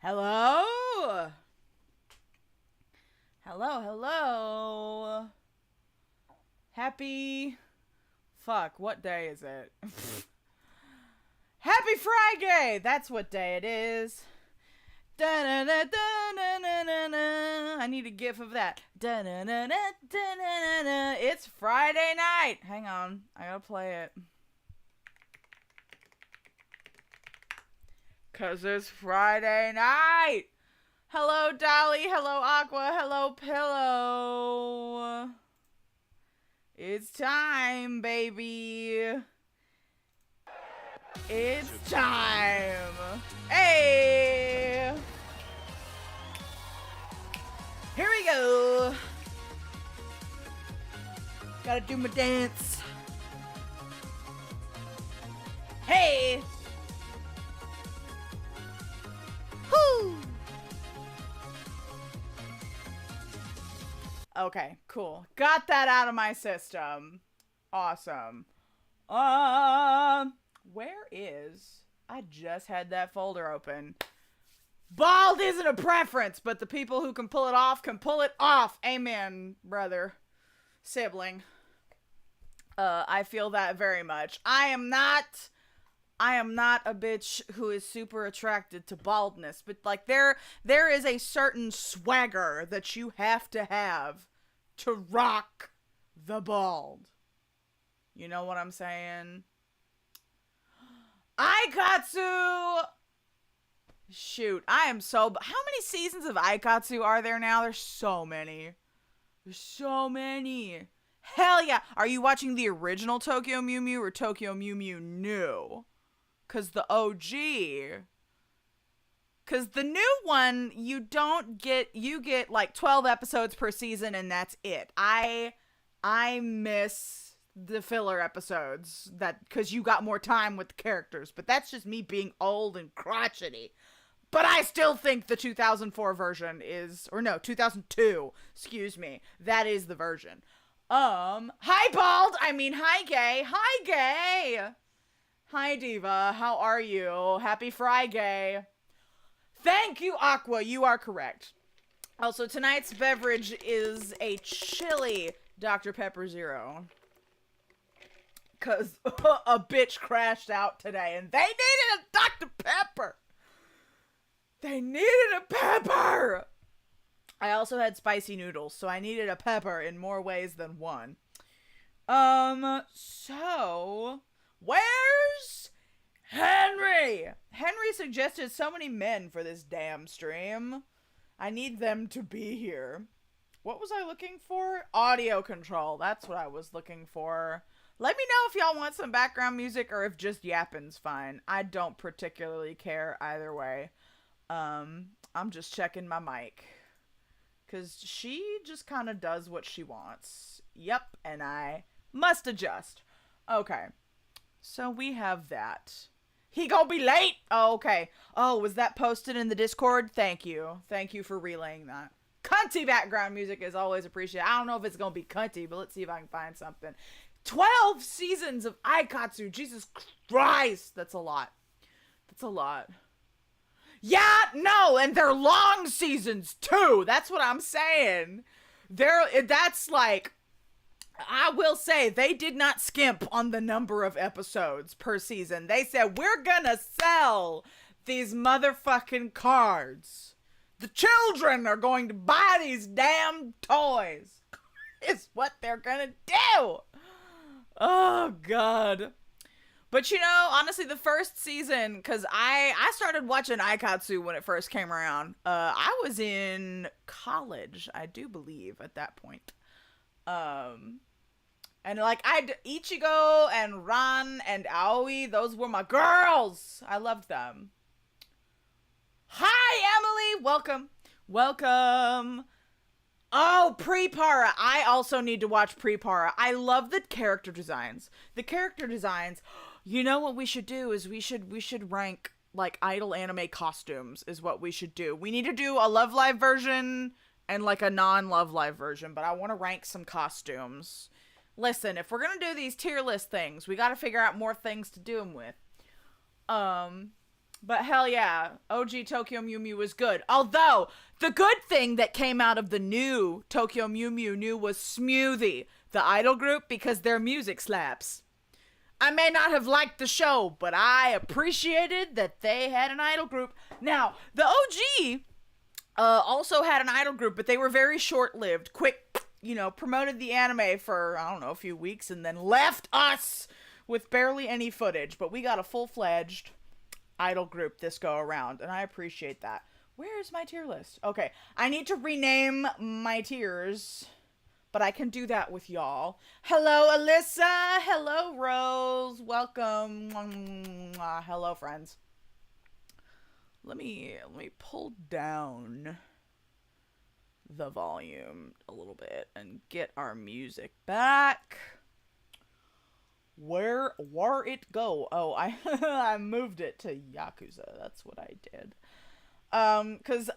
Hello? Hello, hello. Happy... Fuck, what day is it? Happy Friday! That's what day it is. Da-na-na-da-na-na-na-na. I need a gif of that. Da-na-na-na-da-na-na-na. It's Friday night! Hang on, I gotta play it. 'Cause it's Friday night! Hello, Dolly. Hello, Aqua. Hello, Pillow. It's time, baby. It's time. Hey! Here we go. Gotta do my dance. Hey! Whoo! Okay, cool. Got that out of my system. Awesome. Where is... I just had that folder open. Bald isn't a preference, but the people who can pull it off can pull it off. Amen, brother. Sibling. I feel that very much. I am not a bitch who is super attracted to baldness, but like there is a certain swagger that you have to rock the bald. You know what I'm saying? Aikatsu! Shoot, I am so... How many seasons of Aikatsu are there now? There's so many. There's so many. Hell yeah! Are you watching the original Tokyo Mew Mew or Tokyo Mew Mew New? 'Cause the OG... 'Cause the new one, you get like 12 episodes per season and that's it. I miss the filler episodes that, 'cause you got more time with the characters, but that's just me being old and crotchety. But I still think the 2004 version is, or no, 2002, excuse me, that is the version. Hi Bald, hi Gay, hi Gay! Hi Diva, how are you? Happy Friday. Thank you, Aqua, you are correct. Also, tonight's beverage is a chilly Dr. Pepper Zero. 'Cause a bitch crashed out today and they needed a Dr. Pepper! They needed a pepper! I also had spicy noodles, so I needed a pepper in more ways than one. So... Where's Henry? Henry suggested so many men for this damn stream. I need them to be here. What was I looking for? Audio control. That's what I was looking for. Let me know if y'all want some background music or if just yapping's fine. I don't particularly care either way. I'm just checking my mic. Because she just kind of does what she wants. Yep, and I must adjust. Okay. So we have that. He gonna be late? Oh, okay. Oh, was that posted in the Discord? Thank you. Thank you for relaying that. Cunty background music is always appreciated. I don't know if it's gonna be cunty, but let's see if I can find something. 12 seasons of Aikatsu. Jesus Christ. That's a lot. That's a lot. Yeah, no, and they're long seasons too. That's what I'm saying. That's like, I will say, they did not skimp on the number of episodes per season. They said, we're gonna sell these motherfucking cards. The children are going to buy these damn toys. Is what they're gonna do. Oh, God. But, you know, honestly, the first season, because I started watching Aikatsu when it first came around. I was in college, I do believe, at that point. And, like, Ichigo and Ran and Aoi, those were my girls. I loved them. Hi, Emily! Welcome. Welcome. Oh, Pre-Para. I also need to watch Pre-Para. I love the character designs. The character designs... You know what we should do is we should rank, like, idol anime costumes is what we should do. We need to do a Love Live version and, like, a non-Love Live version, but I want to rank some costumes. Listen, if we're gonna do these tier list things, we gotta figure out more things to do them with. But hell yeah, OG Tokyo Mew Mew was good. Although, the good thing that came out of the new Tokyo Mew Mew New was Smoothie, the idol group, because their music slaps. I may not have liked the show, but I appreciated that they had an idol group. Now, the OG also had an idol group, but they were very short-lived. Quick, you know, promoted the anime for, I don't know, a few weeks, and then left us with barely any footage. But we got a full-fledged idol group this go-around, and I appreciate that. Where is my tier list? Okay, I need to rename my tiers... But I can do that with y'all. Hello, Alyssa. Hello, Rose. Welcome. Hello, friends. Let me pull down the volume a little bit and get our music back. Where it go? Oh, I moved it to Yakuza. That's what I did. 'Cause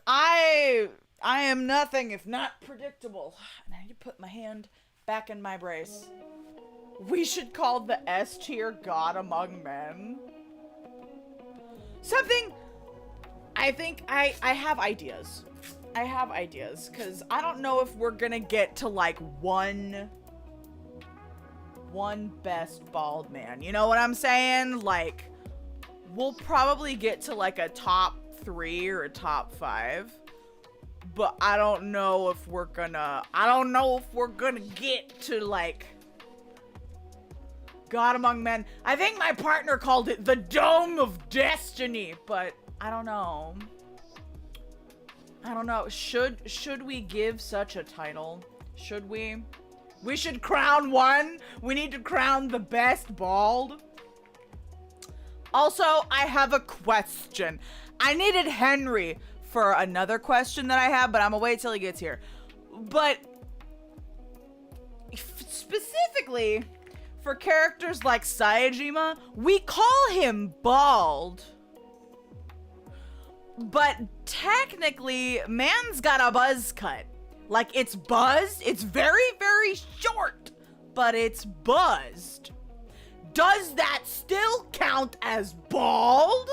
I am nothing if not predictable. And I need to put my hand back in my brace. We should call the S tier God Among Men. Something, I think I have ideas. I have ideas, because I don't know if we're gonna get to, like, one best bald man. You know what I'm saying? Like, we'll probably get to, like, a top 3 or a top 5. But I don't know if we're gonna get to, like, God Among Men. I think my partner called it the Dome of Destiny, but I don't know. I don't know. Should we give such a title? Should we? We should crown one. We need to crown the best bald. Also, I have a question. I needed Henry for another question that I have, but I'm gonna wait till he gets here. But specifically for characters like Saejima, we call him bald. But technically, man's got a buzz cut. Like, it's buzzed, it's very, very short, but it's buzzed. Does that still count as bald?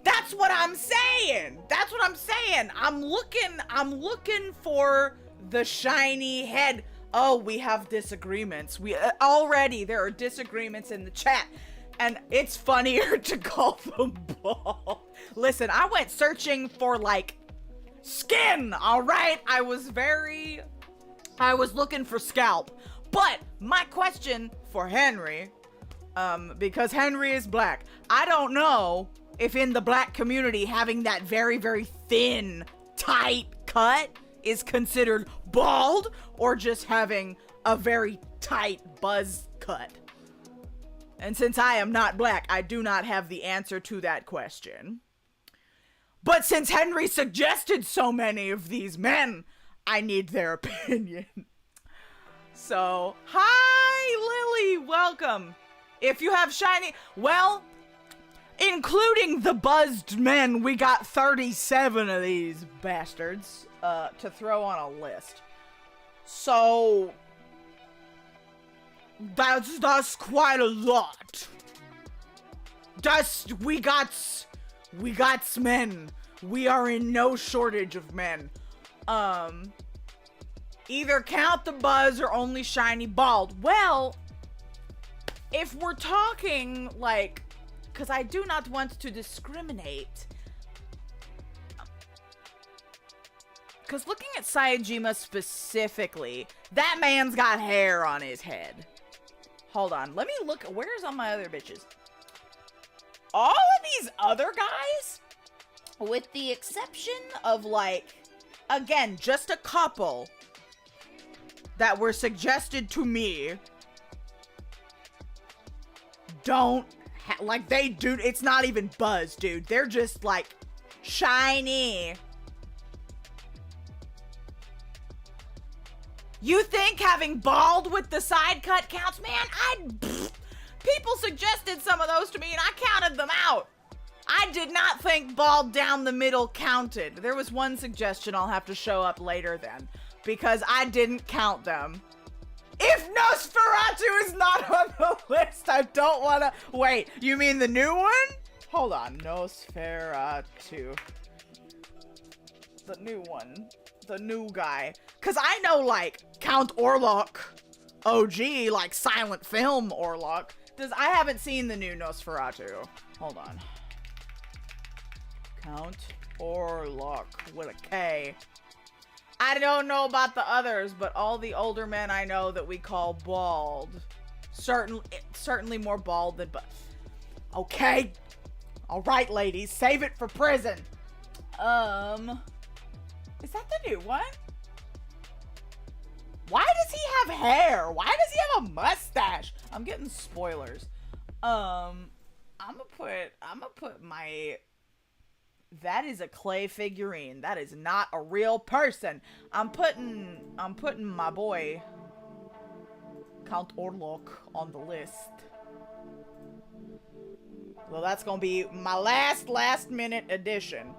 That's what I'm saying. That's what I'm saying. I'm looking for the shiny head. Oh, we have disagreements. Already there are disagreements in the chat, and it's funnier to call them bald. Listen, I went searching for, like, skin, all right? I was looking for scalp. But my question for Henry, because Henry is black, I don't know if in the black community having that very, very thin, tight cut is considered bald, or just having a very tight buzz cut. And since I am not black, I do not have the answer to that question. But since Henry suggested so many of these men, I need their opinion. So, hi, Lily, welcome. If you have shiny, well, including the buzzed men, we got 37 of these bastards to throw on a list. So, that's quite a lot. We got men. We are in no shortage of men. Either count the buzz or only shiny bald. Well, if we're talking, like, because I do not want to discriminate. Because looking at Saejima specifically, that man's got hair on his head. Hold on, let me look. Where's all my other bitches? All of these other guys, with the exception of, like, again, just a couple that were suggested to me, don't, like, they do, it's not even buzz, dude. They're just, like, shiny. You think having bald with the side cut counts? Man, people suggested some of those to me and I counted them out. I did not think bald down the middle counted. There was one suggestion I'll have to show up later then, because I didn't count them. If Nosferatu is not on the list, I don't want to... Wait, you mean the new one? Hold on, Nosferatu. The new one. The new guy. Because I know, like, Count Orlok OG, like silent film Orlok. I haven't seen the new Nosferatu. Hold on. Count Orlok with a K. I don't know about the others, but all the older men I know that we call bald. Certainly more bald than okay. All right, ladies, save it for prison. Is that the new one? Why does he have hair? Why does he have a mustache? I'm getting spoilers. I'm gonna put my... That is a clay figurine. That is not a real person. I'm putting my boy Count Orlok on the list. Well, that's gonna be my last minute addition.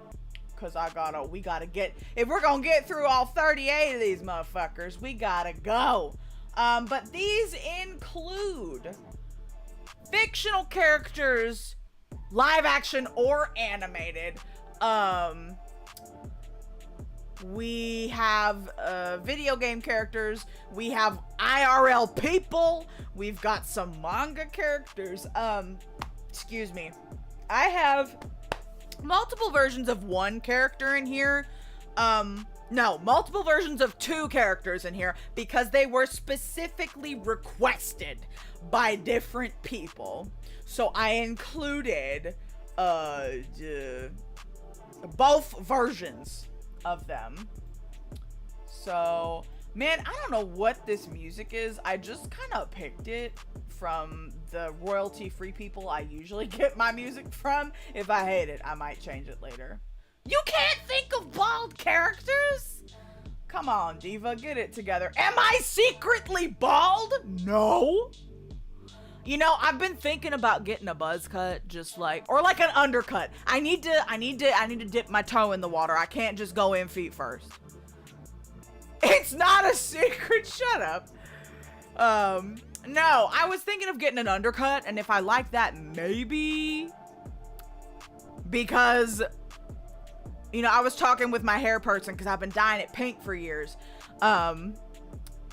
Cause we gotta get, if we're gonna get through all 38 of these motherfuckers, we gotta go. But these include fictional characters, live action or animated. We have video game characters, we have IRL people, we've got some manga characters. Excuse me. I have multiple versions of one character in here. No, multiple versions of two characters in here because they were specifically requested by different people. So I included both versions of them. So, man, I don't know what this music is. I just kind of picked it from the royalty-free people I usually get my music from. If I hate it, I might change it later. You can't think of bald characters? Come on, Diva, get it together. Am I secretly bald? No. You know, I've been thinking about getting a buzz cut, just like, or like an undercut. I need to dip my toe in the water. I can't just go in feet first. It's not a secret. Shut up. No, I was thinking of getting an undercut, and if I like that, maybe, because, you know, I was talking with my hair person because I've been dyeing it pink for years.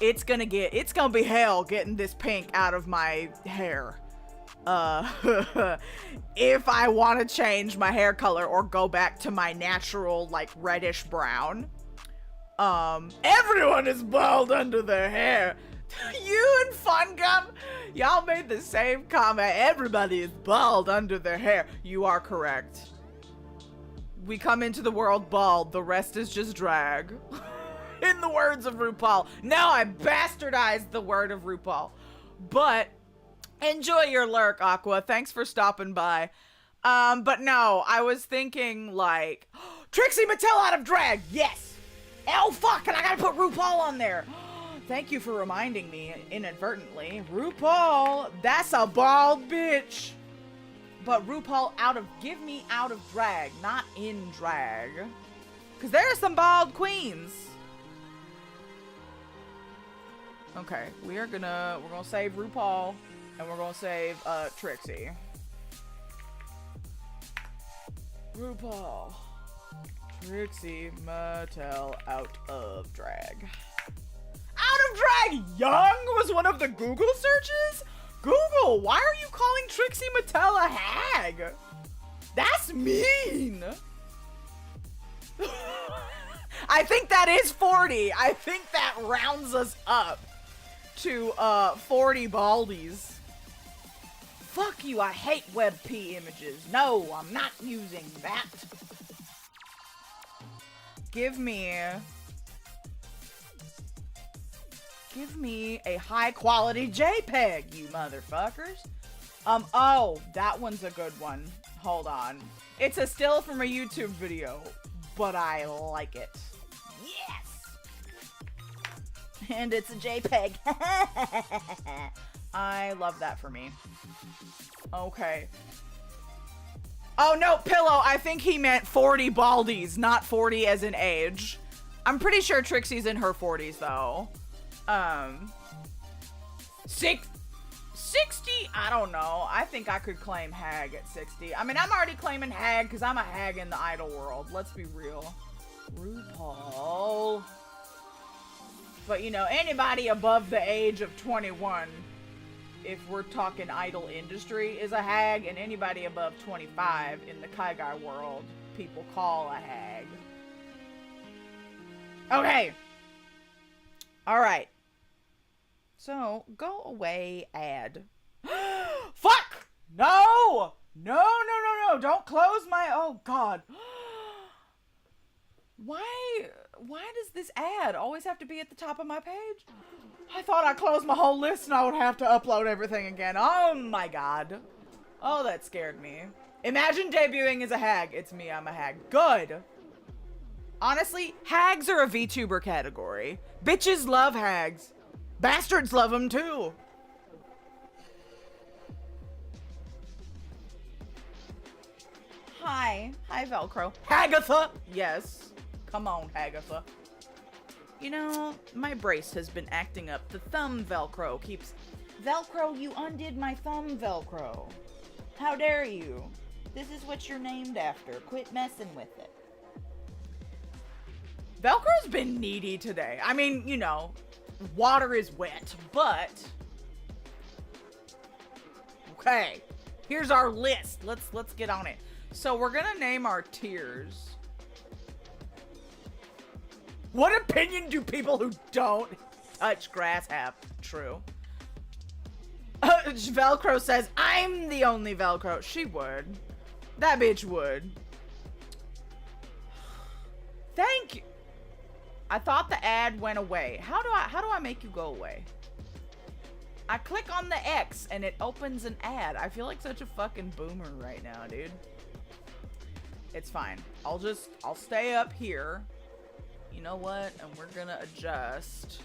It's gonna be hell getting this pink out of my hair. If I want to change my hair color or go back to my natural, like, reddish brown. Everyone is bald under their hair. You and Fun Gum, y'all made the same comment. Everybody is bald under their hair. You are correct. We come into the world bald. The rest is just drag. In the words of RuPaul. Now I bastardized the word of RuPaul. But enjoy your lurk, Aqua. Thanks for stopping by. But no, I was thinking like Trixie Mattel out of drag. Yes. Oh fuck, and I gotta put RuPaul on there. Thank you for reminding me inadvertently. RuPaul, that's a bald bitch. But RuPaul give me out of drag, not in drag. Cause there are some bald queens. Okay, we're gonna save RuPaul and we're gonna save Trixie. RuPaul. Trixie Mattel out of drag. Out of drag! Young was one of the Google searches? Google, why are you calling Trixie Mattel a hag? That's mean! I think that is 40. I think that rounds us up to 40 baldies. Fuck you, I hate WebP images. No, I'm not using that. Give me a high quality JPEG, you motherfuckers. Oh, that one's a good one. Hold on. It's a still from a YouTube video, but I like it. Yes! And it's a JPEG. I love that for me. Okay. Oh no, Pillow, I think he meant 40 baldies, not 40 as in age. I'm pretty sure Trixie's in her 40s though. 60, I don't know. I think I could claim hag at 60. I mean, I'm already claiming hag because I'm a hag in the idol world. Let's be real. RuPaul. But you know, anybody above the age of 21, if we're talking idol industry, is a hag, and anybody above 25 in the Kaigai world, people call a hag. Okay. All right. So, go away, ad. Fuck! No! No, no, no, no. Don't close my... Oh, God. Why does this ad always have to be at the top of my page? I thought I closed my whole list and I would have to upload everything again. Oh, my God. Oh, that scared me. Imagine debuting as a hag. It's me, I'm a hag. Good. Honestly, hags are a VTuber category. Bitches love hags. Bastards love them too. Hi. Hi, Velcro. Hagatha! Yes. Come on, Hagatha. You know, my brace has been acting up. The thumb Velcro keeps... Velcro, you undid my thumb, Velcro. How dare you? This is what you're named after. Quit messing with it. Velcro's been needy today. I mean, you know, water is wet, but... Okay, here's our list. Let's get on it. So we're gonna name our tiers. What opinion do people who don't touch grass have? True. Velcro says, I'm the only Velcro. She would. That bitch would. Thank you. I thought the ad went away. How do I make you go away? I click on the X and it opens an ad. I feel like such a fucking boomer right now, dude. It's fine. I'll stay up here. You know what? And we're gonna adjust.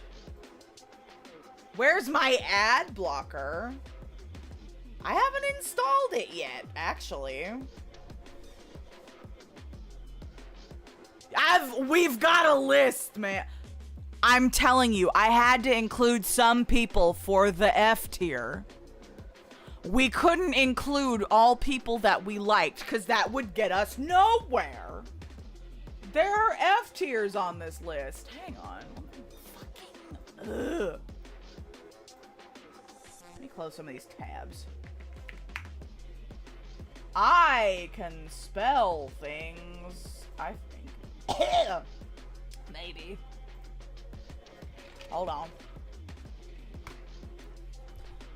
Where's my ad blocker? I haven't installed it yet, actually. We've got a list, man. I'm telling you, I had to include some people for the F tier. We couldn't include all people that we liked, because that would get us nowhere. There are F tiers on this list. Hang on. Ugh. Let me close some of these tabs. I can spell things, I think. Maybe. Hold on.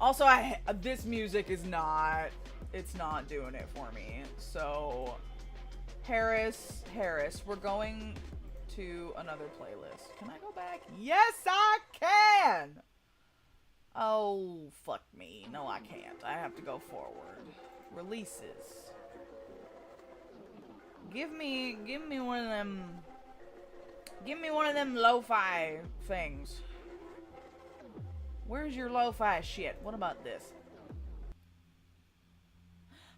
Also, this music is not, it's not doing it for me. So, Harris, we're going to another playlist. Can I go back? Yes, I can! Oh, fuck me. No, I can't. I have to go forward. Releases. Give me one of them. Give me one of them lo-fi things. Where's your lo-fi shit? What about this?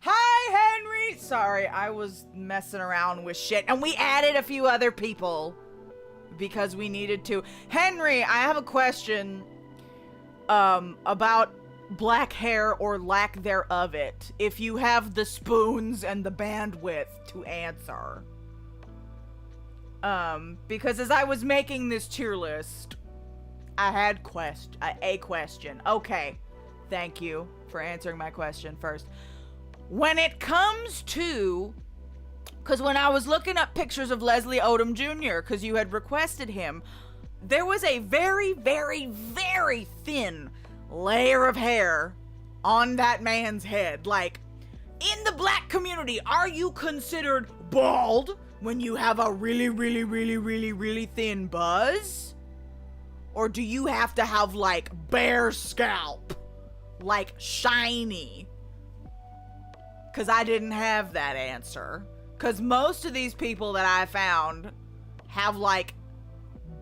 Hi, Henry! Sorry, I was messing around with shit. And we added a few other people because we needed to. Henry, I have a question about black hair or lack thereof it. If you have the spoons and the bandwidth to answer. Because as I was making this tier list, I had a question. Okay, thank you for answering my question first. When it comes to, because when I was looking up pictures of Leslie Odom Jr., because you had requested him, there was a very, very, very thin layer of hair on that man's head. Like, in the black community, are you considered bald when you have a really, really, really, really, really thin buzz? Or do you have to have, like, bare scalp? Like, shiny? Because I didn't have that answer. Because most of these people that I found have, like,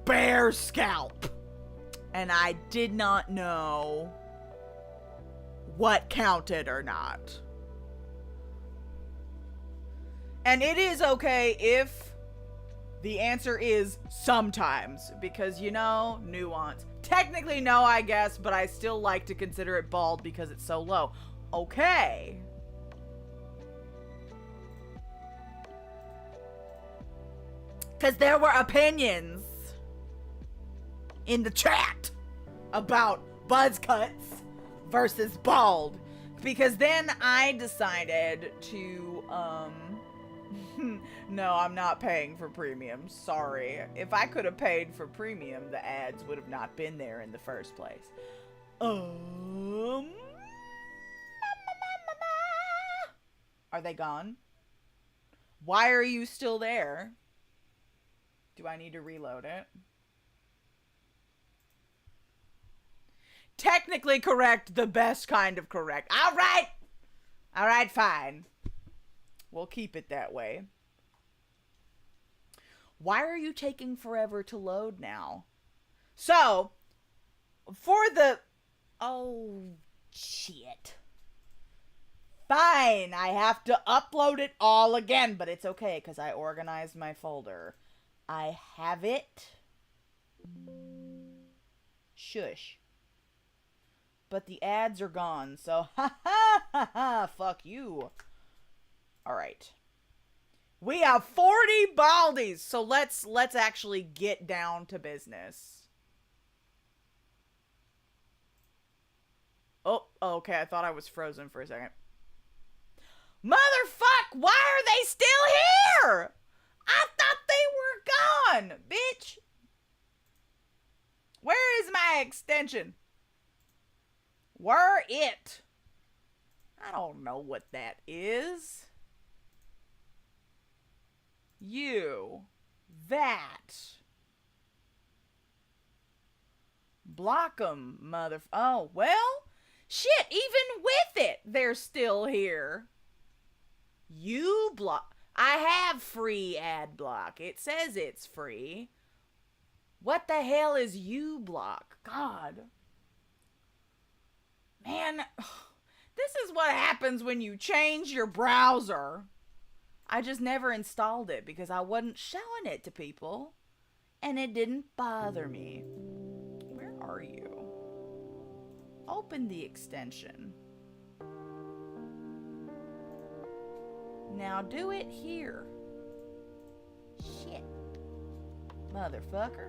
bare scalp. And I did not know what counted or not. And it is okay if the answer is sometimes. Because, you know, nuance. Technically no, I guess, but I still like to consider it bald because it's so low. Okay. Because there were opinions in the chat about buzz cuts versus bald. Because then I decided to, no, I'm not paying for premium. Sorry. If I could have paid for premium, the ads would have not been there in the first place. Are they gone? Why are you still there? Do I need to reload it? Technically correct, the best kind of correct. All right. All right, fine. We'll keep it that way. Why are you taking forever to load now? So, for the... Oh, shit. Fine, I have to upload it all again, but it's okay because I organized my folder. I have it. Shush. But the ads are gone, so ha ha ha ha, fuck you. Alright. We have 40 baldies, so let's actually get down to business. Oh, okay, I thought I was frozen for a second. Motherfuck, why are they still here? I thought they were gone, bitch. Where is my extension? Where it? I don't know what that is. You. That. Block 'em, Oh, well. Shit, even with it, they're still here. You block. I have free ad block. It says it's free. What the hell is you block? God. Man, this is what happens when you change your browser. I just never installed it because I wasn't showing it to people. And it didn't bother me. Where are you? Open the extension. Now do it here. Shit. Motherfucker.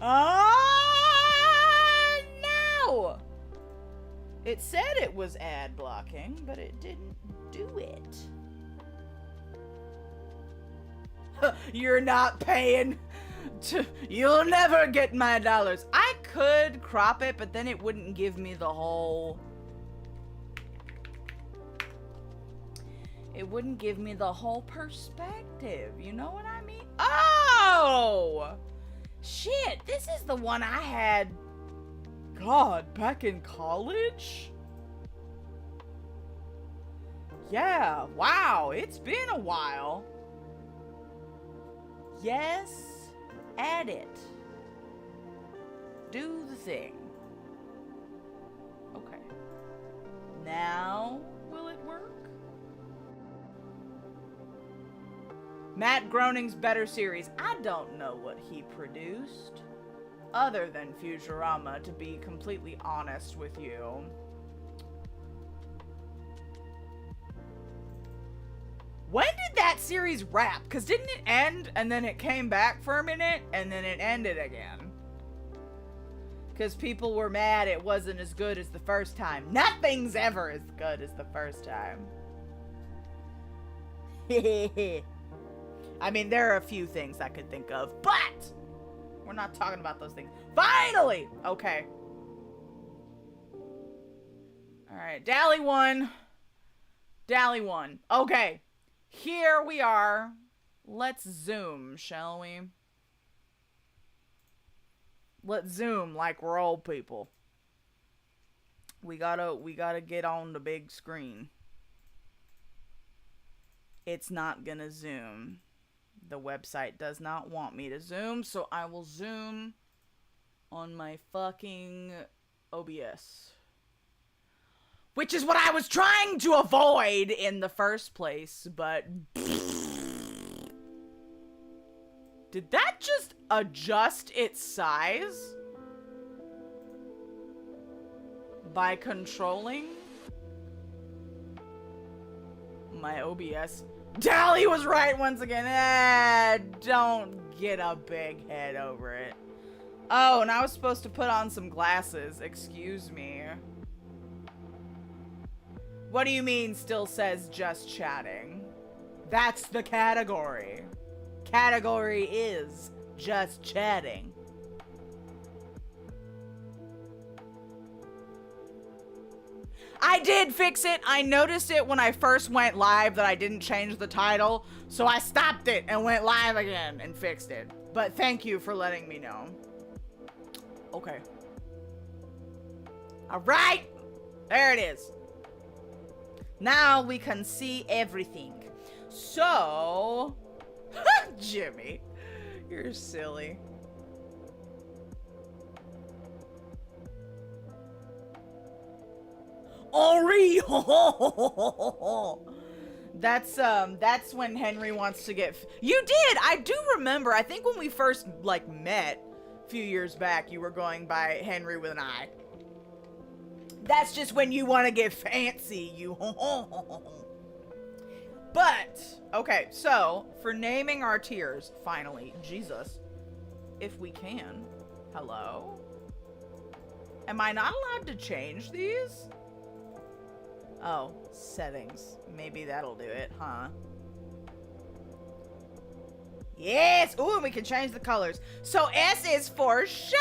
Oh, no! It said it was ad blocking, but it didn't do it. You're not paying. You'll never get my dollars. I could crop it, but then it wouldn't give me the whole... It wouldn't give me the whole perspective. You know what I mean? Oh! Shit, this is the one I had God, back in college? Yeah, wow, it's been a while. Yes, add it. Do the thing. Okay. Now, will it work? Matt Groening's better series. I don't know what he produced. Other than Futurama, to be completely honest with you. When did that series wrap? Because didn't it end and then it came back for a minute and then it ended again? Because people were mad it wasn't as good as the first time. Nothing's ever as good as the first time. I mean, there are a few things I could think of, but we're not talking about those things. Finally! Okay. Alright, Dally won. Dally won. Okay. Here we are. Let's zoom, shall we? Let's zoom like we're old people. We gotta get on the big screen. It's not gonna zoom. The website does not want me to zoom, so I will zoom on my fucking OBS. Which is what I was trying to avoid in the first place, but... Did that just adjust its size? By controlling my OBS? Dally was right once again. Don't get a big head over it. Oh, and I was supposed to put on some glasses. Excuse me. What do you mean still says just chatting? That's the category. Category is just chatting. I did fix it. I noticed it when I first went live that I didn't change the title. So I stopped it and went live again and fixed it. But thank you for letting me know. Okay. All right. There it is. Now we can see everything. So... Jimmy, you're silly. Henri! That's when Henry wants to get... You did! I do remember. I think when we first, like, met a few years back, you were going by Henry with an I. That's just when you want to get fancy, you... But, okay, so, for naming our tiers, finally, Jesus, if we can. Hello? Am I not allowed to change these? Oh, settings. Maybe that'll do it, huh? Yes! Ooh, and we can change the colors. So S is for shiny!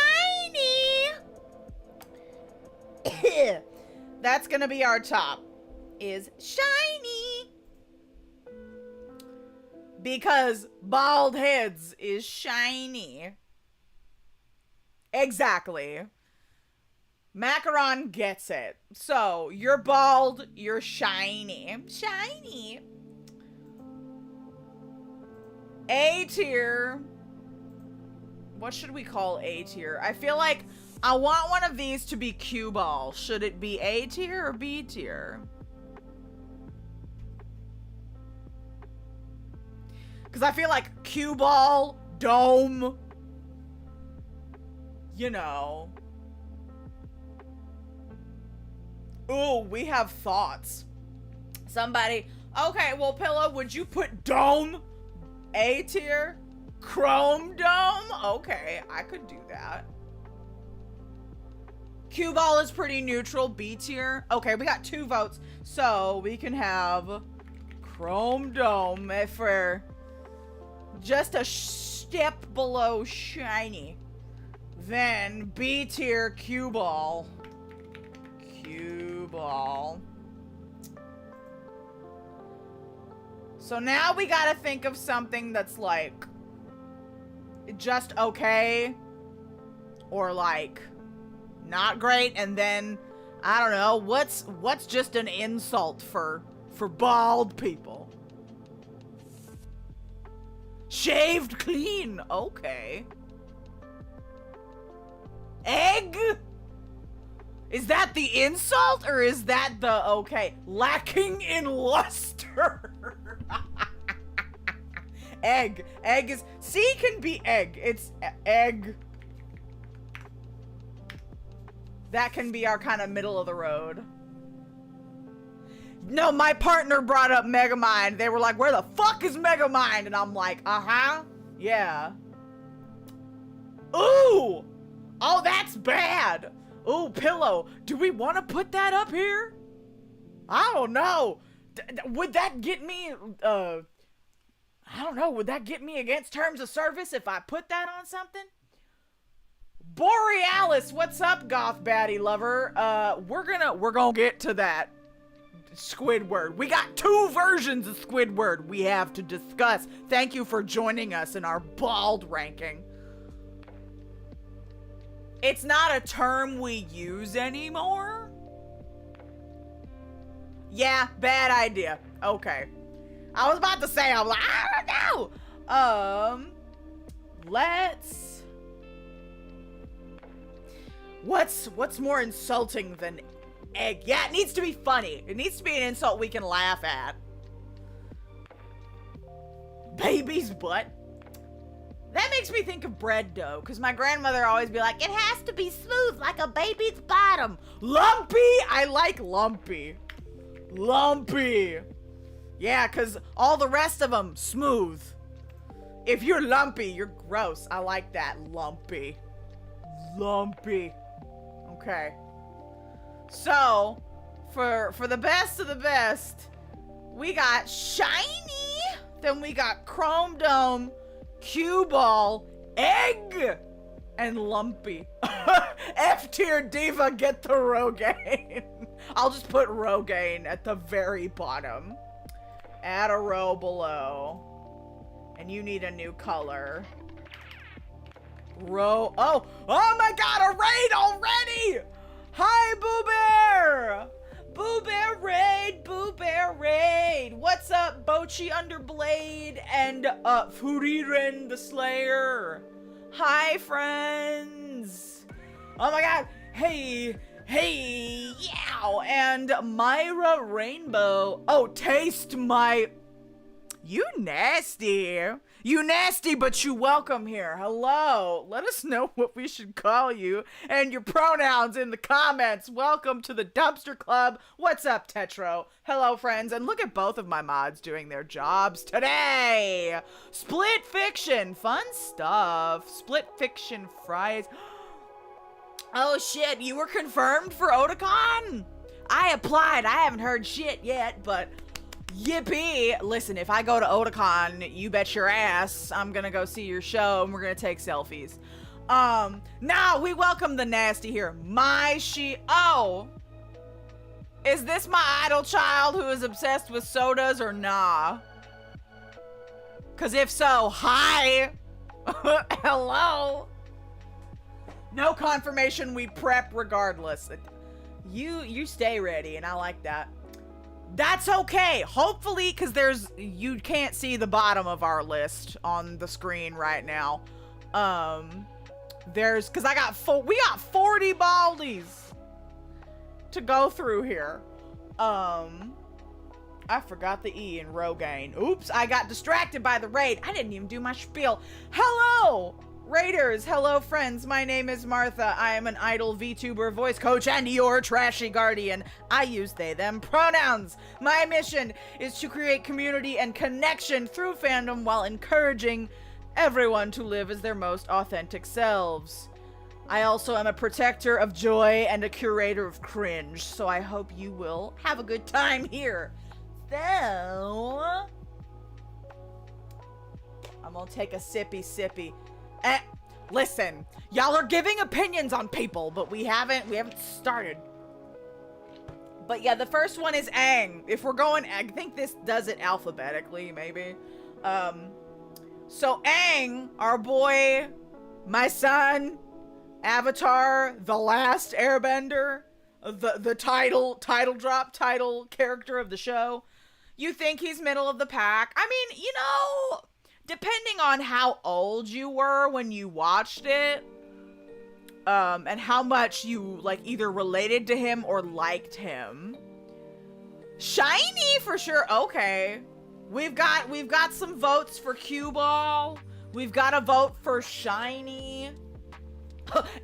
That's gonna be our top. Is shiny. Because bald heads is shiny. Exactly. Macaron gets it. So, you're bald, you're shiny. Shiny. A tier. What should we call A tier? I feel like I want one of these to be cue ball. Should it be A tier or B tier? Because I feel like cue ball, dome, you know. Ooh, we have thoughts. Somebody, okay, well, Pillow, would you put dome A tier? Chrome dome? Okay, I could do that. Cue ball is pretty neutral, B tier. Okay, we got 2 votes, so we can have chrome dome if we're just a step below shiny. Then B tier cue ball. Cue ball. So now we gotta think of something that's like just okay or like not great. And then, I don't know, what's just an insult for bald people? Shaved clean, okay. Egg? Is that the insult or is that the okay? Lacking in luster. Egg. Egg is, C can be egg. It's egg. That can be our kind of middle of the road. No, my partner brought up Megamind. They were like, where the fuck is Megamind? And I'm like, uh-huh. Yeah. Ooh! Oh, that's bad. Ooh, pillow. Do we want to put that up here? I don't know. Would that get me, I don't know. Would that get me against terms of service if I put that on something? Borealis, what's up, goth baddie lover? We're gonna get to that. Squidward. We got 2 versions of Squidward we have to discuss. Thank you for joining us in our bald ranking. It's not a term we use anymore. Yeah, bad idea. Okay. I was about to say, I'm like, I don't know. Let's... What's more insulting than egg? Yeah, it needs to be funny. It needs to be an insult we can laugh at. Baby's butt. That makes me think of bread dough, because my grandmother always be like, it has to be smooth like a baby's bottom. Lumpy? I like lumpy. Lumpy. Yeah, because all the rest of them, smooth. If you're lumpy, you're gross. I like that. Lumpy. Lumpy. Okay. So, for the best of the best, we got shiny, then we got chrome dome, cue ball, egg, and lumpy. F tier diva, get the Rogaine. I'll just put Rogaine at the very bottom. Add a row below. And you need a new color. Row. Oh my god, a raid already! Hi, Boo Bear! Boo Bear raid, Boo Bear raid. What's up, Bochi Underblade and Furiren the Slayer? Hi, friends. Oh my god. Hey, yow. And Myra Rainbow. Oh, taste my... You nasty. You nasty, but you welcome here. Hello. Let us know what we should call you and your pronouns in the comments. Welcome to the Dumpster Club. What's up, Tetro? Hello, friends. And look at both of my mods doing their jobs today. Split Fiction. Fun stuff. Split Fiction Fries. Oh, shit. You were confirmed for Otakon? I applied. I haven't heard shit yet, but... Yippee! Listen, if I go to Otakon, you bet your ass I'm gonna go see your show and we're gonna take selfies. Now we welcome the nasty here. Oh! Is this my idol child who is obsessed with sodas or nah? Cause if so, hi! Hello! No confirmation, we prep regardless. You stay ready and I like that. That's okay. Hopefully, because you can't see the bottom of our list on the screen right now. Because we got 40 baldies to go through here. I forgot the E in Rogaine. Oops, I got distracted by the raid. I didn't even do my spiel. Hello! Raiders, hello friends, my name is Martha. I am an idol VTuber voice coach and your trashy guardian. I use they, them pronouns. My mission is to create community and connection through fandom while encouraging everyone to live as their most authentic selves. I also am a protector of joy and a curator of cringe, so I hope you will have a good time here. So, I'm gonna take a sippy. Listen, y'all are giving opinions on people, but we haven't started. But yeah, the first one is Aang. If we're going, I think this does it alphabetically, maybe. So Aang, our boy, my son, Avatar: The Last Airbender, the title drop title character of the show. You think he's middle of the pack? I mean, depending on how old you were when you watched it, and how much you like either related to him or liked him. Shiny for sure. Okay. We've got some votes for Cue Ball. We've got a vote for Shiny.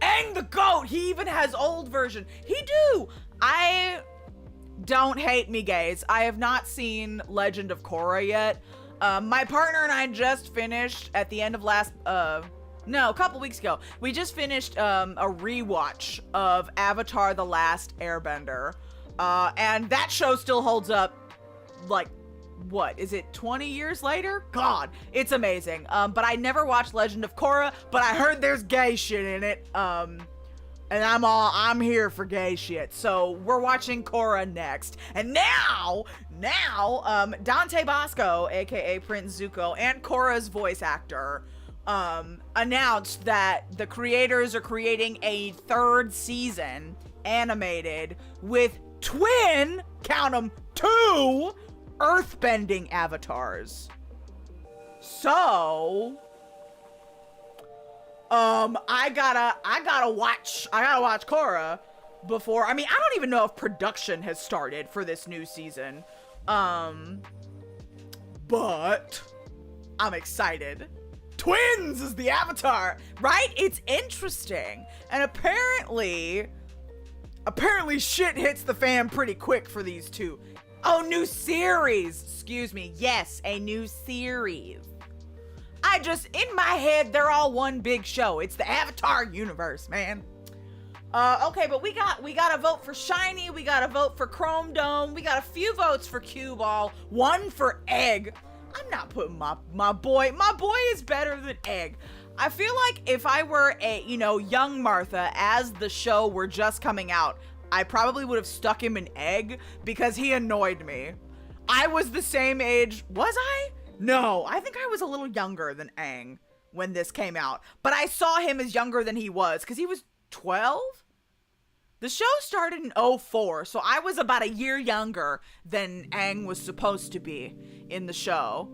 Aang the Goat. He even has old version. He do. I don't hate me, gays. I have not seen Legend of Korra yet. My partner and I just finished at the end of a couple weeks ago. We just finished a rewatch of Avatar: The Last Airbender. And that show still holds up, like, what, is it 20 years later? God, it's amazing. But I never watched Legend of Korra, but I heard there's gay shit in it. And I'm here for gay shit. So we're watching Korra next. And now, Dante Bosco, aka Prince Zuko, and Korra's voice actor, announced that the creators are creating a third season, animated, with twin, count 'em, 2 earthbending avatars. So, I gotta watch Korra before. I mean, I don't even know if production has started for this new season. But I'm excited. Twins is the avatar, right? It's interesting. And apparently shit hits the fan pretty quick for these two. Oh, new series. Excuse me. Yes, a new series. In my head, they're all one big show. It's the Avatar universe, man. Okay, but we got a vote for Shiny. We got a vote for Chrome Dome. We got a few votes for Cue Ball. 1 for Egg. I'm not putting my boy is better than Egg. I feel like if I were young Martha as the show were just coming out, I probably would have stuck him in Egg because he annoyed me. I was the same age, was I? No, I think I was a little younger than Aang when this came out, but I saw him as younger than he was because he was 12? The show started in 2004, so I was about a year younger than Aang was supposed to be in the show.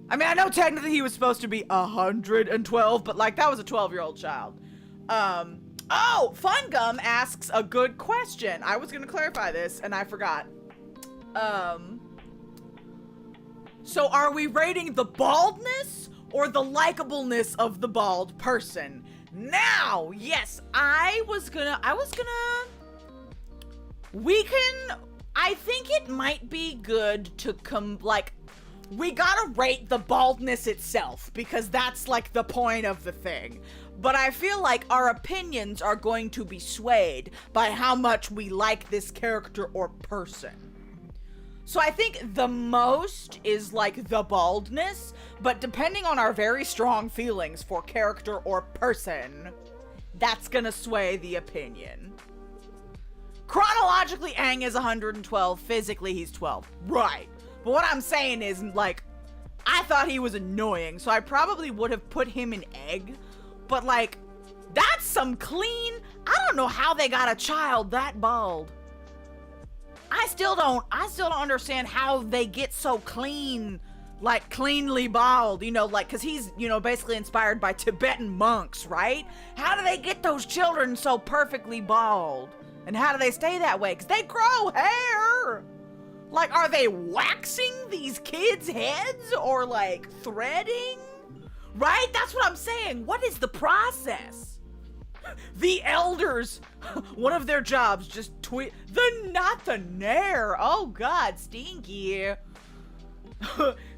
I mean, I know technically he was supposed to be 112, but like that was a 12-year-old child. Oh, Fun Gum asks a good question. I was gonna clarify this and I forgot. So are we rating the baldness or the likableness of the bald person? Now, yes, I think it might be good to we gotta rate the baldness itself because that's like the point of the thing. But I feel like our opinions are going to be swayed by how much we like this character or person. So I think the most is like the baldness, but depending on our very strong feelings for character or person, that's gonna sway the opinion. Chronologically, Aang is 112, physically he's 12. Right. But what I'm saying is, like, I thought he was annoying, so I probably would have put him in Egg, but like, that's some clean, I don't know how they got a child that bald. I still don't understand how they get so clean, like cleanly bald, like, cause he's, basically inspired by Tibetan monks, right? How do they get those children so perfectly bald? And how do they stay that way? Cause they grow hair. Like, are they waxing these kids' heads or like threading? Right? That's what I'm saying. What is the process? The elders, one of their jobs, just tweet not the nair. Oh God, stinky.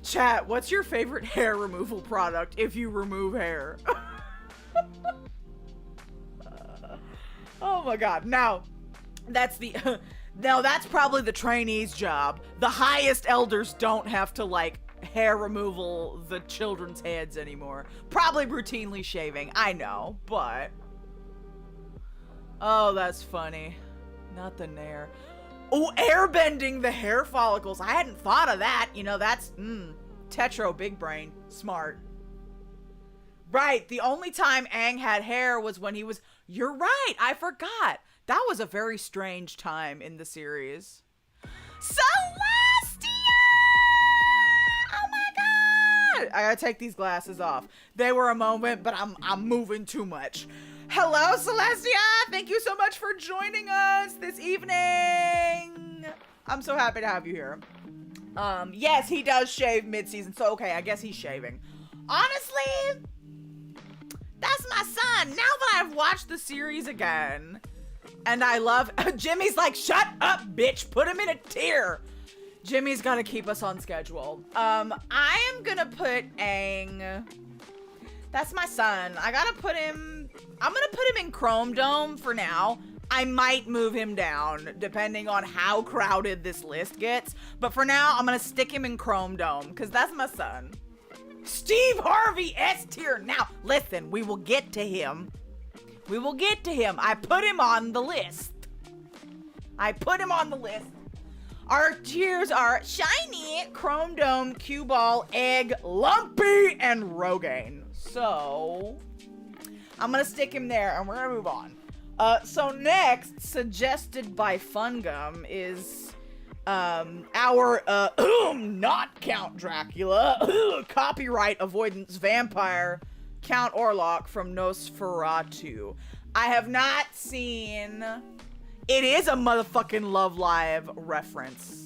Chat, what's your favorite hair removal product if you remove hair? Oh my God. Now, that's probably the trainee's job. The highest elders don't have to like hair removal the children's heads anymore. Probably routinely shaving. I know, but oh, that's funny. Not the nair. Oh, airbending the hair follicles. I hadn't thought of that. That's Tetro big brain. Smart. Right. The only time Aang had hair was when he was You're right. I forgot. That was a very strange time in the series. Celestia! Oh my god! I gotta take these glasses off. They were a moment, but I'm moving too much. Hello, Celestia! Thank you so much for joining us this evening. I'm so happy to have you here. Yes, he does shave mid-season, so okay, I guess he's shaving. Honestly, that's my son. Now that I've watched the series again, and I love, Jimmy's like, shut up, bitch, put him in a tier. Jimmy's gotta keep us on schedule. I am gonna put Aang, that's my son. I'm gonna put him in Chrome Dome for now. I might move him down depending on how crowded this list gets. But for now, I'm gonna stick him in Chrome Dome because that's my son. Steve Harvey S tier. Now, listen, we will get to him. We will get to him. I put him on the list. Our tiers are Shiny, Chrome Dome, Cue Ball, Egg, Lumpy, and Rogaine. So, I'm gonna stick him there and we're gonna move on. So next, suggested by Fungum, is our not Count Dracula, copyright avoidance vampire, Count Orlok from Nosferatu. I have not seen. It is a motherfucking Love Live reference.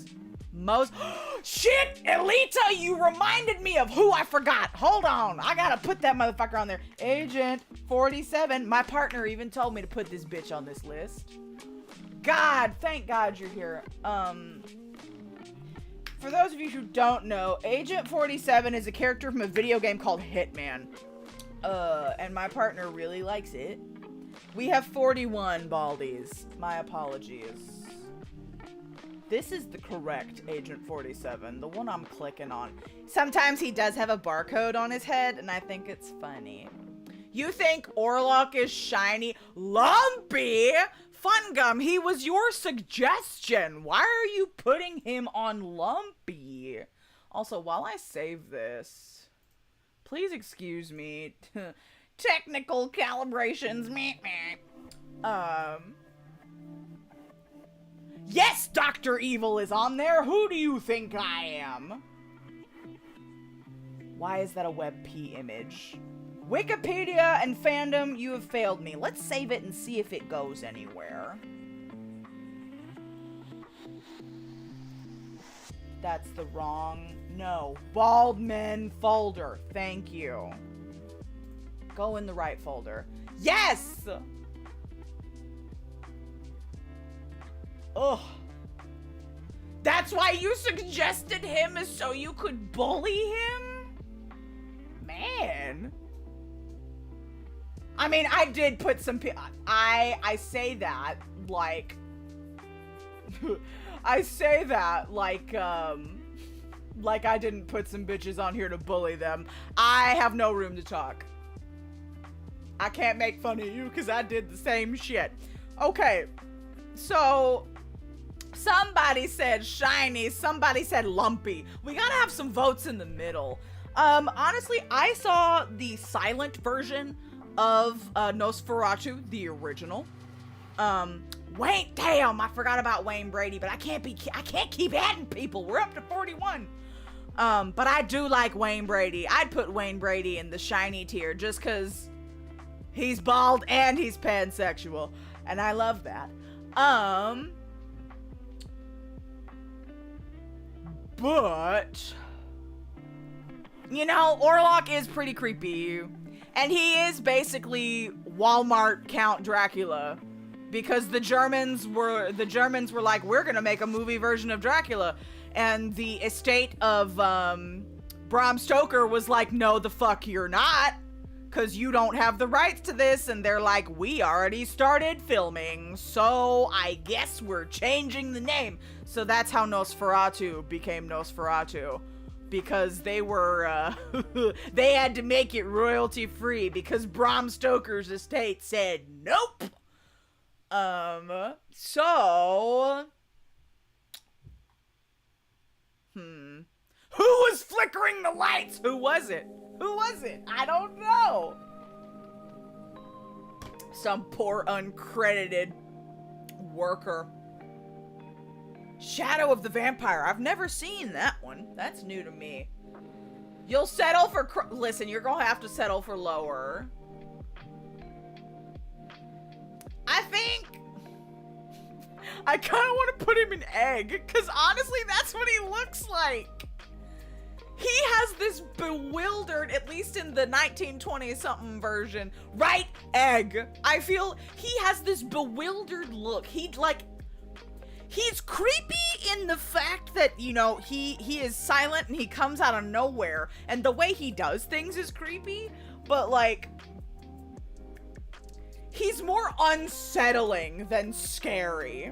Shit, Elita, you reminded me of who I forgot. Hold on, I gotta put that motherfucker on there. Agent 47. My partner even told me to put this bitch on this list. God, thank God you're here. For those of you who don't know, Agent 47 is a character from a video game called Hitman. And my partner really likes it. We have 41 Baldies. My apologies. This is the correct Agent 47, the one I'm clicking on. Sometimes he does have a barcode on his head, and I think it's funny. You think Orlok is shiny? Lumpy! Fungum, he was your suggestion. Why are you putting him on Lumpy? Also, while I save this, please excuse me. Technical calibrations. Yes, Dr. Evil is on there. Who do you think I am? Why is that a WebP image? Wikipedia and fandom, you have failed me. Let's save it and see if it goes anywhere. That's the wrong... No. Bald Men folder. Thank you. Go in the right folder. Yes! Ugh. That's why you suggested him, is so you could bully him? Man. I mean, I did put some... I say that, like... I say that, like I didn't put some bitches on here to bully them. I have no room to talk. I can't make fun of you because I did the same shit. Okay, so... Somebody said shiny, somebody said lumpy. We gotta have some votes in the middle. Honestly, I saw the silent version of Nosferatu, the original. Wayne, damn, I forgot about Wayne Brady, but I can't keep adding people. We're up to 41. But I do like Wayne Brady. I'd put Wayne Brady in the shiny tier just because he's bald and he's pansexual. And I love that. But, you know, Orlok is pretty creepy. And he is basically Walmart Count Dracula. Because the Germans were like, we're gonna make a movie version of Dracula. And the estate of Bram Stoker was like, no the fuck you're not. Because you don't have the rights to this. And they're like, we already started filming. So I guess we're changing the name. So that's how Nosferatu became Nosferatu. Because they were, they had to make it royalty free. Because Bram Stoker's estate said, nope. So... Who was flickering the lights? Who was it? Who was it? I don't know. Some poor uncredited worker. Shadow of the Vampire. I've never seen that one. That's new to me. You'll settle for... Listen, you're gonna have to settle for lower. I think... I kind of want to put him in egg, because honestly, that's what he looks like. He has this bewildered, at least in the 1920-something version, right? Egg. I feel he has this bewildered look. He's creepy in the fact that, you know, he is silent and he comes out of nowhere. And the way he does things is creepy, but like, he's more unsettling than scary.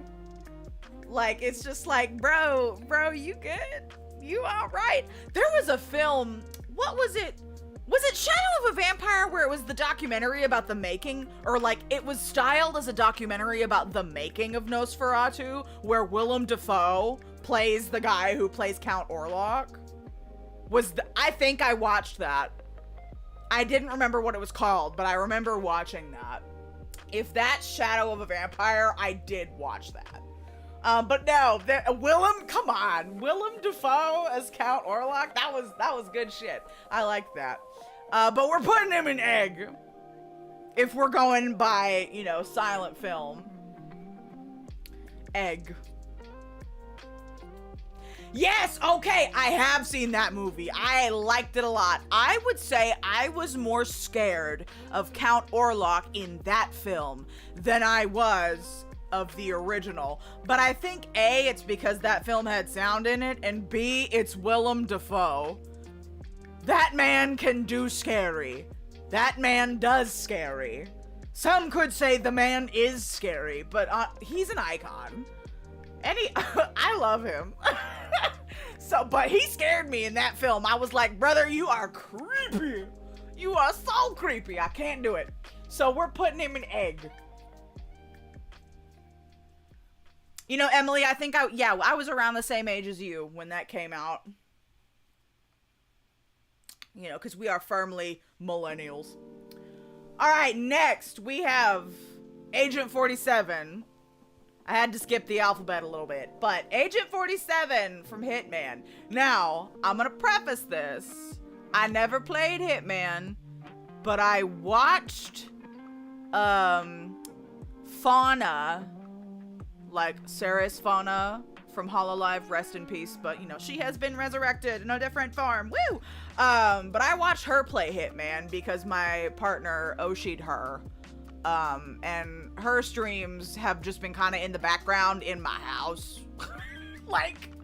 Like, it's just like, bro, you good? You all right? There was a film, what was it? Was it Shadow of a Vampire where it was the documentary about the making? Or like, it was styled as a documentary about the making of Nosferatu, where Willem Dafoe plays the guy who plays Count Orlok? I think I watched that. I didn't remember what it was called, but I remember watching that. If that's Shadow of a Vampire, I did watch that. But no, Willem, come on. Willem Dafoe as Count Orlok, that was good shit. I like that. But we're putting him in egg. If we're going by, you know, silent film. Egg. Yes, okay, I have seen that movie. I liked it a lot. I would say I was more scared of Count Orlok in that film than I was of the original. But I think A, it's because that film had sound in it, and B, it's Willem Dafoe. That man can do scary. That man does scary. Some could say the man is scary, but he's an icon. And I love him. But he scared me in that film. I was like, brother, you are creepy. You are so creepy. I can't do it. So we're putting him in egg. You know, Emily, I think I was around the same age as you when that came out. You know, because we are firmly millennials. All right, next we have Agent 47. I had to skip the alphabet a little bit, but Agent 47 from Hitman. Now, I'm gonna preface this. I never played Hitman, but I watched Fauna, like Ceres Fauna from Hololive, rest in peace, but you know, she has been resurrected in a different form. Woo! But I watched her play Hitman because my partner Oshi'd her. And her streams have just been kind of in the background in my house. Like,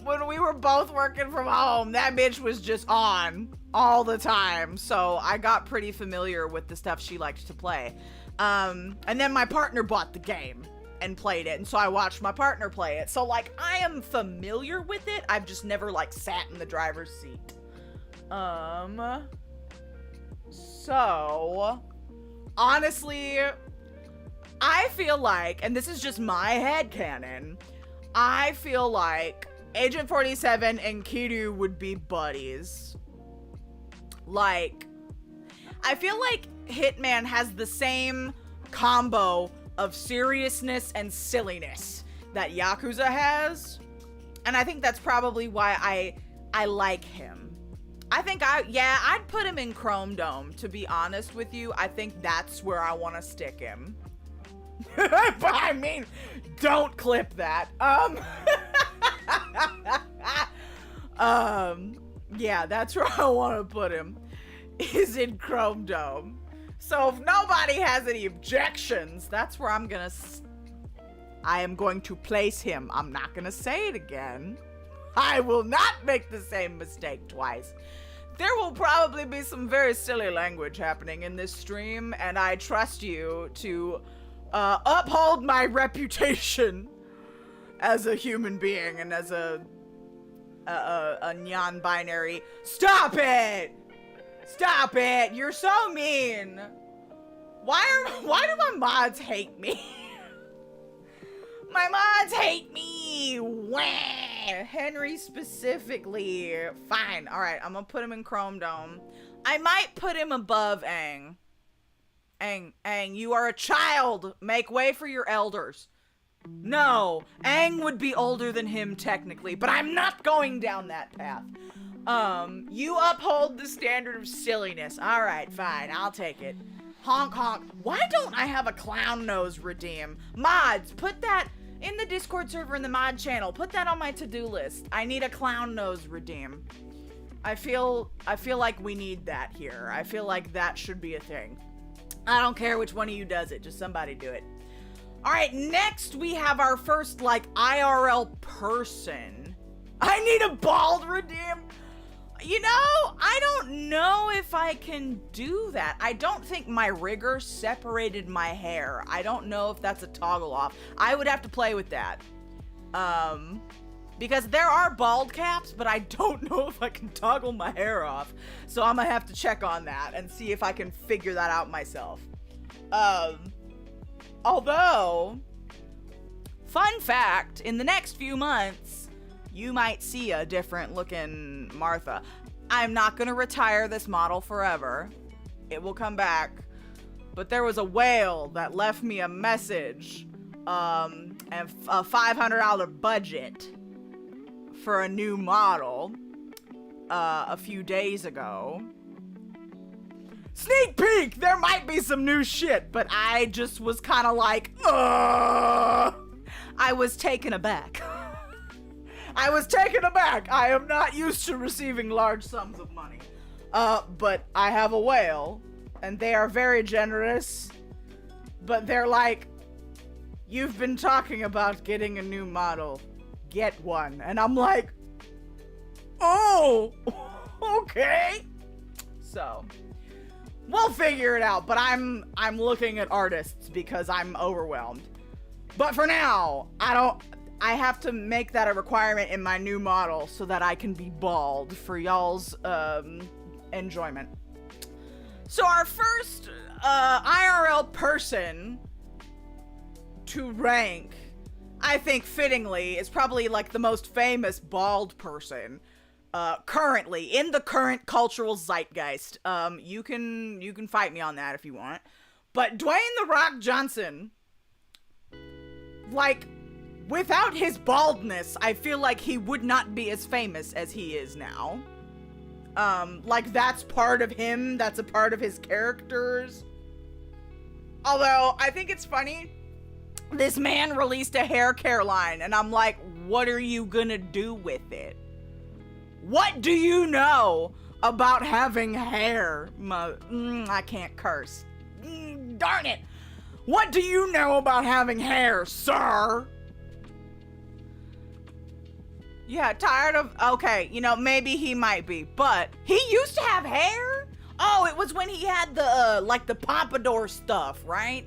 when we were both working from home, that bitch was just on all the time. So I got pretty familiar with the stuff she liked to play. And then my partner bought the game and played it. And so I watched my partner play it. So, like, I am familiar with it. I've just never, like, sat in the driver's seat. So... honestly, I feel like, and this is just my headcanon, I feel like Agent 47 and Kiryu would be buddies. Like, I feel like Hitman has the same combo of seriousness and silliness that Yakuza has. And I think that's probably why I like him. I think I'd put him in Chrome Dome, to be honest with you. I think that's where I want to stick him. But I mean, don't clip that. Yeah, that's where I want to put him, is in Chrome Dome. So if nobody has any objections, that's where I am going to place him. I'm not going to say it again. I will not make the same mistake twice. There will probably be some very silly language happening in this stream, and I trust you to uphold my reputation as a human being and as a non-binary. Stop it! Stop it! You're so mean. Why do my mods hate me? My mods hate me. Wah! Henry specifically. Fine. All right. I'm gonna put him in Chrome Dome. I might put him above Aang. Aang, you are a child. Make way for your elders. No, Aang would be older than him technically, but I'm not going down that path. You uphold the standard of silliness. All right, fine, I'll take it. Honk honk. Why don't I have a clown nose redeem? Mods, put that in the Discord server in the mod channel. Put that on my to-do list. I need a clown nose redeem. I feel like we need that here. I feel like that should be a thing. I don't care which one of you does it. Just somebody do it. All right, next we have our first, like, IRL person. I need a bald redeem. You know, I don't know if I can do that. I don't think my rigger separated my hair. I don't know if that's a toggle off. I would have to play with that. Because there are bald caps, but I don't know if I can toggle my hair off. So I'm gonna have to check on that and see if I can figure that out myself. Although, fun fact, in the next few months, you might see a different looking Martha. I'm not gonna retire this model forever. It will come back. But there was a whale that left me a message, and a $500 budget for a new model, a few days ago. Sneak peek! There might be some new shit, but I just was kind of like, I was taken aback. I was taken aback. I am not used to receiving large sums of money. But I have a whale, and they are very generous, but they're like, you've been talking about getting a new model. Get one. And I'm like, oh, okay. So, we'll figure it out, but I'm looking at artists because I'm overwhelmed. But for now, I have to make that a requirement in my new model so that I can be bald for y'all's enjoyment. So our first IRL person to rank, I think fittingly, is probably like the most famous bald person currently in the current cultural zeitgeist. You can fight me on that if you want. But Dwayne "The Rock" Johnson, like, without his baldness, I feel like he would not be as famous as he is now. Like, that's part of him, that's a part of his characters. Although, I think it's funny, this man released a hair care line, and I'm like, what are you gonna do with it? What do you know about having hair? I can't curse. Darn it! What do you know about having hair, sir? Yeah, tired of, okay, you know, maybe he might be, but he used to have hair? Oh, it was when he had the, like, the pompadour stuff, right?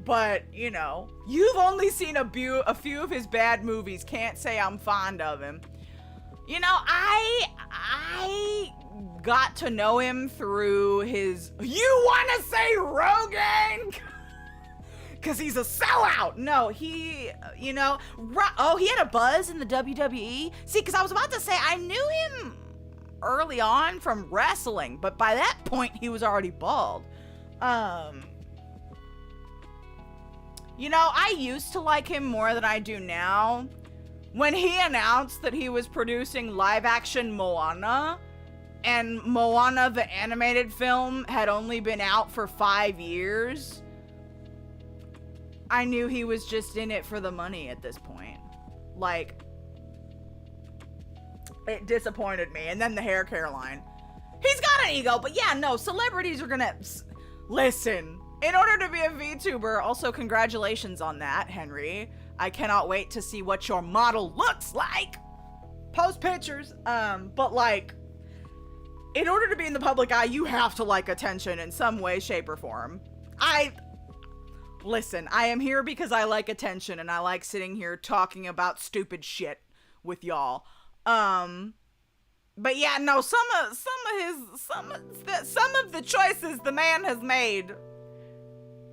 But, you know, you've only seen a few of his bad movies, can't say I'm fond of him. You know, I got to know him through his, you wanna say Rogan? Cause he's a sellout. No, he, you know, oh, he had a buzz in the WWE. See, cause I was about to say, I knew him early on from wrestling, but by that point, he was already bald. You know, I used to like him more than I do now. When he announced that he was producing live-action Moana, and Moana, the animated film, had only been out for 5 years, I knew he was just in it for the money at this point. Like, it disappointed me. And then the hair care line. He's got an ego, but yeah, no, celebrities are gonna... Listen, in order to be a VTuber, also congratulations on that, Henry. I cannot wait to see what your model looks like. Post pictures. But like, in order to be in the public eye, you have to like attention in some way, shape, or form. Listen, I am here because I like attention and I like sitting here talking about stupid shit with y'all. But yeah, no, some of the choices the man has made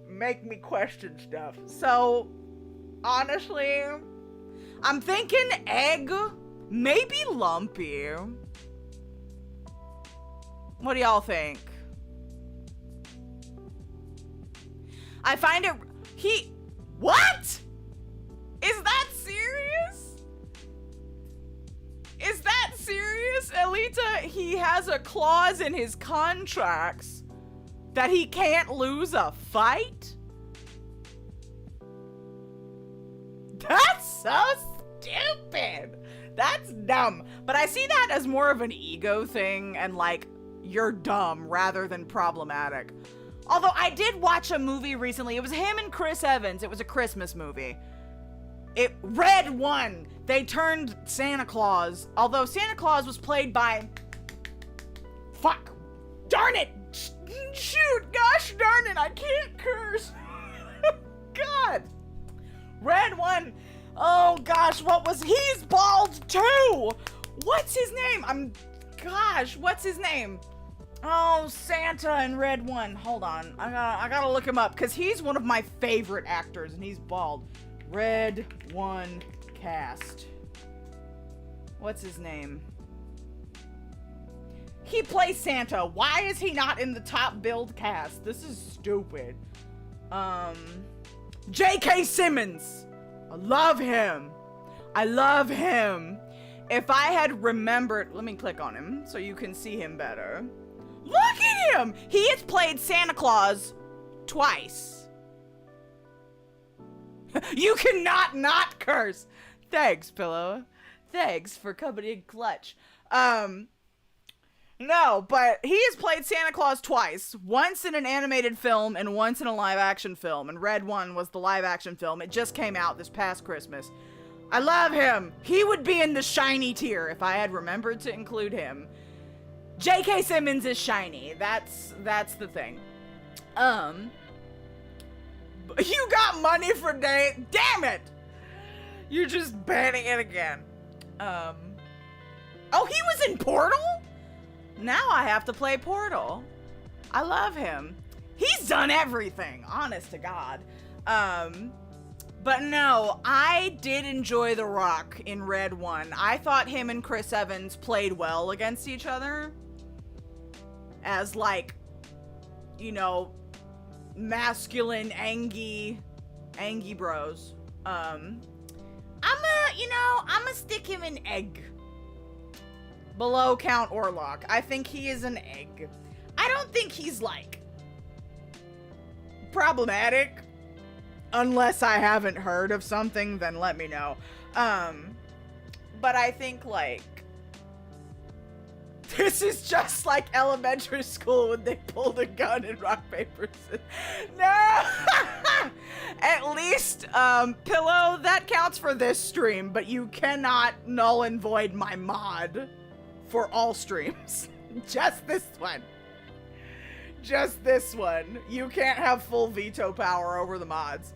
make me question stuff. So, honestly, I'm thinking egg, maybe lumpy. What do y'all think? I find it, what? Is that serious? Is that serious? Alita, he has a clause in his contracts that he can't lose a fight? That's so stupid. That's dumb. But I see that as more of an ego thing and like, you're dumb rather than problematic. Although I did watch a movie recently. It was him and Chris Evans. It was a Christmas movie. Red One. They turned Santa Claus. Although Santa Claus was played by... Fuck. Darn it. Shoot. Gosh darn it. I can't curse. God. Red One. Oh gosh, he's bald too! What's his name? What's his name? Oh, Santa and Red One. Hold on, I gotta look him up, because he's one of my favorite actors, and he's bald. Red One cast. What's his name? He plays Santa. Why is he not in the top billed cast? This is stupid. J.K. Simmons. I love him. I love him. If I had remembered, let me click on him so you can see him better. Look at him. He has played Santa Claus twice. You cannot not curse. Thanks, Pillow. Thanks for coming in clutch. No, but he has played Santa Claus twice. Once in an animated film and once in a live action film. And Red One was the live action film. It just came out this past Christmas. I love him. He would be in the shiny tier if I had remembered to include him. J.K. Simmons is shiny. That's the thing. You got money for day. Damn it. You're just banning it again. Oh, he was in Portal? Now I have to play Portal. I love him. He's done everything, honest to God. But no, I did enjoy The Rock in Red One. I thought him and Chris Evans played well against each other. As like, you know, masculine, angy bros. I'ma stick him in egg. Below Count Orlok. I think he is an egg. I don't think he's, like, problematic. Unless I haven't heard of something, then let me know. But I think, like, this is just like elementary school when they pulled a gun in rock, paper, scissors. No! At least, Pillow, that counts for this stream, but you cannot null and void my mod. For all streams. Just this one. Just this one. You can't have full veto power over the mods.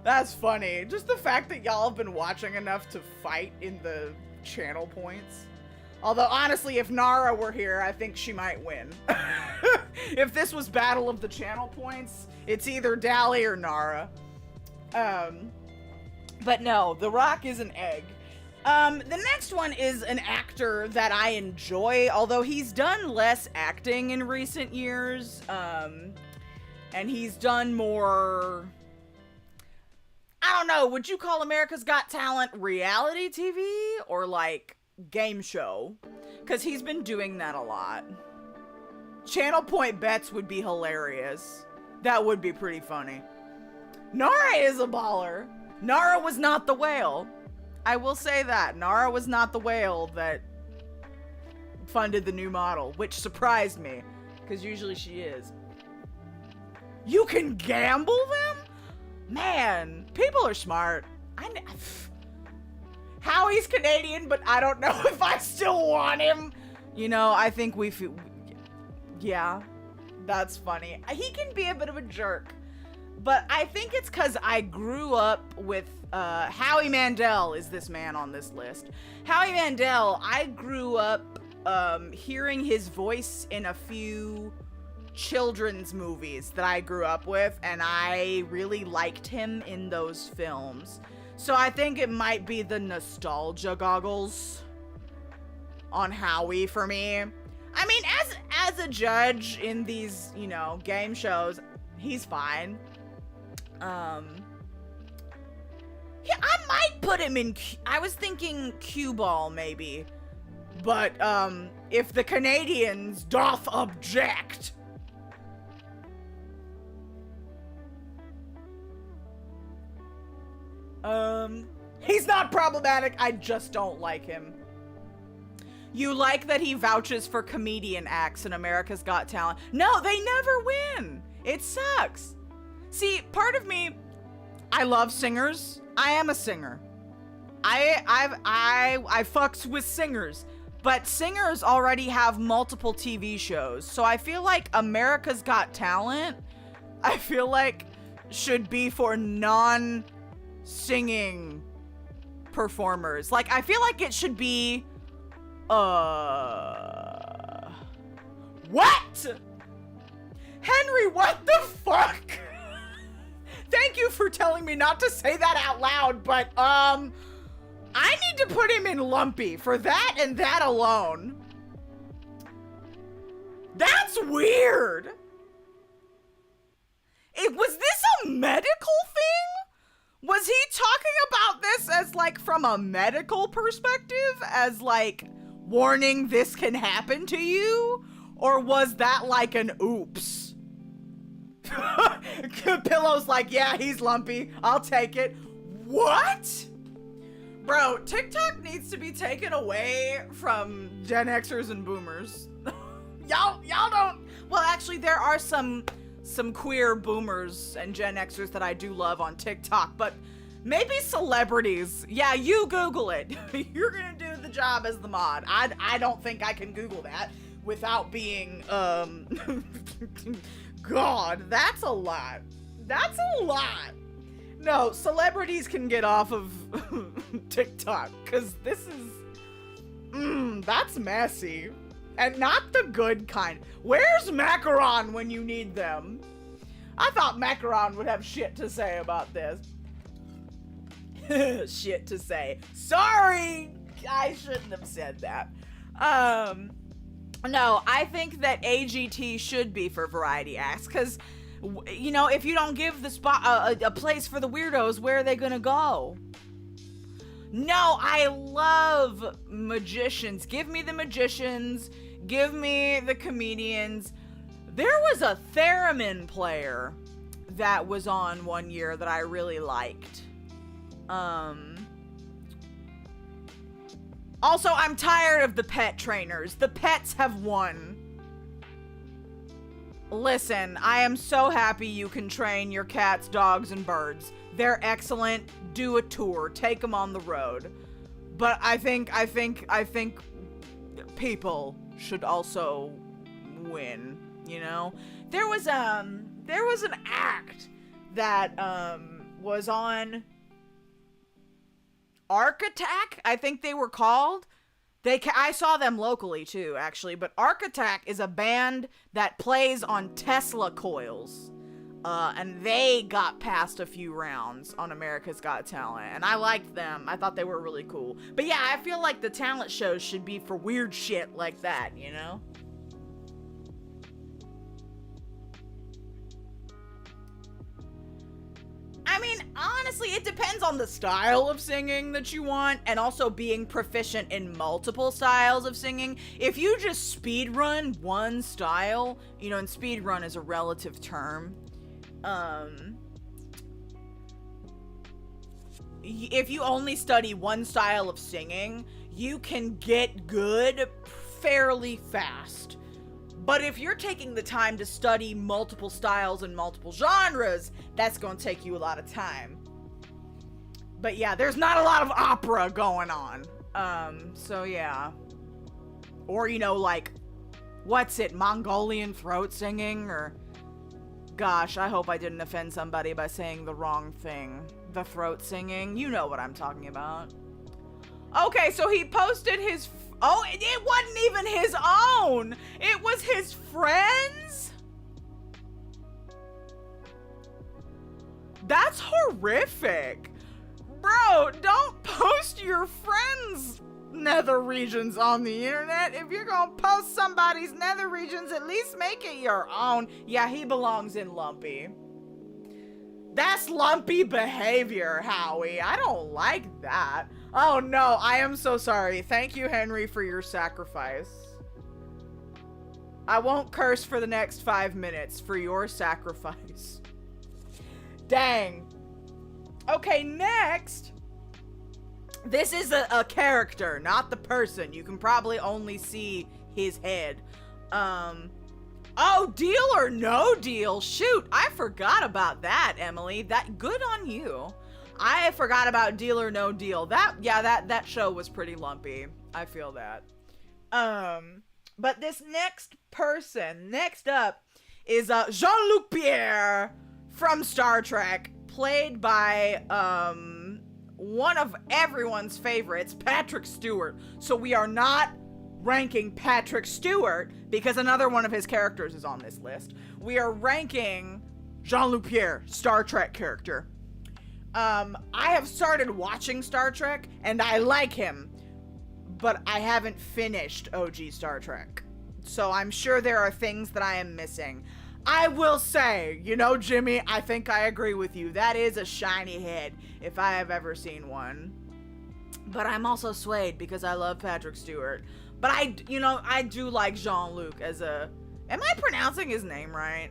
That's funny. Just the fact that y'all have been watching enough to fight in the channel points. Although, honestly, if Nara were here, I think she might win. If this was Battle of the Channel Points, it's either Dally or Nara. But no, The Rock is an egg. The next one is an actor that I enjoy, although he's done less acting in recent years, and he's done more, I don't know, would you call America's Got Talent reality TV, or like, game show? Because he's been doing that a lot. Channel Point Bets would be hilarious. That would be pretty funny. Nara is a baller. Nara was not the whale. I will say that. Nara was not the whale that funded the new model, which surprised me, because usually she is. You can gamble them? Man, people are smart. Howie's Canadian, but I don't know if I still want him. You know, I think we feel... Yeah, that's funny. He can be a bit of a jerk. But I think it's because I grew up with Howie Mandel is this man on this list. Howie Mandel, I grew up hearing his voice in a few children's movies that I grew up with, and I really liked him in those films. So I think it might be the nostalgia goggles on Howie for me. I mean, as a judge in these, you know, game shows, he's fine. Yeah, I might put him in, I was thinking cue ball maybe. But, if the Canadians doth object. He's not problematic, I just don't like him. You like that he vouches for comedian acts in America's Got Talent. No, they never win. It sucks. See, part of me, I love singers. I am a singer. I fucks with singers. But singers already have multiple TV shows. So I feel like America's Got Talent, I feel like should be for non-singing performers. Like, I feel like it should be, what? Henry, what the fuck? Thank you for telling me not to say that out loud, but, I need to put him in Lumpy for that and that alone. That's weird. Was this a medical thing? Was he talking about this as, like, from a medical perspective? As, like, warning this can happen to you? Or was that, like, an oops? Pillow's like, yeah, he's lumpy. I'll take it. What? Bro, TikTok needs to be taken away from Gen Xers and boomers. Y'all don't... Well, actually, there are some queer boomers and Gen Xers that I do love on TikTok, but maybe celebrities. Yeah, you Google it. You're gonna do the job as the mod. I don't think I can Google that without being, God, that's a lot. That's a lot. No, celebrities can get off of TikTok, because this is, that's messy. And not the good kind. Where's Macaron when you need them? I thought Macaron would have shit to say about this. Shit to say. Sorry! I shouldn't have said that. No, I think that AGT should be for variety acts, because, you know, if you don't give the spot a place for the weirdos, where are they gonna go? No, I love magicians. Give me the magicians. Give me the comedians. There was a theremin player that was on one year that I really liked. Also, I'm tired of the pet trainers. The pets have won. Listen, I am so happy you can train your cats, dogs, and birds. They're excellent. Do a tour. Take them on the road. But I think people should also win, you know? There was an act that was on Arc Attack, I think they were called. I saw them locally too, actually, but Arc Attack is a band that plays on Tesla coils. And they got past a few rounds on America's Got Talent, and I liked them. I thought they were really cool. But yeah, I feel like the talent shows should be for weird shit like that, you know? I mean, honestly, it depends on the style of singing that you want, and also being proficient in multiple styles of singing. If you just speedrun one style, you know, and speedrun is a relative term, if you only study one style of singing, you can get good fairly fast. But if you're taking the time to study multiple styles and multiple genres, that's going to take you a lot of time. But yeah, there's not a lot of opera going on. So yeah. Or, you know, like, what's it, Mongolian throat singing? Or, gosh, I hope I didn't offend somebody by saying the wrong thing. The throat singing, you know what I'm talking about. Okay, so he posted his... Oh, it wasn't even his own! It was his friend's? That's horrific. Bro, don't post your friends' nether regions on the internet. If you're gonna post somebody's nether regions, at least make it your own. Yeah, he belongs in Lumpy. That's lumpy behavior, Howie. I don't like that. Oh no, I am so sorry. Thank you, Henry, for your sacrifice. I won't curse for the next 5 minutes for your sacrifice. Dang. Okay, next. This is a character, not the person. You can probably only see his head. Oh, Deal or No Deal. Shoot, I forgot about that, Emily. That good on you. I forgot about Deal or No Deal. That show was pretty lumpy. I feel that. But this next person, next up, is Jean-Luc Pierre from Star Trek, played by one of everyone's favorites, Patrick Stewart. So we are not ranking Patrick Stewart because another one of his characters is on this list. We are ranking Jean-Luc Pierre, Star Trek character. I have started watching Star Trek and I like him, but I haven't finished OG Star Trek. So I'm sure there are things that I am missing. I will say, you know, Jimmy, I think I agree with you. That is a shiny head, if I have ever seen one. But I'm also swayed because I love Patrick Stewart. But I do like Jean-Luc as a... Am I pronouncing his name right?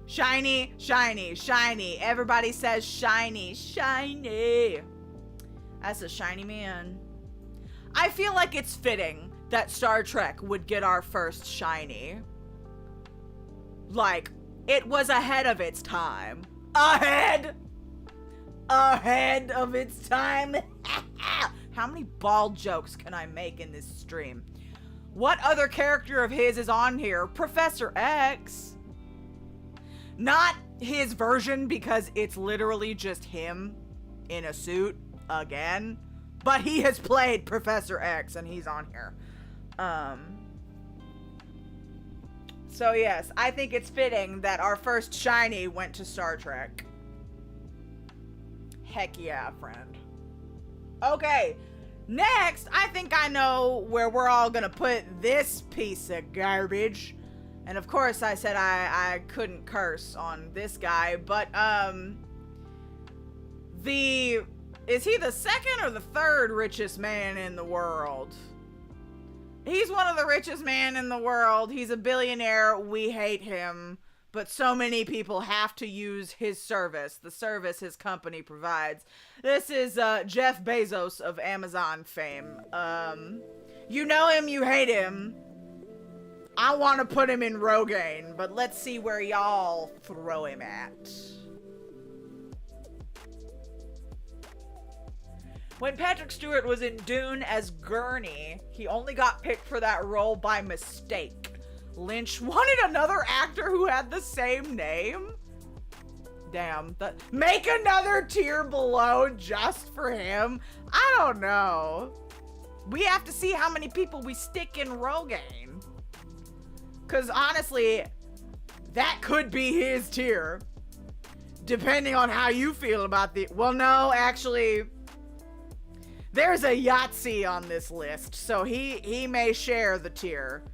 Shiny, shiny, shiny. Everybody says shiny, shiny. That's a shiny man. I feel like it's fitting that Star Trek would get our first shiny. Like, it was ahead of its time. Ahead of its time. How many bald jokes can I make in this stream? What other character of his is on here? Professor X. Not his version because it's literally just him in a suit again. But he has played Professor X and he's on here. So yes, I think it's fitting that our first shiny went to Star Trek. Heck yeah, friend. Okay, next, I think I know where we're all gonna put this piece of garbage. And of course I said I couldn't curse on this guy, but is he the second or the third richest man in the world? He's one of the richest men in the world. He's a billionaire. We hate him. But so many people have to use his service, the service his company provides. This is Jeff Bezos of Amazon fame. You know him, you hate him. I want to put him in Rogaine, but let's see where y'all throw him at. When Patrick Stewart was in Dune as Gurney, he only got picked for that role by mistake. Lynch wanted another actor who had the same name? Damn. Make another tier below just for him? I don't know. We have to see how many people we stick in Rogaine. Because honestly, that could be his tier. Depending on how you feel about the... Well, no, actually... There's a Yahtzee on this list, so he may share the tier.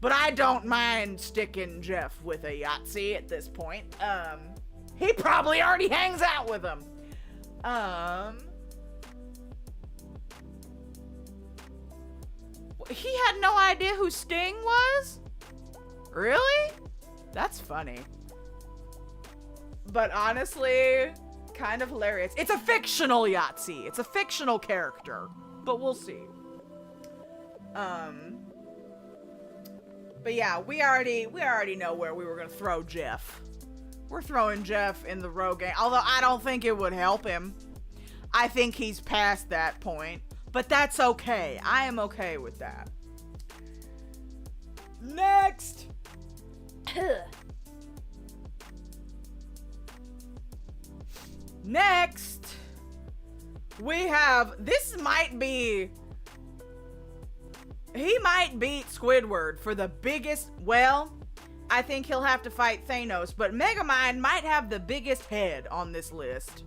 But I don't mind sticking Jeff with a Yahtzee at this point. He probably already hangs out with him. He had no idea who Sting was? Really? That's funny. But honestly... kind of hilarious. It's a fictional Yahtzee. It's a fictional character, but we'll see. But yeah, we already know where we were gonna throw Jeff. We're throwing Jeff in the Rogaine, although I don't think it would help him. I think he's past that point, but that's okay. I am okay with that. Next. Next, we have, this might be, he might beat Squidward for the biggest, well, I think he'll have to fight Thanos, but Megamind might have the biggest head on this list.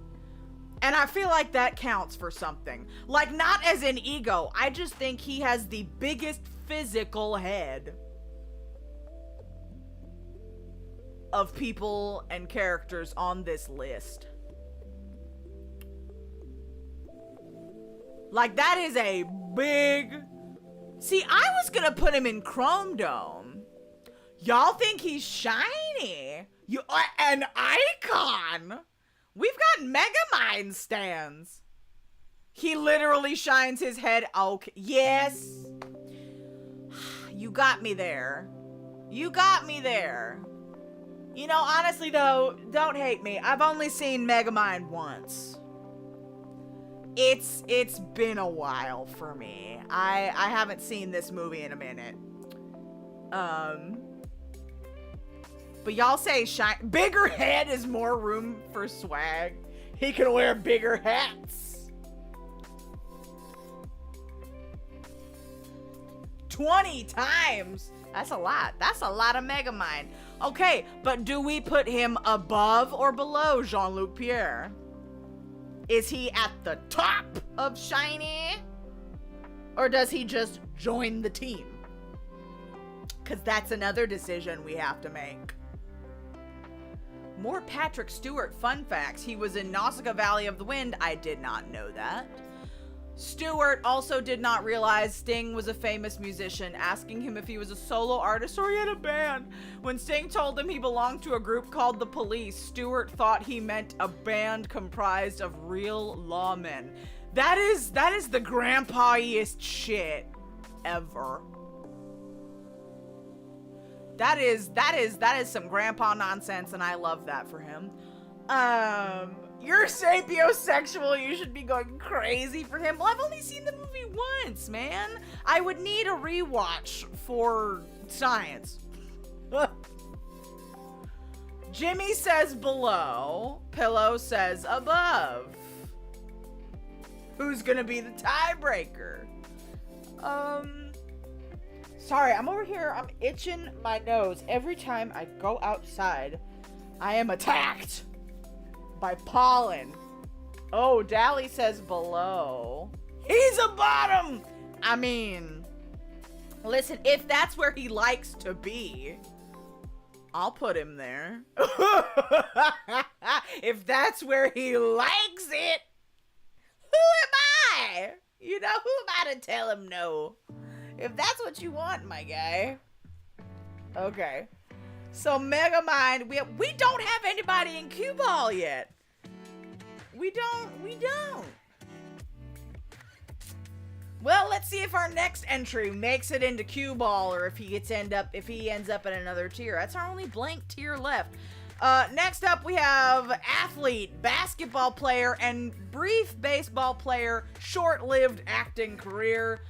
And I feel like that counts for something. Like, not as an ego, I just think he has the biggest physical head. of people and characters on this list. Like, that is a big... See, I was gonna put him in Chrome Dome. Y'all think he's shiny? You are an icon. We've got Megamind stands. He literally shines his head. Okay, yes. You got me there. You got me there. You know, honestly though, don't hate me. I've only seen Megamind once. It's been a while for me. I haven't seen this movie in a minute. But y'all say bigger head is more room for swag. He can wear bigger hats. 20 times. That's a lot. That's a lot of Megamind. Okay, but do we put him above or below Jean-Luc Pierre? Is he at the top of shiny? Or does he just join the team? Because that's another decision we have to make. More Patrick Stewart fun facts. He was in Nausicaa Valley of the Wind. I did not know that. Stewart also did not realize Sting was a famous musician, asking him if he was a solo artist or he had a band. When Sting told him he belonged to a group called The Police, Stewart thought he meant a band comprised of real lawmen. That is the grandpa-iest shit ever. That is some grandpa nonsense, and I love that for him. You're sapiosexual, you should be going crazy for him. Well, I've only seen the movie once, man. I would need a rewatch for science. Jimmy says below, Pillow says above. Who's gonna be the tiebreaker? Sorry, I'm over here, I'm itching my nose. Every time I go outside, I am attacked by pollen. Oh, Dally says below. He's a bottom! I mean, listen, if that's where he likes to be, I'll put him there. If that's where he likes it, who am I? You know, who am I to tell him no? If that's what you want, my guy. Okay. So Megamind, we don't have anybody in Cue Ball yet. We don't. Well, let's see if our next entry makes it into Cue Ball or if he ends up in another tier. That's our only blank tier left. Next up we have athlete, basketball player, and brief baseball player, short-lived acting career,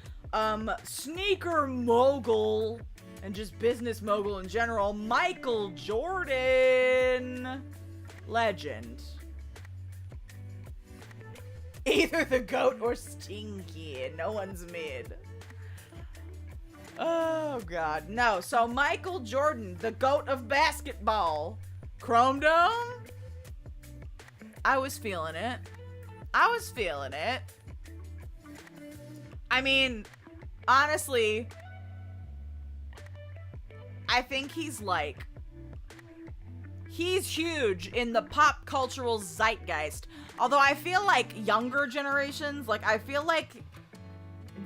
sneaker mogul, and just business mogul in general, Michael Jordan. Legend. Either the GOAT or Stinky. No one's mid. Oh, God. No. So, Michael Jordan, the GOAT of basketball. Chrome Dome? I was feeling it. I mean, honestly, I think he's huge in the pop cultural zeitgeist. Although I feel like younger generations, I feel like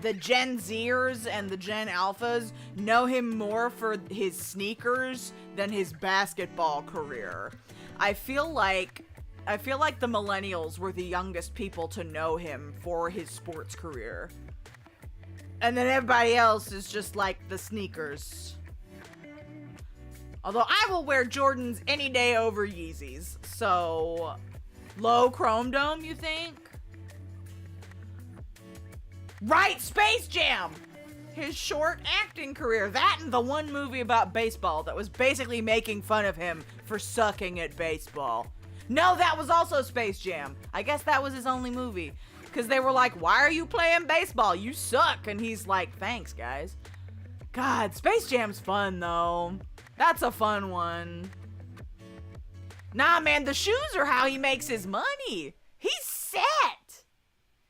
the Gen Zers and the Gen Alphas know him more for his sneakers than his basketball career. I feel like the millennials were the youngest people to know him for his sports career. And then everybody else is just like the sneakers. Although I will wear Jordans any day over Yeezys. So, low Chrome Dome, you think? Right, Space Jam! His short acting career. That and the one movie about baseball that was basically making fun of him for sucking at baseball. No, that was also Space Jam. I guess that was his only movie. Because they were like, why are you playing baseball? You suck. And he's like, thanks, guys. God, Space Jam's fun, though. That's a fun one. Nah, man, the shoes are how he makes his money. He's set.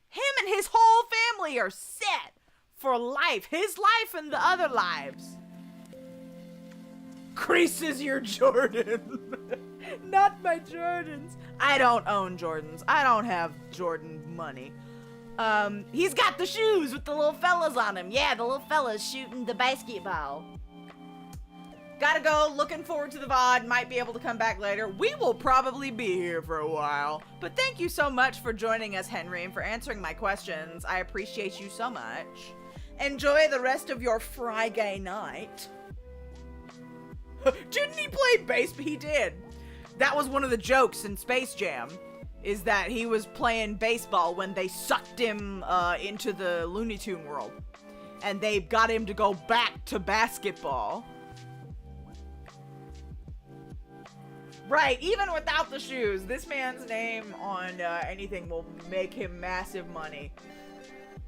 Him and his whole family are set for life. His life and the other lives. creases your Jordan. Not my Jordans. I don't own Jordans. I don't have Jordan money. He's got the shoes with the little fellas on him. Yeah, the little fellas shooting the basketball. Gotta go. Looking forward to the VOD. Might be able to come back later. We will probably be here for a while. But thank you so much for joining us, Henry, and for answering my questions. I appreciate you so much. Enjoy the rest of your Friday night. Didn't he play bass? He did. That was one of the jokes in Space Jam, is that he was playing baseball when they sucked him into the Looney Tune world. And they got him to go back to basketball. Right, even without the shoes, this man's name on anything will make him massive money.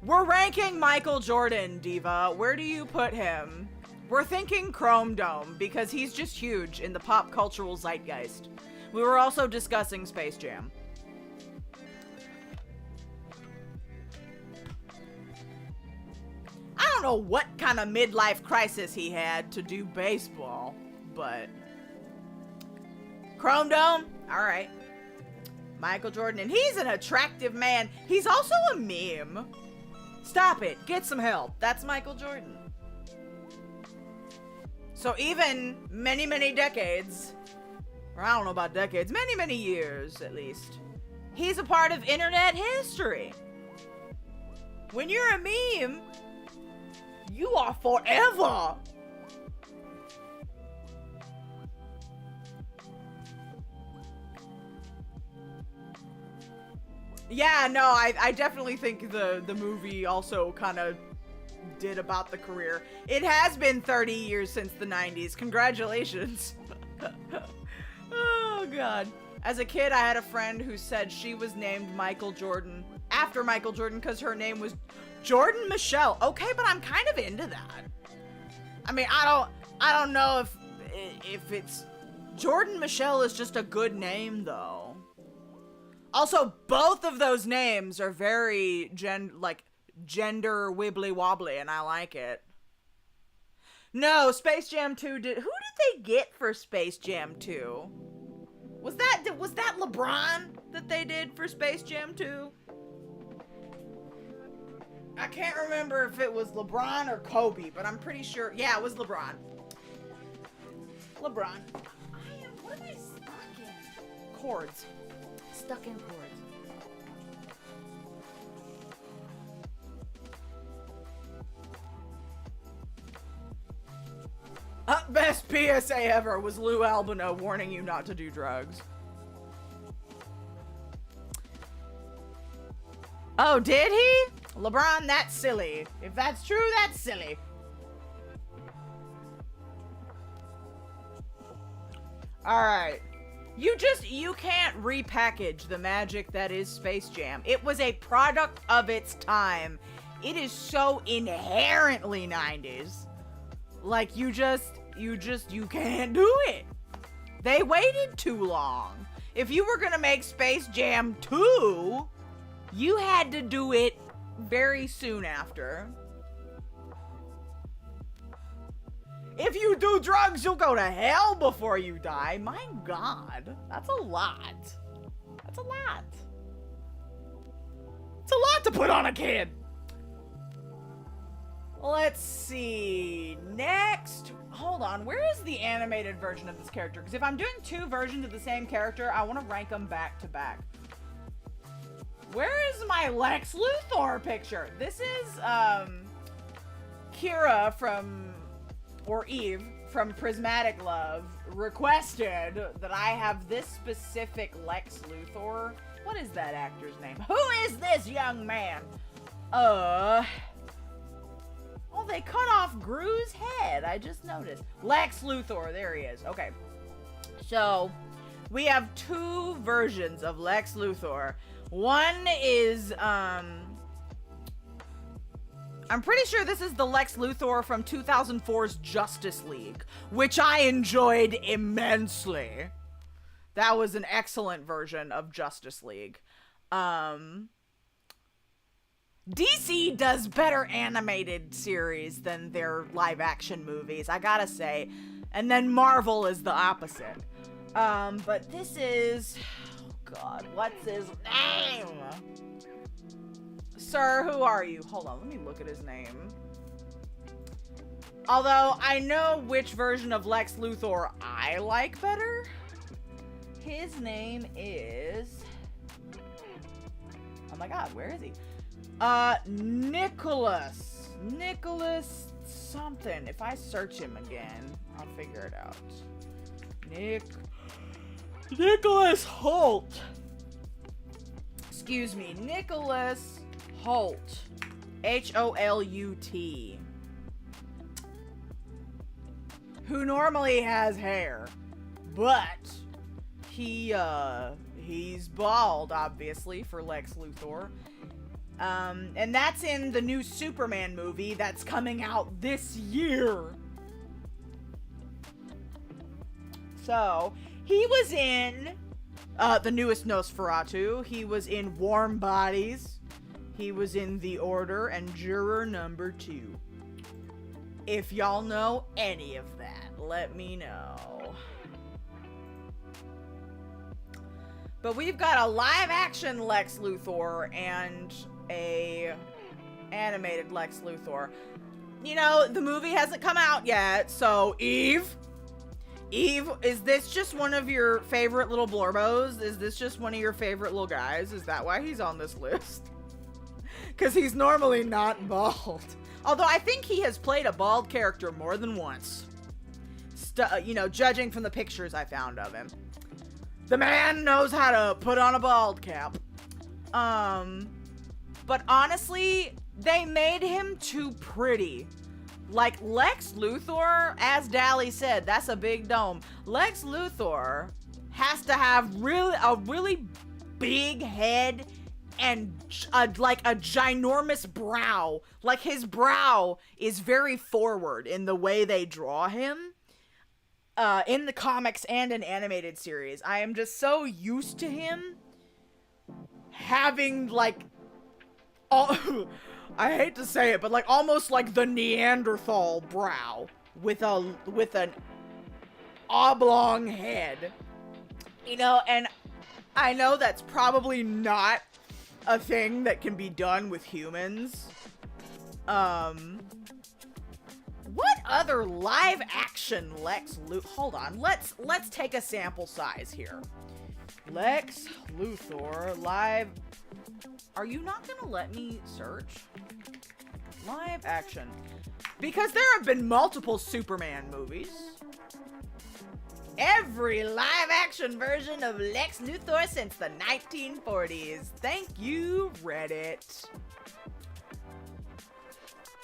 We're ranking Michael Jordan, Diva. Where do you put him? We're thinking Chrome Dome, because he's just huge in the pop cultural zeitgeist. We were also discussing Space Jam. I don't know what kind of midlife crisis he had to do baseball, but... Chrome Dome? Alright. Michael Jordan, and he's an attractive man. He's also a meme. Stop it. Get some help. That's Michael Jordan. So even many, many decades, or I don't know about decades, many, many years at least, he's a part of internet history. When you're a meme, you are forever. Yeah, no, I definitely think the movie also kind of did about the career. It has been 30 years since the 90s. Congratulations. Oh, God. As a kid, I had a friend who said she was named Michael Jordan after Michael Jordan because her name was Jordan Michelle. Okay, but I'm kind of into that. I mean, I don't know if it's... Jordan Michelle is just a good name, though. Also, both of those names are very gender wibbly wobbly, and I like it. No, Space Jam 2 who did they get for Space Jam 2? Was that LeBron that they did for Space Jam 2? I can't remember if it was LeBron or Kobe, but I'm pretty sure. Yeah, it was LeBron. LeBron. What am I stuck in? Chords. Stuck in chords. Best PSA ever was Lou Albano warning you not to do drugs. Oh, did he? LeBron, that's silly. If that's true, that's silly. Alright. You can't repackage the magic that is Space Jam. It was a product of its time. It is so inherently 90s. Like, you can't do it. They waited too long. If you were gonna make Space Jam 2, you had to do it very soon after. If you do drugs, you'll go to hell before you die. My God, that's a lot. That's a lot. It's a lot to put on a kid. Let's see. Next. Hold on. Where is the animated version of this character? Because if I'm doing two versions of the same character, I want to rank them back to back. Where is my Lex Luthor picture? This is, Kira from... or Eve from Prismatic Love requested that I have this specific Lex Luthor. What is that actor's name? Who is this young man? Oh, they cut off Gru's head. I just noticed. Lex Luthor. There he is. Okay. So, we have two versions of Lex Luthor. One is, I'm pretty sure this is the Lex Luthor from 2004's Justice League, which I enjoyed immensely. That was an excellent version of Justice League. DC does better animated series than their live action movies, I gotta say. And then Marvel is the opposite. But this is, oh God, what's his name? Sir, who are you? Hold on, let me look at his name. Although I know which version of Lex Luthor I like better. His name is, oh my God, where is he? Nicholas something. If I search him again, I'll figure it out. Nicholas Hoult. Excuse me, Nicholas Hoult. H-O-L-U-T. Who normally has hair, but he's bald, obviously, for Lex Luthor. And that's in the new Superman movie that's coming out this year. So, he was in the newest Nosferatu. He was in Warm Bodies. He was in The Order and Juror Number 2. If y'all know any of that, let me know. But we've got a live-action Lex Luthor and a animated Lex Luthor. You know, the movie hasn't come out yet, so Eve, is this just one of your favorite little blorbos? Is this just one of your favorite little guys? Is that why he's on this list? Because he's normally not bald. Although I think he has played a bald character more than once. You know, judging from the pictures I found of him. The man knows how to put on a bald cap. But honestly, they made him too pretty. Like, Lex Luthor, as Dally said, that's a big dome. Lex Luthor has to have a really big head and like a ginormous brow. Like, his brow is very forward in the way they draw him. In the comics and in animated series. I am just so used to him having, like, I hate to say it, but like almost like the Neanderthal brow with an oblong head. You know, and I know that's probably not a thing that can be done with humans. What other live action Lex Luthor? Hold on, let's take a sample size here. Lex Luthor live. Are you not gonna let me search? Live action. Because there have been multiple Superman movies. Every live action version of Lex Luthor since the 1940s. Thank you, Reddit.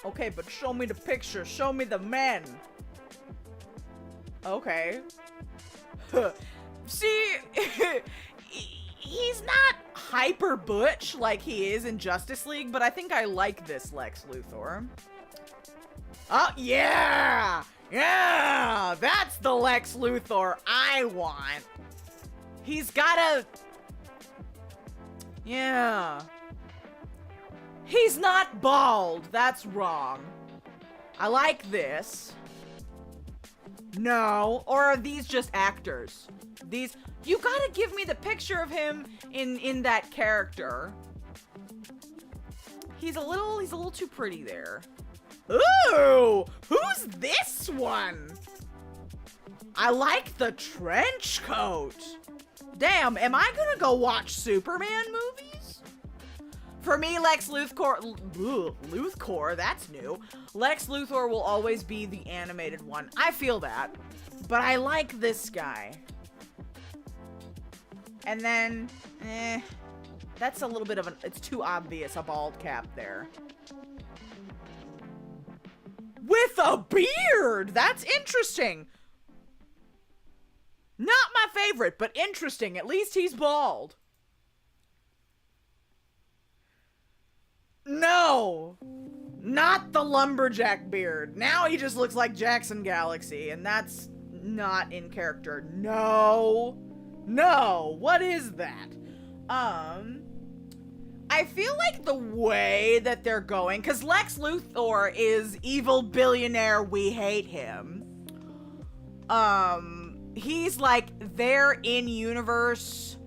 Okay, but show me the picture. Show me the men. Okay. See, he's not hyper butch like he is in Justice League, but I think I like this Lex Luthor. Oh, yeah! Yeah! That's the Lex Luthor I want. He's got a... Yeah. He's not bald. That's wrong. I like this. No. Or are these just actors? These... You gotta give me the picture of him in that character. He's a little too pretty there. Ooh! Who's this one? I like the trench coat. Damn, am I gonna go watch Superman movies? For me, Lex Luthor, that's new. Lex Luthor will always be the animated one. I feel that. But I like this guy. And then, that's a little bit of it's too obvious, a bald cap there. With a beard! That's interesting. Not my favorite, but interesting. At least he's bald. No! Not the lumberjack beard. Now he just looks like Jackson Galaxy, and that's not in character. No! No! What is that? I feel like the way that they're going, because Lex Luthor is evil billionaire, we hate him. He's like their in-universe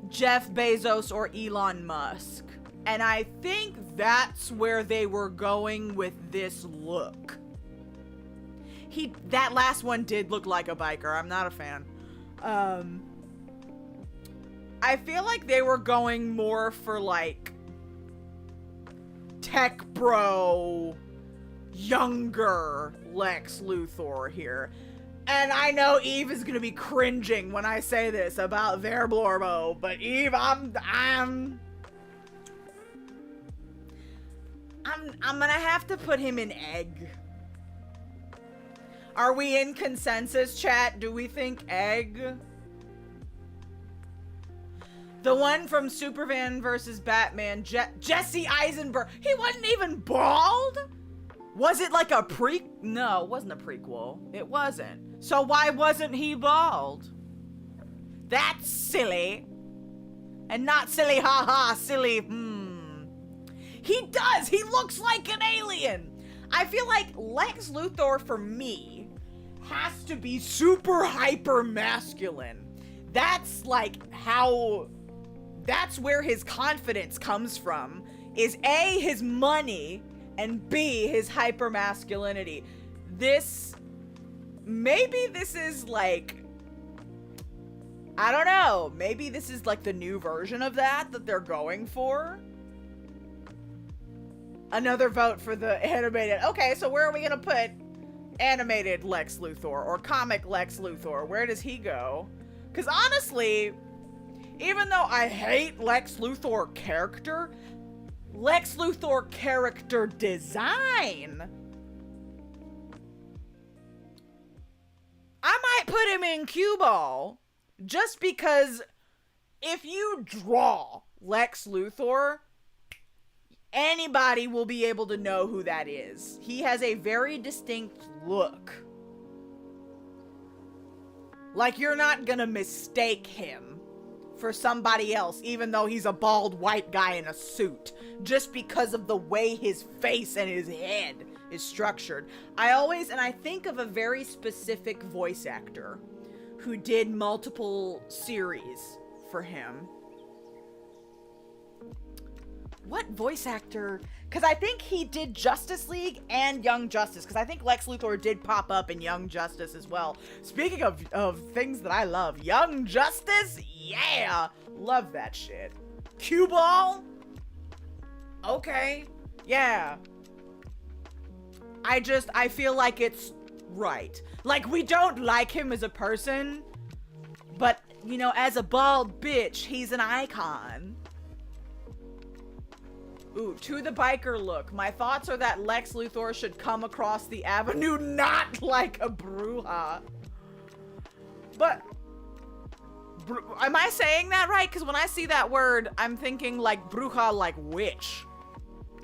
Jeff Bezos or Elon Musk. And I think that's where they were going with this look. That last one did look like a biker. I'm not a fan. I feel like they were going more for like tech bro, younger Lex Luthor here. And I know Eve is gonna be cringing when I say this about their Blorbo, but Eve, I'm gonna have to put him in egg. Are we in consensus, chat? Do we think egg? The one from Superman versus Batman, Jesse Eisenberg. He wasn't even bald? Was it like a No, it wasn't a prequel. It wasn't. So why wasn't he bald? That's silly. And not silly, haha, silly, He does! He looks like an alien! I feel like Lex Luthor, for me, has to be super hyper masculine. That's like how... That's where his confidence comes from, is A, his money, and B, his hyper-masculinity. Maybe this is like, I don't know, maybe this is like the new version of that they're going for? Another vote for the animated. Okay, so where are we gonna put animated Lex Luthor, or comic Lex Luthor? Where does he go? Because honestly... Even though I hate Lex Luthor character design, I might put him in cue ball just because if you draw Lex Luthor, anybody will be able to know who that is. He has a very distinct look. Like, you're not gonna mistake him for somebody else, even though he's a bald white guy in a suit, just because of the way his face and his head is structured. I think of a very specific voice actor who did multiple series for him. What voice actor? Because I think he did Justice League and Young Justice, because I think Lex Luthor did pop up in Young Justice as well. Speaking of things that I love, Young Justice? Yeah! Love that shit. Cue ball? Okay. Yeah. I feel like it's right. Like, we don't like him as a person, but, you know, as a bald bitch, he's an icon. Ooh, to the biker look. My thoughts are that Lex Luthor should come across the avenue not like a bruja. But, am I saying that right? Because when I see that word, I'm thinking like bruja, like witch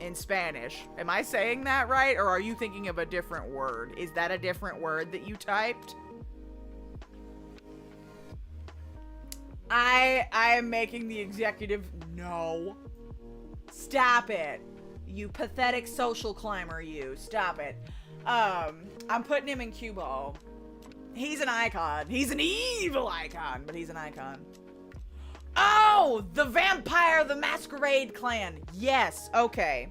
in Spanish. Am I saying that right? Or are you thinking of a different word? Is that a different word that you typed? I am making the executive no. Stop it. You pathetic social climber, you. Stop it. I'm putting him in cue ball. He's an icon. He's an evil icon, but he's an icon. Oh! The Vampire the Masquerade Clan. Yes, okay.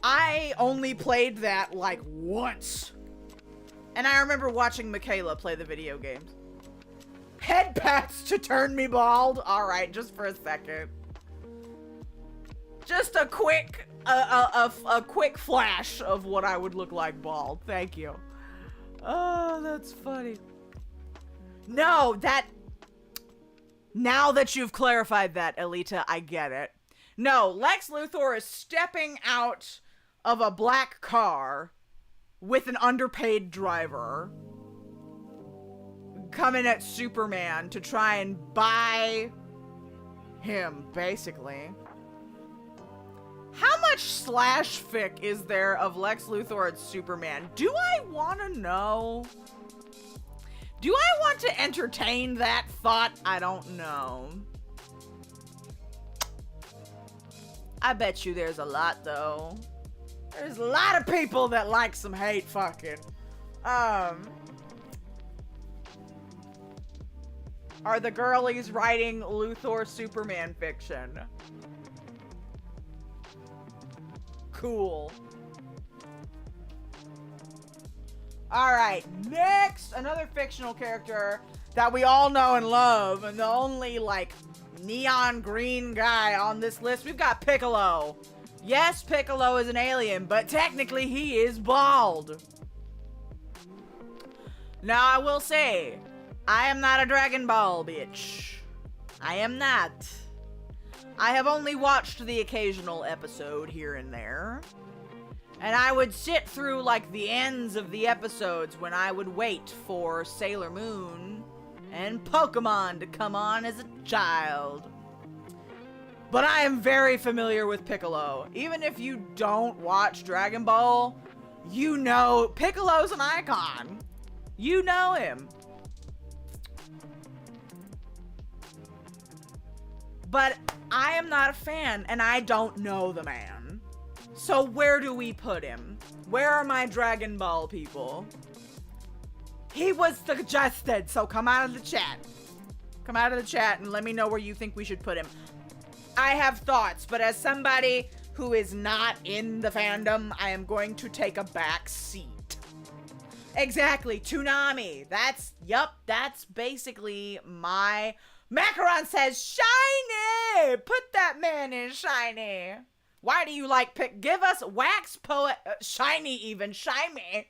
I only played that like once. And I remember watching Michaela play the video games. Head pats to turn me bald. Alright, just for a second. Just a quick, a quick flash of what I would look like bald. Thank you. Oh, that's funny. No, now that you've clarified that, Elita, I get it. No, Lex Luthor is stepping out of a black car with an underpaid driver, coming at Superman to try and buy him, basically. How much slash fic is there of Lex Luthor and Superman? Do I want to know? Do I want to entertain that thought? I don't know. I bet you there's a lot, though. There's a lot of people that like some hate fucking. Are the girlies writing Luthor Superman fiction? Cool. Alright, next, another fictional character that we all know and love, and the only, like, neon green guy on this list, we've got Piccolo. Yes, Piccolo is an alien, but technically he is bald. Now, I will say, I am not a Dragon Ball bitch. I am not. I have only watched the occasional episode here and there. And I would sit through, like, the ends of the episodes when I would wait for Sailor Moon and Pokemon to come on as a child. But I am very familiar with Piccolo. Even if you don't watch Dragon Ball, you know Piccolo's an icon. You know him. But I am not a fan, and I don't know the man. So where do we put him? Where are my Dragon Ball people? He was suggested, so come out of the chat. Come out of the chat and let me know where you think we should put him. I have thoughts, but as somebody who is not in the fandom, I am going to take a back seat. Exactly, Toonami. That's basically my... Macaron says, shiny! Put that man in shiny. Why do you like give us wax poet, shiny even, shiny.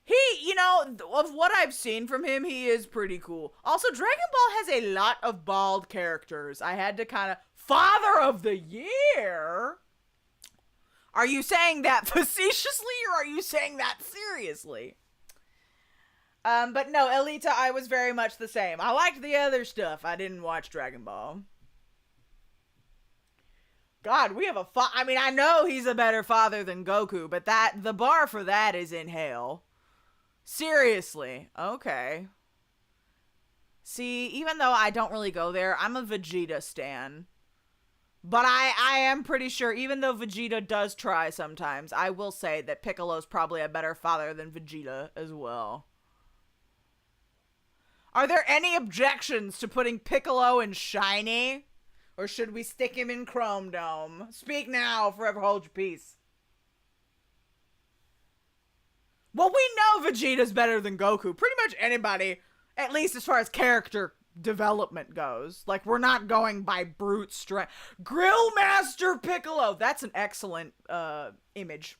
He, you know, of what I've seen from him, he is pretty cool. Also, Dragon Ball has a lot of bald characters. I had to kind of, Father of the Year? Are you saying that facetiously or are you saying that seriously? But no, Elita, I was very much the same. I liked the other stuff. I didn't watch Dragon Ball. God, we have I mean, I know he's a better father than Goku, but the bar for that is in hell. Seriously. Okay. See, even though I don't really go there, I'm a Vegeta stan. But I am pretty sure, even though Vegeta does try sometimes, I will say that Piccolo's probably a better father than Vegeta as well. Are there any objections to putting Piccolo in shiny? Or should we stick him in Chrome Dome? Speak now, forever hold your peace. Well, we know Vegeta's better than Goku. Pretty much anybody, at least as far as character development goes. Like, we're not going by brute strength. Grill Master Piccolo! That's an excellent image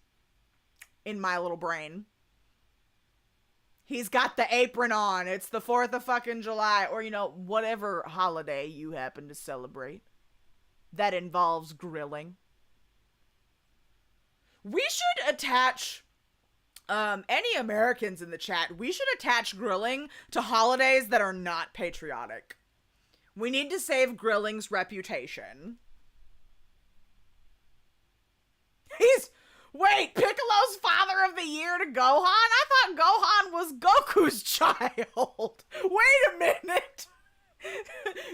in my little brain. He's got the apron on. It's the 4th of fucking July. Or, you know, whatever holiday you happen to celebrate that involves grilling. We should attach, any Americans in the chat, we should attach grilling to holidays that are not patriotic. We need to save grilling's reputation. Wait, Piccolo's Father of the Year to Gohan? I thought Gohan was Goku's child. Wait a minute.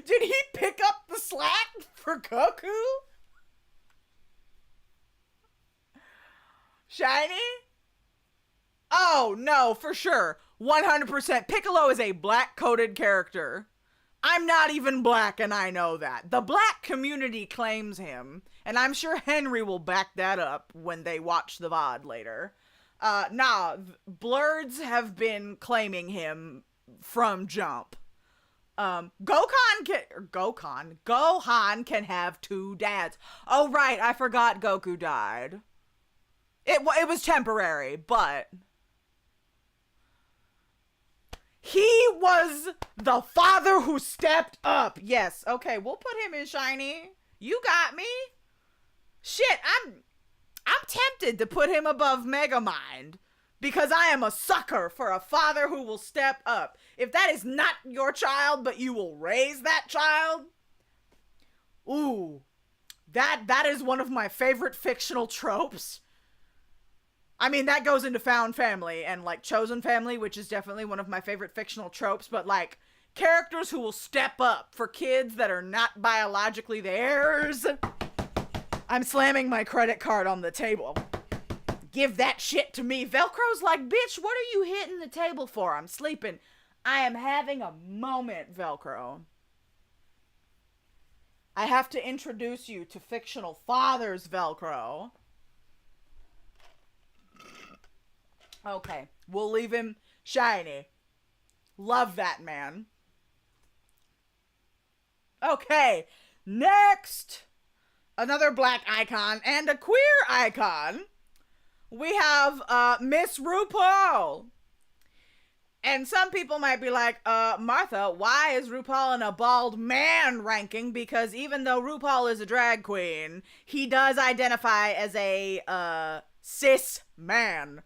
Did he pick up the slack for Goku? Shiny? Oh, no, for sure. 100%. Piccolo is a black-coded character. I'm not even black, and I know that. The black community claims him, and I'm sure Henry will back that up when they watch the VOD later. Blurds have been claiming him from jump. Gohan can have 2 dads. Oh, right, I forgot Goku died. It was temporary, but... He was the father who stepped up. Yes, okay, we'll put him in shiny. You got me. Shit, I'm tempted to put him above Megamind because I am a sucker for a father who will step up. If that is not your child, but you will raise that child, ooh, that is one of my favorite fictional tropes. I mean, that goes into found family and, like, chosen family, which is definitely one of my favorite fictional tropes, but, like, characters who will step up for kids that are not biologically theirs. I'm slamming my credit card on the table. Give that shit to me. Velcro's like, bitch, what are you hitting the table for? I'm sleeping. I am having a moment, Velcro. I have to introduce you to fictional fathers, Velcro. Okay, we'll leave him shiny. Love that man. Okay, next. Another black icon and a queer icon. We have Miss RuPaul. And some people might be like, Martha, why is RuPaul in a bald man ranking? Because even though RuPaul is a drag queen, he does identify as a cis man.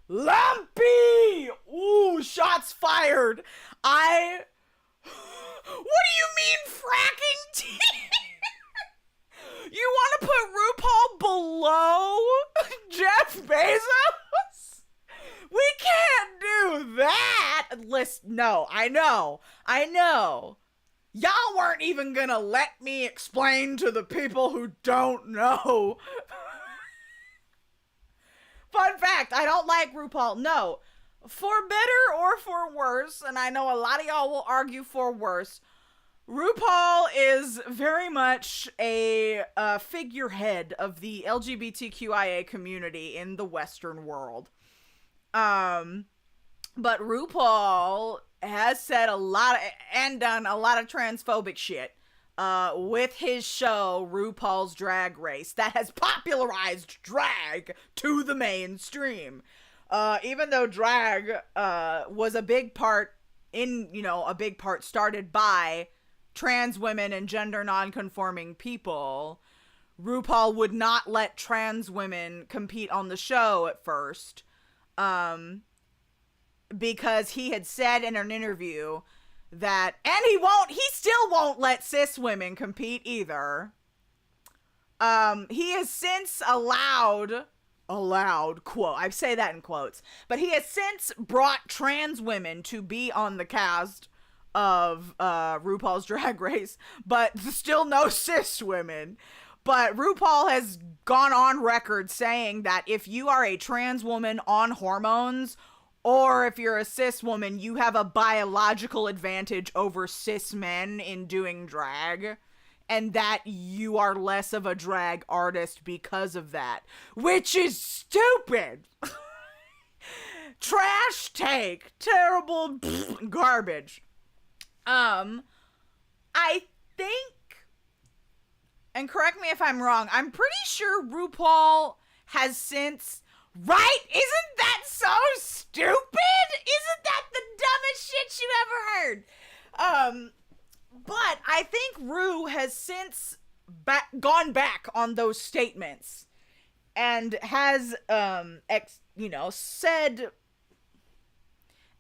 Lumpy! Ooh, shots fired. What do you mean fracking tea? You want to put RuPaul below Jeff Bezos? We can't do that. Listen, no, I know. Y'all weren't even gonna let me explain to the people who don't know. Fun fact, I don't like RuPaul. No. For better or for worse, and I know a lot of y'all will argue for worse, RuPaul is very much a figurehead of the LGBTQIA community in the Western world. But RuPaul has said a lot and done a lot of transphobic shit with his show RuPaul's Drag Race that has popularized drag to the mainstream. Even though drag was a big part started by trans women and gender non-conforming people, RuPaul would not let trans women compete on the show at first. Because he had said in an interview that, and he still won't let cis women compete either. He has since allowed, quote, I say that in quotes, but he has since brought trans women to be on the cast of RuPaul's Drag Race, but still no cis women. But RuPaul has gone on record saying that if you are a trans woman on hormones, or if you're a cis woman, you have a biological advantage over cis men in doing drag, and that you are less of a drag artist because of that, which is stupid. Trash take. Terrible garbage. I think, and correct me if I'm wrong, I'm pretty sure RuPaul has since, right? Isn't that so stupid? Isn't that the dumbest shit you ever heard? But I think Ru has since gone back on those statements and has,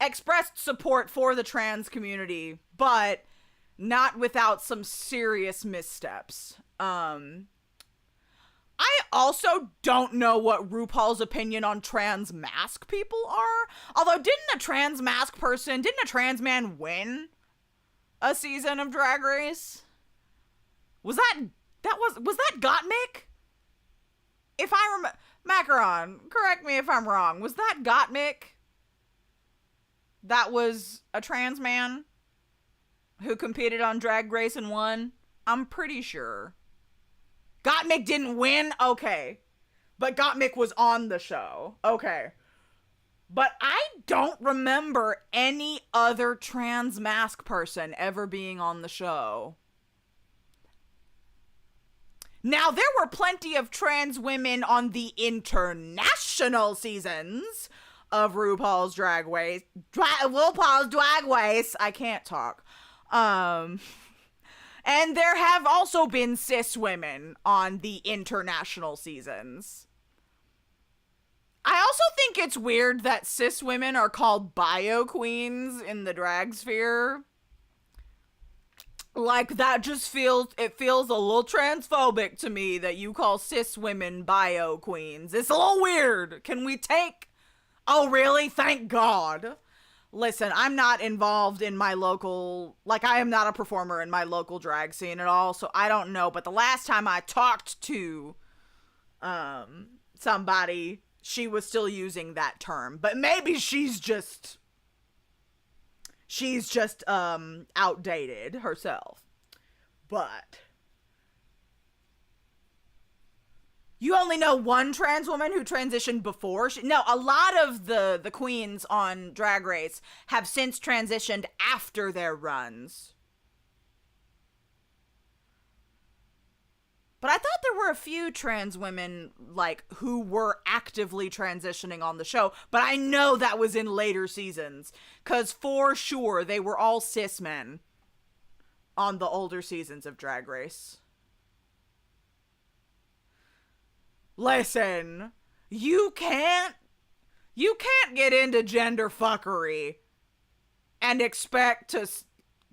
expressed support for the trans community, but not without some serious missteps. I also don't know what RuPaul's opinion on trans mask people are. Although, didn't a trans man win a season of Drag Race? Was that Gottmik? If I remember, Macaron, correct me if I'm wrong. Was that Gottmik? That was a trans man who competed on Drag Race and won? I'm pretty sure. Gottmik didn't win? Okay. But Gottmik was on the show. Okay. But I don't remember any other trans mask person ever being on the show. Now, there were plenty of trans women on the international seasons of RuPaul's Drag Race. RuPaul's Drag Race. I can't talk. And there have also been cis women on the international seasons. I also think it's weird that cis women are called bio queens in the drag sphere. Like, that just feels a little transphobic to me that you call cis women bio queens. It's a little weird. Can we take... Oh, really? Thank God. Listen, I'm not involved in my local... Like, I am not a performer in my local drag scene at all, so I don't know. But the last time I talked to somebody, she was still using that term. But maybe she's just outdated herself. But you only know one trans woman who transitioned before? No, a lot of the queens on Drag Race have since transitioned after their runs. But I thought there were a few trans women, like, who were actively transitioning on the show. But I know that was in later seasons. Because for sure, they were all cis men on the older seasons of Drag Race. Listen, you can't get into gender fuckery and expect to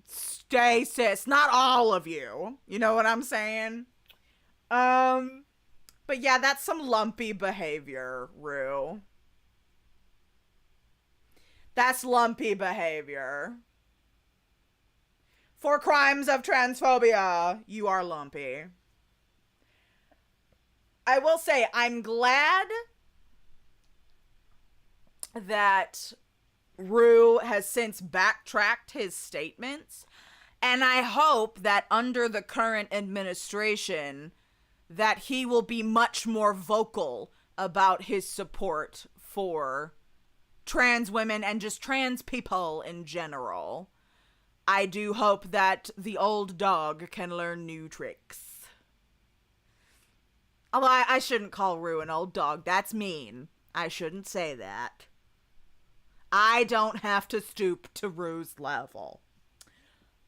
stay cis. Not all of you. You know what I'm saying? But yeah, that's some lumpy behavior, Rue. That's lumpy behavior. For crimes of transphobia, you are lumpy. I will say, I'm glad that Rue has since backtracked his statements, and I hope that under the current administration that he will be much more vocal about his support for trans women and just trans people in general. I do hope that the old dog can learn new tricks. Although I shouldn't call Rue an old dog. That's mean. I shouldn't say that. I don't have to stoop to Rue's level.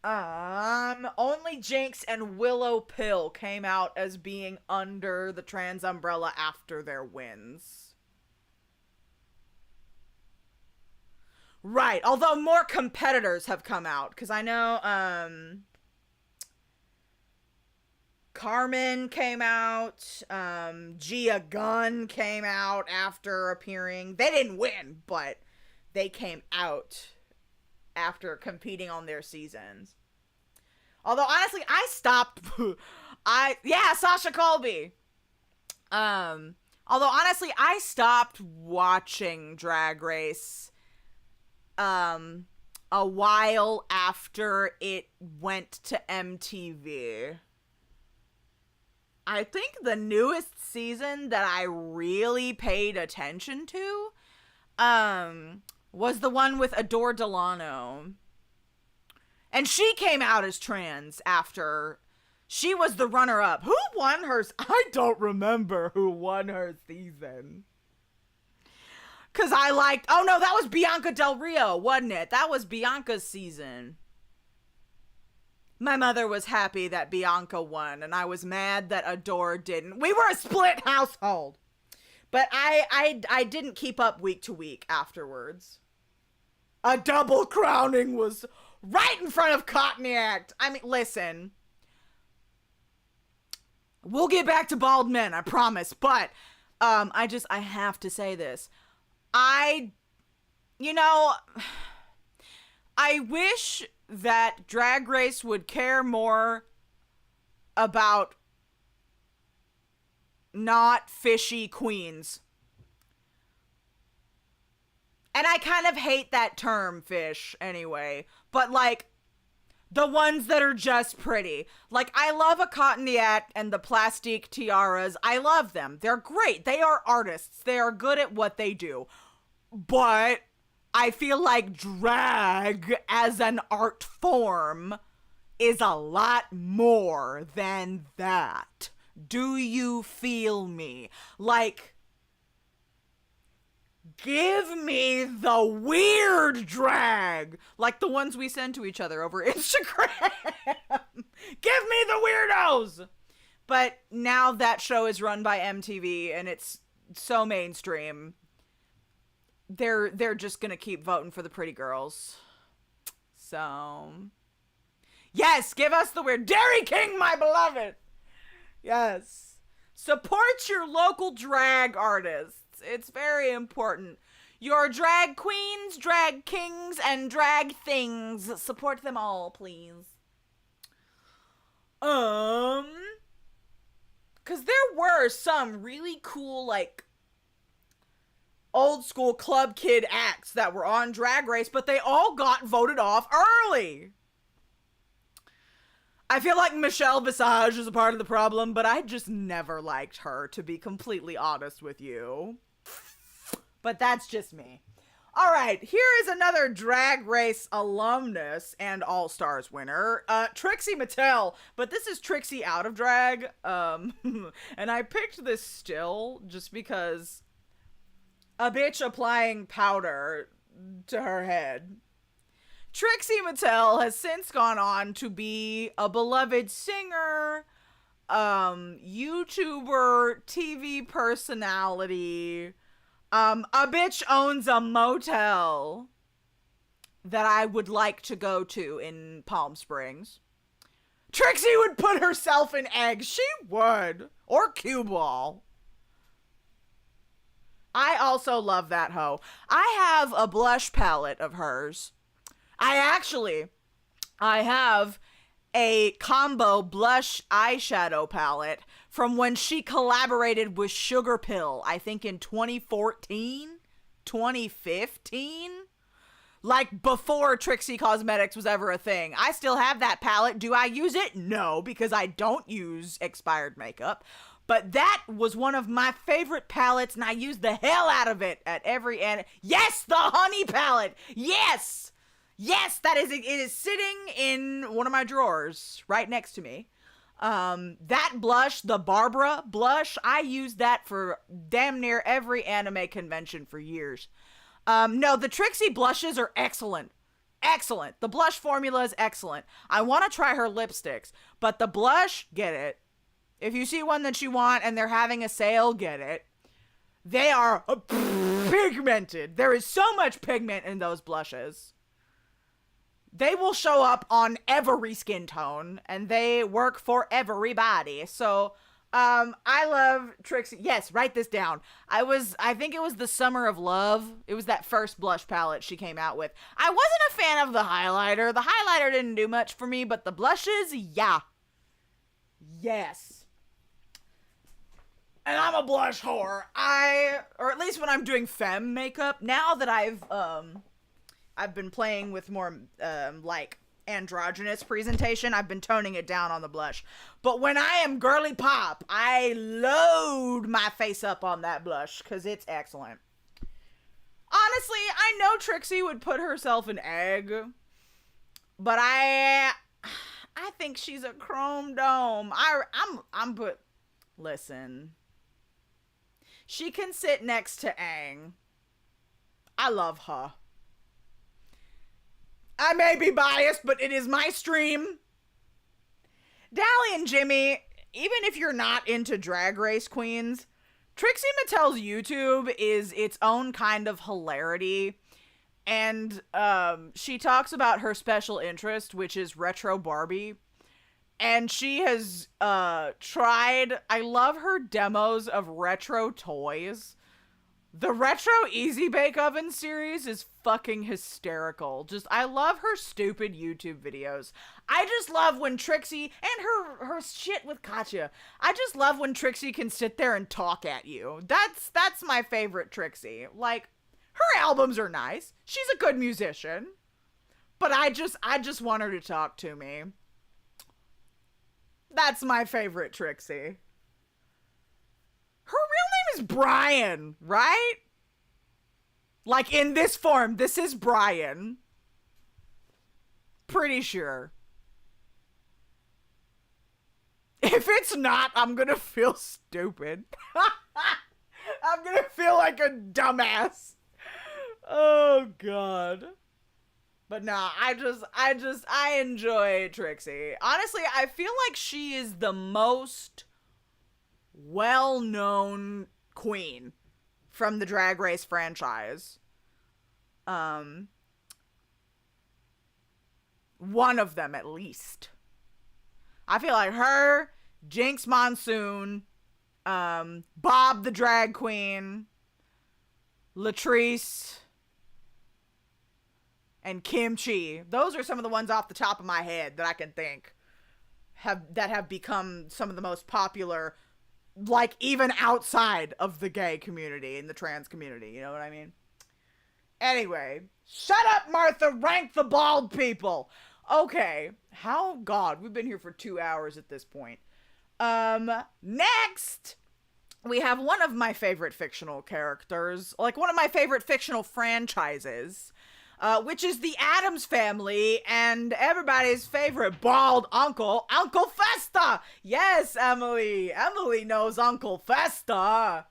Only Jinx and Willow Pill came out as being under the trans umbrella after their wins. Right, although more competitors have come out, because I know, Carmen came out, Gia Gunn came out after appearing. They didn't win, but they came out after competing on their seasons. Although, honestly, I stopped... Sasha Colby! Although, honestly, I stopped watching Drag Race, a while after it went to MTV. I think the newest season that I really paid attention to, was the one with Adore Delano. And she came out as trans after she was the runner-up. Who won hers? I don't remember who won her season. Because I liked... Oh, no, that was Bianca Del Rio, wasn't it? That was Bianca's season. My mother was happy that Bianca won, and I was mad that Adore didn't. We were a split household. But I didn't keep up week to week afterwards. A double crowning was right in front of Cottony Act. I mean, listen. We'll get back to bald men, I promise. But, I have to say this. I wish that Drag Race would care more about not fishy queens. And I kind of hate that term, fish, anyway. But, like, the ones that are just pretty. Like, I love a Cottony Act and the Plastique Tiaras. I love them. They're great. They are artists. They are good at what they do. But I feel like drag as an art form is a lot more than that. Do you feel me? Like, give me the weird drag, like the ones we send to each other over Instagram. Give me the weirdos. But now that show is run by MTV and it's so mainstream, they're just gonna keep voting for the pretty girls. So, yes, give us the weird. Dairy King, my beloved. Yes. Support your local drag artists. It's very important. Your drag queens, drag kings, and drag things. Support them all, please. Because there were some really cool, like, old school club kid acts that were on Drag Race, but they all got voted off early. I feel like Michelle Visage is a part of the problem, but I just never liked her, to be completely honest with you. But that's just me. All right, here is another Drag Race alumnus and All Stars winner, Trixie Mattel. But this is Trixie out of drag. And I picked this still just because a bitch applying powder to her head. Trixie Mattel has since gone on to be a beloved singer, YouTuber, TV personality. A bitch owns a motel that I would like to go to in Palm Springs. Trixie would put herself in eggs. She would. Or cue ball. I also love that hoe. I have a blush palette of hers. I have a combo blush eyeshadow palette from when she collaborated with Sugar Pill, I think in 2014, 2015. Like before Trixie Cosmetics was ever a thing. I still have that palette. Do I use it? No, because I don't use expired makeup. But that was one of my favorite palettes, and I used the hell out of it at every end. Yes, the honey palette. Yes. Yes, it is sitting in one of my drawers right next to me. That blush, the Barbara blush, I used that for damn near every anime convention for years. No, the Trixie blushes are excellent. Excellent. The blush formula is excellent. I want to try her lipsticks, but the blush, get it. If you see one that you want and they're having a sale, get it. They are pigmented. There is so much pigment in those blushes. They will show up on every skin tone, and they work for everybody. So, I love Trixie. Yes, write this down. I think it was the Summer of Love. It was that first blush palette she came out with. I wasn't a fan of the highlighter. The highlighter didn't do much for me, but the blushes, yeah. Yes. And I'm a blush whore. Or at least when I'm doing femme makeup, now that I've been playing with more, like, androgynous presentation, I've been toning it down on the blush. But when I am girly pop, I load my face up on that blush, because it's excellent. Honestly, I know Trixie would put herself in egg, but I think she's a chrome dome. Listen. She can sit next to Aang. I love her. I may be biased, but it is my stream. Dally and Jimmy, even if you're not into Drag Race queens, Trixie Mattel's YouTube is its own kind of hilarity. And she talks about her special interest, which is retro Barbie. And she has tried, I love her demos of retro toys. The Retro Easy Bake Oven series is fucking hysterical. I love her stupid YouTube videos. I just love when Trixie, and her shit with Katya. I just love when Trixie can sit there and talk at you. That's my favorite Trixie. Like, her albums are nice. She's a good musician. But I just want her to talk to me. That's my favorite Trixie. Her real name is Brian, right? Like, in this form, this is Brian. Pretty sure. If it's not, I'm gonna feel stupid. I'm gonna feel like a dumbass. Oh, God. But nah, I enjoy Trixie. Honestly, I feel like she is the most well-known queen from the Drag Race franchise. One of them, at least. I feel like her, Jinx Monsoon, Bob the Drag Queen, Latrice, and Kimchi. Those are some of the ones off the top of my head that I can think that have become some of the most popular like even outside of the gay community and the trans community, you know what I mean? Anyway, shut up, Martha, rank the bald people. Okay, God, we've been here for 2 hours at this point. Next, we have one of my favorite fictional characters, like one of my favorite fictional franchises, which is the Addams Family and everybody's favorite bald uncle, Uncle Festa. Yes, Emily. Emily knows Uncle Festa.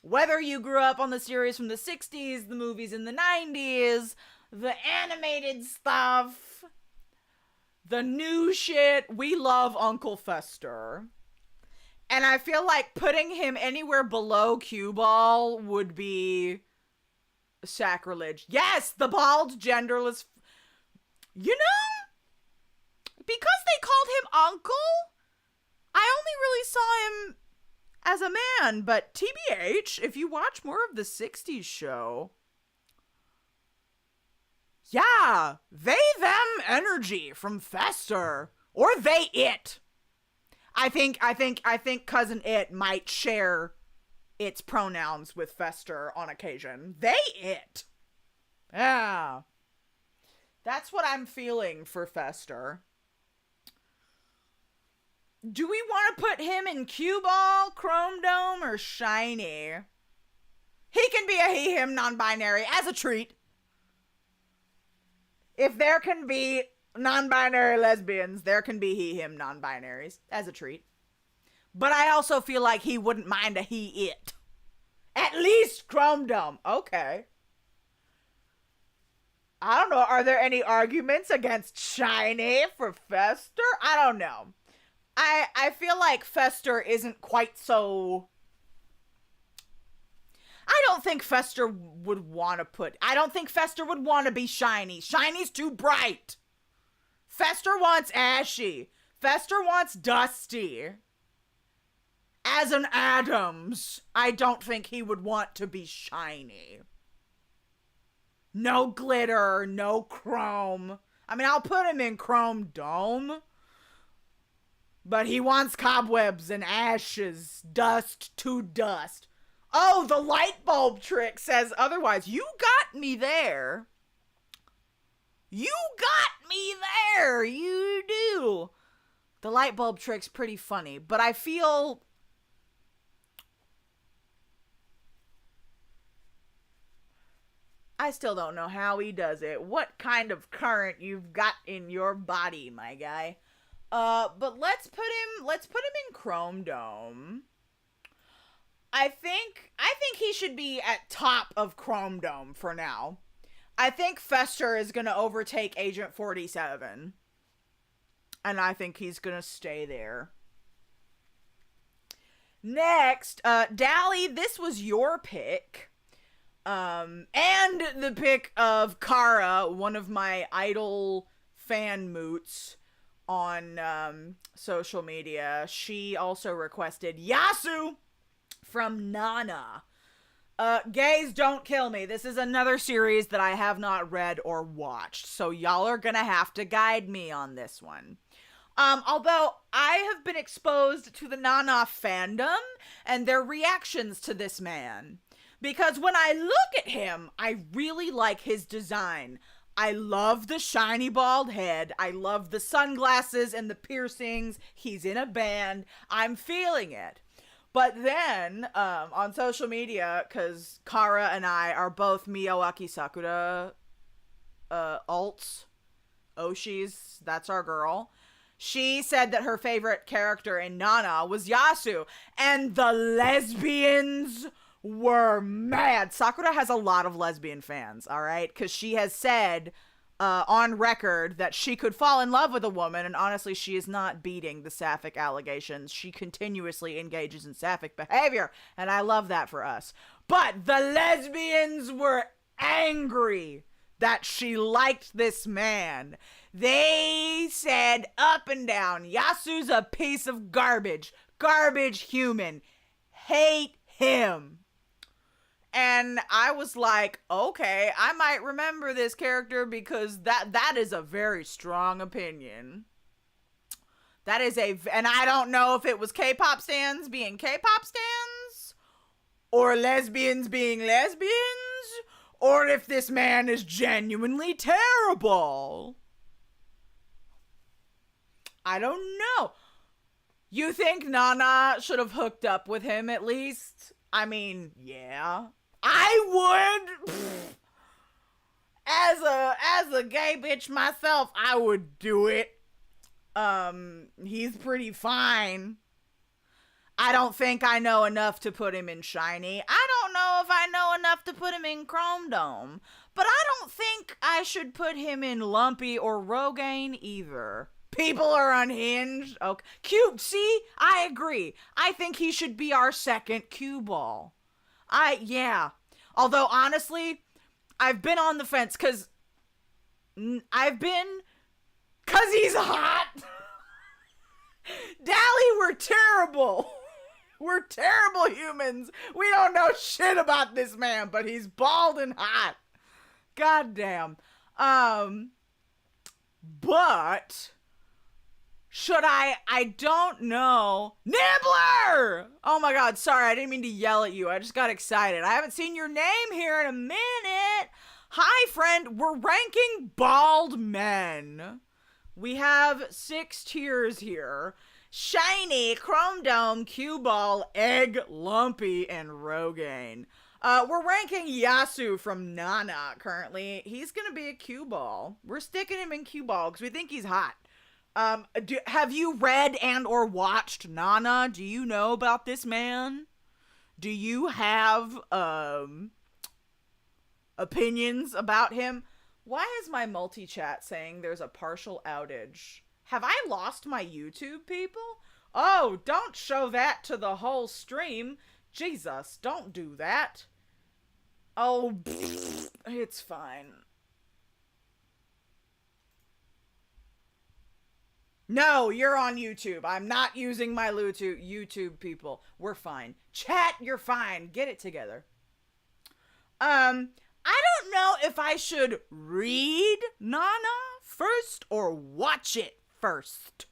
Whether you grew up on the series from the 60s, the movies in the 90s, the animated stuff, the new shit, we love Uncle Fester. And I feel like putting him anywhere below Cue Ball would be sacrilege. Yes, the bald, genderless. You know, because they called him Uncle, I only really saw him as a man. But TBH, if you watch more of the 60s show, yeah, they, them energy from Fester. Or they, it. I think Cousin It might share its pronouns with Fester on occasion. They, it. Yeah. That's what I'm feeling for Fester. Do we want to put him in Cue Ball, Chrome Dome, or Shiny? He can be a he, him, non-binary as a treat. If there can be non-binary lesbians, there can be he, him, non-binaries as a treat. But I also feel like he wouldn't mind a he, it. At least Chrome Dome. Okay. I don't know. Are there any arguments against Shiny for Fester? I don't know. I feel like Fester isn't quite so... I don't think Fester would want to put... I don't think Fester would want to be Shiny. Shiny's too bright. Fester wants Ashy. Fester wants Dusty. As an Addams, I don't think he would want to be Shiny. No glitter, no chrome. I mean, I'll put him in Chrome Dome. But he wants cobwebs and ashes, dust to dust. Oh, the light bulb trick says otherwise. You got me there. You got me there. You do. The light bulb trick's pretty funny, but I feel... I still don't know how he does it. What kind of current you've got in your body, my guy. But let's put him in Chrome Dome. I think he should be at top of Chrome Dome for now. I think Fester is going to overtake Agent 47. And I think he's going to stay there. Next, Dally, this was your pick. And the pick of Kara, one of my idol fan moots on social media. She also requested Yasu from Nana. Gays, don't kill me. This is another series that I have not read or watched, so y'all are gonna have to guide me on this one. Although I have been exposed to the Nana fandom and their reactions to this man. Because when I look at him, I really like his design. I love the shiny bald head. I love the sunglasses and the piercings. He's in a band. I'm feeling it. But then, on social media, because Kara and I are both Miyawaki Sakura alts, Oshis, that's our girl. She said that her favorite character in Nana was Yasu. And the lesbians were mad. Sakura has a lot of lesbian fans, all right? Because she has said on record that she could fall in love with a woman, and honestly, she is not beating the sapphic allegations. She continuously engages in sapphic behavior, and I love that for us. But the lesbians were angry that she liked this man. They said up and down, Yasu's a piece of garbage. Garbage human. Hate him. And I was like, okay, I might remember this character because that is a very strong opinion. That is and I don't know if it was K-pop stans being K-pop stans, or lesbians being lesbians, or if this man is genuinely terrible. I don't know. You think Nana should have hooked up with him at least? I mean, yeah. I would. As a gay bitch myself, I would do it. He's pretty fine. I don't think I know enough to put him in Shiny. I don't know if I know enough to put him in Chrome Dome. But I don't think I should put him in Lumpy or Rogaine either. People are unhinged. Okay. Cube, see? I agree. I think he should be our second cue ball. Yeah. Although, honestly, I've been on the fence because he's hot. Dally, we're terrible. We're terrible humans. We don't know shit about this man, but he's bald and hot. God damn. But should I don't know. Nibbler! Oh my god, sorry, I didn't mean to yell at you. I just got excited. I haven't seen your name here in a minute. Hi, friend. We're ranking bald men. We have 6 tiers here. Shiny, Chrome Dome, Cue Ball, Egg, Lumpy, and Rogaine. We're ranking Yasu from Nana currently. He's gonna be a cue ball. We're sticking him in cue ball because we think he's hot. Have you read and or watched Nana? Do you know about this man? Do you have opinions about him? Why is my multi-chat saying there's a partial outage? Have I lost my YouTube, people? Oh, don't show that to the whole stream. Jesus, don't do that. Oh, it's fine. No, you're on YouTube. I'm not using my YouTube, people. We're fine. Chat, you're fine. Get it together. I don't know if I should read Nana first or watch it first.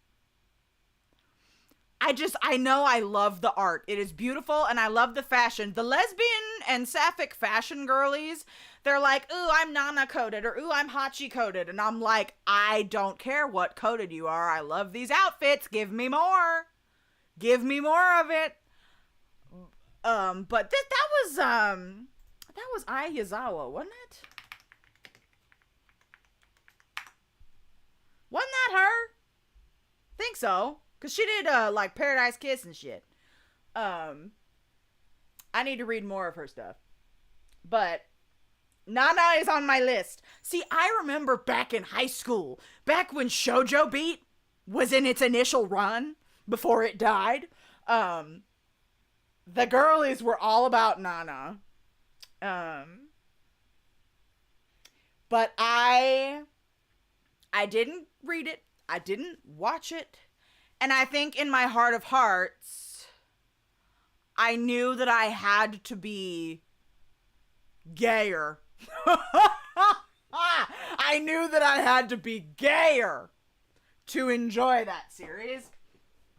I know I love the art. It is beautiful and I love the fashion. The lesbian and sapphic fashion girlies, they're like, ooh, I'm Nana coded, or ooh, I'm Hachi coded. And I'm like, I don't care what coded you are. I love these outfits. Give me more. Give me more of it. But that was Ai Yazawa, wasn't it? Wasn't that her? Think so. Cause she did like Paradise Kiss and shit. I need to read more of her stuff. But Nana is on my list. See, I remember back in high school, back when Shoujo Beat was in its initial run before it died. The girlies were all about Nana. But I didn't read it. I didn't watch it. And I think in my heart of hearts, I knew that I had to be gayer. I knew that I had to be gayer to enjoy that series.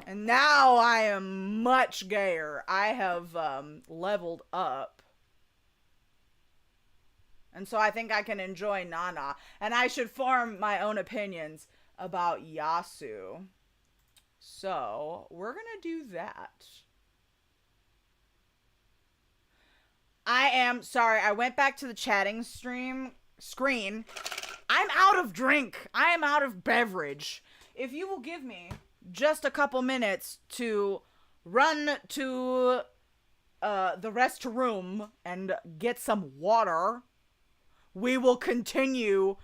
And now I am much gayer. I have leveled up. And so I think I can enjoy Nana. And I should form my own opinions about Yasu. So, we're gonna do that. I am sorry, I went back to the chatting screen. I'm out of drink. I am out of beverage. If you will give me just a couple minutes to run to the restroom and get some water, we will continue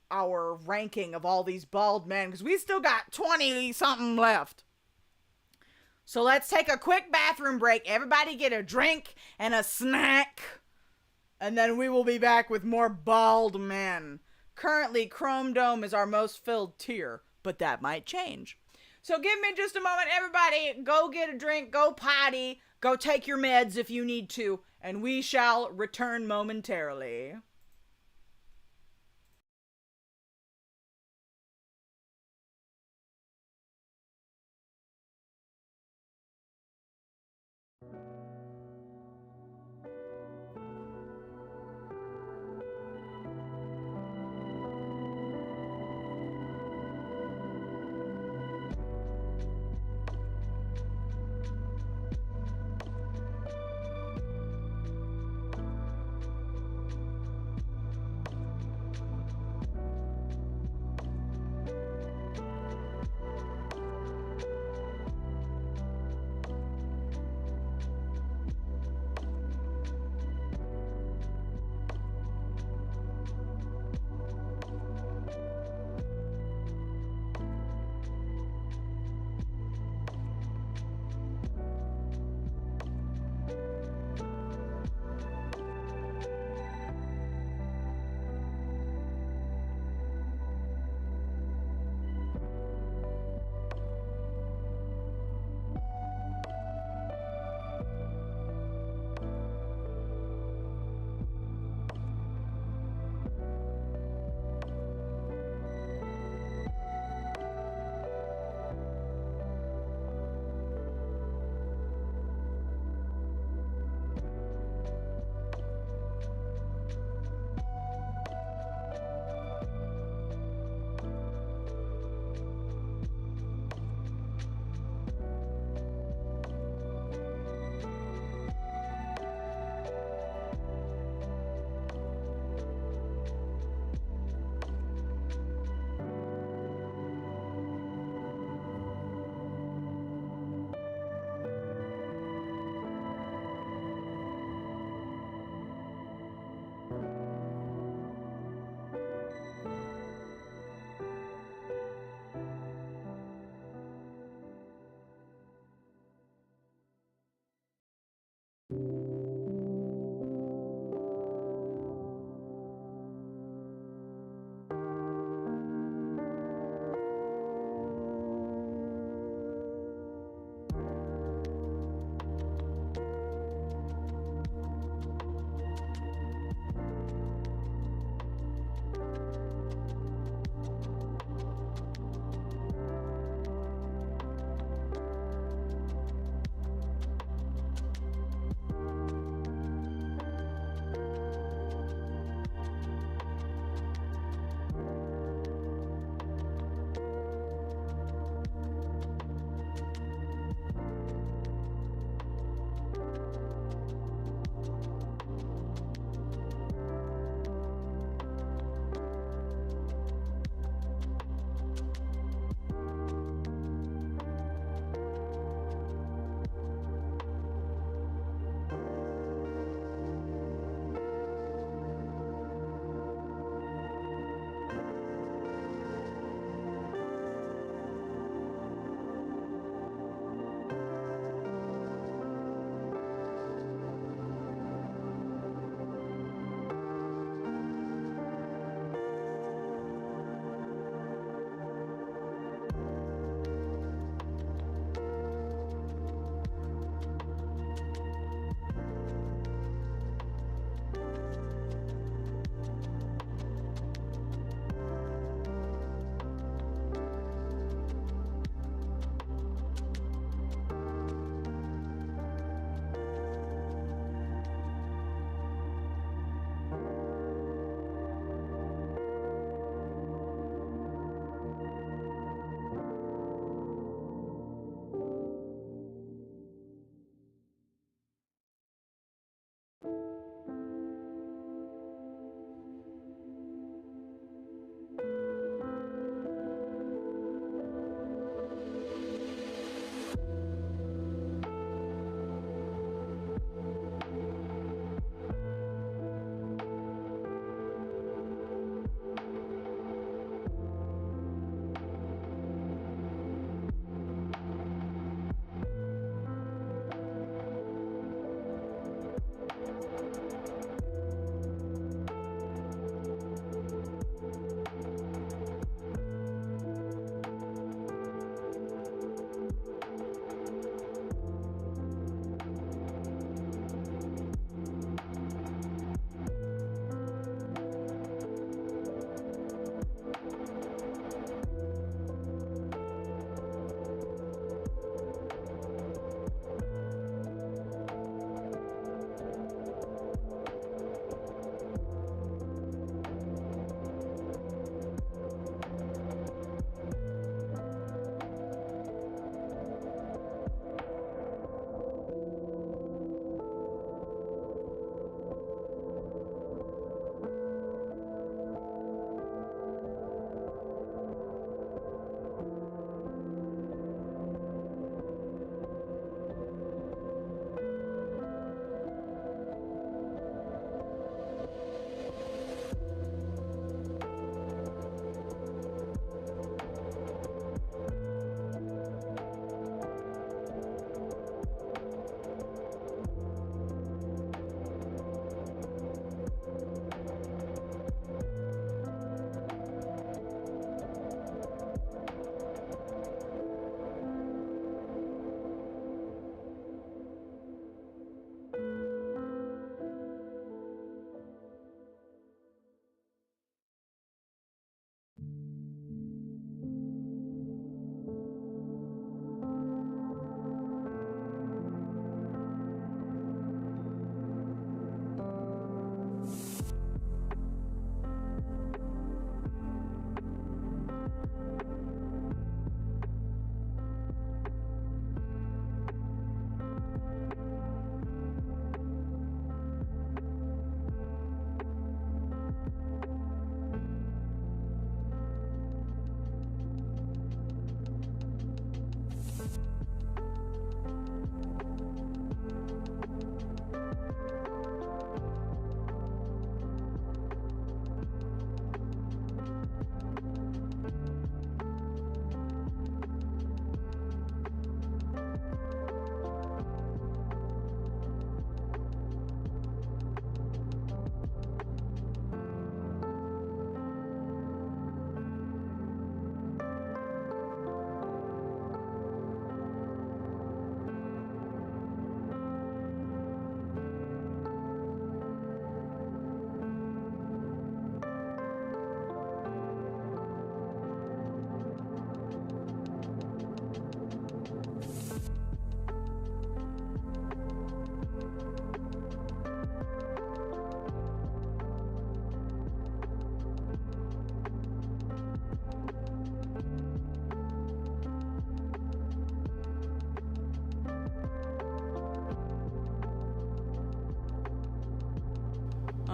our ranking of all these bald men, because we still got 20 something left. So let's take a quick bathroom break. Everybody get a drink and a snack, and then we will be back with more bald men. Currently, Chrome Dome is our most filled tier, but that might change. So give me just a moment. Everybody go get a drink, go potty, go take your meds if you need to, and we shall return momentarily.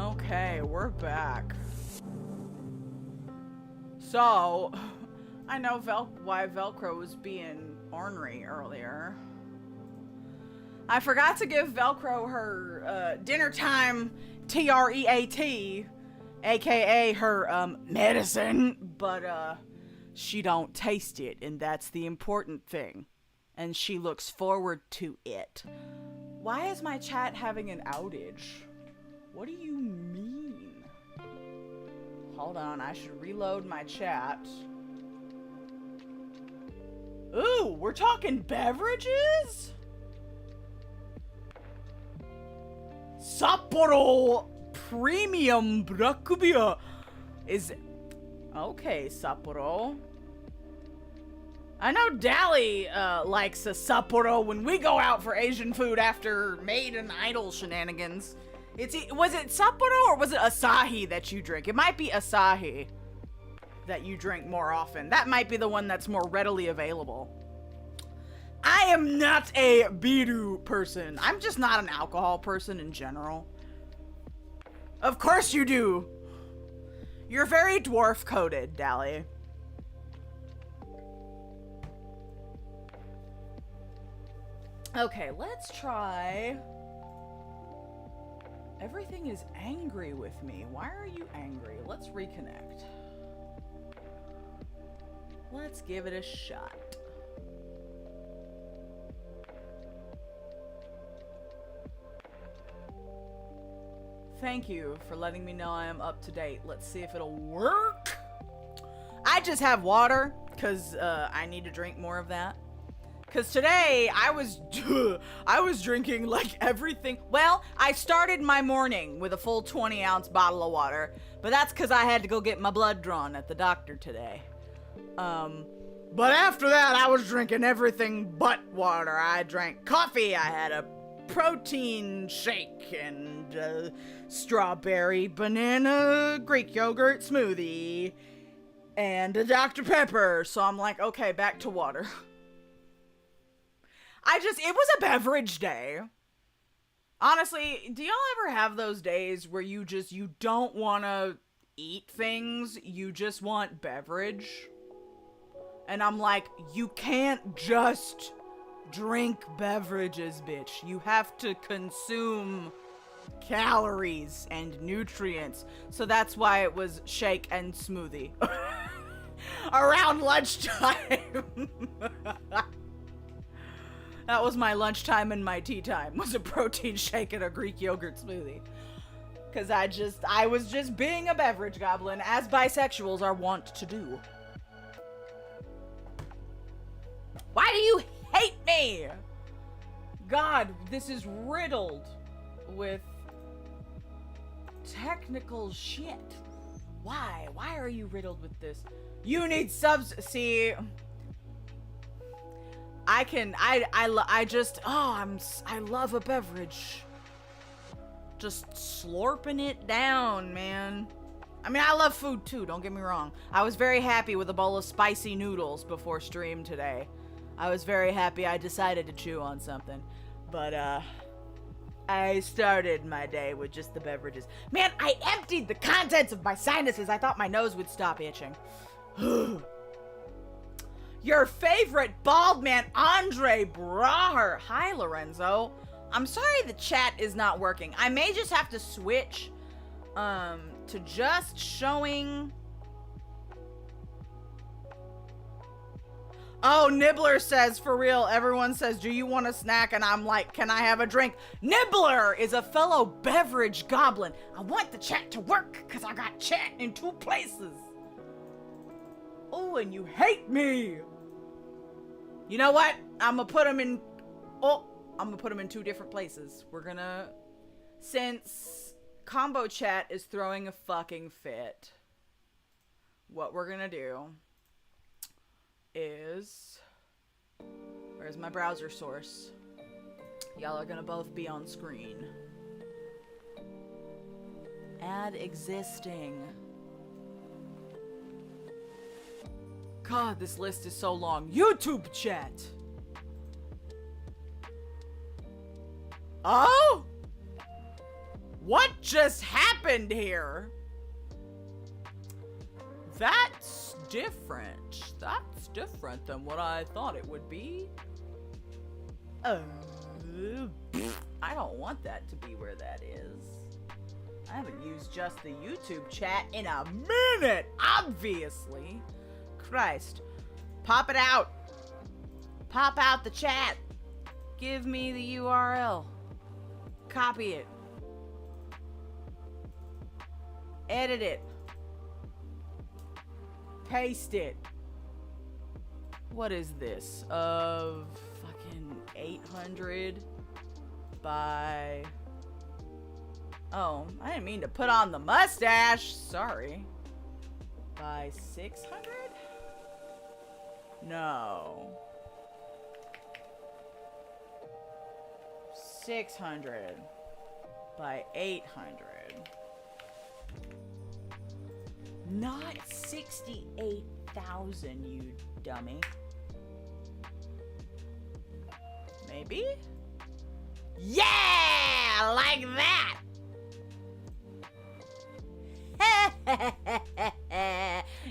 Okay, we're back. So, I know why Velcro was being ornery earlier. I forgot to give Velcro her dinner time TREAT, aka her medicine, but she don't taste it, and that's the important thing. And she looks forward to it. Why is my chat having an outage? What do you mean? Hold on, I should reload my chat. Ooh, we're talking beverages? Sapporo Premium Black Beer is... Okay, Sapporo. I know Dally likes a Sapporo when we go out for Asian food after Maid and Idol shenanigans. Was it Sapporo or was it Asahi that you drink? It might be Asahi that you drink more often. That might be the one that's more readily available. I am not a biru person. I'm just not an alcohol person in general. Of course you do. You're very dwarf-coded, Dally. Okay, let's try... Everything is angry with me. Why are you angry? Let's reconnect. Let's give it a shot. Thank you for letting me know I am up to date. Let's see if it'll work. I just have water because I need to drink more of that. Because today I was drinking like everything. Well, I started my morning with a full 20-ounce bottle of water, but that's because I had to go get my blood drawn at the doctor today. But after that, I was drinking everything but water. I drank coffee. I had a protein shake and strawberry banana Greek yogurt smoothie and a Dr. Pepper. So I'm like, okay, back to water. It was a beverage day. Honestly, do y'all ever have those days where you don't want to eat things, you just want beverage? And I'm like, you can't just drink beverages, bitch. You have to consume calories and nutrients. So that's why it was shake and smoothie. Around lunchtime. That was my lunchtime and my tea time, was a protein shake and a Greek yogurt smoothie. Because I was just being a beverage goblin, as bisexuals are wont to do. Why do you hate me? God, this is riddled with technical shit. Why? Why are you riddled with this? You need subs. See, I love a beverage. Just slurping it down, man. I mean, I love food too, don't get me wrong. I was very happy with a bowl of spicy noodles before stream today. I was very happy I decided to chew on something. But, I started my day with just the beverages. Man, I emptied the contents of my sinuses. I thought my nose would stop itching. Your favorite bald man, Andre Braher. Hi, Lorenzo. I'm sorry the chat is not working. I may just have to switch to just showing... Oh, Nibbler says, for real, everyone says, do you want a snack? And I'm like, can I have a drink? Nibbler is a fellow beverage goblin. I want the chat to work because I got chat in 2 places. Oh, and you hate me. You know what? I'm going to put them in... Oh, I'm going to put them in 2 different places. We're going to... Since combo chat is throwing a fucking fit, what we're going to do is... Where's my browser source? Y'all are gonna both be on screen. Add existing. God, this list is so long. YouTube chat! Oh? What just happened here? That's different. That's different than what I thought it would be. I don't want that to be where that is. I haven't used just the YouTube chat in a minute, obviously. Christ. Pop it out. Pop out the chat. Give me the URL. Copy it. Edit it. Paste it. What is this? Fucking 800 by... Oh, I didn't mean to put on the mustache. Sorry. By 600? No. 600 by 800. Not 68,000, you dummy. Maybe? Yeah! Like that!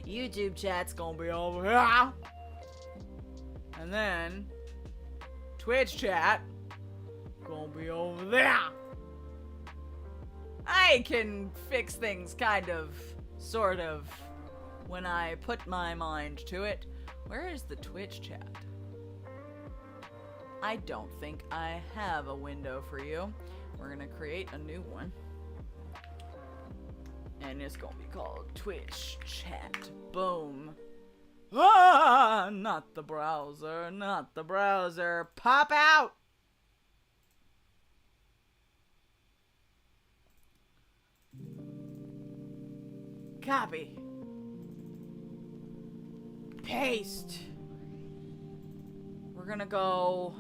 YouTube chat's gonna be over here. And then Twitch chat gonna be over there. I can fix things kind of, sort of, when I put my mind to it. Where is the Twitch chat? I don't think I have a window for you. We're gonna create a new one. And it's gonna be called Twitch chat. Boom. Ah, not the browser, not the browser. Pop out! Copy. Paste. We're gonna go...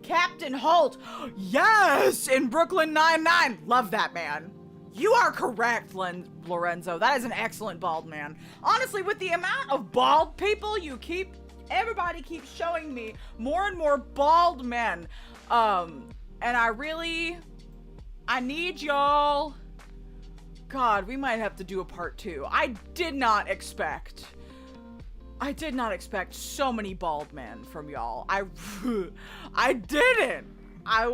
Captain Holt! Yes! In Brooklyn Nine-Nine! Love that man. You are correct, Lorenzo. That is an excellent bald man. Honestly, with the amount of bald people you keep... Everybody keeps showing me more and more bald men. And I need y'all... God, we might have to do a part 2. I did not expect so many bald men from y'all. I didn't. I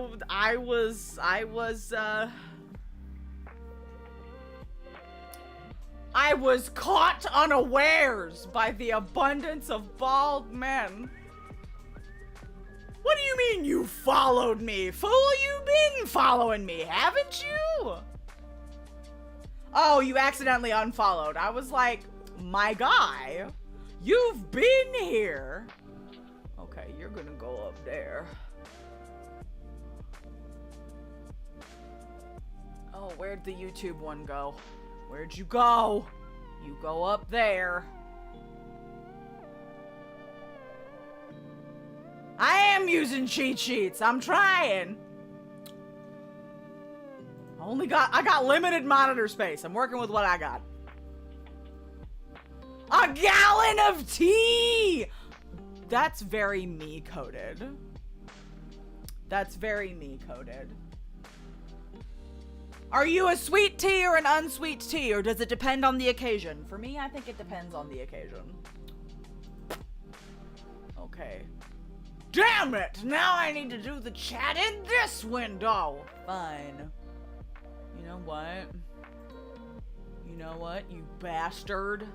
was caught unawares by the abundance of bald men. What do you mean you followed me? Fool, you've been following me, haven't you? Oh, you accidentally unfollowed. I was like, my guy, you've been here. Okay, you're gonna go up there. Oh, where'd the YouTube one go? Where'd you go? You go up there. I am using cheat sheets. I'm trying. I got limited monitor space. I'm working with what I got. A gallon of tea! That's very me-coded. That's very me-coded. Are you a sweet tea or an unsweet tea, or does it depend on the occasion? For me, I think it depends on the occasion. Okay. Damn it! Now I need to do the chat in this window! Fine. You know what? You know what, you bastard?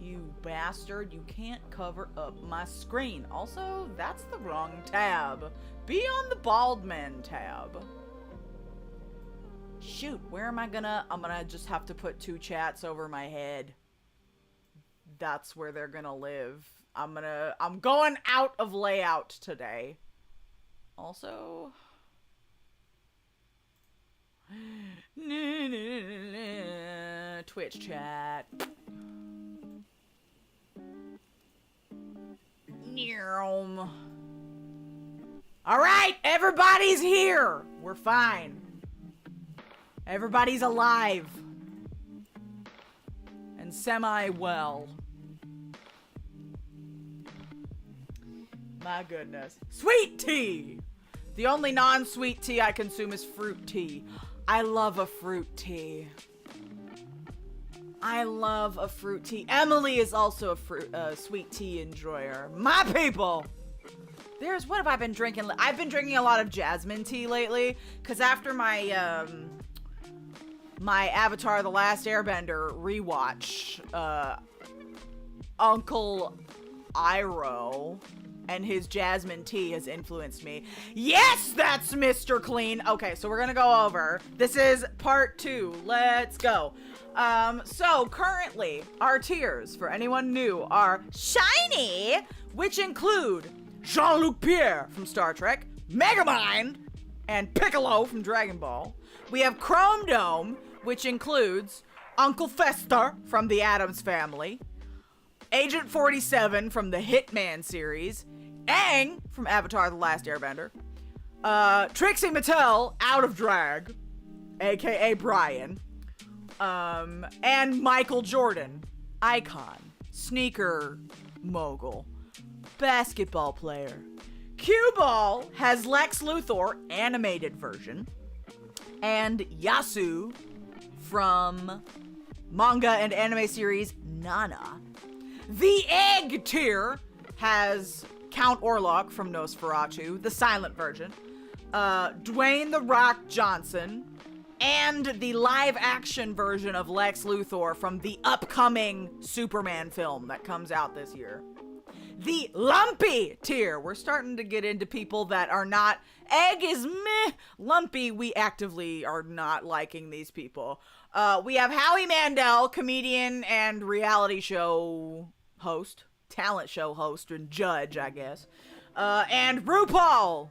You bastard, you can't cover up my screen. Also, that's the wrong tab. Be on the bald men tab. Shoot, where am I gonna... I'm gonna just have to put 2 chats over my head. That's where they're gonna live. I'm going out of layout today. Also... Twitch chat. Alright, everybody's here. We're fine. Everybody's alive. And semi-well. My goodness. Sweet tea! The only non-sweet tea I consume is fruit tea. I love a fruit tea. I love a fruit tea. Emily is also a sweet tea enjoyer. My people! What have I been drinking? I've been drinking a lot of jasmine tea lately, because after my, my Avatar The Last Airbender rewatch, Uncle Iroh and his jasmine tea has influenced me. Yes, that's Mr. Clean. Okay, so we're gonna go over. This is part 2. Let's go. So currently, our tiers, for anyone new, are Shiny, which include Jean-Luc Pierre from Star Trek, Megamind, and Piccolo from Dragon Ball. We have Chrome Dome, which includes Uncle Fester from the Addams Family, Agent 47 from the Hitman series, Aang from Avatar The Last Airbender, Trixie Mattel out of drag, aka Brian, and Michael Jordan, icon, sneaker mogul, basketball player. Cue Ball has Lex Luthor, animated version, and Yasu from manga and anime series Nana. The Egg tier has Count Orlok from Nosferatu, the silent version, Dwayne The Rock Johnson, and the live-action version of Lex Luthor from the upcoming Superman film that comes out this year. The Lumpy tier. We're starting to get into people that are not... Egg is meh. Lumpy, we actively are not liking these people. We have Howie Mandel, comedian and reality show host. Talent show host and judge, I guess. And RuPaul.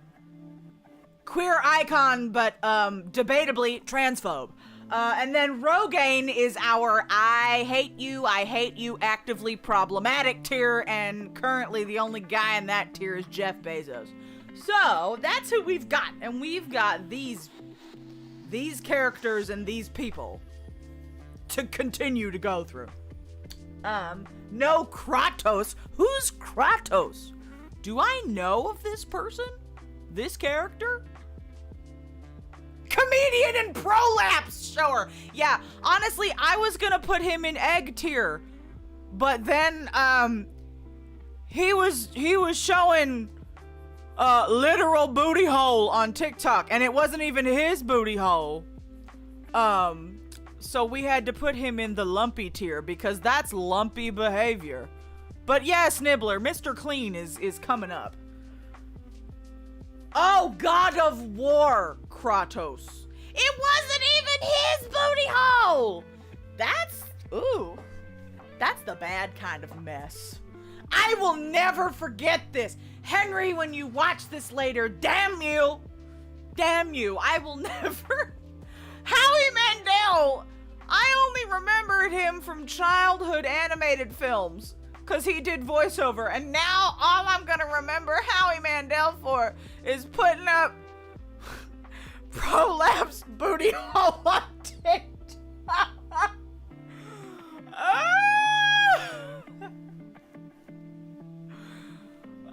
Queer icon, but debatably transphobe. And then Rogaine is our I hate you, actively problematic tier, and currently the only guy in that tier is Jeff Bezos. So, that's who we've got, and we've got these characters and these people to continue to go through. No Kratos. Who's Kratos? Do I know of this person? This character? Comedian and prolapse shower. Yeah, honestly, I was gonna put him in egg tier, but then he was showing literal booty hole on TikTok, and it wasn't even his booty hole. So we had to put him in the lumpy tier because that's lumpy behavior. But yeah, Snibbler, Mr. Clean is coming up. Oh, God of War, Kratos. It wasn't even his booty hole! That's the bad kind of mess. I will never forget this. Henry, when you watch this later, damn you, I will never... Howie Mandel, I only remembered him from childhood animated films. Because he did voiceover, and now all I'm gonna remember Howie Mandel for is putting up prolapse booty hole on TikTok.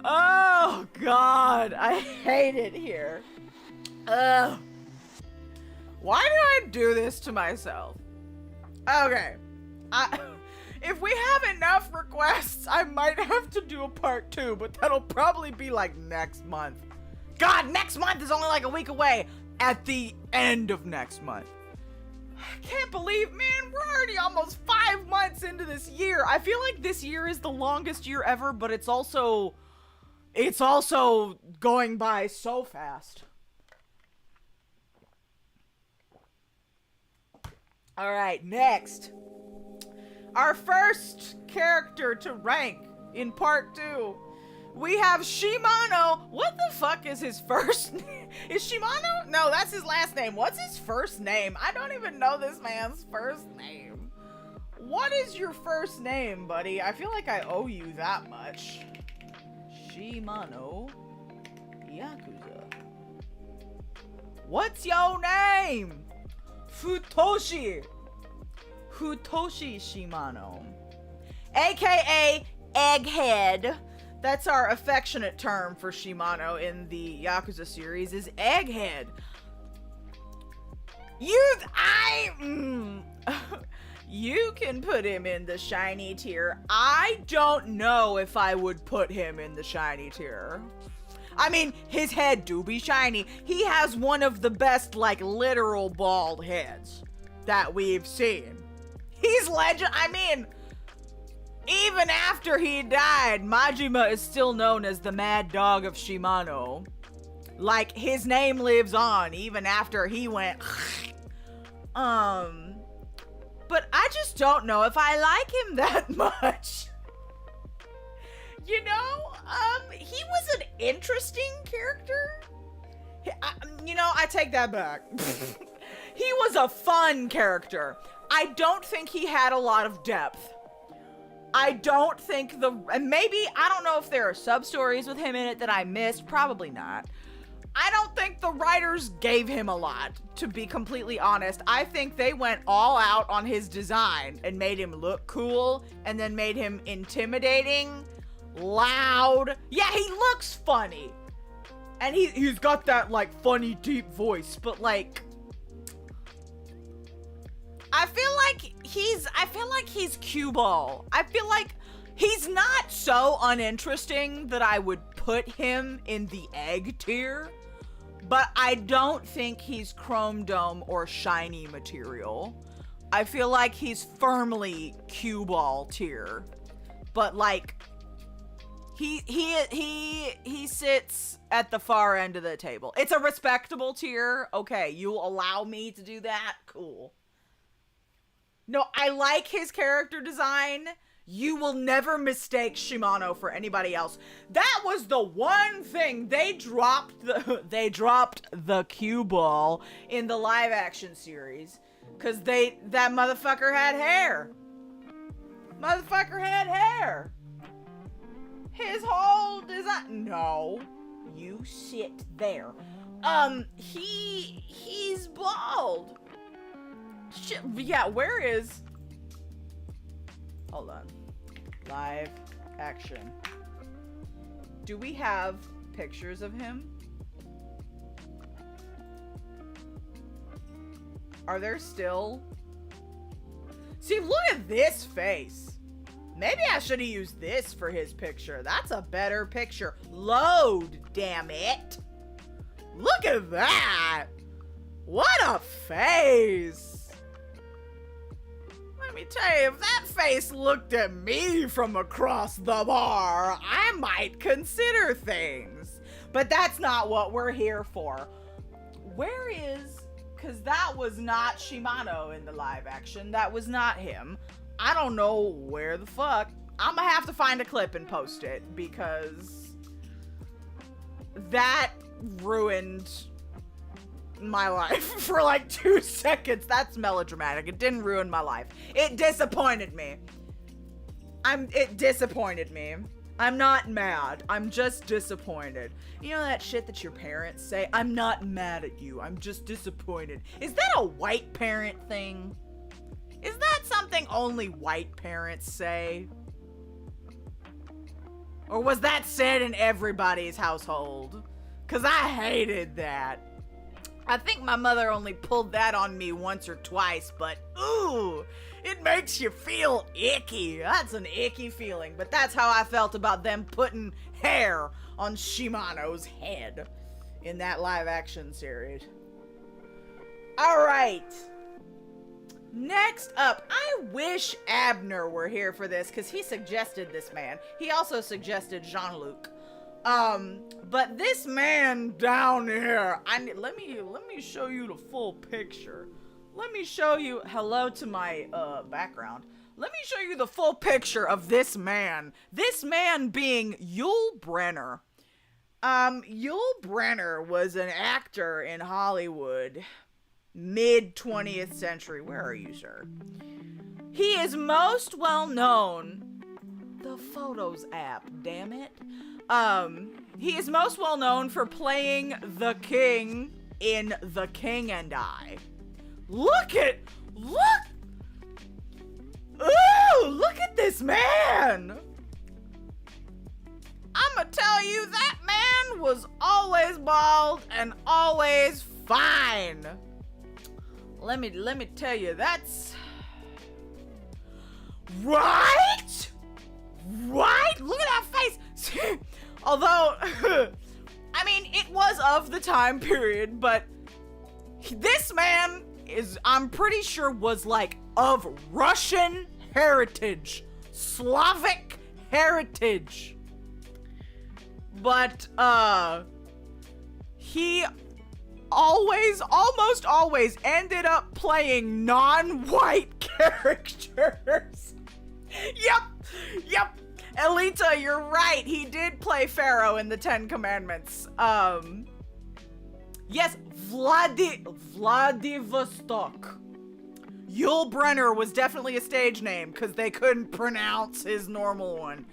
Oh, God, I hate it here. Why do I do this to myself? Okay, if we have enough requests, I might have to do a part 2, but that'll probably be like next month. God, next month is only like a week away. At the end of next month. I can't believe, man, we're already almost 5 months into this year. I feel like this year is the longest year ever, but it's also going by so fast. All right, next. Our first character to rank in part 2. We have Shimano. What the fuck is his first name? Is Shimano? No, that's his last name. What's his first name? I don't even know this man's first name. What is your first name, buddy? I feel like I owe you that much. Shimano Yakuza. What's your name? Futoshi Shimano, aka Egghead, That's our affectionate term for Shimano in the Yakuza series is Egghead. You can put him in the shiny tier. I don't know if I would put him in the shiny tier. I mean, his head do be shiny. He has one of the best, like, literal bald heads that we've seen. He's legend. I mean, even after he died, Majima is still known as the Mad Dog of Shimano. Like, his name lives on even after he went. But I just don't know if I like him that much. You know, he was an interesting character. I take that back. He was a fun character. I don't think he had a lot of depth. I don't think and maybe, I don't know if there are sub-stories with him in it that I missed. Probably not. I don't think the writers gave him a lot, to be completely honest. I think they went all out on his design and made him look cool and then made him intimidating, loud. Yeah, he looks funny. And he's got that, like, funny, deep voice, but, like, I feel like he's cue ball. I feel like he's not so uninteresting that I would put him in the egg tier, but I don't think he's chrome dome or shiny material. I feel like he's firmly cue ball tier, but like he sits at the far end of the table. It's a respectable tier. Okay, you'll allow me to do that? Cool. No, I like his character design. You will never mistake Shimano for anybody else. That was the one thing they dropped the cue ball in the live action series, cuz that motherfucker had hair. Motherfucker had hair. His whole design. No, you sit there. He's bald. Shit, yeah, where is... Hold on. Live action. Do we have pictures of him? Are there still... See, look at this face. Maybe I should have used this for his picture. That's a better picture. Load, damn it. Look at that. What a face. Let me tell you, if that face looked at me from across the bar, I might consider things. But that's not what we're here for. Where is... Because that was not Shimano in the live action. That was not him. I don't know where the fuck. I'm gonna have to find a clip and post it, because that ruined my life for like 2 seconds. That's melodramatic. It didn't ruin my life. It disappointed me. It disappointed me. I'm not mad. I'm just disappointed. You know that shit that your parents say? I'm not mad at you. I'm just disappointed. Is that a white parent thing? Is that something only white parents say? Or was that said in everybody's household? 'Cause I hated that. I think my mother only pulled that on me once or twice, but ooh, it makes you feel icky. That's an icky feeling, but that's how I felt about them putting hair on Shimano's head in that live action series. All right. Next up, I wish Abner were here for this, because he suggested this man. He also suggested Jean-Luc. But this man down here, let me show you the full picture. Let me show you, hello to my, background. Let me show you the full picture of this man. This man being Yul Brynner. Yul Brynner was an actor in Hollywood, mid-20th century. Where are you, sir? He is most well known, the Photos app, damn it. He is most well known for playing the king in The King and I. Look! Ooh, look at this man! I'ma tell you, that man was always bald and always fine. Let me tell you, that's right. Look at that face. Although, I mean, it was of the time period, but this man is, I'm pretty sure, was like of Russian heritage, Slavic heritage. But, he almost always ended up playing non-white characters. Yep. Elita, you're right. He did play Pharaoh in the Ten Commandments. Yes, Vladivostok. Yul Brynner was definitely a stage name because they couldn't pronounce his normal one.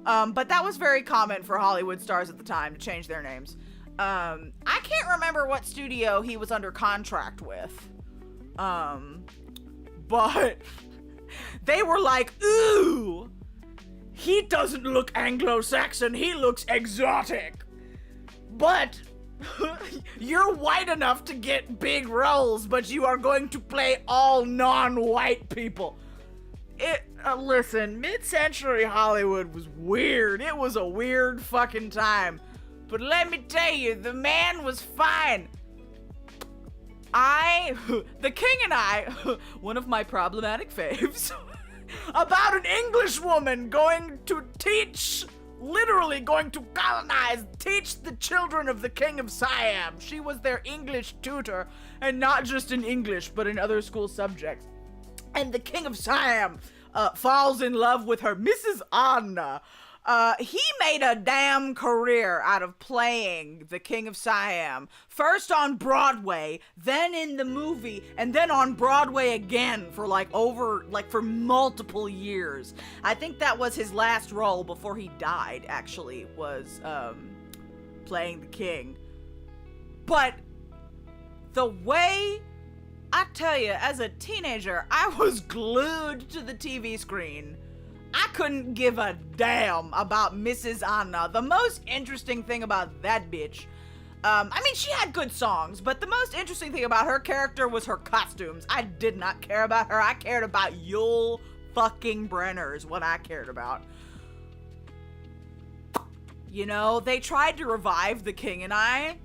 But that was very common for Hollywood stars at the time to change their names. I can't remember what studio he was under contract with. But they were like, ooh, he doesn't look Anglo-Saxon, he looks exotic. But you're white enough to get big roles, but you are going to play all non-white people. Listen, mid-century Hollywood was weird. It was a weird fucking time. But let me tell you, the man was fine. The King and I, one of my problematic faves, about an English woman going to teach, literally going to colonize, teach the children of the King of Siam. She was their English tutor, and not just in English, but in other school subjects. And the King of Siam falls in love with her, Mrs. Anna. He made a damn career out of playing the King of Siam. First on Broadway, then in the movie, and then on Broadway again for for multiple years. I think that was his last role before he died, actually, was playing the king. But the way, I tell you, as a teenager, I was glued to the TV screen. I couldn't give a damn about Mrs. Anna. The most interesting thing about that bitch, I mean, she had good songs, but the most interesting thing about her character was her costumes. I did not care about her. I cared about Yul fucking Brynner is what I cared about. You know, they tried to revive The King and I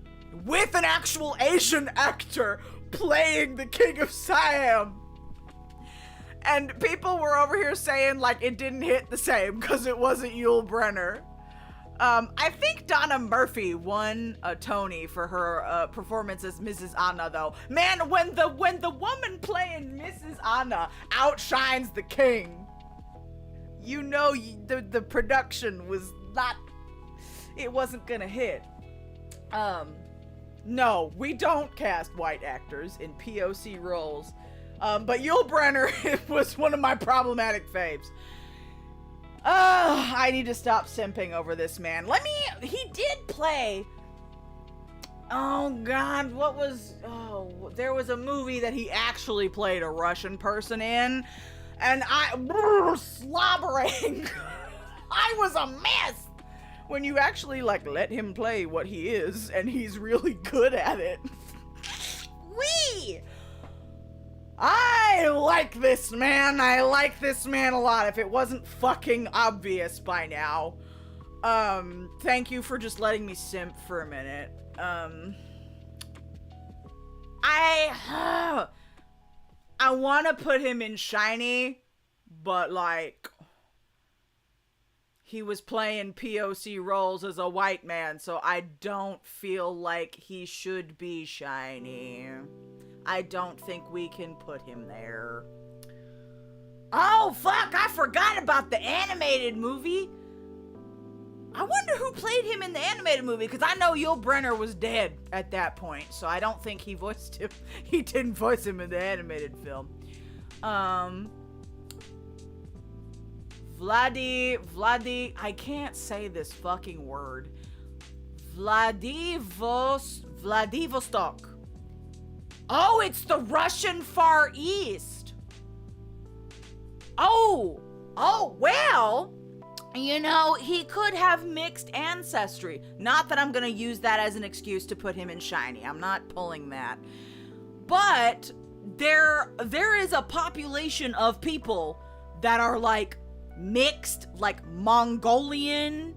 with an actual Asian actor playing the King of Siam. And people were over here saying, like, it didn't hit the same because it wasn't Yul Brynner. I think Donna Murphy won a Tony for her performance as Mrs. Anna, though. Man, when the woman playing Mrs. Anna outshines the king, you know the production was not, it wasn't gonna hit. No, we don't cast white actors in POC roles. But Yul Brynner was one of my problematic faves. I need to stop simping over this man. He did play, oh god, there was a movie that he actually played a Russian person in, and slobbering. I was a mess. When you actually, let him play what he is, and he's really good at it. Wee! I like this man. I like this man a lot, if it wasn't fucking obvious by now. Thank you for just letting me simp for a minute. I want to put him in Shiny, but, he was playing POC roles as a white man, so I don't feel like he should be Shiny. I don't think we can put him there. Oh, fuck, I forgot about the animated movie. I wonder who played him in the animated movie, because I know Yul Brynner was dead at that point, so I don't think he voiced him. He didn't voice him in the animated film. I can't say this fucking word. Vladivostok. Oh, it's the Russian Far East. Oh, well, You know, he could have mixed ancestry. Not that I'm gonna use that as an excuse to put him in shiny. I'm not pulling that. But there is a population of people that are like mixed, like Mongolian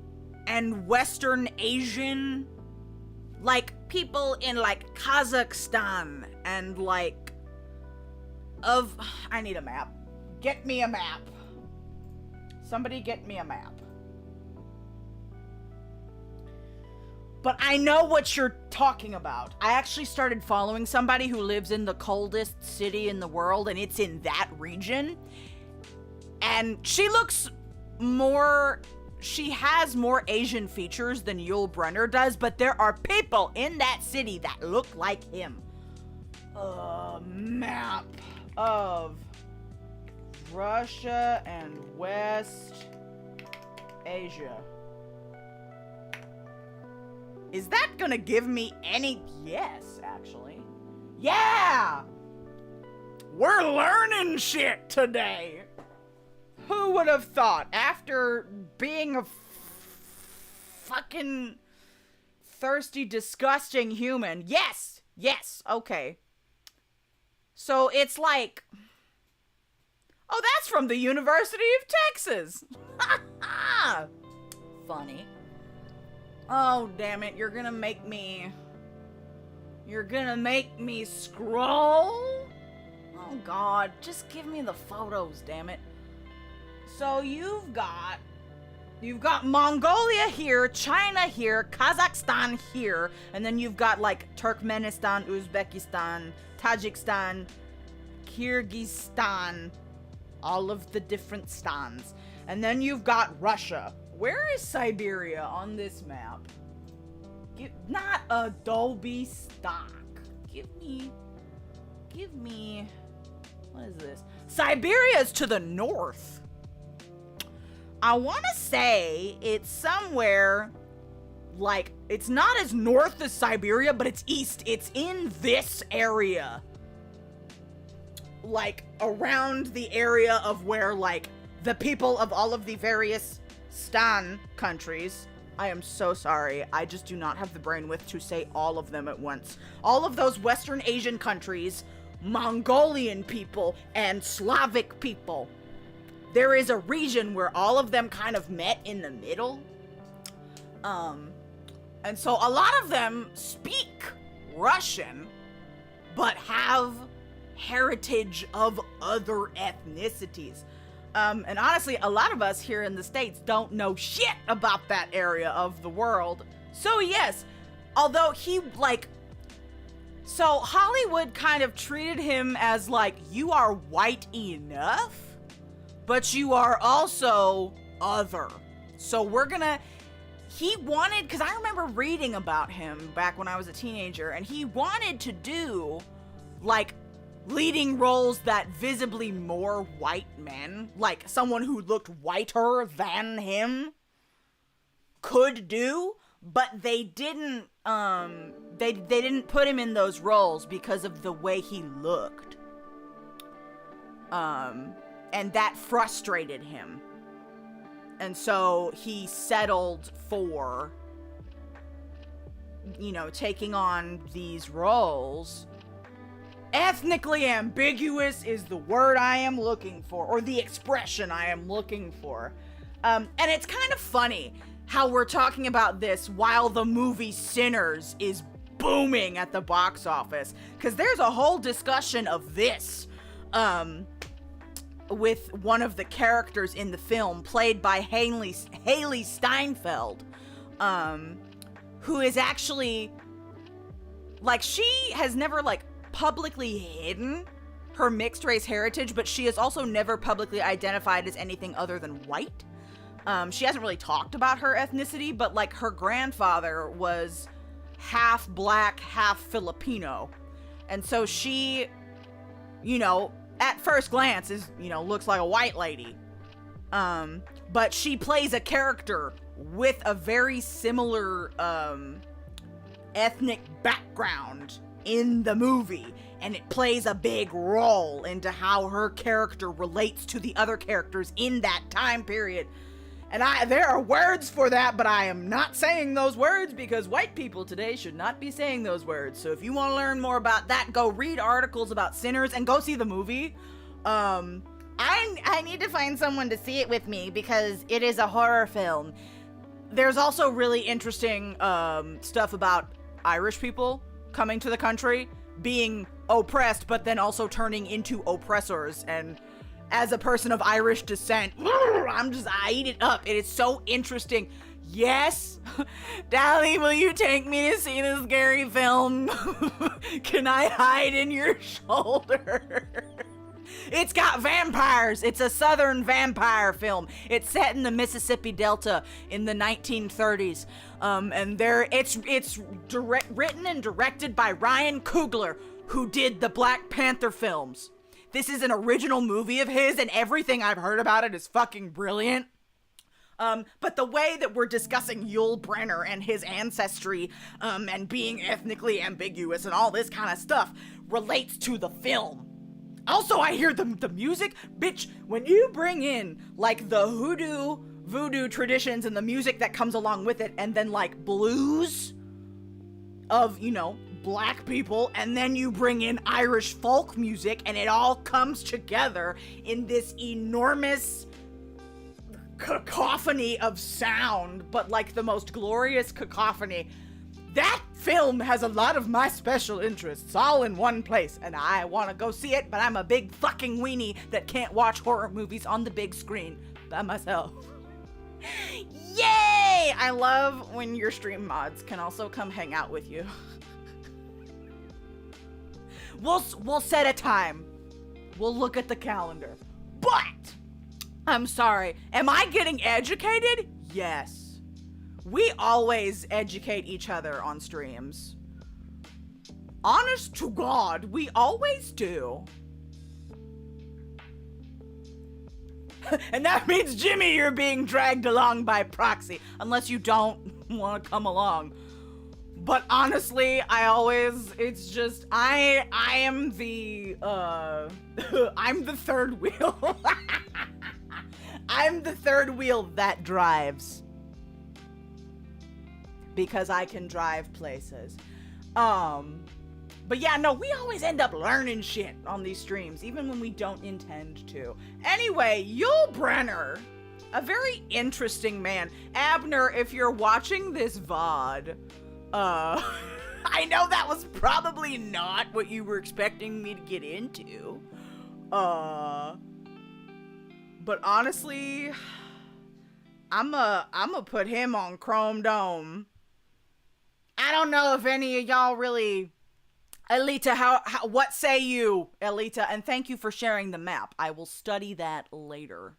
and Western Asian, like people in like Kazakhstan and like I need a map. Get me a map. Somebody get me a map. But I know what you're talking about. I actually started following somebody who lives in the coldest city in the world, and it's in that region. And she has more Asian features than Yul Brynner does, but there are people in that city that look like him. A map of Russia and West Asia. Is that gonna give me any? Yes, actually. Yeah! We're learning shit today! Who would have thought, after being a fucking thirsty, disgusting human? Yes! Yes, okay. So it's like, oh, that's from the University of Texas! Funny. Oh, damn it, you're gonna make me scroll? Oh, God, just give me the photos, damn it. So you've got Mongolia here, China here, Kazakhstan here, and then you've got, like, Turkmenistan, Uzbekistan, Tajikistan, Kyrgyzstan, all of the different stans. And then you've got Russia. Where is Siberia on this map? Not Adobe stock. Give me, what is this? Siberia's to the north. I want to say it's somewhere, like, it's not as north as Siberia, but it's east. It's in this area. Like, around the area of where, like, the people of all of the various Stan countries. I am so sorry. I just do not have the brainwidth to say all of them at once. All of those Western Asian countries, Mongolian people, and Slavic people. There is a region where all of them kind of met in the middle. And so a lot of them speak Russian, but have heritage of other ethnicities. And honestly, a lot of us here in the States don't know shit about that area of the world. So yes, although he, like, so Hollywood kind of treated him as, like, you are white enough, but you are also other. So he wanted, because I remember reading about him back when I was a teenager, and he wanted to do, like, leading roles that visibly more white men, like someone who looked whiter than him, could do, but they didn't they didn't put him in those roles because of the way he looked. And that frustrated him. And so he settled for, you know, taking on these roles. Ethnically ambiguous is the word I am looking for, or the expression I am looking for. And it's kind of funny how we're talking about this while the movie Sinners is booming at the box office, because there's a whole discussion of this with one of the characters in the film, played by Haley Steinfeld, who is actually, like, she has never, like, publicly hidden her mixed race heritage, but she has also never publicly identified as anything other than white. She hasn't really talked about her ethnicity, but, like, her grandfather was half black, half Filipino. And so she, you know, at first glance is, you know, looks like a white lady. But she plays a character with a very similar ethnic background in the movie, and it plays a big role into how her character relates to the other characters in that time period. And there are words for that, but I am not saying those words because white people today should not be saying those words. So if you want to learn more about that, go read articles about Sinners and go see the movie. I need to find someone to see it with me because it is a horror film. There's also really interesting stuff about Irish people coming to the country, being oppressed, but then also turning into oppressors. And as a person of Irish descent, I eat it up. It is so interesting. Yes, Dally, will you take me to see this scary film? Can I hide in your shoulder? It's got vampires. It's a southern vampire film. It's set in the Mississippi Delta in the 1930s. And it's written and directed by Ryan Coogler, who did the Black Panther films. This is an original movie of his, and everything I've heard about it is fucking brilliant. But the way that we're discussing Yul Brynner and his ancestry, and being ethnically ambiguous and all this kind of stuff relates to the film. Also, I hear the music. Bitch, when you bring in, like, the voodoo traditions and the music that comes along with it, and then, like, blues of, black people, and then you bring in Irish folk music, and it all comes together in this enormous cacophony of sound, but, like, the most glorious cacophony. That film has a lot of my special interests all in one place, and I want to go see it, but I'm a big fucking weenie that can't watch horror movies on the big screen by myself. Yay! I love when your stream mods can also come hang out with you. We'll set a time. We'll look at the calendar. But I'm sorry. Am I getting educated? Yes. We always educate each other on streams. Honest to God, we always do. And that means, Jimmy, you're being dragged along by proxy, unless you don't want to come along. But honestly, it's just, I am the, I'm the third wheel. I'm the third wheel that drives. Because I can drive places. But yeah, no, we always end up learning shit on these streams, even when we don't intend to. Anyway, Yul Brynner, a very interesting man. Abner, if you're watching this VOD, I know that was probably not what you were expecting me to get into. But honestly, I'ma put him on Chrome Dome. I don't know if any of y'all really... Elita, what say you, Elita? And thank you for sharing the map. I will study that later.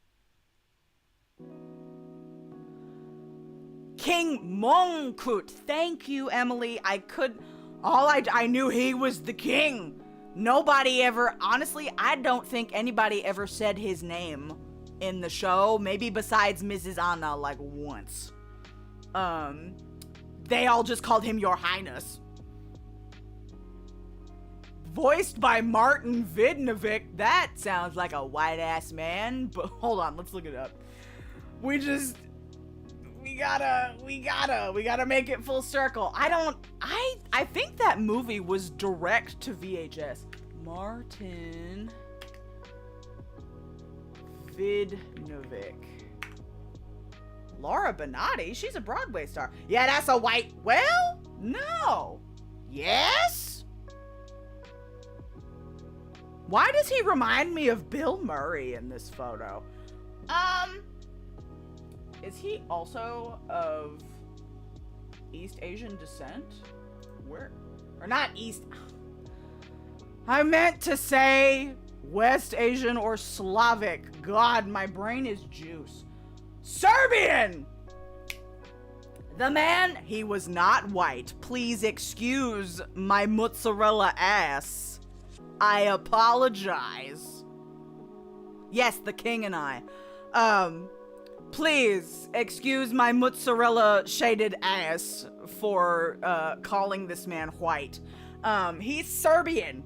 King Mongkut. Thank you, Emily. I knew he was the king. Nobody ever... Honestly, I don't think anybody ever said his name in the show. Maybe besides Mrs. Anna, like, once. They all just called him Your Highness. Voiced by Martin Vidnovic. That sounds like a white-ass man. But hold on, let's look it up. We gotta make it full circle. I think that movie was direct to VHS. Martin Vidnovic. Laura Benatti? She's a Broadway star. Yeah, that's a white... Well, no. Yes? Why does he remind me of Bill Murray in this photo? Is he also of East Asian descent? Where? Or not East... I meant to say West Asian or Slavic. God, my brain is juice. Serbian! The man, he was not white. Please excuse my mozzarella ass. I apologize. Yes, the king and I. Please excuse my mozzarella shaded ass for calling this man white. He's Serbian.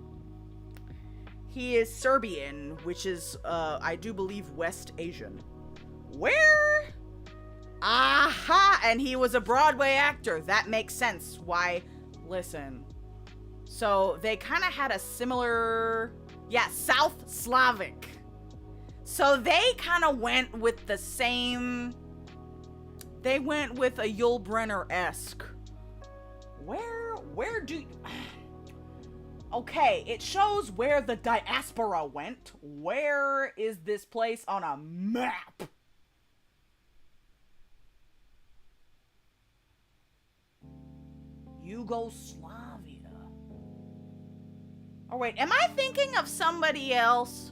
He is Serbian, which is, I do believe, West Asian. Where Aha! And he was a Broadway actor. That makes sense. Why? Listen. So they kind of had a similar, South Slavic. So they kind of went with the same, they went with a Yul Brynner-esque. Where do you, okay, it shows where the diaspora went. Where is this place on a map? Yugoslavia. Oh wait, am I thinking of somebody else?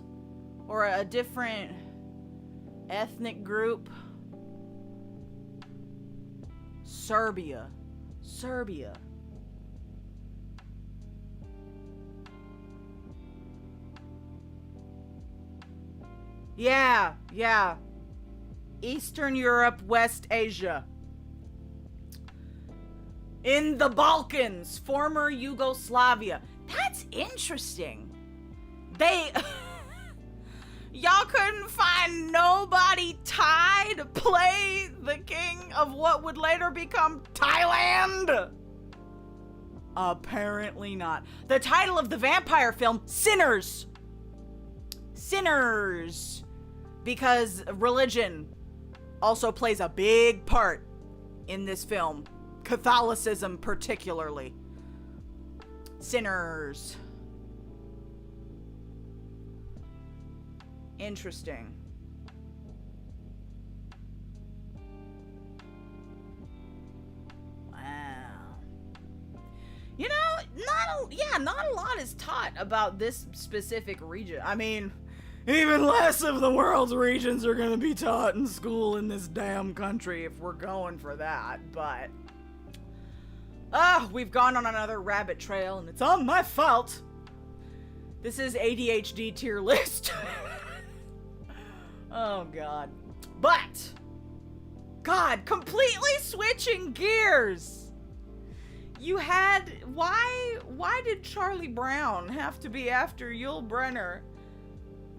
Or a different ethnic group? Serbia. Yeah. Eastern Europe, West Asia. In the Balkans, former Yugoslavia. That's interesting. Y'all couldn't find nobody Thai to play the king of what would later become Thailand? Apparently not. The title of the vampire film, Sinners. Sinners. Because religion also plays a big part in this film. Catholicism particularly. Sinners. Interesting. Wow. You know, not a lot is taught about this specific region. I mean, even less of the world's regions are gonna be taught in school in this damn country if we're going for that, but we've gone on another rabbit trail and it's on my fault. This is ADHD tier list. Oh, God. But, God, completely switching gears. You had, why did Charlie Brown have to be after Yul Brynner?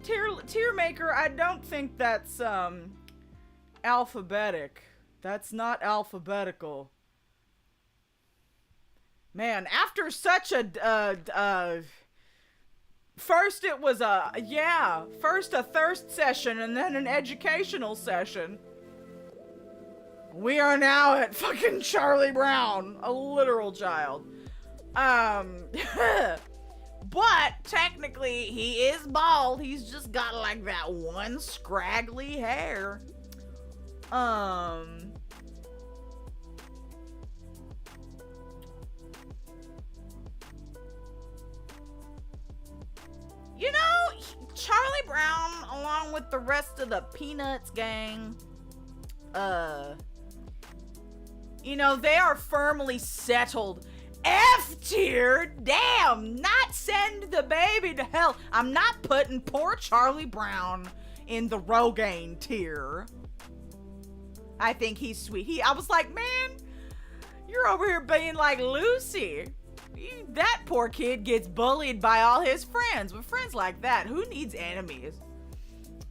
Tier maker, I don't think that's, alphabetic. That's not alphabetical. Man, after such a, first it was first a thirst session and then an educational session. We are now at fucking Charlie Brown, a literal child. But technically he is bald. He's just got like that one scraggly hair. You know, Charlie Brown, along with the rest of the Peanuts gang, you know, they are firmly settled. F tier? Damn, not send the baby to hell. I'm not putting poor Charlie Brown in the Rogaine tier. I think he's sweet. I was like, man, you're over here being like Lucy. That poor kid gets bullied by all his friends. With friends like that, who needs enemies?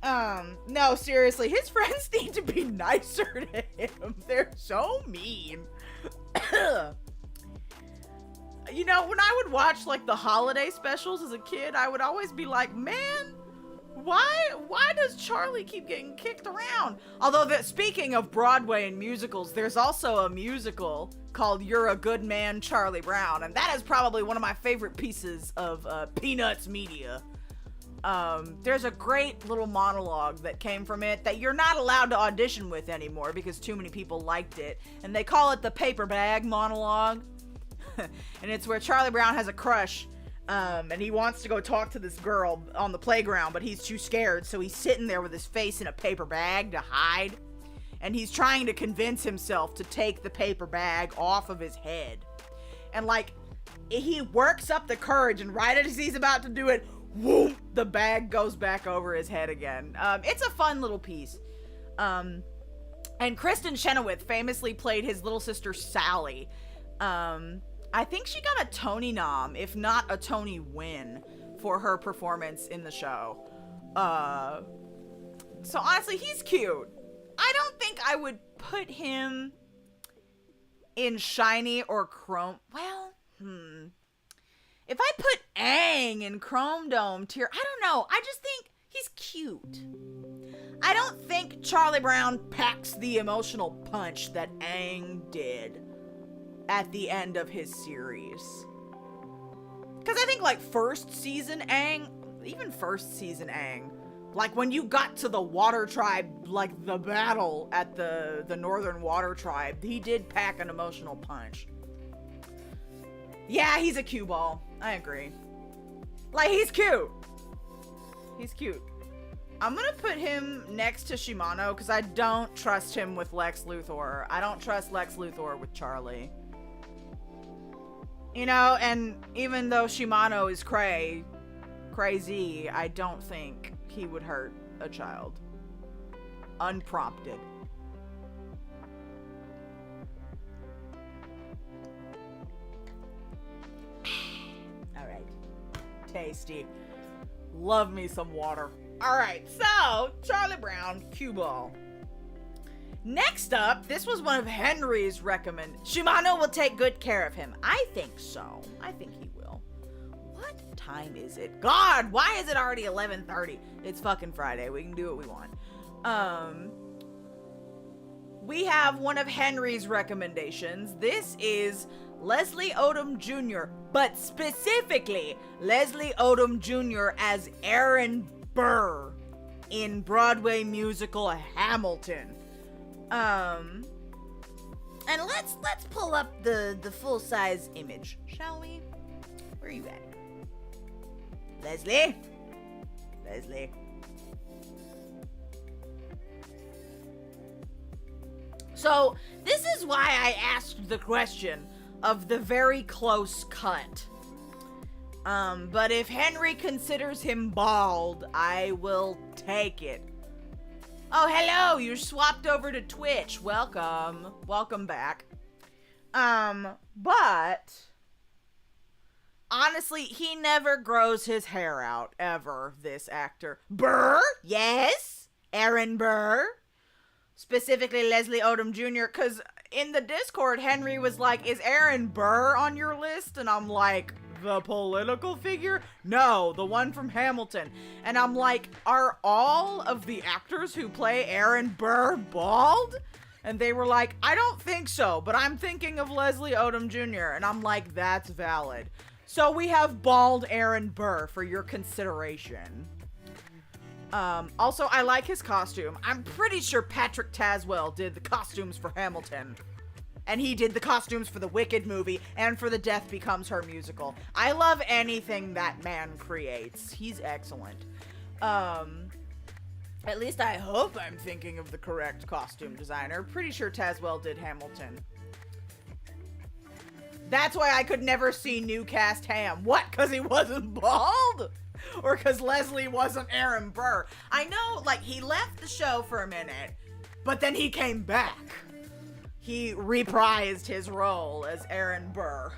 No, seriously, his friends need to be nicer to him. They're so mean. You know, when I would watch like the holiday specials as a kid, I would always be like, man, why does Charlie keep getting kicked around? Although, speaking of Broadway and musicals, there's also a musical called You're a Good Man, Charlie Brown, and that is probably one of my favorite pieces of Peanuts media. There's a great little monologue that came from it that you're not allowed to audition with anymore because too many people liked it, and they call it the paper bag monologue. And it's where Charlie Brown has a crush, and he wants to go talk to this girl on the playground, but he's too scared, so he's sitting there with his face in a paper bag to hide. And he's trying to convince himself to take the paper bag off of his head. And like, he works up the courage, and right as he's about to do it, whoop, the bag goes back over his head again. It's a fun little piece. And Kristen Chenoweth famously played his little sister Sally. I think she got a Tony nom, if not a Tony win, for her performance in the show. So honestly, he's cute. I don't think I would put him in shiny or chrome. Well, if I put Aang in Chrome Dome tier, I don't know. I just think he's cute. I don't think Charlie Brown packs the emotional punch that Aang did at the end of his series. Because I think, like, first season Aang, like, when you got to the Water Tribe, like, the battle at the Northern Water Tribe, he did pack an emotional punch. Yeah, he's a cue ball. I agree. Like, he's cute. He's cute. I'm gonna put him next to Shimano because I don't trust him with Lex Luthor. I don't trust Lex Luthor with Charlie. You know, and even though Shimano is crazy, I don't think he would hurt a child. Unprompted. Alright. Tasty. Love me some water. Alright, so, Charlie Brown, cue ball. Next up, this was one of Henry's Shimano will take good care of him. I think so. I think he will. What time is it? God, why is it already 11:30? It's fucking Friday. We can do what we want. We have one of Henry's recommendations. This is Leslie Odom Jr., but specifically Leslie Odom Jr. as Aaron Burr in Broadway musical Hamilton. And let's pull up the full-size image, shall we? Where are you at? Leslie? So, this is why I asked the question of the very close cut. But if Henry considers him bald, I will take it. Oh, hello, you swapped over to Twitch. Welcome. Welcome back. But honestly, he never grows his hair out, ever, this actor. Burr? Yes. Aaron Burr. Specifically Leslie Odom Jr., because in the Discord, Henry was like, is Aaron Burr on your list? And I'm like, the political figure? No, the one from Hamilton. And I'm like, are all of the actors who play Aaron Burr bald? And they were like, I don't think so, but I'm thinking of Leslie Odom Jr. And I'm like, that's valid. So we have bald Aaron Burr for your consideration. Also, I like his costume. I'm pretty sure Patrick Tazwell did the costumes for Hamilton. And he did the costumes for the Wicked movie and for the Death Becomes Her musical. I love anything that man creates. He's excellent. At least I hope I'm thinking of the correct costume designer. Pretty sure Tazwell did Hamilton. That's why I could never see new cast Ham. What? Because he wasn't bald? Or because Leslie wasn't Aaron Burr? I know, like, he left the show for a minute, but then he came back. He reprised his role as Aaron Burr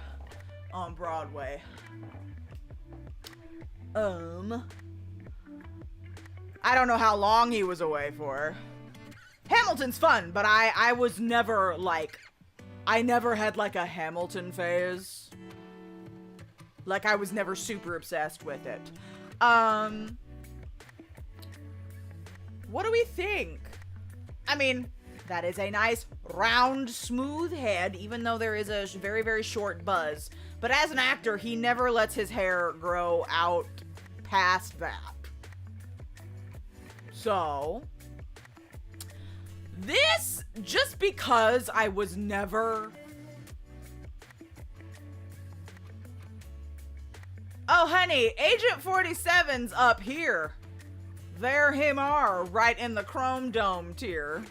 on Broadway. I don't know how long he was away for. Hamilton's fun, but I was never, like, I never had, like, a Hamilton phase. Like, I was never super obsessed with it. What do we think? I mean, that is a nice, round, smooth head, even though there is a very, very short buzz. But as an actor, he never lets his hair grow out past that. So, this, just because I was never... Oh, honey, Agent 47's up here. There him are, right in the Chrome Dome tier.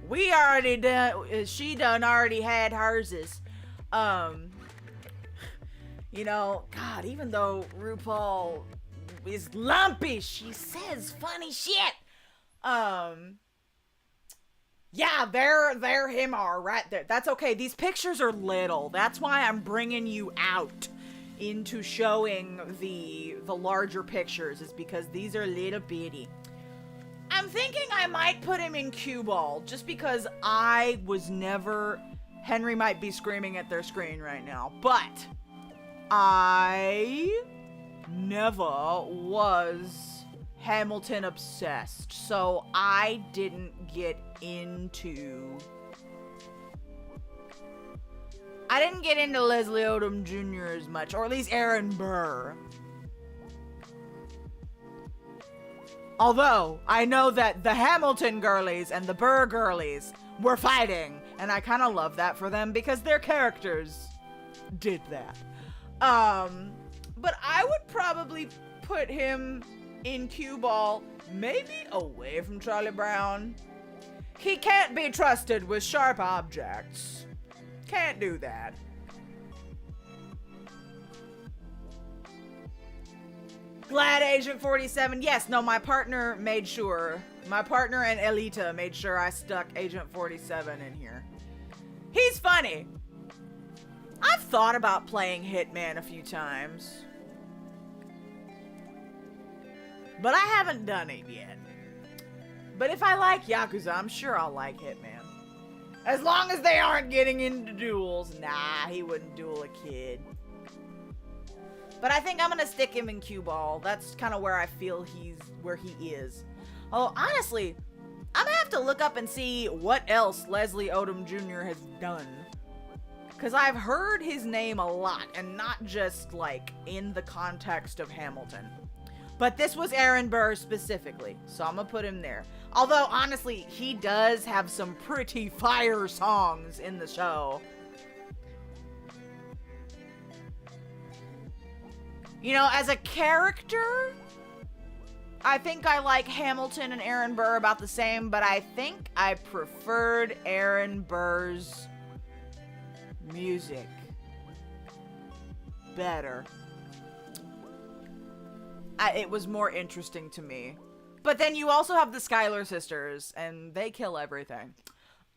We already done, she done already had herses. You know, God, even though RuPaul is lumpy, she says funny shit. Yeah, there him are right there. That's okay. These pictures are little. That's why I'm bringing you out into showing the larger pictures, is because these are little bitty. I'm thinking I might put him in cue ball just because I was never... Henry might be screaming at their screen right now, but I never was Hamilton obsessed, so I didn't get into Leslie Odom Jr. as much, or at least Aaron Burr. Although, I know that the Hamilton girlies and the Burr girlies were fighting, and I kind of love that for them because their characters did that. But I would probably put him in cue ball, maybe away from Charlie Brown. He can't be trusted with sharp objects. Can't do that. Glad Agent 47. Yes, no, my partner made sure. My partner and Elita made sure I stuck Agent 47 in here. He's funny. I've thought about playing Hitman a few times, but I haven't done it yet. But if I like Yakuza, I'm sure I'll like Hitman. As long as they aren't getting into duels. Nah, he wouldn't duel a kid. But I think I'm gonna stick him in cue ball. That's kind of where I feel where he is. Oh, honestly, I'm gonna have to look up and see what else Leslie Odom Jr. has done. Because I've heard his name a lot, and not just, like, in the context of Hamilton. But this was Aaron Burr specifically, so I'm gonna put him there. Although, honestly, he does have some pretty fire songs in the show. You know, as a character, I think I like Hamilton and Aaron Burr about the same, but I think I preferred Aaron Burr's music better. It was more interesting to me. But then you also have the Schuyler sisters, and they kill everything.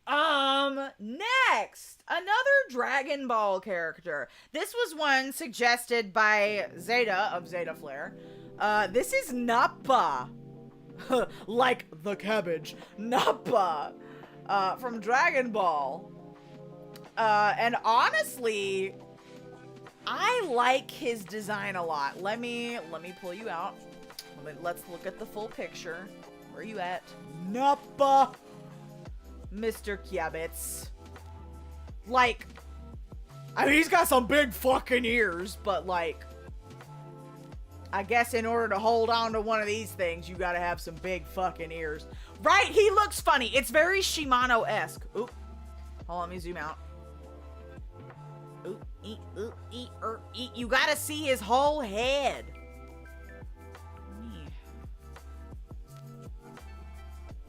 Next, another Dragon Ball character. This was one suggested by Zeta of Zeta Flare. This is Nappa. Like the cabbage. Nappa. From Dragon Ball. And honestly, I like his design a lot. Let me pull you out. Let's look at the full picture. Where are you at? Nappa. Mr. Kiabitz. Like, I mean, he's got some big fucking ears, but like, I guess in order to hold on to one of these things, you gotta have some big fucking ears. Right? He looks funny. It's very Shimano-esque. Oop. Hold on, let me zoom out. Oop, eat. You gotta see his whole head.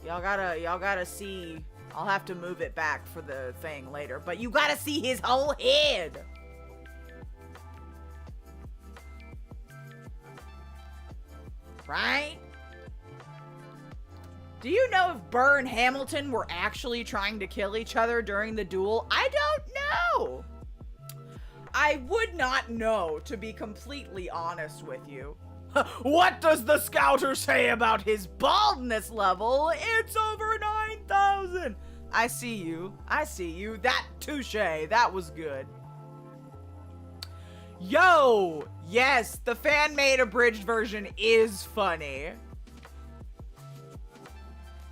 Y'all gotta see. I'll have to move it back for the thing later, but you gotta see his whole head. Right? Do you know if Burr and Hamilton were actually trying to kill each other during the duel? I don't know. I would not know, to be completely honest with you. What does the scouter say about his baldness level? It's over 9,000. I see you. That touche. That was good. Yo, yes, the fan-made abridged version is funny.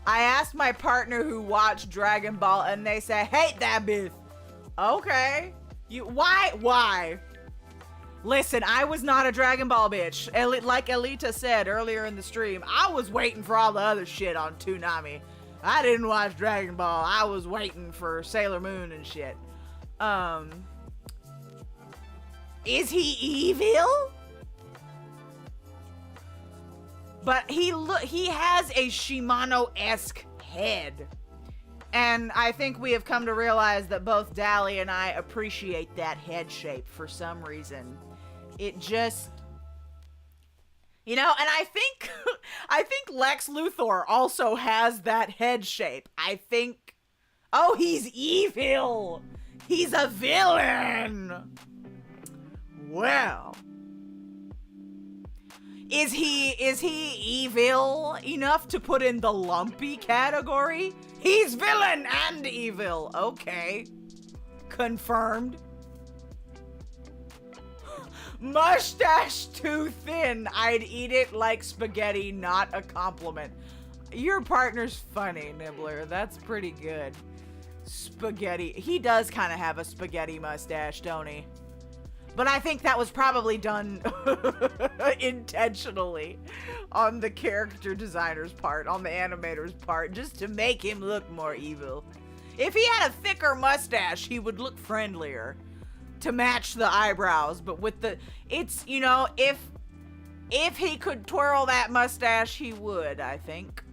I asked my partner who watched Dragon Ball, and they said, hate that bitch. Okay. Why? Listen, I was not a Dragon Ball bitch. Like Elita said earlier in the stream, I was waiting for all the other shit on Toonami. I didn't watch Dragon Ball. I was waiting for Sailor Moon and shit. Is he evil? But he has a Shimano-esque head. And I think we have come to realize that both Dally and I appreciate that head shape for some reason. It just, you know, and I think Lex Luthor also has that head shape. I think, oh, he's evil. He's a villain. Well, Is he evil enough to put in the lumpy category? He's villain and evil. Okay. Confirmed. Mustache too thin. I'd eat it like spaghetti, not a compliment. Your partner's funny, Nibbler. That's pretty good. Spaghetti. He does kind of have a spaghetti mustache, don't he? But I think that was probably done intentionally on the character designer's part, on the animator's part, just to make him look more evil. If he had a thicker mustache, he would look friendlier to match the eyebrows. But with the, it's, you know, if he could twirl that mustache, he would, I think.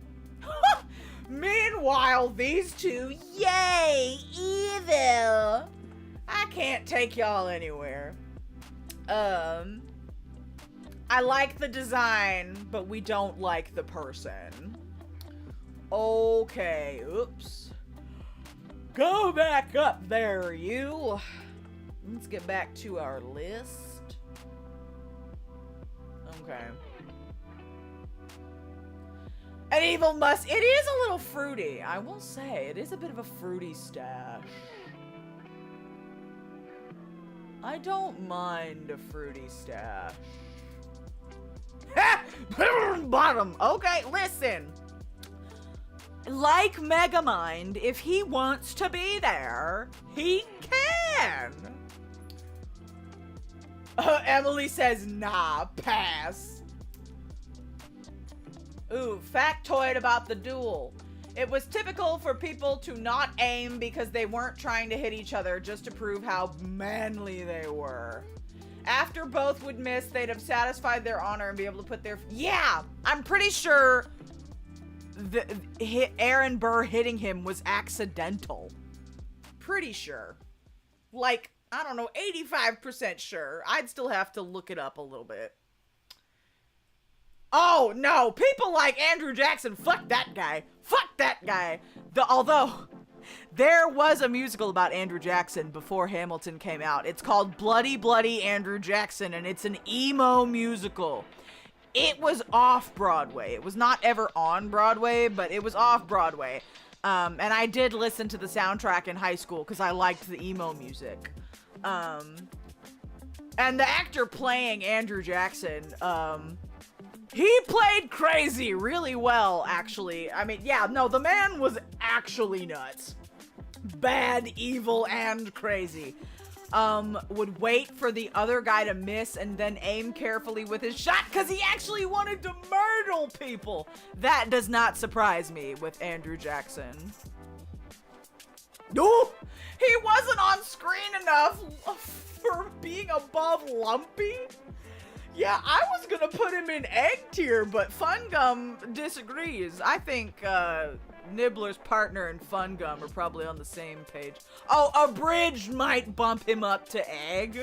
Meanwhile, these two, yay, evil. I can't take y'all anywhere. I like the design, but we don't like the person. Okay, oops. Go back up there, you. Let's get back to our list. Okay. An evil must. It is a little fruity, I will say. It is a bit of a fruity stash. I don't mind a fruity stash. Bottom. Okay, listen. Like Megamind, if he wants to be there, he can. Emily says, nah, pass. Ooh, factoid about the duel. It was typical for people to not aim because they weren't trying to hit each other, just to prove how manly they were. After both would miss, they'd have satisfied their honor and be able to put their... Yeah! I'm pretty sure Aaron Burr hitting him was accidental. Pretty sure. Like, I don't know, 85% sure. I'd still have to look it up a little bit. Oh, no. People like Andrew Jackson. Fuck that guy. Fuck that guy. Although, there was a musical about Andrew Jackson before Hamilton came out. It's called Bloody Bloody Andrew Jackson, and it's an emo musical. It was off-Broadway. It was not ever on Broadway, but it was off-Broadway. And I did listen to the soundtrack in high school because I liked the emo music. And the actor playing Andrew Jackson, he played crazy really well, actually. I mean, yeah, no, the man was actually nuts. Bad, evil, and crazy. Would wait for the other guy to miss and then aim carefully with his shot because he actually wanted to murder people. That does not surprise me with Andrew Jackson. No, he wasn't on screen enough for being above Lumpy. Yeah, I was gonna put him in egg tier, but Fungum disagrees. I think Nibbler's partner and Fungum are probably on the same page. Oh, Abridged might bump him up to egg.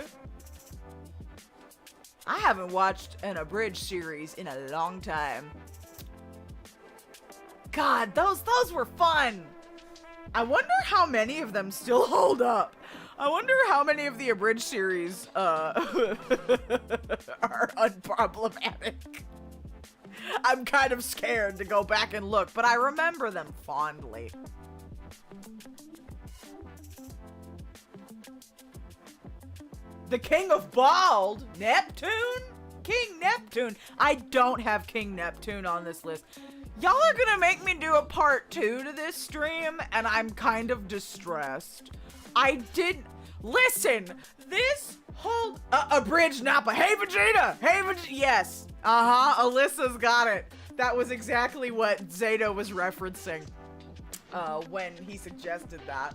I haven't watched an Abridged series in a long time. God, those were fun. I wonder how many of them still hold up. I wonder how many of the Abridged series are unproblematic. I'm kind of scared to go back and look, but I remember them fondly. The King of Bald? Neptune? King Neptune. I don't have King Neptune on this list. Y'all are gonna make me do a part 2 to this stream, and I'm kind of distressed. Listen, this whole, Abridged Nappa. Hey, Vegeta! Hey, Vegeta! Yes. Alyssa's got it. That was exactly what Zato was referencing, when he suggested that.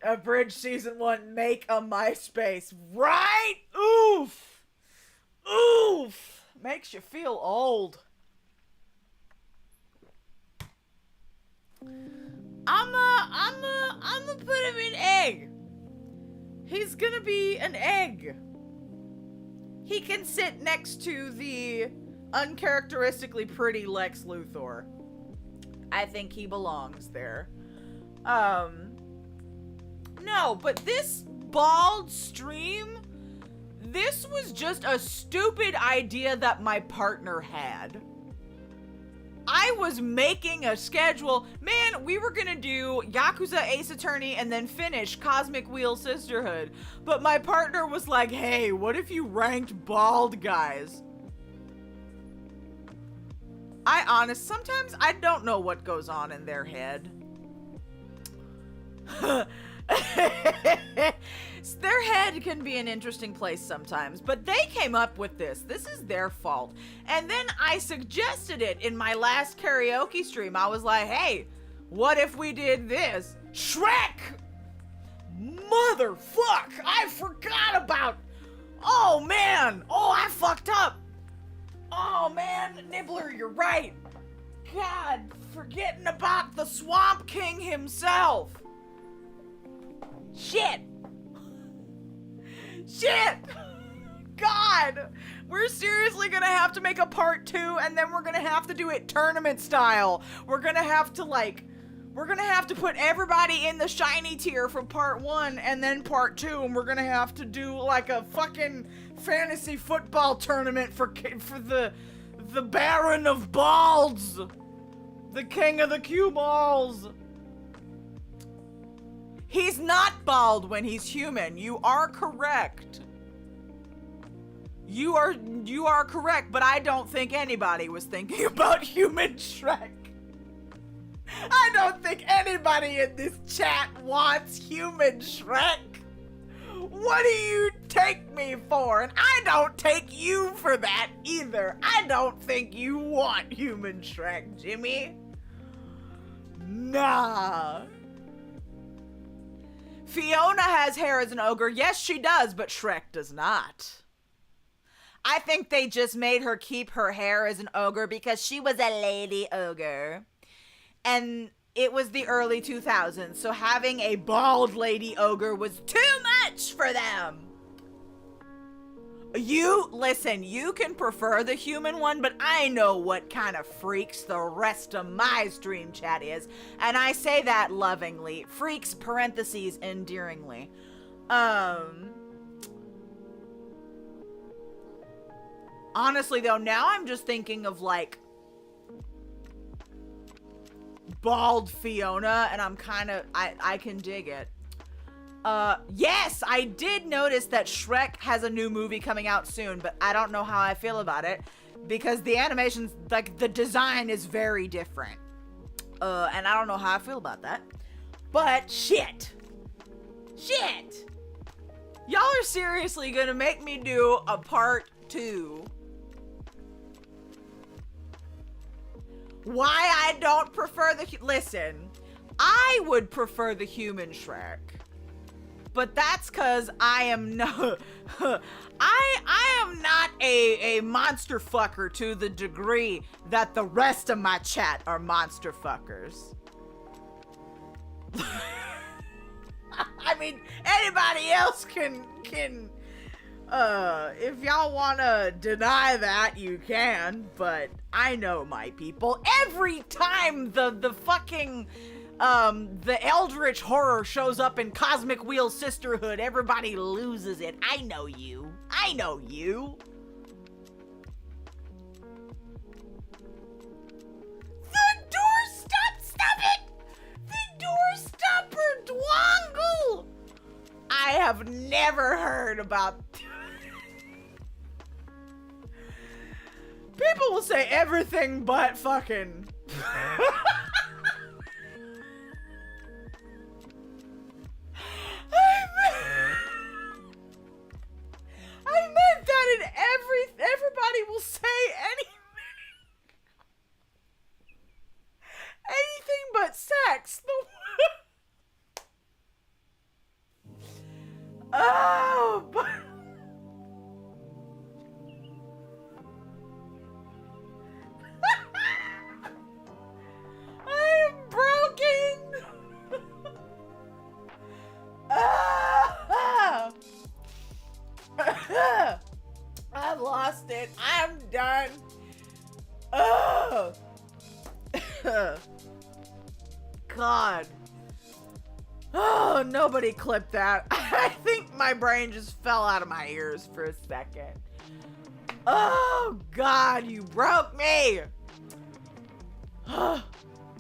Abridged Season 1, make a MySpace. Right? Oof! Oof! Makes you feel old. I'm gonna put him in egg. He's gonna be an egg. He can sit next to the uncharacteristically pretty Lex Luthor. I think he belongs there. No, but this bald stream, this was just a stupid idea that my partner had. I was making a schedule. Man, we were gonna do Yakuza Ace Attorney and then finish Cosmic Wheel Sisterhood. But my partner was like, hey, what if you ranked bald guys? Sometimes I don't know what goes on in their head. Their head can be an interesting place sometimes, but they came up with this. This is their fault. And then I suggested it in my last karaoke stream. I was like, hey, what if we did this? Shrek! Motherfuck! I forgot about... Oh, man! Oh, I fucked up! Oh, man, Nibbler, you're right. God, forgetting about the Swamp King himself. Shit! Shit! God! We're seriously gonna have to make a part 2, and then we're gonna have to do it tournament style. We're gonna have to put everybody in the shiny tier for part 1, and then part 2, and we're gonna have to do like a fucking fantasy football tournament for the Baron of Balds! The King of the Cue Balls! He's not bald when he's human. You are correct. You are correct, but I don't think anybody was thinking about human Shrek. I don't think anybody in this chat wants human Shrek. What do you take me for? And I don't take you for that either. I don't think you want human Shrek, Jimmy. Nah. Fiona has hair as an ogre. Yes, she does, but Shrek does not. I think they just made her keep her hair as an ogre because she was a lady ogre. And it was the early 2000s, so having a bald lady ogre was too much for them. Listen, you can prefer the human one, but I know what kind of freaks the rest of my stream chat is. And I say that lovingly. Freaks, parentheses, endearingly. Honestly, though, now I'm just thinking of, like, bald Fiona, and I'm kind of, I can dig it. Yes, I did notice that Shrek has a new movie coming out soon, but I don't know how I feel about it because the animations, like, the design is very different. And I don't know how I feel about that. But shit. Y'all are seriously gonna make me do a part 2. Why I don't prefer listen, I would prefer the human Shrek. But that's cause I am no I am not a monster fucker to the degree that the rest of my chat are monster fuckers. I mean, anybody else can if y'all wanna deny that, you can, but I know my people. Every time the fucking the Eldritch horror shows up in Cosmic Wheel Sisterhood, everybody loses it. I know you. The stop it! The doorstopper dwangle! I have never heard about... People will say everything but fucking... I meant that in everybody will say anything but sex. Oh, but I am broken. I've lost it. I'm done. Oh. God. Oh, nobody clipped that. I think My brain just fell out of my ears for a second. Oh, God, you broke me.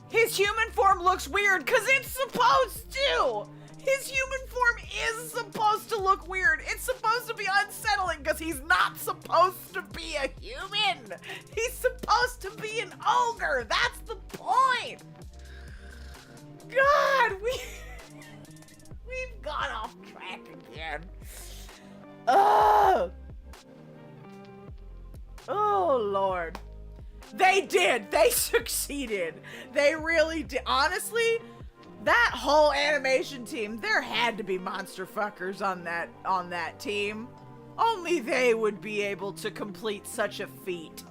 His human form looks weird because it's supposed to. His human form is supposed to look weird. It's supposed to be unsettling because he's not supposed to be a human. He's supposed to be an ogre. That's the point. God, we've gone off track again. Oh, Lord. They did. They succeeded. They really did. Honestly, that whole animation team, there had to be monster fuckers on that team. Only they would be able to complete such a feat.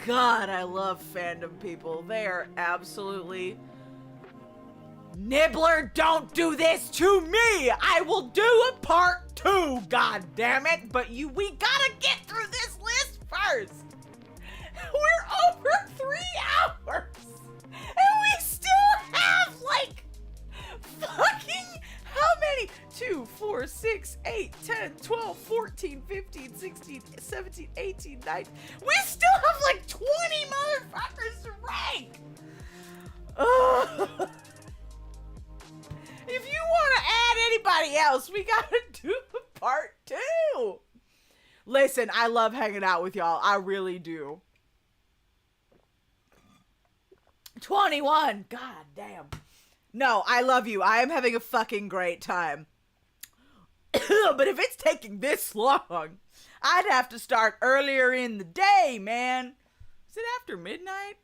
God, I love fandom people. They are absolutely... Nibbler, don't do this to me! I will do a part 2, god damn it! But we gotta get through this list first! We're over 3 hours! And we still have, like, fucking, how many? 2, 4, 6, 8, 10, 12, 14, 15, 16, 17, 18, 19. We still have, like, 20 motherfuckers to rank! Ugh. If you want to add anybody else, we gotta do part 2. Listen, I love hanging out with y'all. I really do. 21. God damn. No, I love you. I am having a fucking great time. But if it's taking this long, I'd have to start earlier in the day, man. Is it after midnight?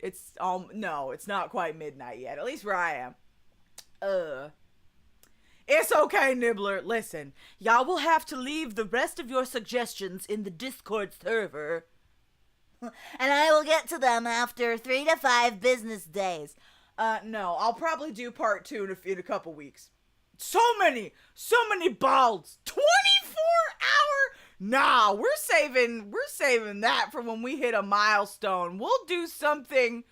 No, it's not quite midnight yet. At least where I am. It's okay, Nibbler. Listen, y'all will have to leave the rest of your suggestions in the Discord server. And I will get to them after 3 to 5 business days. No, I'll probably do part 2 in a couple weeks. So many balds. 24-hour? Nah, we're saving that for when we hit a milestone. We'll do something.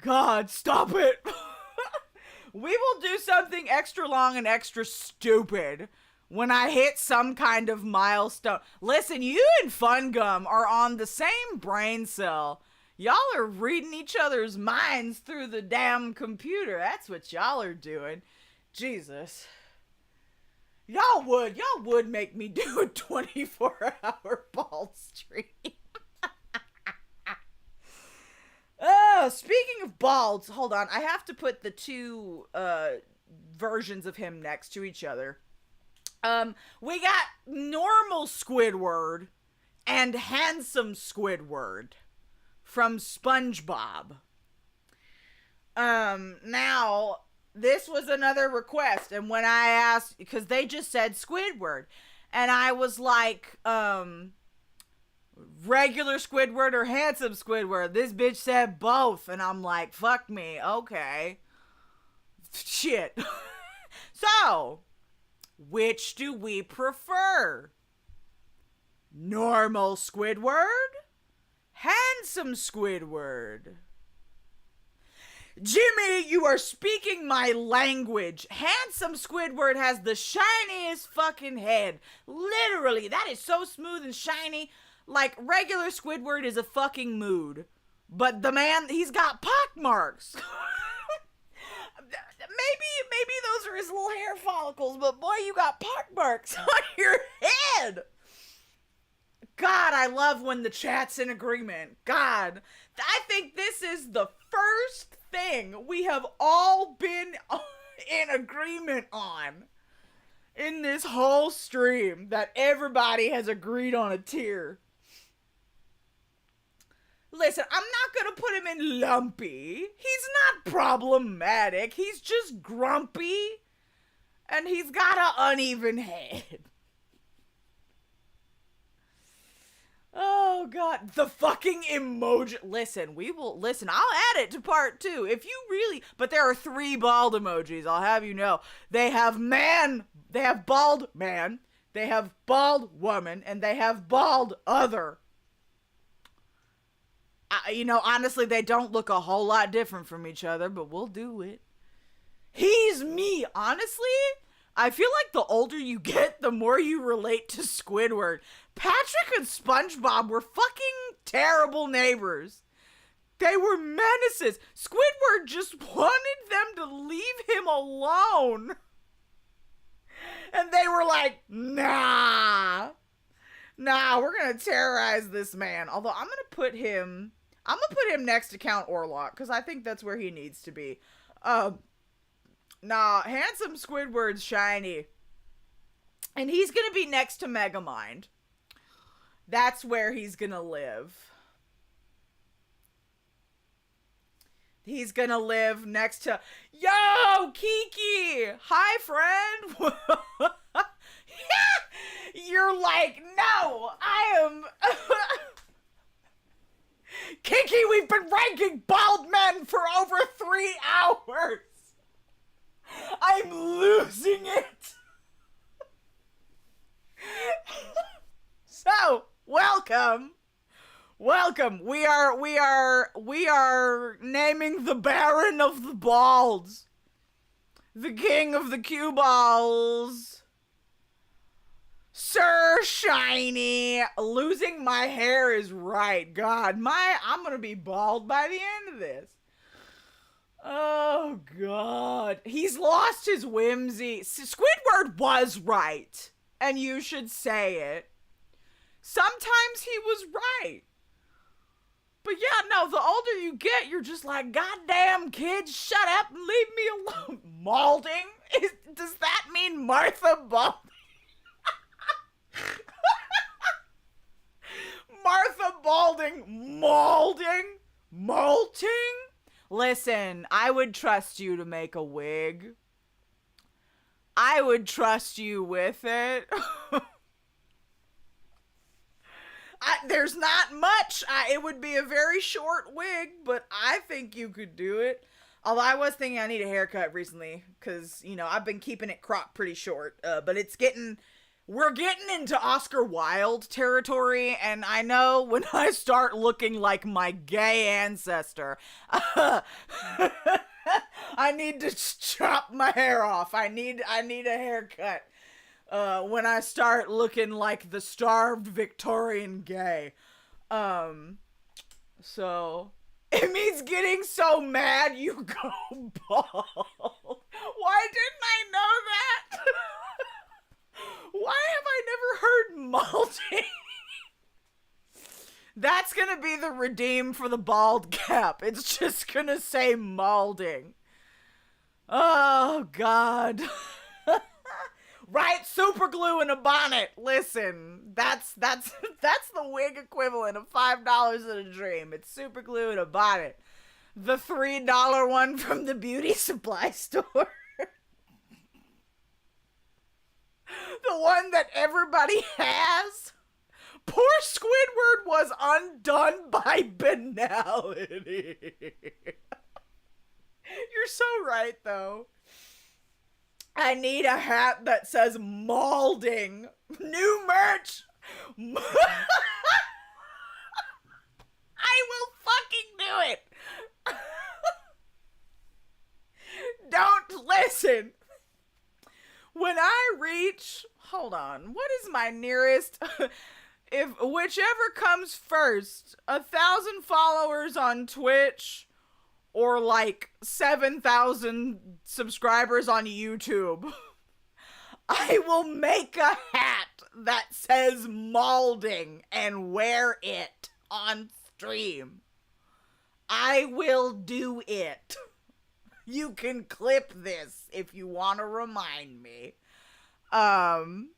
God, stop it. We will do something extra long and extra stupid when I hit some kind of milestone. Listen, you and Fungum are on the same brain cell. Y'all are reading each other's minds through the damn computer. That's what y'all are doing. Jesus. Y'all would make me do a 24-hour bald stream. Oh, speaking of balds, hold on. I have to put the 2 versions of him next to each other. We got normal Squidward and handsome Squidward from SpongeBob. Now, this was another request, and when I asked, because they just said Squidward, and I was like, regular Squidward or handsome Squidward? This bitch said both, and I'm like, fuck me, okay. Shit. So, which do we prefer? Normal Squidward? Handsome Squidward? Jimmy, you are speaking my language. Handsome Squidward has the shiniest fucking head. Literally, that is so smooth and shiny. Like, regular Squidward is a fucking mood. But the man, he's got pockmarks. Maybe those are his little hair follicles, but boy, you got pockmarks on your head. God, I love when the chat's in agreement. God, I think this is the first thing we have all been in agreement on in this whole stream, that everybody has agreed on a tier. Listen, I'm not gonna put him in lumpy. He's not problematic. He's just grumpy. And he's got an uneven head. Oh, God. The fucking emoji. Listen, I'll add it to part 2. If you really... But there are 3 bald emojis, I'll have you know. They have bald man, they have bald woman, and they have bald other. Honestly, they don't look a whole lot different from each other, but we'll do it. He's me. Honestly, I feel like the older you get, the more you relate to Squidward. Patrick and SpongeBob were fucking terrible neighbors. They were menaces. Squidward just wanted them to leave him alone. And they were like, nah, we're going to terrorize this man. Although I'm going to put him next to Count Orlok, because I think that's where he needs to be. Nah, handsome Squidward's shiny. And he's going to be next to Megamind. That's where he's going to live. He's going to live next to... Yo, Kiki! Hi, friend! You're like, no, I am... Kiki, we've been ranking bald men for over 3 hours! I'm losing it! So, welcome. We are naming the Baron of the Balds. The King of the Cue Balls. Sir Shiny. Losing my hair is right. God, I'm gonna be bald by the end of this. Oh, God. He's lost his whimsy. Squidward was right. And you should say it. Sometimes he was right. But yeah, no, the older you get, you're just like, goddamn kids, shut up and leave me alone. Malding? Does that mean Martha Balding? Martha Balding, malding? Molting? Listen, I would trust you to make a wig. I would trust you with it. There's not much. It would be a very short wig, but I think you could do it. Although I was thinking I need a haircut recently, because, you know, I've been keeping it cropped pretty short. But we're getting into Oscar Wilde territory, and I know when I start looking like my gay ancestor, I need to chop my hair off. I need a haircut. When I start looking like the starved Victorian gay. So, it means getting so mad you go bald. Why didn't I know that? Why have I never heard malding? That's gonna be the redeem for the bald cap. It's just gonna say malding. Oh, God. Right, super glue in a bonnet. Listen, that's the wig equivalent of $5 in a dream. It's super glue in a bonnet. The $3 one from the beauty supply store. The one that everybody has. Poor Squidward was undone by banality. You're so right, though. I need a hat that says malding. New merch. I will fucking do it. Don't listen. When I reach, hold on, what is my nearest? If whichever comes first, 1,000 followers on Twitch, or like 7,000 subscribers on YouTube, I will make a hat that says malding and wear it on stream. I will do it. You can clip this if you want to remind me. No,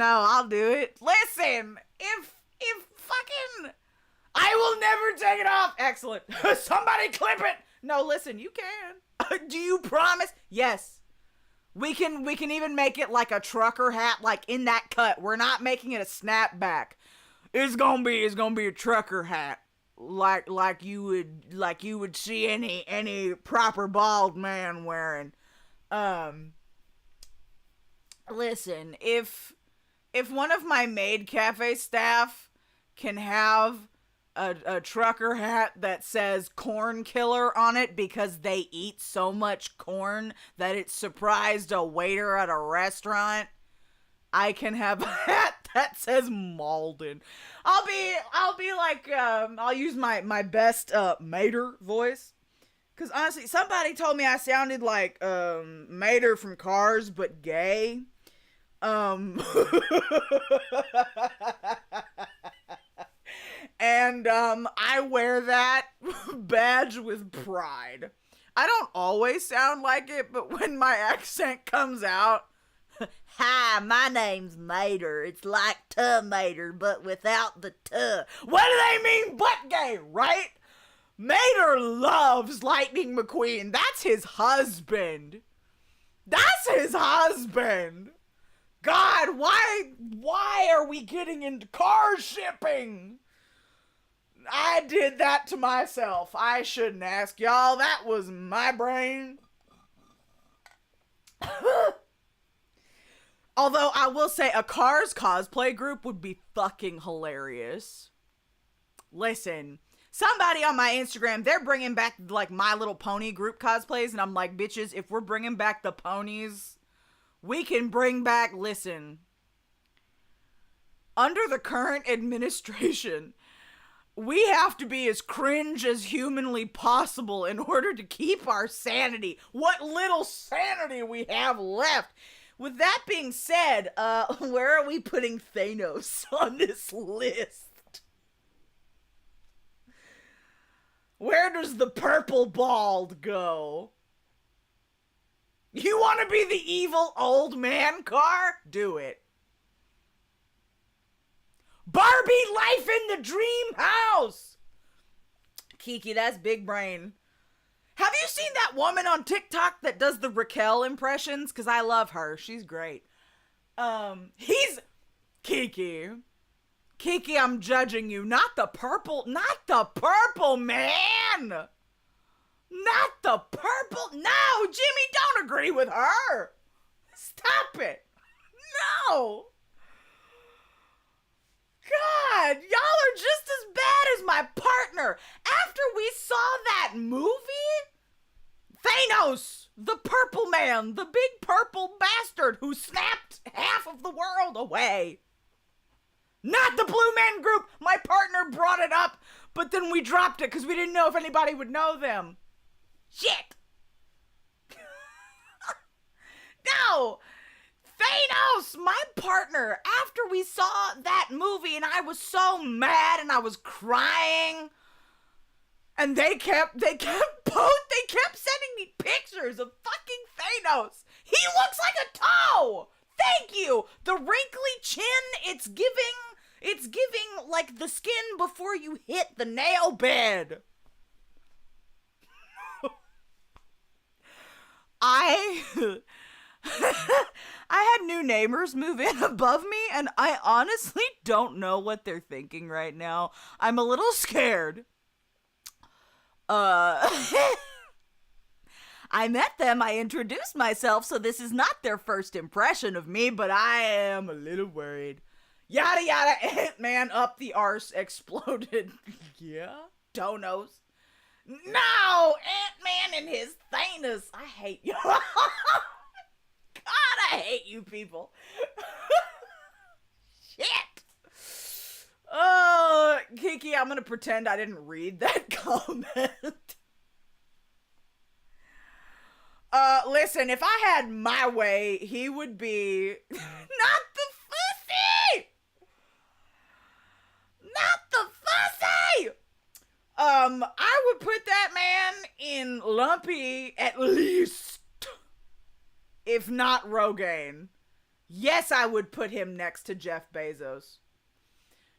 I'll do it. Listen, if fucking... I will never take it off. Excellent. Somebody clip it. No, listen, you can. Do you promise? Yes. We can even make it like a trucker hat, like in that cut. We're not making it a snapback. It's gonna be a trucker hat. Like you would see any proper bald man wearing. Listen, if one of my Maid Cafe staff can have a trucker hat that says corn killer on it because they eat so much corn that it surprised a waiter at a restaurant. I can have a hat that says Malden. I'll be like, I'll use my best Mater voice. Cause honestly, somebody told me I sounded like Mater from Cars, but gay. And I wear that badge with pride. I don't always sound like it, but when my accent comes out, hi, my name's Mater. It's like tomater, but without the tuh. What do they mean but gay, right? Mater loves Lightning McQueen. That's his husband. That's his husband. God, why are we getting into car shipping? I did that to myself. I shouldn't ask y'all. That was my brain. Although I will say a Cars cosplay group would be fucking hilarious. Listen, somebody on my Instagram, they're bringing back like My Little Pony group cosplays, and I'm like, bitches, if we're bringing back the ponies, we can bring back, listen, under the current administration, we have to be as cringe as humanly possible in order to keep our sanity. What little sanity we have left. With that being said, where are we putting Thanos on this list? Where does the purple bald go? You want to be the evil old man car? Do it. Barbie life in the dream house. Kiki, that's big brain. Have you seen that woman on TikTok that does the Raquel impressions? Because I love her. She's great. He's... Kiki. Kiki, I'm judging you. Not the purple man. Not the purple. No, Jimmy, don't agree with her. Stop it. No. God, y'all are just as bad as my partner. After we saw that movie, Thanos, the purple man, the big purple bastard who snapped half of the world away. Not the Blue Man Group. My partner brought it up, but then we dropped it because we didn't know if anybody would know them. Shit. No. Thanos, my partner, after we saw that movie and I was so mad and I was crying and they kept sending me pictures of fucking Thanos. He looks like a toe. Thank you. The wrinkly chin, it's giving like the skin before you hit the nail bed. I had new neighbors move in above me, and I honestly don't know what they're thinking right now. I'm a little scared. I met them, I introduced myself, so this is not their first impression of me, but I am a little worried. Yada yada, Ant-Man up the arse exploded. Yeah? Donos. No! Ant-Man and his Thanos. I hate you. God, I hate you people. Shit. Kiki, I'm gonna pretend I didn't read that comment. Listen, if I had my way, he would be not the fussy! Not the fussy! I would put that man in Lumpy at least, if not Rogaine. Yes, I would put him next to Jeff Bezos.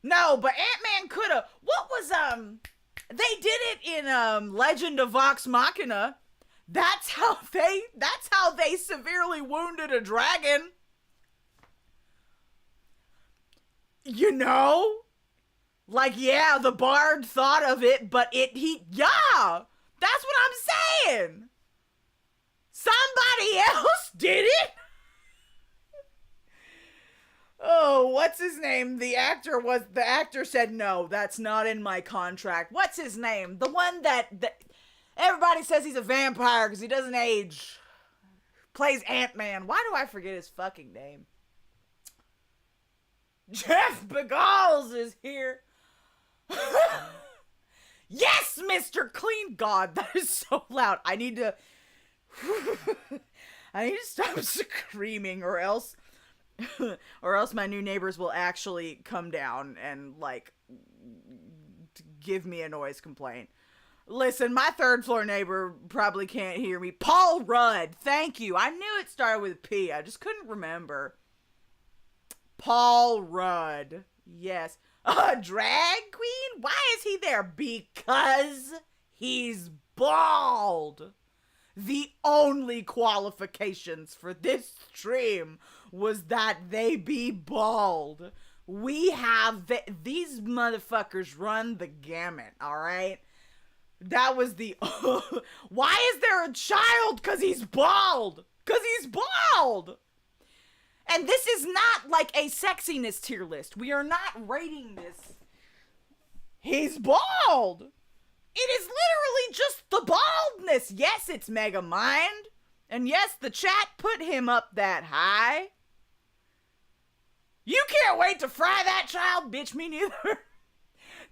No, but Ant-Man coulda. What was, they did it in, Legend of Vox Machina. That's how they severely wounded a dragon. You know? Like, yeah, the bard thought of it, but yeah, that's what I'm saying. Somebody else did it. Oh, what's his name? The actor said, no, that's not in my contract. What's his name? The one that everybody says he's a vampire because he doesn't age. Plays Ant-Man. Why do I forget his fucking name? Jeff Bagals is here. Yes, Mr. Clean. God, that is so loud. I need to stop screaming or else my new neighbors will actually come down and like give me a noise complaint. Listen, my third floor neighbor probably can't hear me. Paul Rudd. Thank you. I knew it started with P. I just couldn't remember. Paul Rudd. Yes. A drag queen? Why is he there? Because he's bald. The only qualifications for this stream was that they be bald. We have these motherfuckers run the gamut, alright? That was the... Why is there a child? Because he's bald. Because he's bald. And this is not like a sexiness tier list. We are not rating this. He's bald. It is literally just the baldness. Yes, it's Mega Mind. And yes, the chat put him up that high. You can't wait to fry that child? Bitch, me neither.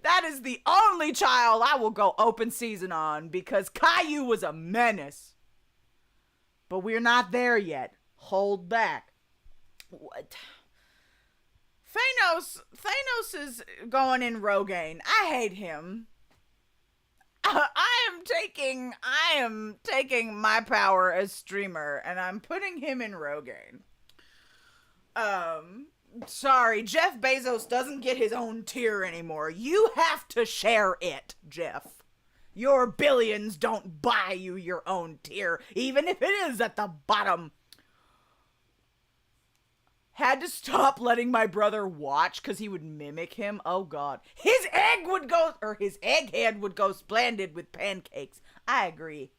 That is the only child I will go open season on because Caillou was a menace. But we're not there yet. Hold back. What? Thanos is going in Rogaine. I hate him. I am taking my power as streamer and I'm putting him in Rogaine. Sorry, Jeff Bezos doesn't get his own tier anymore. You have to share it, Jeff. Your billions don't buy you your own tier, even if it is at the bottom. Had to stop letting my brother watch because he would mimic him. Oh, God. His egghead would go splendid with pancakes. I agree.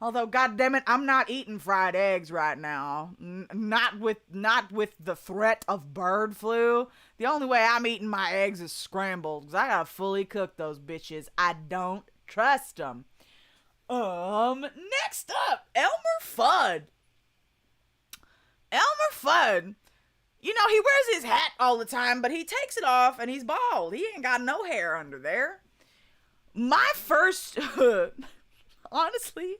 Although, goddammit, I'm not eating fried eggs right now. Not with the threat of bird flu. The only way I'm eating my eggs is scrambled because I gotta fully cook those bitches. I don't trust them. Next up, Elmer Fudd. Elmer Fudd. You know, he wears his hat all the time, but he takes it off and he's bald. He ain't got no hair under there. My first, honestly,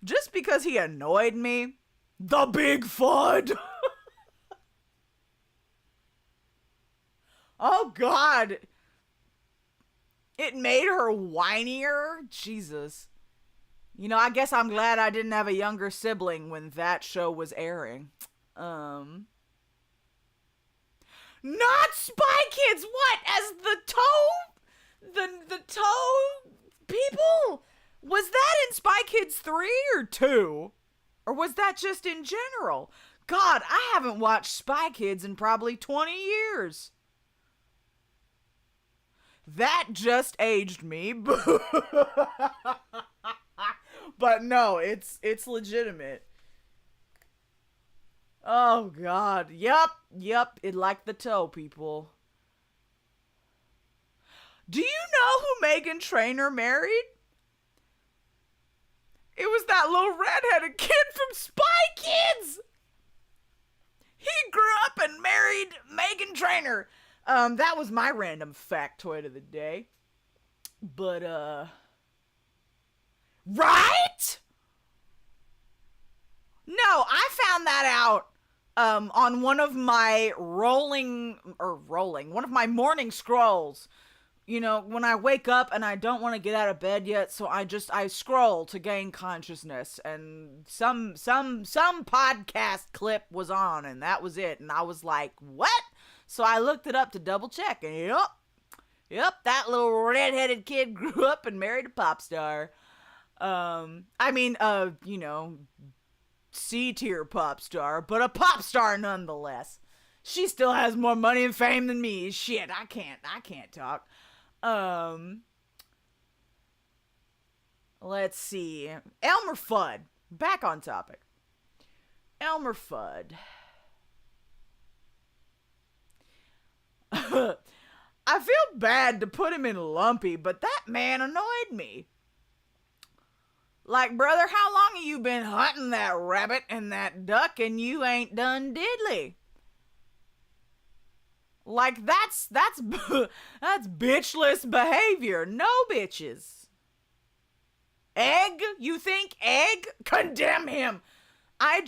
just because he annoyed me, the Big Fudd. Oh, God. It made her whinier. Jesus. You know, I guess I'm glad I didn't have a younger sibling when that show was airing. Not Spy Kids. What? As the toe people? Was that in Spy Kids 3 or 2? Or was that just in general? God, I haven't watched Spy Kids in probably 20 years. That just aged me. But no, it's legitimate. Oh, God. Yup. It like the toe, people. Do you know who Meghan Trainor married? It was that little redheaded kid from Spy Kids. He grew up and married Meghan Trainor. That was my random factoid of the day. But, right? No, I found that out on one of my one of my morning scrolls. You know, when I wake up and I don't want to get out of bed yet, so I scroll to gain consciousness, and some podcast clip was on, and that was it, and I was like, what? So I looked it up to double check, and yep, that little redheaded kid grew up and married a pop star. You know, C-tier pop star, but a pop star nonetheless. She still has more money and fame than me. Shit, I can't talk. Let's see. Elmer Fudd. Back on topic. Elmer Fudd. bad to put him in Lumpy, but that man annoyed me. Like, brother, how long have you been hunting that rabbit and that duck and you ain't done diddly? Like, that's bitchless behavior. No bitches. Egg? You think egg? Condemn him. I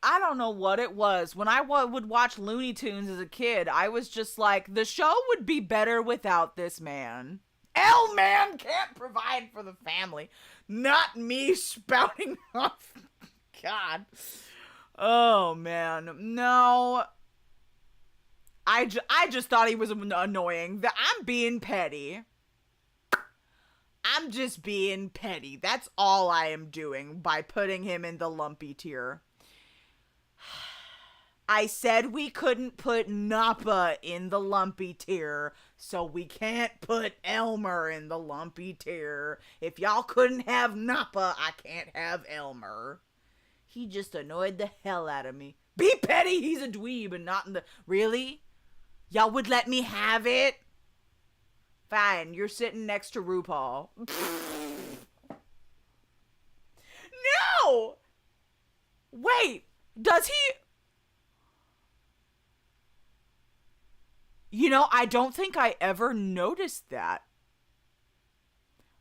don't know what it was. When I would watch Looney Tunes as a kid, I was just like, the show would be better without this man. L-Man can't provide for the family. Not me spouting off. God. Oh, man. No. I just thought he was annoying. I'm being petty. I'm just being petty. That's all I am doing by putting him in the Lumpy tier. I said we couldn't put Nappa in the Lumpy tier, so we can't put Elmer in the Lumpy tier. If y'all couldn't have Nappa, I can't have Elmer. He just annoyed the hell out of me. Be petty, he's a dweeb and not in the... Really? Y'all would let me have it? Fine, you're sitting next to RuPaul. No! Wait, does he... You know, I don't think I ever noticed that.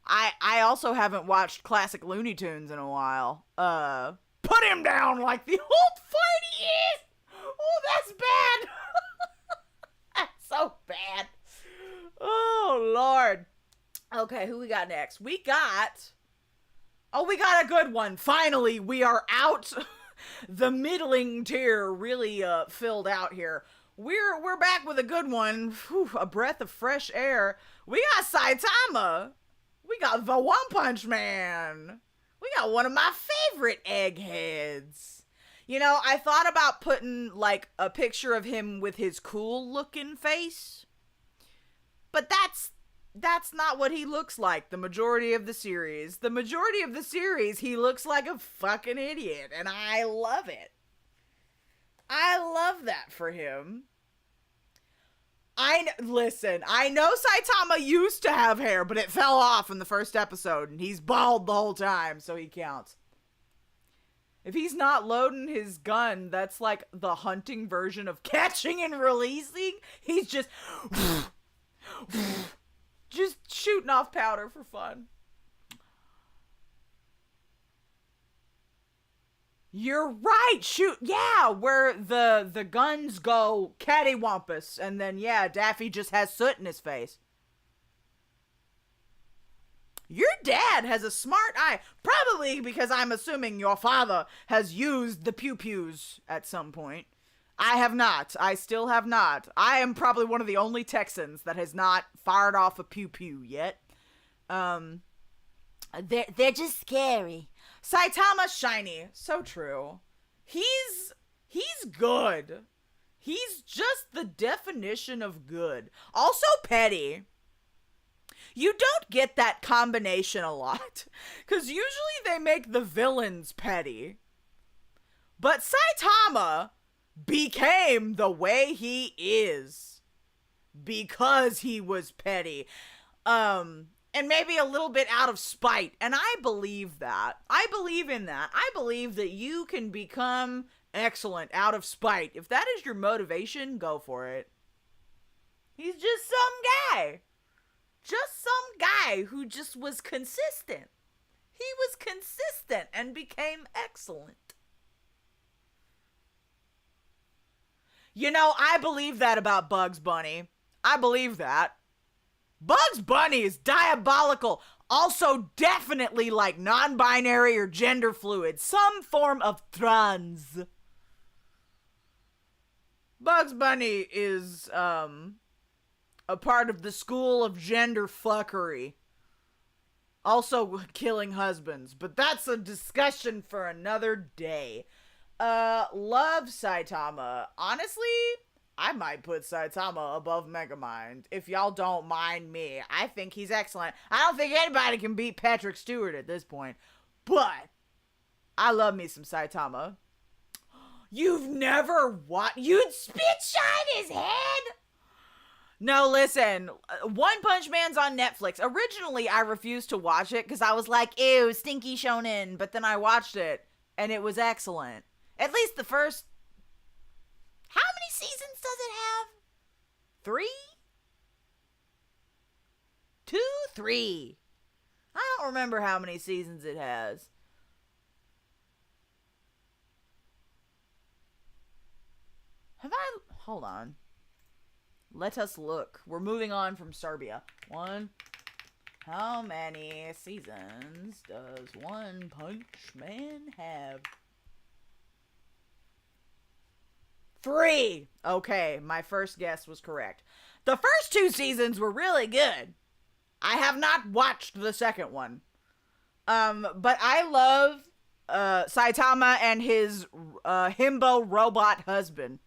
I also haven't watched classic Looney Tunes in a while. Put him down like the old fight he is! Oh, that's bad! That's so bad. Oh, Lord. Okay, who we got next? We got a good one. Finally, we are out. The middling tier really filled out here. We're back with a good one. Whew, a breath of fresh air. We got Saitama. We got the One Punch Man. We got one of my favorite eggheads. You know, I thought about putting, like, a picture of him with his cool-looking face. But that's not what he looks like the majority of the series. The majority of the series, he looks like a fucking idiot, and I love it. I love that for him. Listen, I know Saitama used to have hair, but it fell off in the first episode, and he's bald the whole time, so he counts. If he's not loading his gun, that's like the hunting version of catching and releasing. He's just shooting off powder for fun. You're right. Shoot. Yeah, where the guns go cattywampus, and then, yeah, Daffy just has soot in his face. Your dad has a smart eye. Probably because I'm assuming your father has used the pew-pews at some point. I have not. I still have not. I am probably one of the only Texans that has not fired off a pew-pew yet. They're just scary. Saitama's shiny. So true. He's good. He's just the definition of good. Also petty. You don't get that combination a lot. Because usually they make the villains petty. But Saitama became the way he is because he was petty. And maybe a little bit out of spite. And I believe that. I believe in that. I believe that you can become excellent out of spite. If that is your motivation, go for it. He's just some guy. Just some guy who just was consistent. He was consistent and became excellent. You know, I believe that about Bugs Bunny. I believe that. Bugs Bunny is diabolical. Also definitely like non-binary or gender fluid. Some form of trans. Bugs Bunny is, a part of the school of gender fuckery. Also killing husbands. But that's a discussion for another day. Love Saitama. Honestly, I might put Saitama above Megamind. If y'all don't mind me. I think he's excellent. I don't think anybody can beat Patrick Stewart at this point. But I love me some Saitama. You've never watched... You'd spit shine his head? No, listen. One Punch Man's on Netflix. Originally, I refused to watch it because I was like, ew, stinky shonen. But then I watched it, and it was excellent. At least the first... How many seasons does it have? 3? 2? 3? I don't remember how many seasons it has. Have I... Hold on. Let us look. We're moving on from Serbia. How many seasons does One Punch Man have? 3! Okay, my first guess was correct. The first 2 seasons were really good. I have not watched the second one. But I love Saitama and his himbo robot husband.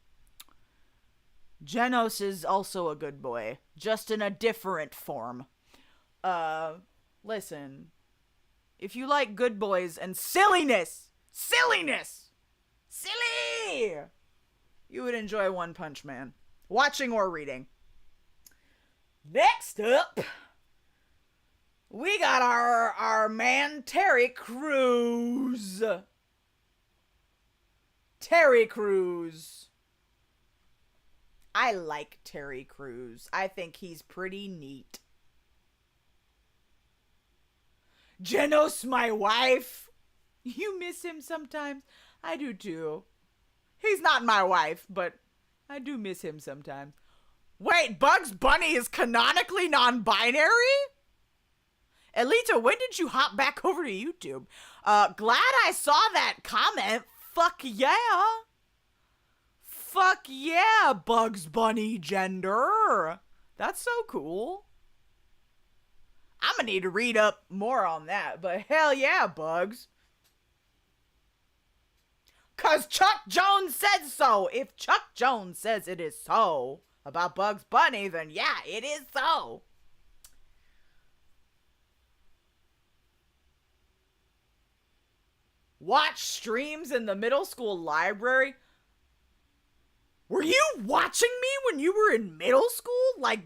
Genos is also a good boy, just in a different form. Listen, if you like good boys and silliness, silly, you would enjoy One Punch Man, watching or reading. Next up, we got our man Terry Crews. Terry Crews. I like Terry Crews. I think he's pretty neat. Genos, my wife. You miss him sometimes? I do too. He's not my wife, but I do miss him sometimes. Wait, Bugs Bunny is canonically non-binary? Elita, when did you hop back over to YouTube? Glad I saw that comment. Fuck yeah. Fuck yeah, Bugs Bunny gender. That's so cool. I'm gonna need to read up more on that, but hell yeah, Bugs. 'Cause Chuck Jones said so. If Chuck Jones says it is so about Bugs Bunny, then yeah, it is so. Watch streams in the middle school library. Were you watching me when you were in middle school? Like,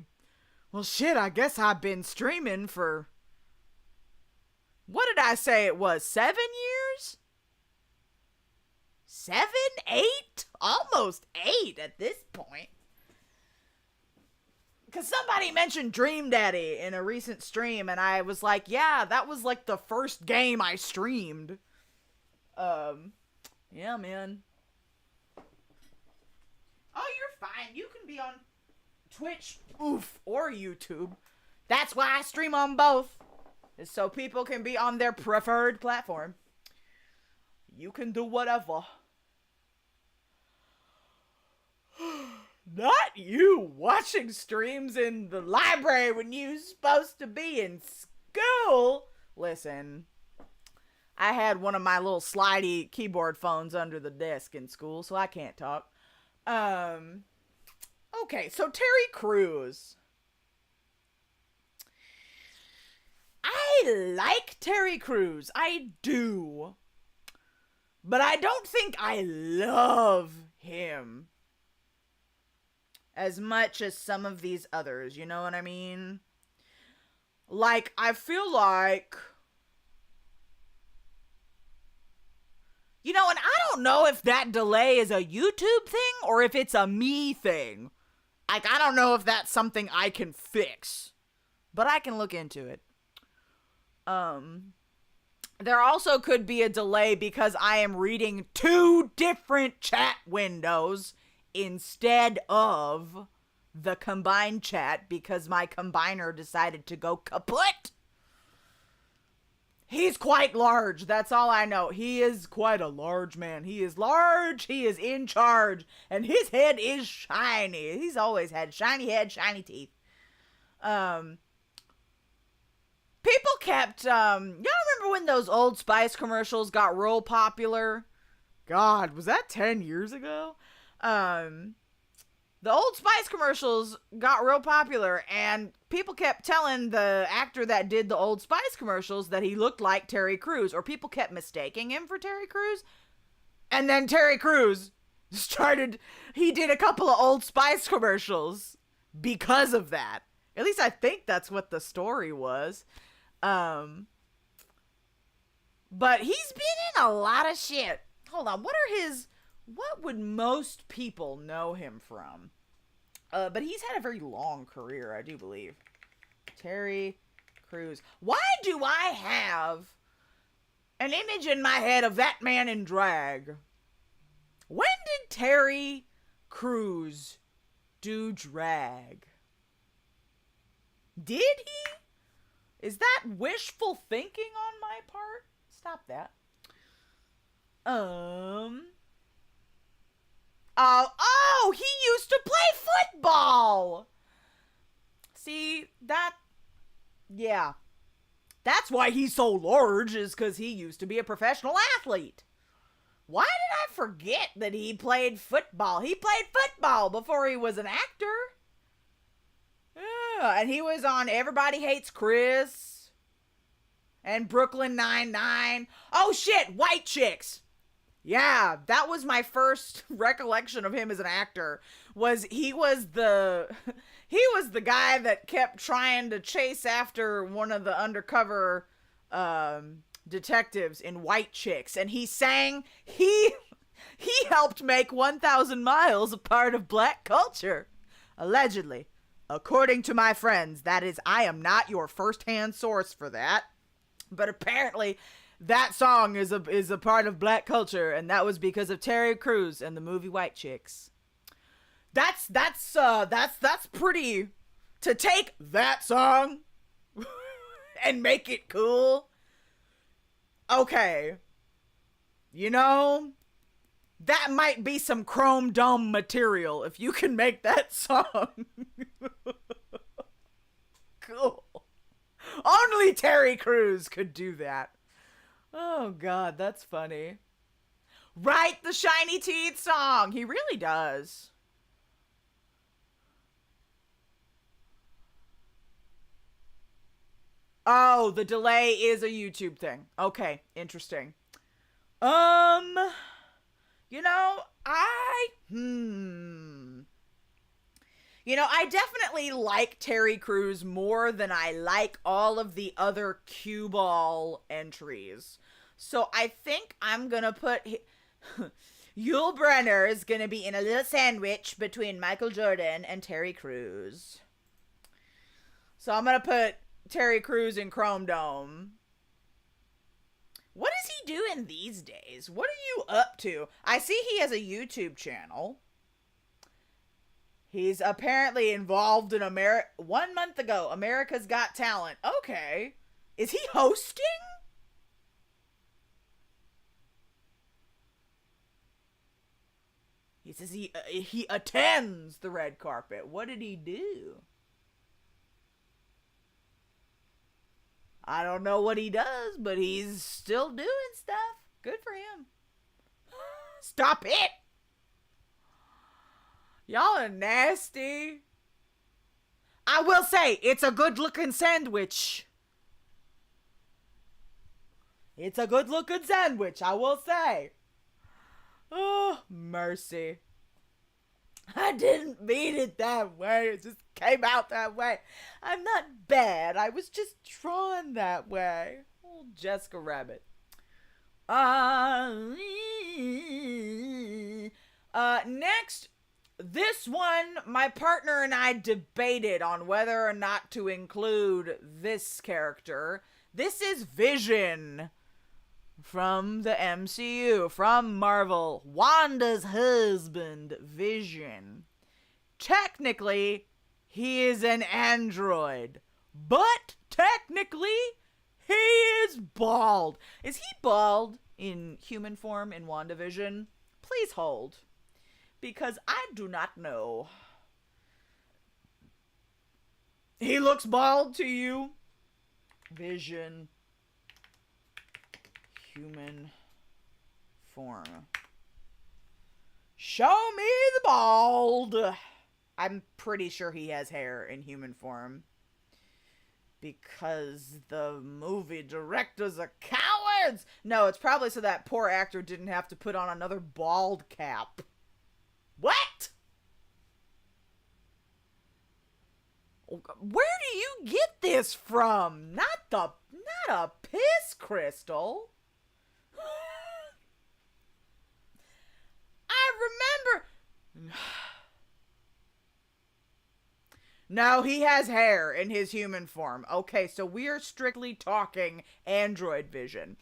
well, shit, I guess I've been streaming for... What did I say it was? 7 years? 7? 8? Almost 8 at this point. Because somebody mentioned Dream Daddy in a recent stream, and I was like, yeah, that was like the first game I streamed. Yeah, man. Oh, you're fine. You can be on Twitch, or YouTube. That's why I stream on both. Is so people can be on their preferred platform. You can do whatever. Not you watching streams in the library when you're supposed to be in school. Listen, I had one of my little slidey keyboard phones under the desk in school, so I can't talk. Okay, so Terry Crews. I like Terry Crews. I do. But I don't think I love him as much as some of these others, you know what I mean? Like, I feel like... You know, and I don't know if that delay is a YouTube thing or if it's a me thing. Like, I don't know if that's something I can fix. But I can look into it. There also could be a delay because I am reading 2 different chat windows instead of the combined chat because my combiner decided to go kaput. He's quite large. That's all I know. He is quite a large man. He is large. He is in charge. And his head is shiny. He's always had shiny head, shiny teeth. People kept, y'all remember when those Old Spice commercials got real popular? God, was that 10 years ago? The Old Spice commercials got real popular, and people kept telling the actor that did the Old Spice commercials that he looked like Terry Crews, or people kept mistaking him for Terry Crews. And then Terry Crews he did a couple of Old Spice commercials. because of that. At least I think that's what the story was. But he's been in a lot of shit. Hold on, what would most people know him from? But he's had a very long career, I do believe. Terry Crews. Why do I have an image in my head of that man in drag? When did Terry Crews do drag? Did he? Is that wishful thinking on my part? Stop that. Oh, he used to play football. See, yeah. That's why he's so large, is because he used to be a professional athlete. Why did I forget that he played football? He played football before he was an actor. Yeah, and he was on Everybody Hates Chris and Brooklyn Nine-Nine. Oh shit, White Chicks. Yeah, that was my first recollection of him as an actor. He was the guy that kept trying to chase after one of the undercover detectives in White Chicks, and he helped make 1,000 Miles a part of black culture, allegedly. According to my friends, that is, I am not your first-hand source for that, but apparently that song is a part of black culture, and that was because of Terry Crews and the movie White Chicks. That's pretty, to take that song and make it cool. Okay. You know, that might be some Chrome Dome material if you can make that song. Cool. Only Terry Crews could do that. Oh, God, that's funny. Write the Shiny Teeth song. He really does. Oh, the delay is a YouTube thing. Okay, interesting. You know, I definitely like Terry Crews more than I like all of the other cue ball entries. So I think I'm gonna put Yul Brynner is gonna be in a little sandwich between Michael Jordan and Terry Crews. So I'm gonna put Terry Crews in Chrome Dome. What is he doing these days? What are you up to? I see he has a YouTube channel. He's apparently involved in 1 month ago, America's Got Talent. Okay. Is he hosting? He says he attends the red carpet. What did he do? I don't know what he does, but he's still doing stuff. Good for him. Stop it! Y'all are nasty. I will say, it's a good-looking sandwich. It's a good-looking sandwich, I will say. Oh, mercy. I didn't mean it that way. It just came out that way. I'm not bad. I was just drawn that way. Oh, Jessica Rabbit. Next, this one, my partner and I debated on whether or not to include this character. This is Vision from the MCU, from Marvel. Wanda's husband, Vision. Technically, he is an android, but technically, he is bald. Is he bald in human form in WandaVision? Please hold, because I do not know. He looks bald to you? Vision. Human form. Show me the bald. I'm pretty sure he has hair in human form, because the movie directors are cowards. No, it's probably so that poor actor didn't have to put on another bald cap. What? Where do you get this from? Not a piss crystal. I remember. No, he has hair in his human form. Okay, so we are strictly talking android vision.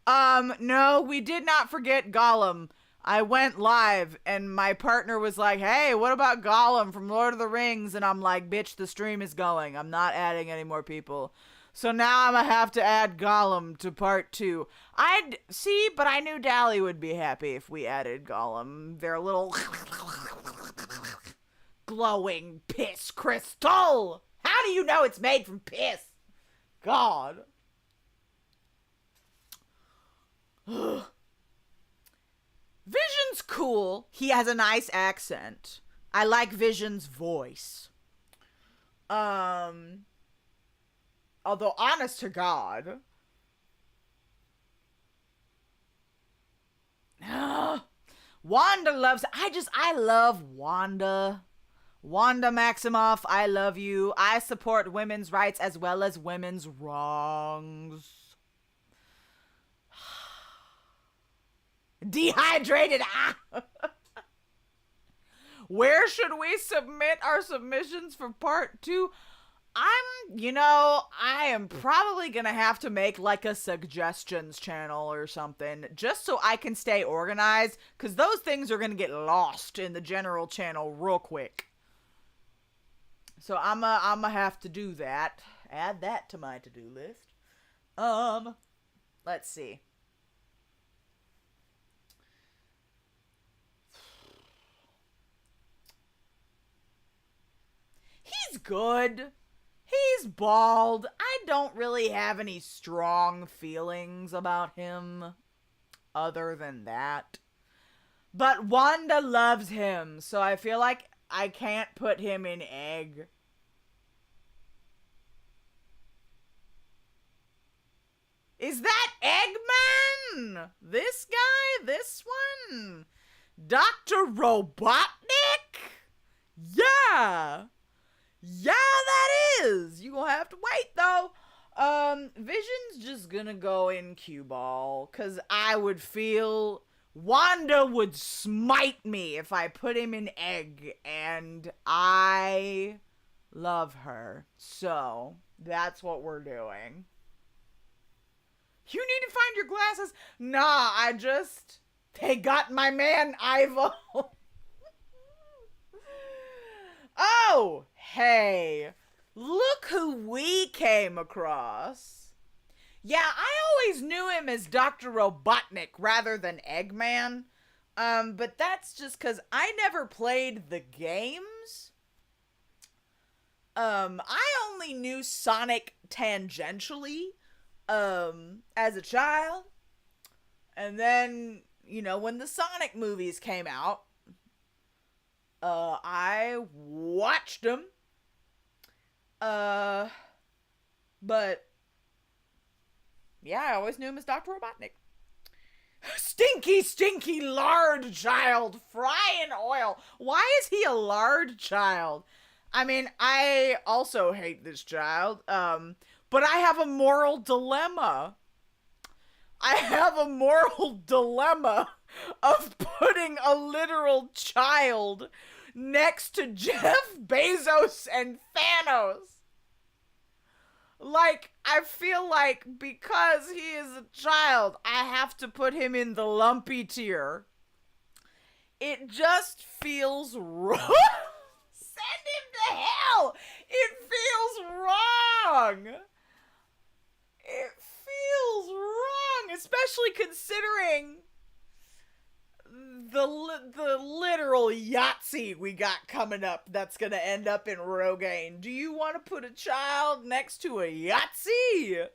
No, we did not forget Gollum. I went live and my partner was like, "Hey, what about Gollum from Lord of the Rings?" And I'm like, "Bitch, the stream is going. I'm not adding any more people." So now I'm gonna have to add Gollum to part 2. I'd see, but I knew Dally would be happy if we added Gollum. Their little glowing piss crystal. How do you know it's made from piss? God. Vision's cool. He has a nice accent. I like Vision's voice. Although, honest to God. Wanda loves... I love Wanda. Wanda Maximoff, I love you. I support women's rights as well as women's wrongs. Dehydrated. Where should we submit our submissions for part 2? I am probably gonna have to make like a suggestions channel or something just so I can stay organized, because those things are gonna get lost in the general channel real quick. So I'ma have to do that. Add that to my to-do list. Let's see. He's good. He's bald. I don't really have any strong feelings about him other than that. But Wanda loves him, so I feel like I can't put him in egg. Is that Eggman? This guy? This one? Dr. Robotnik? Yeah! Yeah, that is! You gonna have to wait, though. Vision's just gonna go in cue ball, because I would feel... Wanda would smite me if I put him in egg, and I love her. So, that's what we're doing. You need to find your glasses. Nah, they got my man Ivo. Oh, hey, look who we came across. Yeah, I always knew him as Dr. Robotnik rather than Eggman. But that's just because I never played the games. I only knew Sonic tangentially, as a child. And then, when the Sonic movies came out, I watched them. But yeah, I always knew him as Dr. Robotnik. Stinky, stinky lard child, fry in oil. Why is he a lard child? I mean, I also hate this child, but I have a moral dilemma. I have a moral dilemma of putting a literal child next to Jeff Bezos and Thanos. Like, I feel like because he is a child, I have to put him in the lumpy tier. It just feels wrong. Send him to hell! It feels wrong! It feels wrong, especially considering the literal Yahtzee we got coming up that's gonna end up in Rogaine. Do you want to put a child next to a Yahtzee?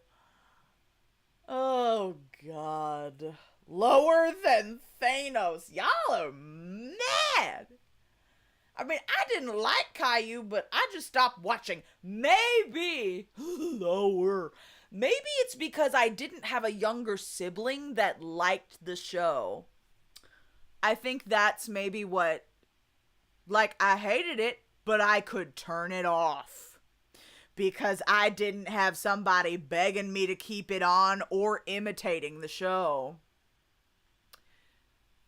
Oh, God. Lower than Thanos. Y'all are mad. I mean, I didn't like Caillou, but I just stopped watching. Maybe lower. Maybe it's because I didn't have a younger sibling that liked the show. I think that's maybe what, like, I hated it, but I could turn it off. because I didn't have somebody begging me to keep it on or imitating the show.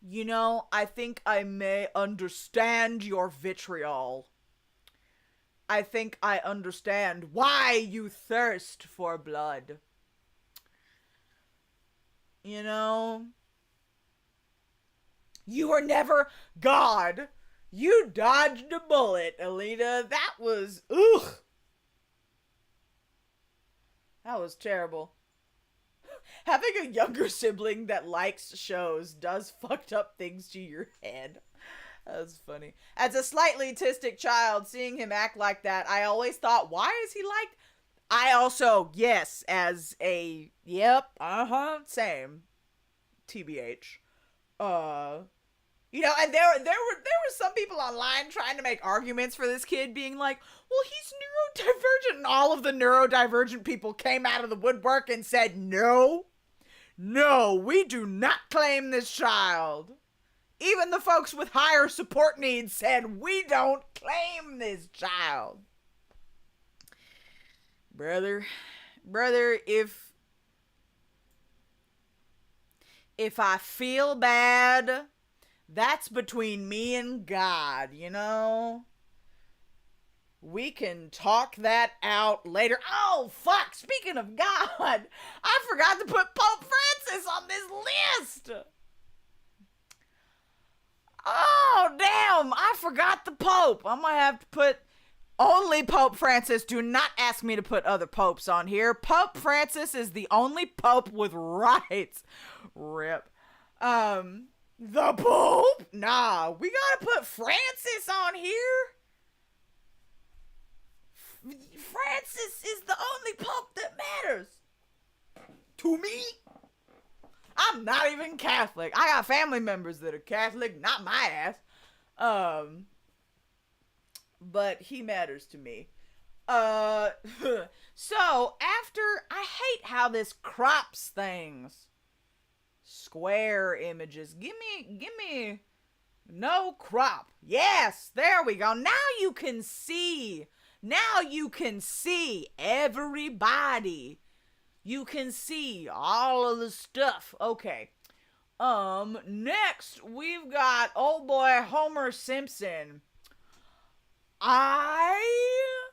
You know, I think I may understand your vitriol. I think I understand why you thirst for blood. You know? You were never God. You dodged a bullet, Alita. That was, ugh. That was terrible. Having a younger sibling that likes shows does fucked up things to your head. That was funny. As a slightly autistic child, seeing him act like that, I always thought, why is he like... I also, yes, as a... Yep, same. TBH. You know, and there were some people online trying to make arguments for this kid being like, well, he's neurodivergent, and all of the neurodivergent people came out of the woodwork and said, no, we do not claim this child. Even the folks with higher support needs said, we don't claim this child. Brother, if I feel bad, that's between me and God, you know? We can talk that out later. Oh, fuck! Speaking of God, I forgot to put Pope Francis on this list! Oh, damn! I forgot the Pope. I'm gonna have to put only Pope Francis. Do not ask me to put other popes on here. Pope Francis is the only pope with rights. Rip. The Pope? Nah, we gotta put Francis on here. Francis is the only Pope that matters. To me. I'm not even Catholic. I got family members that are Catholic, not my ass. But he matters to me. So, after, I hate how this crops things. Square images. Give me no crop. Yes, there we go. Now you can see everybody. You can see all of the stuff. Okay. Next we've got old boy Homer Simpson. I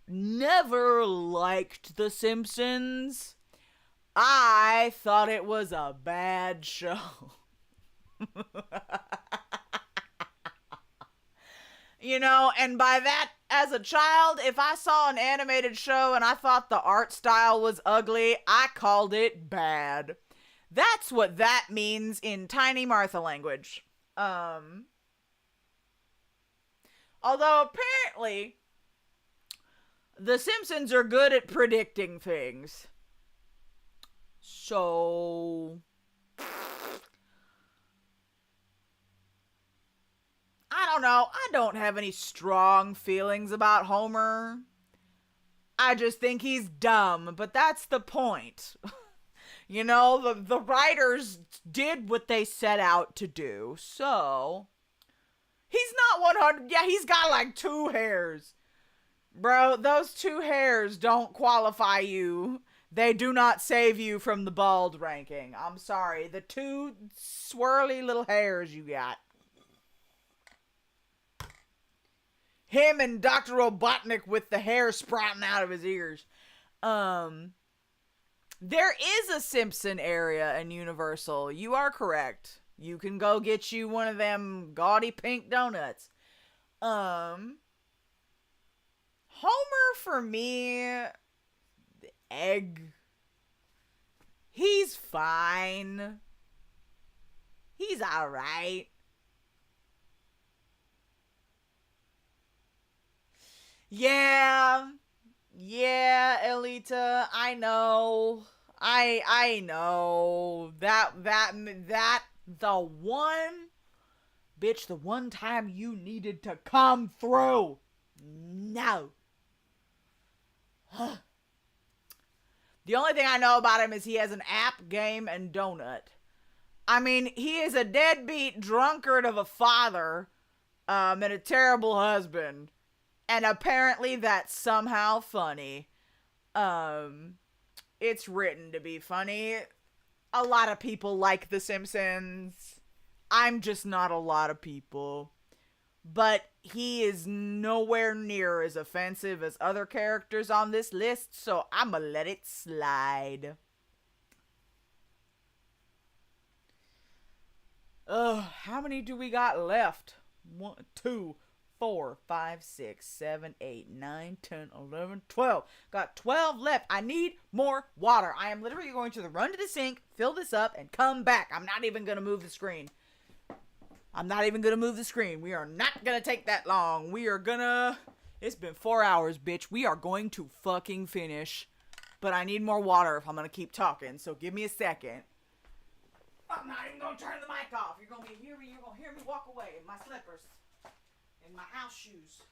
never liked The Simpsons. I thought it was a bad show. You know, and by that, as a child, if I saw an animated show and I thought the art style was ugly, I called it bad. That's what that means in Tiny Martha language. Although apparently, The Simpsons are good at predicting things. So, I don't know. I don't have any strong feelings about Homer. I just think he's dumb, but that's the point. You know, the writers did what they set out to do, so... He's not 100... Yeah, he's got like 2 hairs. Bro, those 2 hairs don't qualify you. They do not save you from the bald ranking. I'm sorry. The 2 swirly little hairs you got. Him and Dr. Robotnik with the hair sprouting out of his ears. There is a Simpson area in Universal. You are correct. You can go get you one of them gaudy pink donuts. Homer for me, the egg. He's fine. He's alright. Yeah, Elita, I know. I know. That, the one time you needed to come through. No. The only thing I know about him is he has an app, game, and donut. I mean, he is a deadbeat drunkard of a father, and a terrible husband. And apparently that's somehow funny. Um, it's written to be funny. A lot of people like The Simpsons. I'm just not a lot of people. But he is nowhere near as offensive as other characters on this list, so I'ma let it slide. Ugh, how many do we got left? 1, 2, 4, 5, 6, 7, 8, 9, 10, 11, 12. Got 12 left. I need more water. I am literally going to run to the sink, fill this up, and come back. I'm not even going to move the screen. We are not going to take that long. We are going to... It's been 4 hours, bitch. We are going to fucking finish. But I need more water if I'm going to keep talking, so give me a second. I'm not even going to turn the mic off. You're going to hear me walk away in my slippers. In my house shoes.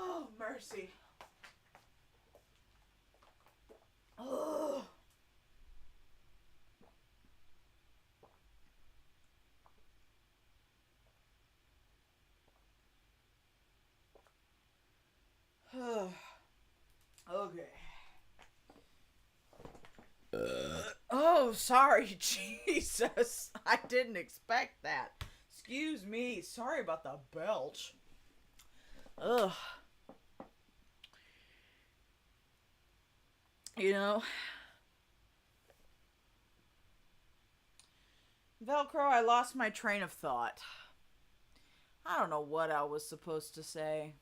Oh, mercy. Oh. Okay. Oh, sorry, Jesus. I didn't expect that. Excuse me. Sorry about the belch. Ugh. You know, Velcro, I lost my train of thought. I don't know what I was supposed to say.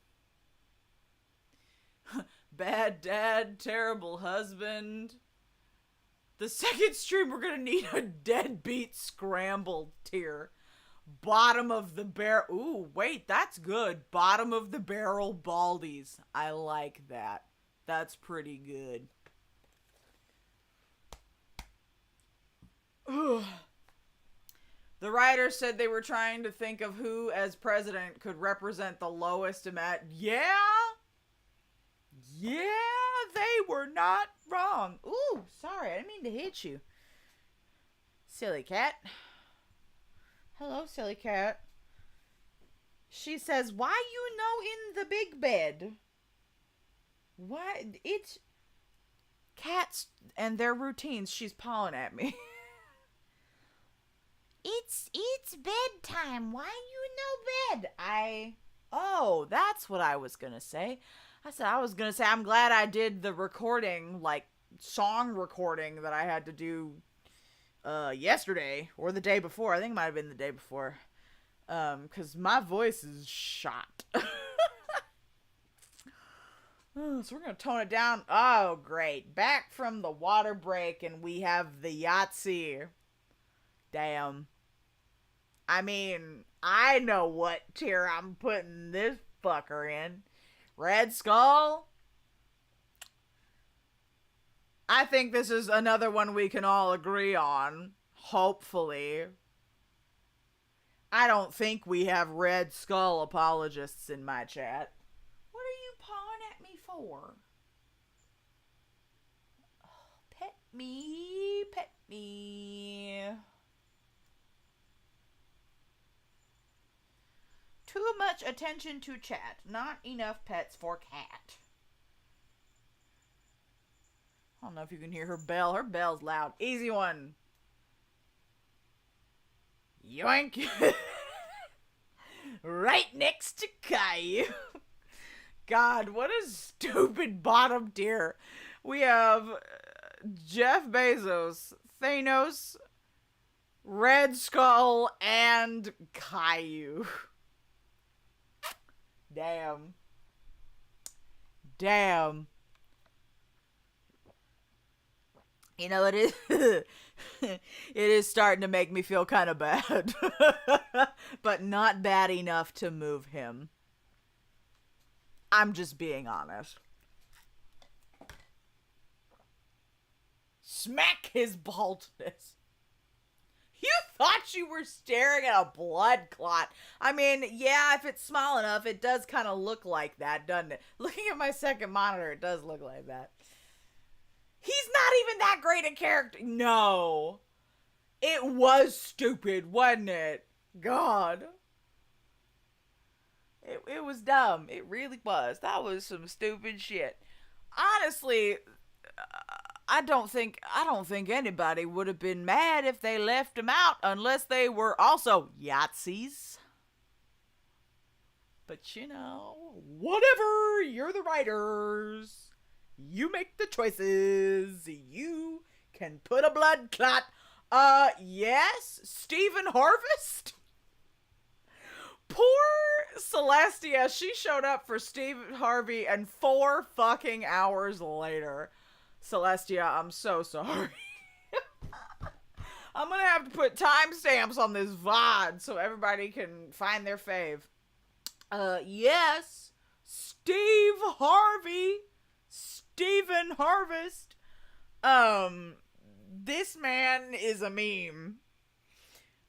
Bad dad, terrible husband. The second stream, we're gonna need a deadbeat scrambled tier. Bottom of the barrel. Ooh, wait, that's good. Bottom of the barrel baldies. I like that. That's pretty good. Ugh. The writer said they were trying to think of who as president could represent the lowest amount. Yeah, they were not wrong. Ooh, sorry, I didn't mean to hit you. Silly cat. Hello, silly cat. She says, why you know in the big bed? Why? It's cats and their routines. She's pawing at me. It's bedtime. Why you know bed? Oh, that's what I was gonna say. I'm glad I did the recording, like, song recording that I had to do yesterday or the day before. I think it might have been the day before. Because my voice is shot. So we're going to tone it down. Oh, great. Back from the water break, and we have the Yahtzee. Damn. I mean, I know what tier I'm putting this fucker in. Red Skull. I think this is another one we can all agree on. Hopefully. I don't think we have Red Skull apologists in my chat. What are you pawing at me for? Oh, pet me, pet me. Too much attention to chat. Not enough pets for cat. I don't know if you can hear her bell. Her bell's loud. Easy one. Yoink. Right next to Caillou. God, what a stupid bottom tier. We have Jeff Bezos, Thanos, Red Skull, and Caillou. Damn. You know, it is it is starting to make me feel kind of bad. But not bad enough to move him. I'm just being honest. Smack his baldness. You thought you were staring at a blood clot. I mean, yeah, if it's small enough, it does kind of look like that, doesn't it? Looking at my second monitor, it does look like that. He's not even that great a character. No. It was stupid, wasn't it? God. It was dumb. It really was. That was some stupid shit. Honestly, I don't think anybody would have been mad if they left him out unless they were also Yahtzees. But you know, whatever. You're the writers. You make the choices. You can put a blood clot. Yes, Stephen Harvest. Poor Celestia. She showed up for Steve Harvey, and 4 fucking hours later. Celestia, I'm so sorry. I'm gonna have to put timestamps on this VOD so everybody can find their fave. Yes, Steve Harvey. Stephen Harvest. This man is a meme.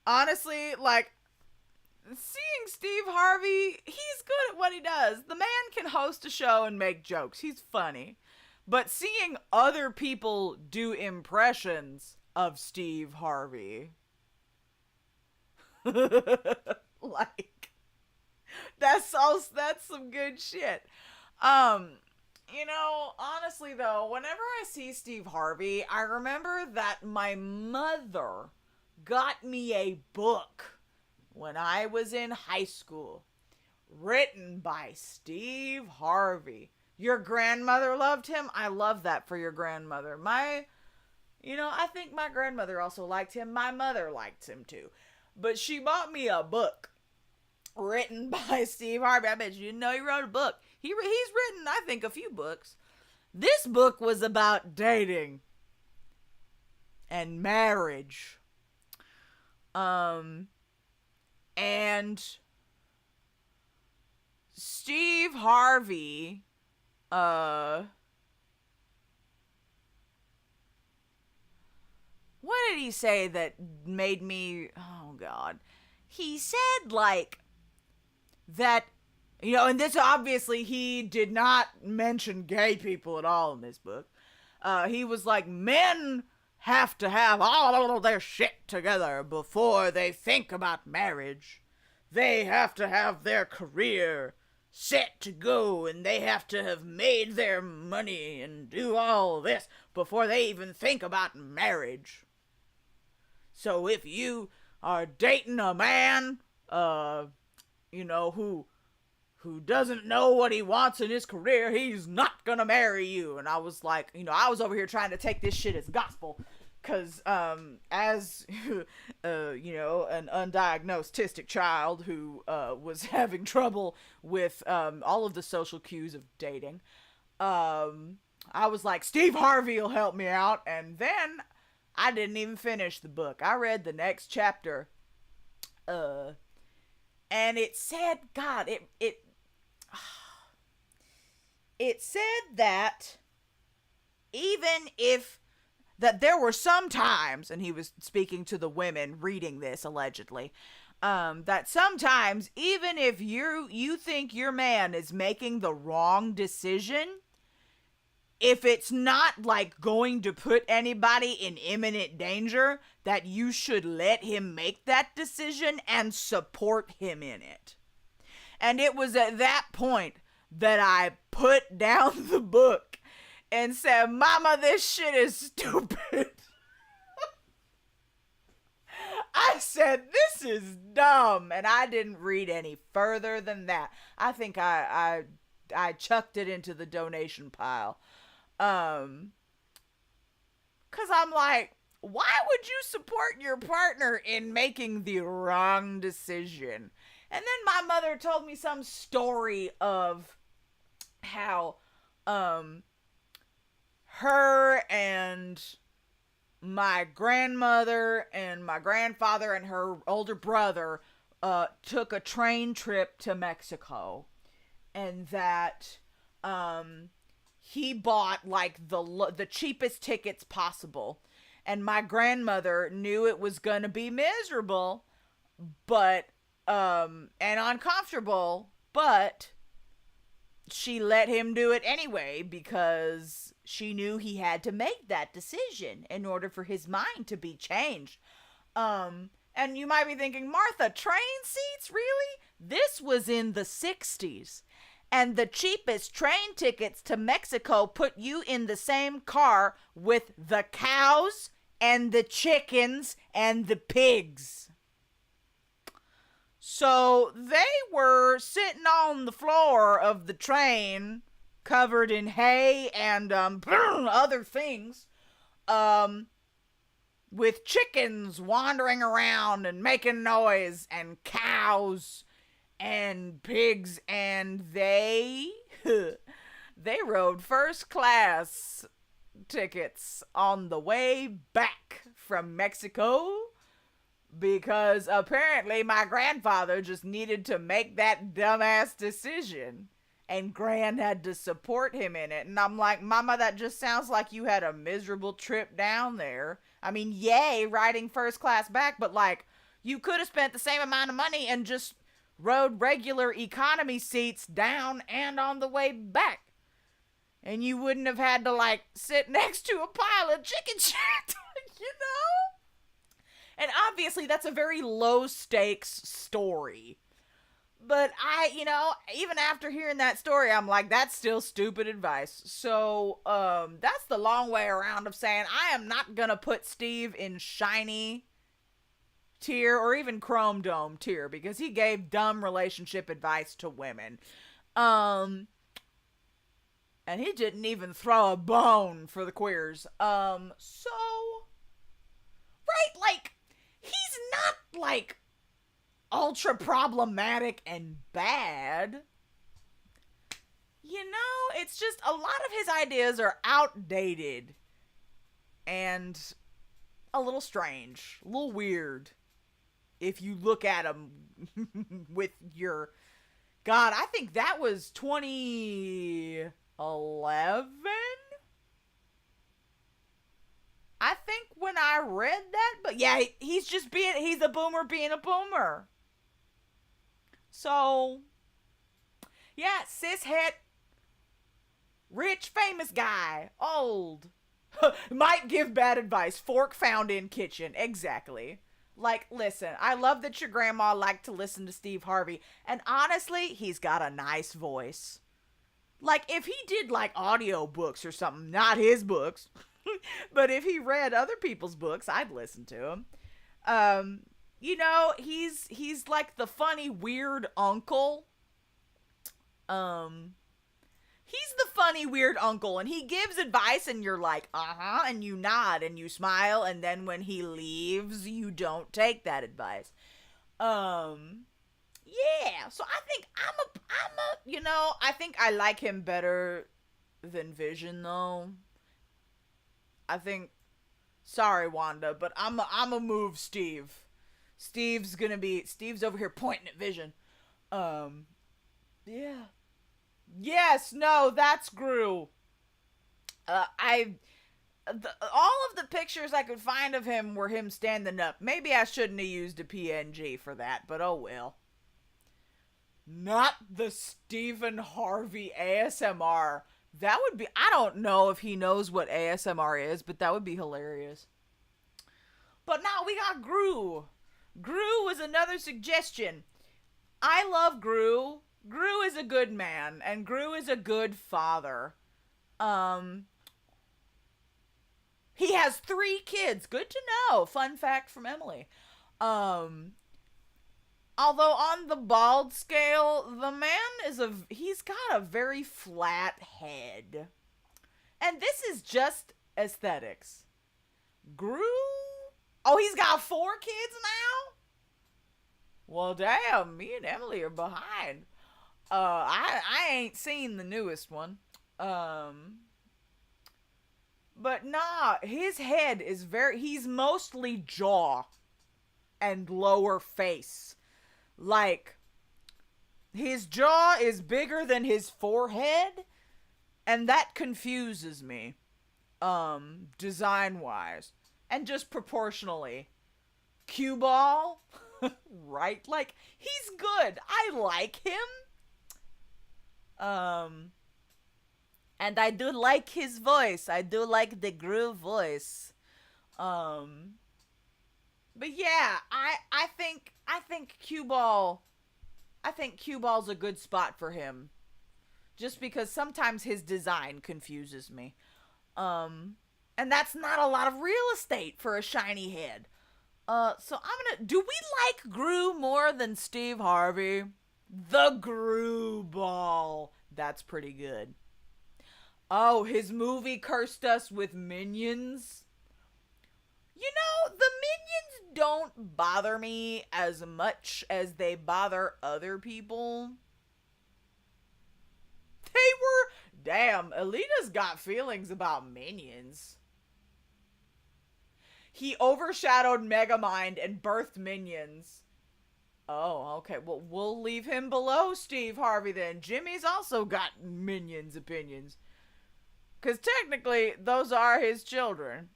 Honestly, like, seeing Steve Harvey, he's good at what he does. The man can host a show and make jokes. He's funny. But seeing other people do impressions of Steve Harvey, like, that's some good shit. You know, honestly though, whenever I see Steve Harvey, I remember that my mother got me a book when I was in high school, written by Steve Harvey. Your grandmother loved him? I love that for your grandmother. I think my grandmother also liked him. My mother liked him too. But she bought me a book written by Steve Harvey. I bet you didn't know he wrote a book. He's written, I think, a few books. This book was about dating and marriage. And Steve Harvey, what did he say that made me, oh God. He said, like, that, and this obviously he did not mention gay people at all in this book. He was like, men have to have all of their shit together before they think about marriage. They have to have their career set to go, and they have to have made their money and do all this before they even think about marriage. So if you are dating a man, who doesn't know what he wants in his career, he's not gonna marry you. And I was like, I was over here trying to take this shit as gospel. Because, as, an undiagnosed autistic child who was having trouble with all of the social cues of dating, I was like, Steve Harvey will help me out. And then I didn't even finish the book. I read the next chapter, and it said, God, it said that even if that there were some times, and he was speaking to the women reading this allegedly, that sometimes even if you think your man is making the wrong decision, if it's not like going to put anybody in imminent danger, that you should let him make that decision and support him in it. And it was at that point that I put down the book and said, Mama, this shit is stupid. I said, this is dumb. And I didn't read any further than that. I think I chucked it into the donation pile. 'Cause I'm like, why would you support your partner in making the wrong decision? And then my mother told me some story of how, her and my grandmother and my grandfather and her older brother took a train trip to Mexico, and that um, he bought like the cheapest tickets possible, and my grandmother knew it was gonna be miserable, but and uncomfortable, but she let him do it anyway because she knew he had to make that decision in order for his mind to be changed. And you might be thinking, Martha, train seats? Really? This was in the 60s. And the cheapest train tickets to Mexico put you in the same car with the cows and the chickens and the pigs. So they were sitting on the floor of the train, covered in hay and other things, um, with chickens wandering around and making noise, and cows and pigs, and they they rode first class tickets on the way back from Mexico, because apparently my grandfather just needed to make that dumbass decision, and Gran had to support him in it. And I'm like, Mama, that just sounds like you had a miserable trip down there. I mean, yay, riding first class back, but like, you could have spent the same amount of money and just rode regular economy seats down and on the way back. And you wouldn't have had to like sit next to a pile of chicken shit, you know? And obviously that's a very low stakes story. But even after hearing that story, I'm like, that's still stupid advice. So, that's the long way around of saying I am not gonna put Steve in shiny tier or even chrome dome tier, because he gave dumb relationship advice to women. And he didn't even throw a bone for the queers. So, right, like, he's not like ultra problematic and bad. You know, it's just a lot of his ideas are outdated and a little strange, a little weird if you look at them with your... God, I think that was 2011? I think when I read that, but yeah, he's a boomer being a boomer. So, yeah, cishet, rich, famous guy, old. Might give bad advice. Fork found in kitchen. Exactly. Like, listen, I love that your grandma liked to listen to Steve Harvey. And honestly, he's got a nice voice. Like, if he did, like, audio books or something, not his books, but if he read other people's books, I'd listen to him. He's like the funny, weird uncle. He's the funny, weird uncle, and he gives advice, and you're like, uh-huh, and you nod, and you smile, and then when he leaves, you don't take that advice. Yeah, so I think I think I like him better than Vision, though. I think, sorry, Wanda, but I'm a move Steve. Steve's over here pointing at Vision. Yeah. Yes, no, that's Gru. All of the pictures I could find of him were him standing up. Maybe I shouldn't have used a PNG for that, but oh well. Not the Stephen Harvey ASMR. That would be... I don't know if he knows what ASMR is, but that would be hilarious. But now we got Gru. Gru was another suggestion. I love Gru. Gru is a good man, and Gru is a good father. He has 3 kids. Good to know. Fun fact from Emily. Although on the bald scale, the man he's got a very flat head. And this is just aesthetics. Gru? Oh, he's got 4 kids now? Well, damn, me and Emily are behind. I ain't seen the newest one. But nah, his head is he's mostly jaw and lower face. Like, his jaw is bigger than his forehead, and that confuses me, design wise. And just proportionally. Cue ball, right? Like, he's good. I like him. And I do like his voice. I do like the groove voice. Um, but yeah, I think cue ball. I think cue ball's a good spot for him, just because sometimes his design confuses me. And that's not a lot of real estate for a shiny head. So do we like Gru more than Steve Harvey? The Gru ball. That's pretty good. Oh, his movie cursed us with minions. You know, the minions don't bother me as much as they bother other people. They were. Damn, Alita's got feelings about minions. He overshadowed Megamind and birthed minions. Oh, okay. Well, we'll leave him below Steve Harvey then. Jimmy's also got minions opinions. Because technically, those are his children.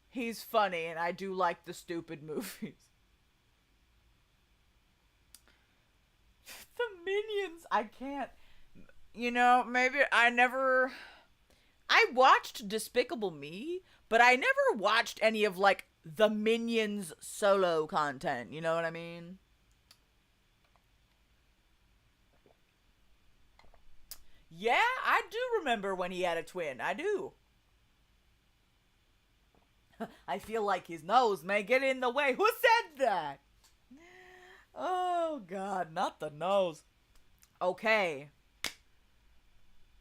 He's funny, and I do like the stupid movies. The minions, I can't. You know, maybe I watched Despicable Me, but I never watched any of, like, the Minions solo content. You know what I mean? Yeah, I do remember when he had a twin. I do. I feel like his nose may get in the way. Who said that? Oh, God, not the nose. Okay.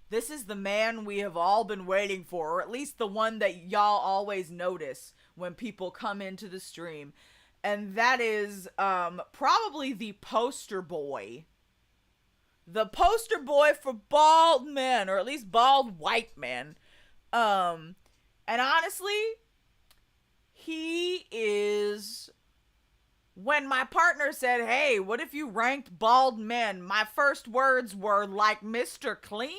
This is the man we have all been waiting for, or at least the one that y'all always notice when people come into the stream. And that is probably the poster boy. The poster boy for bald men, or at least bald white men. And honestly, he is... When my partner said, hey, what if you ranked bald men? My first words were like Mr. Clean.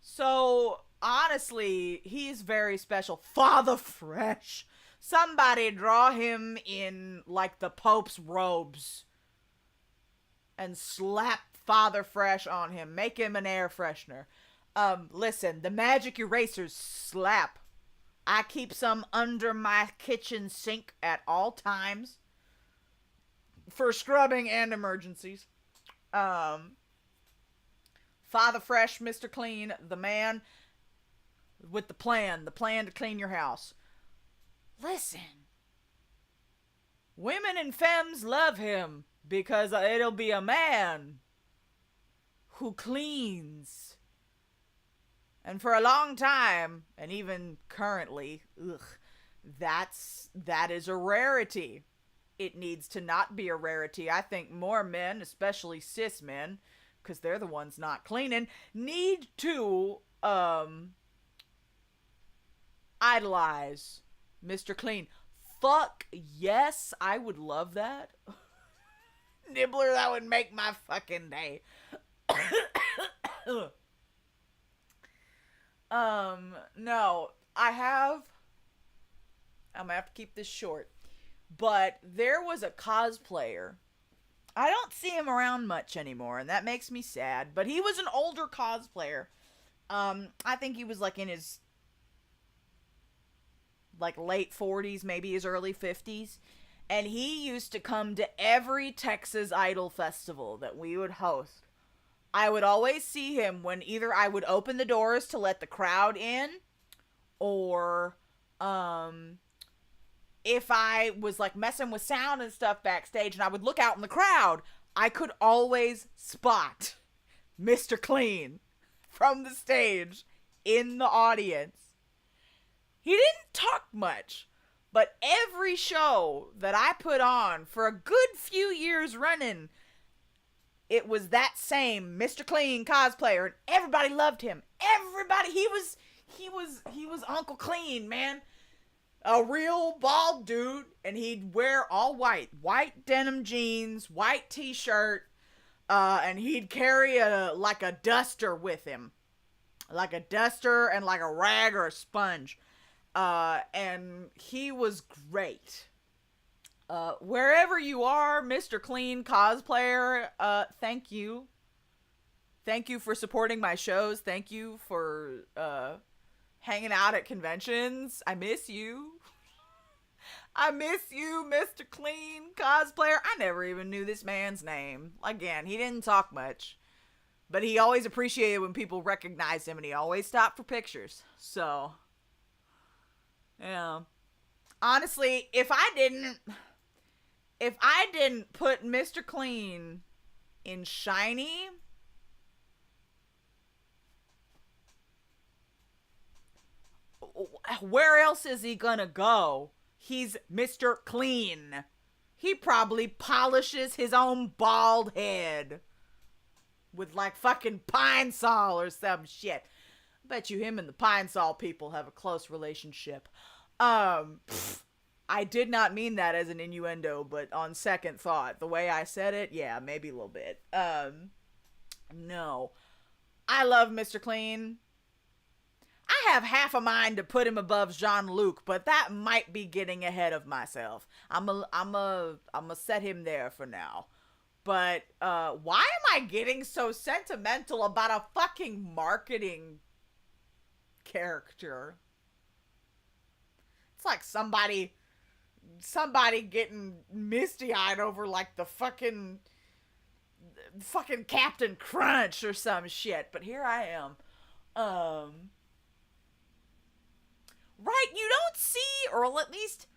So, honestly, he's very special. Father Fresh. Somebody draw him in, like, the Pope's robes. And slap Father Fresh on him. Make him an air freshener. Listen, the magic erasers slap. I keep some under my kitchen sink at all times. For scrubbing and emergencies. Father Fresh, Mr. Clean, the man with the plan to clean your house. Listen, women and femmes love him because it'll be a man who cleans. And for a long time, and even currently, that is a rarity. It needs to not be a rarity. I think more men, especially cis men, because they're the ones not cleaning, need to idolize Mr. Clean. Fuck yes, I would love that. Nibbler, that would make my fucking day. No, I'm gonna have to keep this short. But there was a cosplayer. I don't see him around much anymore, and that makes me sad. But he was an older cosplayer. I think he was like in his like late 40s, maybe his early 50s. And he used to come to every Texas Idol festival that we would host. I would always see him when either I would open the doors to let the crowd in, or if I was like messing with sound and stuff backstage and I would look out in the crowd, I could always spot Mr. Clean from the stage in the audience. He didn't talk much, but every show that I put on for a good few years running, it was that same Mr. Clean cosplayer, and everybody loved him. Everybody, he was Uncle Clean, man. A real bald dude, and he'd wear all white denim jeans, white t-shirt, and he'd carry a duster with him, like a duster and like a rag or a sponge, and he was great. Wherever you are, Mr. Clean cosplayer, thank you. Thank you for supporting my shows. Thank you for hanging out at conventions. I miss you. I miss you, Mr. Clean cosplayer. I never even knew this man's name. Again, he didn't talk much, but he always appreciated when people recognized him, and he always stopped for pictures. So, yeah. Honestly, if I didn't put Mr. Clean in shiny, where else is he gonna go? He's Mr. Clean. He probably polishes his own bald head with like fucking Pine Sol or some shit. I bet you him and the Pine Sol people have a close relationship. I did not mean that as an innuendo, but on second thought, the way I said it, yeah, maybe a little bit. No. I love Mr. Clean. I have half a mind to put him above Jean-Luc, but that might be getting ahead of myself. I'm a set him there for now. But why am I getting so sentimental about a fucking marketing character? It's like somebody getting misty-eyed over like the fucking Captain Crunch or some shit. But here I am. Right, you don't see, or at least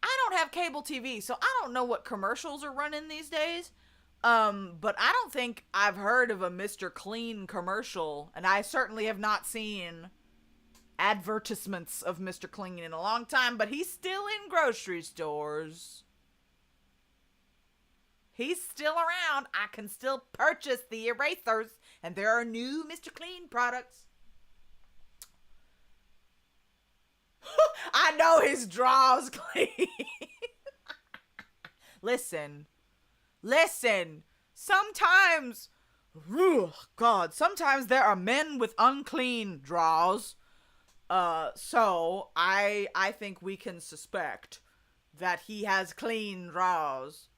I don't have cable TV, so I don't know what commercials are running these days. But I don't think I've heard of a Mr. Clean commercial, and I certainly have not seen advertisements of Mr. Clean in a long time, but he's still in grocery stores. He's still around. I can still purchase the erasers, and there are new Mr. Clean products. I know his draw's clean. Listen. Sometimes, sometimes there are men with unclean draws. So I think we can suspect that he has clean draws.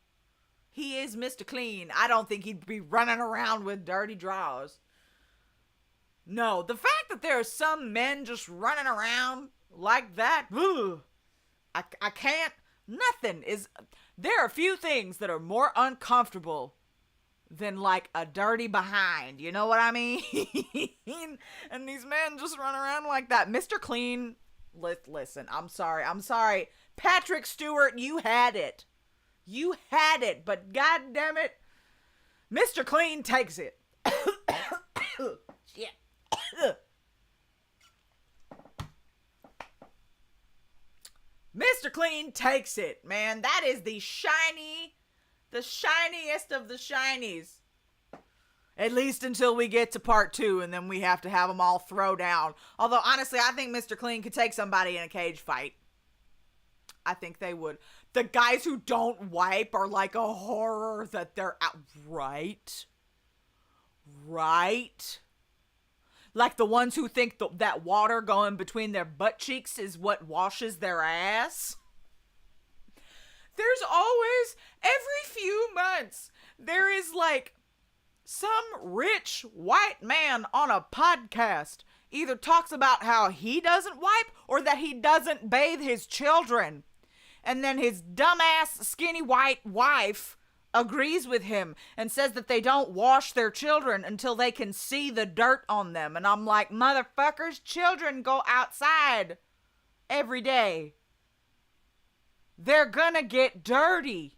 He is Mr. Clean. I don't think he'd be running around with dirty draws. No, the fact that there are some men just running around like that, I can't. Nothing is. There are a few things that are more uncomfortable than like a dirty behind. You know what I mean? And these men just run around like that. Mr. Clean, listen. I'm sorry. Patrick Stewart, you had it. But god damn it, Mr. Clean takes it. Shit. Mr. Clean takes it, man. That is the shiniest of the shinies. At least until we get to part 2, and then we have to have them all throw down. Although, honestly, I think Mr. Clean could take somebody in a cage fight. I think they would. The guys who don't wipe are like a horror that they're out. Right? Like the ones who think that water going between their butt cheeks is what washes their ass. There's always, every few months, there is like some rich white man on a podcast either talks about how he doesn't wipe or that he doesn't bathe his children. And then his dumbass skinny white wife agrees with him and says that they don't wash their children until they can see the dirt on them. And I'm like, motherfuckers, children go outside every day. They're gonna get dirty.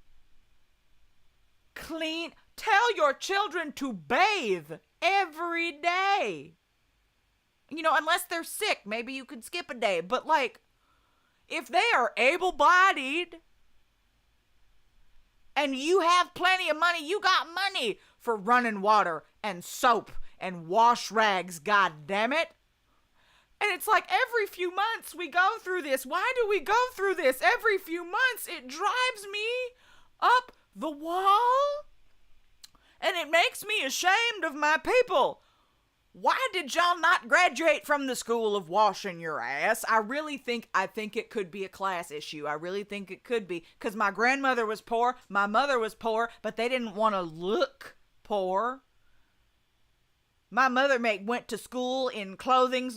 Clean. Tell your children to bathe every day. You know, unless they're sick, maybe you could skip a day. But like, if they are able-bodied and you have plenty of money, you got money, for running water and soap and wash rags, god damn it. And it's like every few months we go through this. Why do we go through this every few months? It drives me up the wall. And it makes me ashamed of my people. Why did y'all not graduate from the school of washing your ass? I think it could be a class issue. I really think it could be. Because my grandmother was poor, my mother was poor, but they didn't want to look poor. My mother went to school in clothing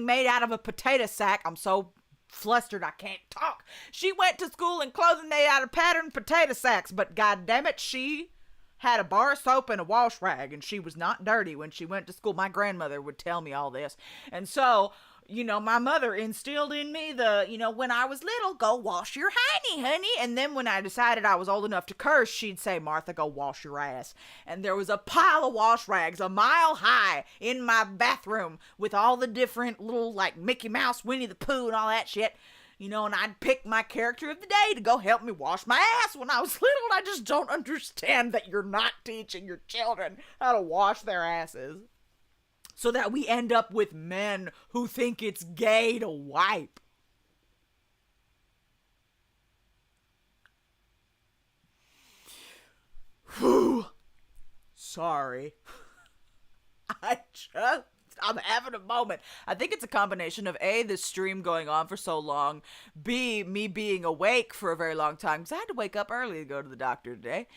made out of a potato sack. I'm so flustered I can't talk. She went to school in clothing made out of patterned potato sacks, but god damn it, she had a bar of soap and a wash rag, and she was not dirty when she went to school. My grandmother would tell me all this. And so, my mother instilled in me when I was little, go wash your hiney, honey. And then when I decided I was old enough to curse, she'd say, Martha, go wash your ass. And there was a pile of wash rags a mile high in my bathroom with all the different little, like, Mickey Mouse, Winnie the Pooh, and all that shit. And I'd pick my character of the day to go help me wash my ass when I was little. And I just don't understand that you're not teaching your children how to wash their asses. So that we end up with men who think it's gay to wipe. Whew. Sorry. I'm having a moment. I think it's a combination of A, this stream going on for so long, B, me being awake for a very long time, because I had to wake up early to go to the doctor today.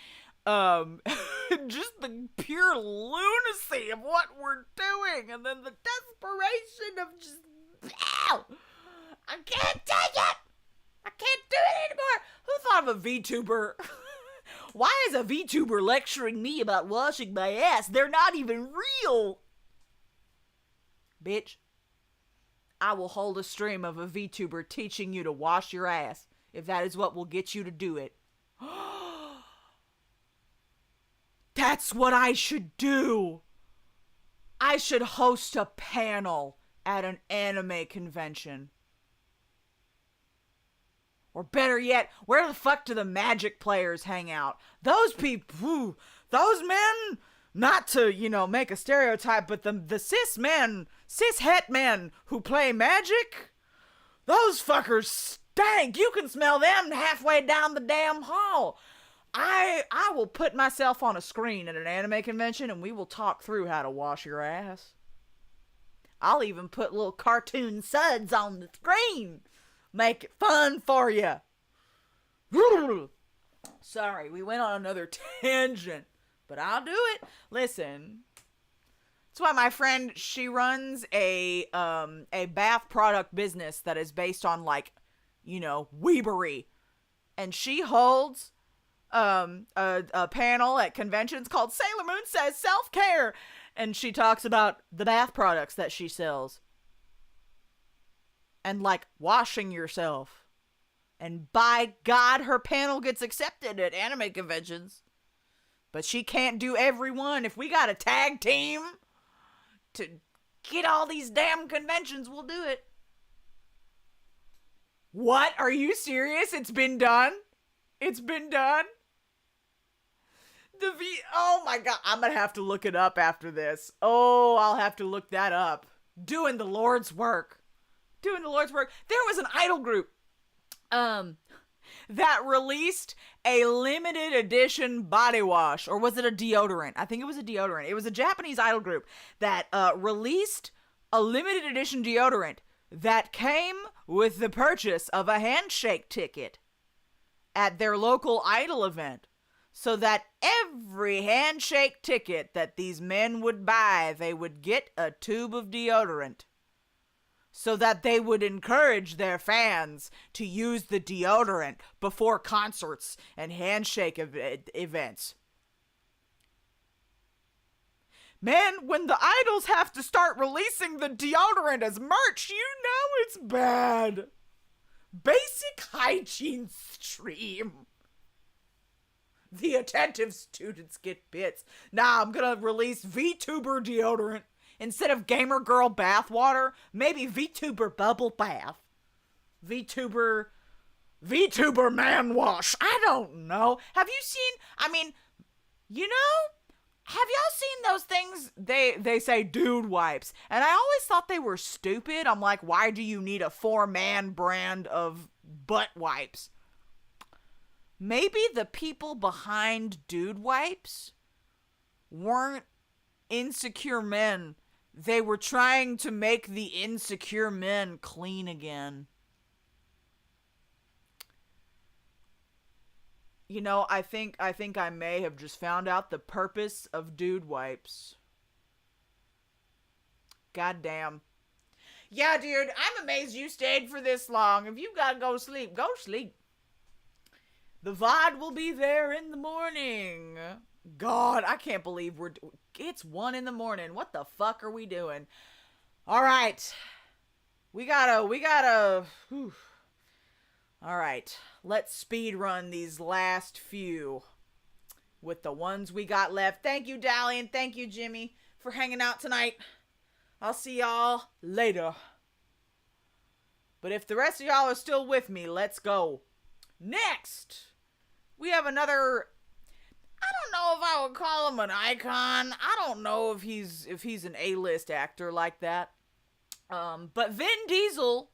Just the pure lunacy of what we're doing, and then the desperation of just, I can't take it! I can't do it anymore! Who thought of a VTuber? Why is a VTuber lecturing me about washing my ass? They're not even real! Bitch, I will hold a stream of a VTuber teaching you to wash your ass, if that is what will get you to do it. That's what I should do. I should host a panel at an anime convention. Or better yet, where the fuck do the Magic players hang out? Those people, those men, not to, make a stereotype, but the cis-het men who play Magic, those fuckers stank. You can smell them halfway down the damn hall. I will put myself on a screen at an anime convention and we will talk through how to wash your ass. I'll even put little cartoon suds on the screen. Make it fun for you. Sorry, we went on another tangent, but I'll do it. Listen, that's why my friend, she runs a bath product business that is based on Weebery, and she holds a panel at conventions called Sailor Moon Says Self-Care, and she talks about the bath products that she sells and washing yourself. And by God, her panel gets accepted at anime conventions, but she can't do every one. If we got a tag team to get all these damn conventions, we'll do it. What? Are you serious? It's been done? It's been done? Oh my God, I'm gonna have to look it up after this. Oh, I'll have to look that up. Doing the Lord's work. There was an idol group that released a limited edition body wash, or was it a deodorant? I think it was a deodorant. It was a Japanese idol group that released a limited edition deodorant that came with the purchase of a handshake ticket at their local idol event. So that every handshake ticket that these men would buy, they would get a tube of deodorant. So that they would encourage their fans to use the deodorant before concerts and handshake events. Man, when the idols have to start releasing the deodorant as merch, it's bad. Basic hygiene stream. The attentive students get bits. Nah, I'm gonna release VTuber deodorant. Instead of Gamer Girl bath water, maybe VTuber bubble bath. VTuber man wash. I don't know. Have you seen, Have y'all seen those things? They say dude wipes. And I always thought they were stupid. I'm like, why do you need a 4-man brand of butt wipes? Maybe the people behind dude wipes weren't insecure men. They were trying to make the insecure men clean again. You know, I think I may have just found out the purpose of dude wipes. Goddamn. Yeah, dude, I'm amazed you stayed for this long. If you gotta go sleep, go sleep. The VOD will be there in the morning. God, I can't believe it's 1 in the morning. What the fuck are we doing? All right. We gotta, whew. All right. Let's speed run these last few with the ones we got left. Thank you, Dally, and thank you, Jimmy, for hanging out tonight. I'll see y'all later. But if the rest of y'all are still with me, let's go. Next, we have another, I don't know if I would call him an icon. I don't know if he's an A-list actor like that. But Vin Diesel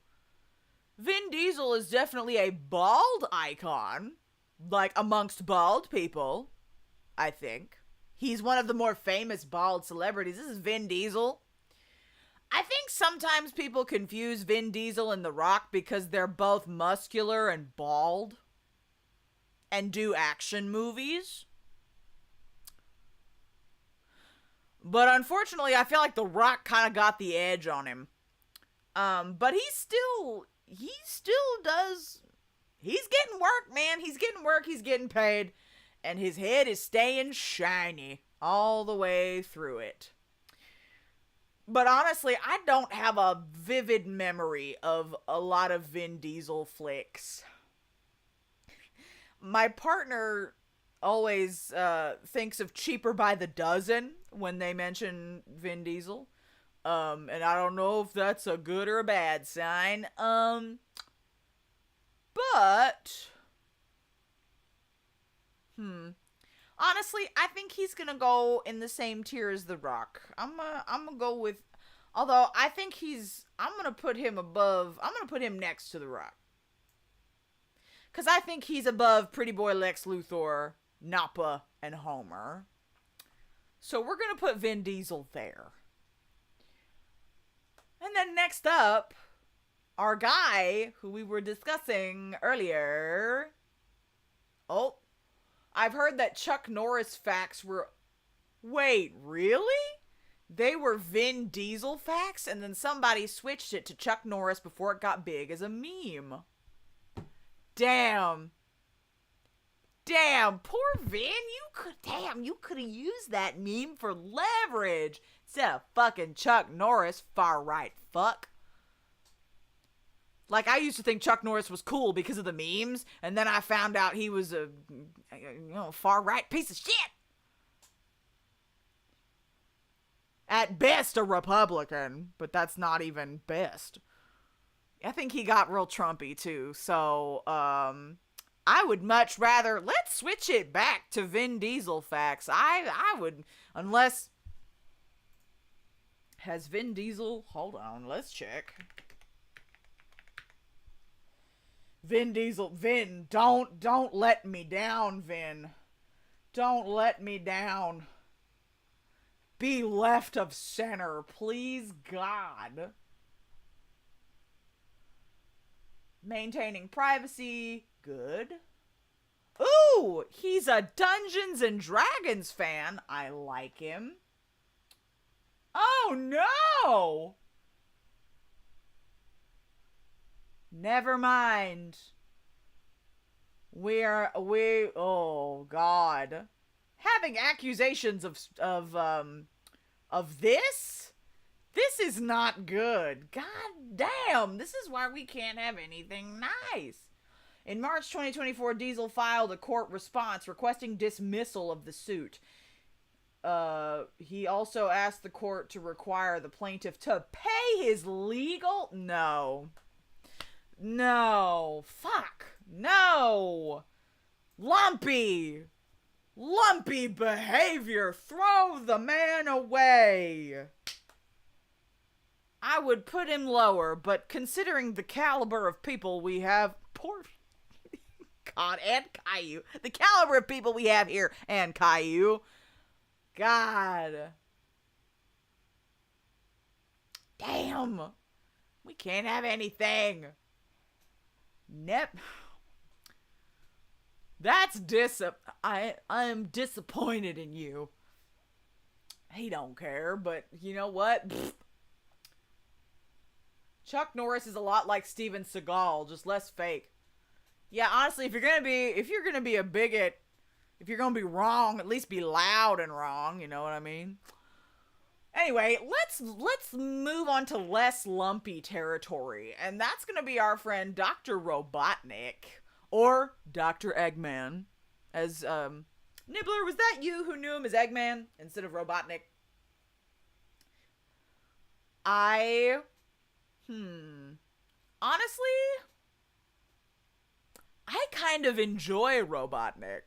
is definitely a bald icon, like amongst bald people, I think. He's one of the more famous bald celebrities. This is Vin Diesel. I think sometimes people confuse Vin Diesel and The Rock because they're both muscular and bald and do action movies. But unfortunately, I feel like The Rock kind of got the edge on him. But he still does, he's getting work, man. He's getting work, he's getting paid, and his head is staying shiny all the way through it. But honestly, I don't have a vivid memory of a lot of Vin Diesel flicks. My partner always thinks of Cheaper by the Dozen when they mention Vin Diesel. And I don't know if that's a good or a bad sign. But honestly, I think he's gonna go in the same tier as The Rock. I'm gonna go with, although I think I'm gonna put him next to The Rock. Cause I think he's above Pretty Boy Lex Luthor, Nappa, and Homer. So we're gonna put Vin Diesel there. And then next up, our guy who we were discussing earlier. Oh, I've heard that Chuck Norris facts were... Wait, really? They were Vin Diesel facts, and then somebody switched it to Chuck Norris before it got big as a meme. Damn. Damn, poor Vin, you could have used that meme for leverage instead of fucking Chuck Norris, far right fuck. Like, I used to think Chuck Norris was cool because of the memes, and then I found out he was a far right piece of shit. At best, a Republican, but that's not even best. I think he got real Trumpy too, so I would much rather, let's switch it back to Vin Diesel facts. I would, unless, has Vin Diesel, hold on, let's check. Vin Diesel, Vin, don't let me down, Vin. Don't let me down. Be left of center, please, God. Maintaining privacy, good. Ooh, he's a Dungeons and Dragons fan. I like him. Oh, no! Never mind. Oh, God. Having accusations of this? This is not good. God damn. This is why we can't have anything nice. In March 2024, Diesel filed a court response requesting dismissal of the suit. He also asked the court to require the plaintiff to pay his legal... No. Fuck. No. Lumpy. Lumpy behavior. Throw the man away. I would put him lower, but considering the caliber of people we have, poor God, and Caillou, the caliber of people we have here, and Caillou, God, damn, we can't have anything. That's I'm disappointed in you. He don't care, but you know what? Pfft. Chuck Norris is a lot like Steven Seagal, just less fake. Yeah, honestly, if you're gonna be a bigot, if you're gonna be wrong, at least be loud and wrong. You know what I mean? Anyway, let's move on to less lumpy territory, and that's gonna be our friend Dr. Robotnik, or Dr. Eggman, as Nibbler. Was that you who knew him as Eggman instead of Robotnik? I honestly, I kind of enjoy Robotnik.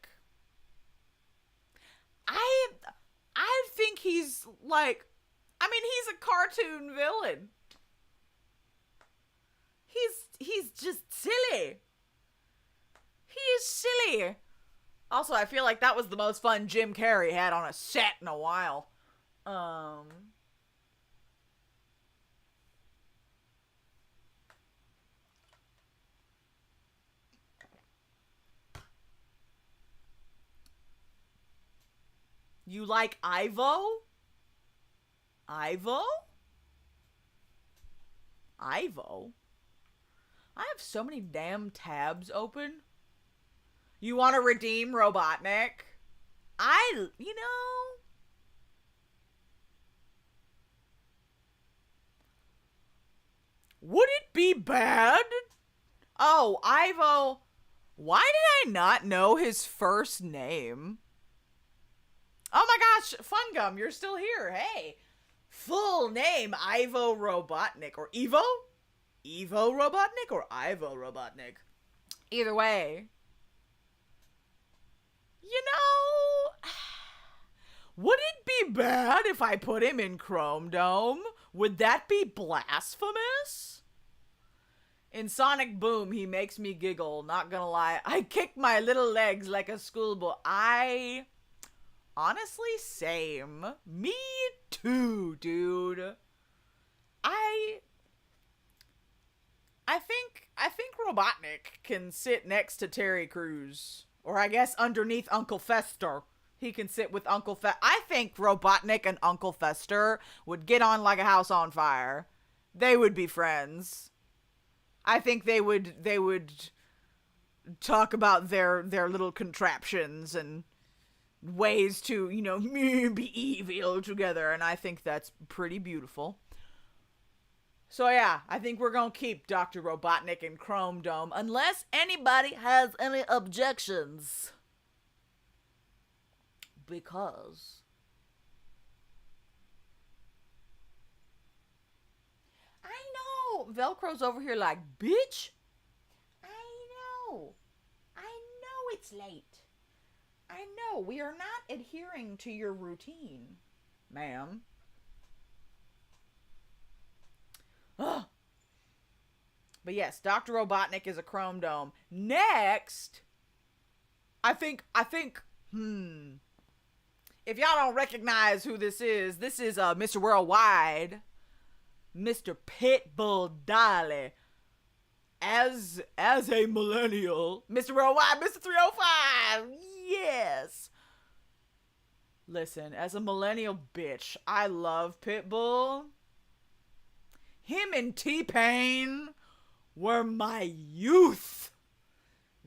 I I think he's like, I mean, he's a cartoon villain. He's just silly. He is silly. Also, I feel like that was the most fun Jim Carrey had on a set in a while. You like Ivo? Ivo? Ivo? I have so many damn tabs open. You want to redeem Robotnik? You know... Would it be bad? Oh, Ivo. Why did I not know his first name? Oh my gosh, Fun Gum, you're still here. Hey. Full name, Ivo Robotnik. Or Evo? Evo Robotnik or Ivo Robotnik? Either way. You know, would it be bad if I put him in Chrome Dome? Would that be blasphemous? In Sonic Boom, he makes me giggle. Not gonna lie. I kick my little legs like a schoolboy. Honestly, same. Me too, dude. I think Robotnik can sit next to Terry Crews. Or I guess underneath Uncle Fester. He can sit with Uncle Fester. I think Robotnik and Uncle Fester would get on like a house on fire. They would be friends. I think they would talk about their little contraptions and ways to, you know, be evil together, and I think that's pretty beautiful. So yeah, I think we're gonna keep Dr. Robotnik in Chrome Dome, unless anybody has any objections. Because... I know! Velcro's over here like, bitch! I know! I know it's late. I know, we are not adhering to your routine, ma'am. Ugh. But yes, Dr. Robotnik is a Chrome Dome. Next, I think, if y'all don't recognize who this is Mr. Worldwide, Mr. Pitbull Dolly. As a millennial, Mr. Worldwide, Mr. 305, yes. Listen, as a millennial bitch, I love Pitbull. Him and T-Pain were my youth.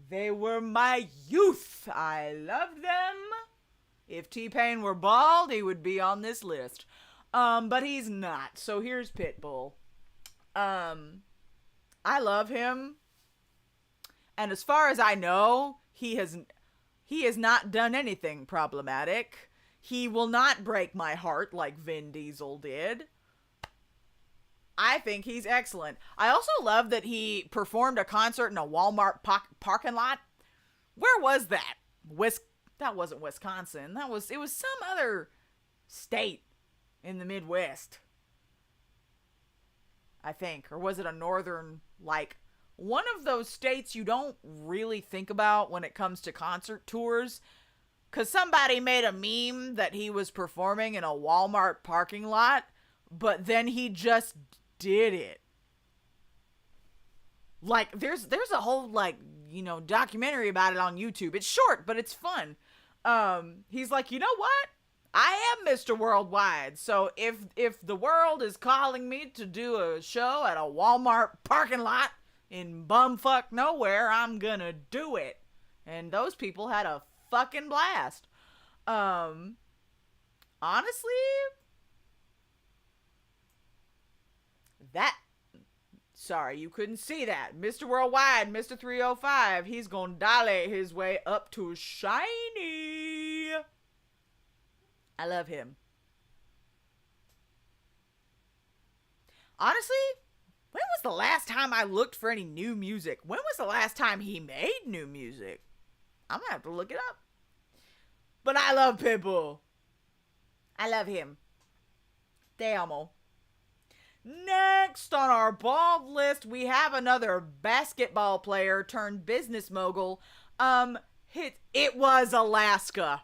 They were my youth. I loved them. If T-Pain were bald, he would be on this list. But he's not. So here's Pitbull. I love him. And as far as I know, he has not done anything problematic. He will not break my heart like Vin Diesel did. I think he's excellent. I also love that he performed a concert in a Walmart parking lot. Where was that? That wasn't Wisconsin. It was some other state in the Midwest, I think. Or was it a northern, like, one of those states you don't really think about when it comes to concert tours? Because somebody made a meme that he was performing in a Walmart parking lot, but then he just did it. Like, there's a whole, like, you know, documentary about it on YouTube. It's short, but it's fun. He's like, you know what? I am Mr. Worldwide. So if the world is calling me to do a show at a Walmart parking lot in bumfuck nowhere, I'm gonna do it. And those people had a fucking blast. Honestly, that, sorry, you couldn't see that. Mr. Worldwide, Mr. 305, he's gonna dolly his way up to shiny. I love him. Honestly, when was the last time I looked for any new music? When was the last time he made new music? I'm gonna have to look it up. But I love Pitbull. I love him. Te amo. Next on our bald list, we have another basketball player turned business mogul. It was Alaska.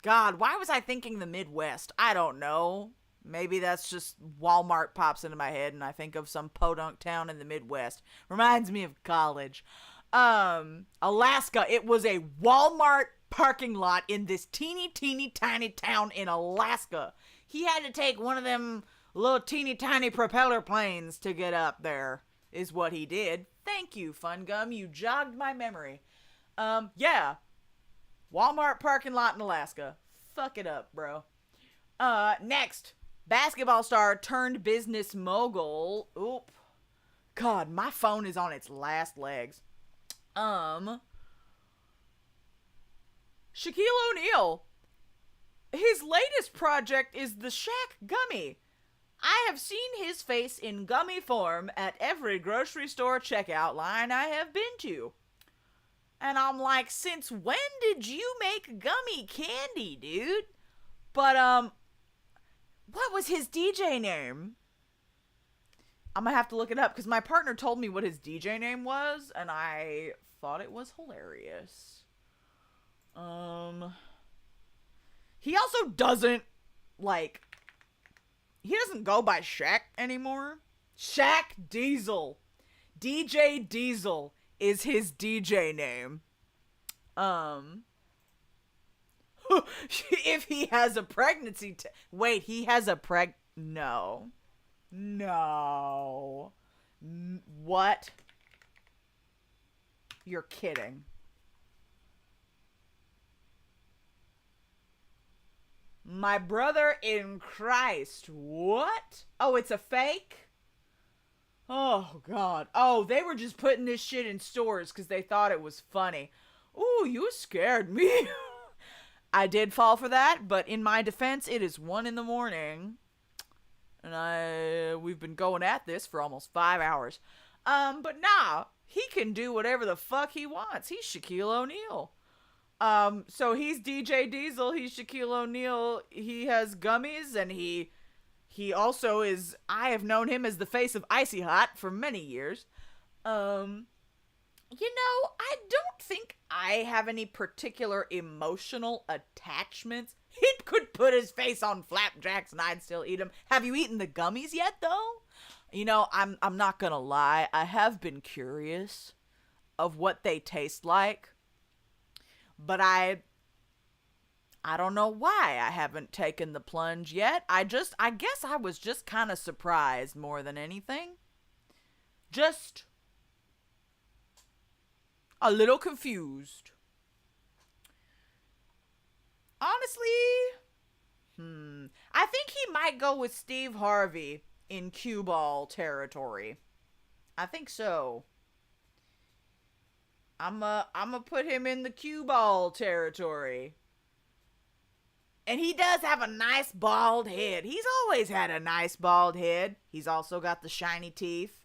God, why was I thinking the Midwest? I don't know. Maybe that's just Walmart pops into my head and I think of some podunk town in the Midwest. Reminds me of college. Alaska, it was a Walmart parking lot in this teeny tiny town in Alaska. He had to take one of them little teeny tiny propeller planes to get up there, is what he did. Thank you, Fun Gum. You jogged my memory. Yeah. Walmart parking lot in Alaska. Fuck it up, bro. Next. Basketball star turned business mogul. Oop. God, my phone is on its last legs. Shaquille O'Neal. His latest project is the Shaq Gummy. I have seen his face in gummy form at every grocery store checkout line I have been to. And I'm like, since when did you make gummy candy, dude? But, what was his DJ name? I'm gonna have to look it up because my partner told me what his DJ name was and I thought it was hilarious. He also doesn't, like, he doesn't go by Shaq anymore. Shaq Diesel. DJ Diesel is his DJ name. If he has a pregnancy wait, he has a no. What? You're kidding. My brother in Christ. What? Oh, it's a fake? Oh, God. Oh, they were just putting this shit in stores because they thought it was funny. Ooh, you scared me. I did fall for that, but in my defense, it is 1 a.m. And we've been going at this for almost 5 hours. But nah, he can do whatever the fuck he wants. He's Shaquille O'Neal. So he's DJ Diesel, he's Shaquille O'Neal, he has gummies, and he also is, I have known him as the face of Icy Hot for many years. You know, I don't think I have any particular emotional attachments. He could put his face on flapjacks and I'd still eat them. Have you eaten the gummies yet, though? You know, I'm not gonna lie, I have been curious of what they taste like. But I don't know why I haven't taken the plunge yet. I guess I was just kind of surprised more than anything. Just a little confused. Honestly, I think he might go with Steve Harvey in cue ball territory. I think so. I'ma put him in the cue ball territory. And he does have a nice bald head. He's always had a nice bald head. He's also got the shiny teeth.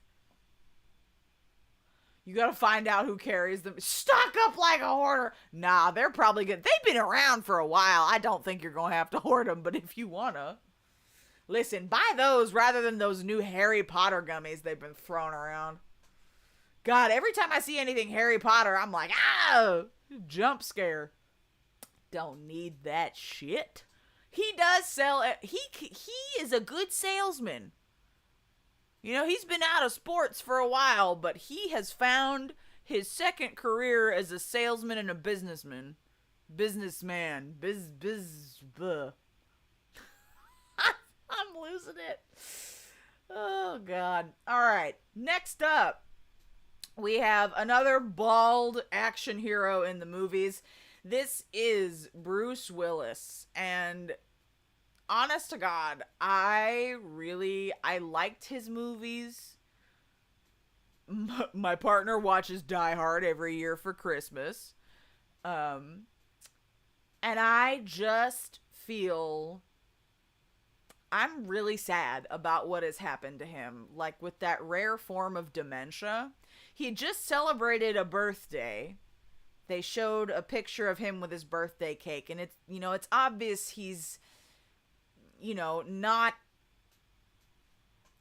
You gotta find out who carries them. Stock up like a hoarder. Nah, they're probably good. They've been around for a while. I don't think you're gonna have to hoard them, but if you wanna. Listen, buy those rather than those new Harry Potter gummies they've been throwing around. God, every time I see anything Harry Potter, I'm like, ah, jump scare. Don't need that shit. He does sell. He is a good salesman. You know, he's been out of sports for a while, but he has found his second career as a salesman and a businessman. Businessman. Buh. I'm losing it. Oh, God. All right. Next up, we have another bald action hero in the movies. This is Bruce Willis. And honest to God, I liked his movies. My partner watches Die Hard every year for Christmas. And I just feel I'm really sad about what has happened to him. Like with that rare form of dementia. He just celebrated a birthday. They showed a picture of him with his birthday cake. And it's, you know, it's obvious he's, you know, not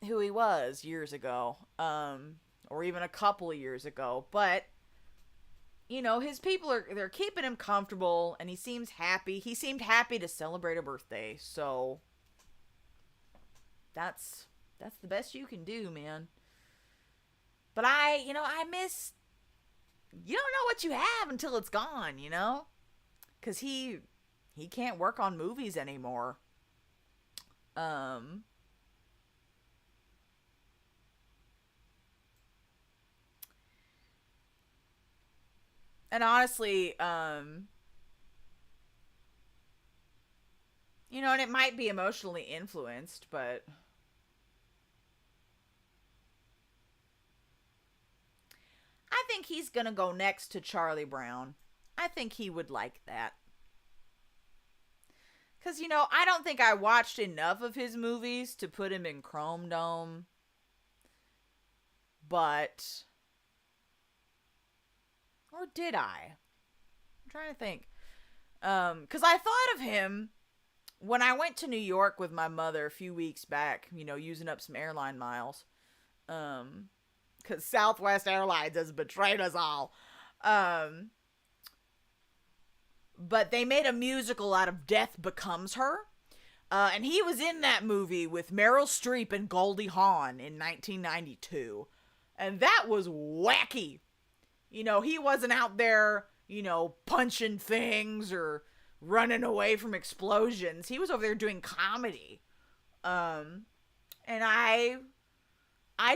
who he was years ago. Or even a couple of years ago. But, you know, his people they're keeping him comfortable. And he seems happy. He seemed happy to celebrate a birthday. So that's the best you can do, man. But I miss, you don't know what you have until it's gone, you know? Because he can't work on movies anymore. And honestly, you know, and it might be emotionally influenced, but I think he's gonna go next to Charlie Brown. I think he would like that. Because, you know, I don't think I watched enough of his movies to put him in Chrome Dome. But, or did I? I'm trying to think. Because I thought of him when I went to New York with my mother a few weeks back, you know, using up some airline miles. Because Southwest Airlines has betrayed us all. But they made a musical out of Death Becomes Her. And he was in that movie with Meryl Streep and Goldie Hawn in 1992. And that was wacky. You know, he wasn't out there, you know, punching things or running away from explosions. He was over there doing comedy. And I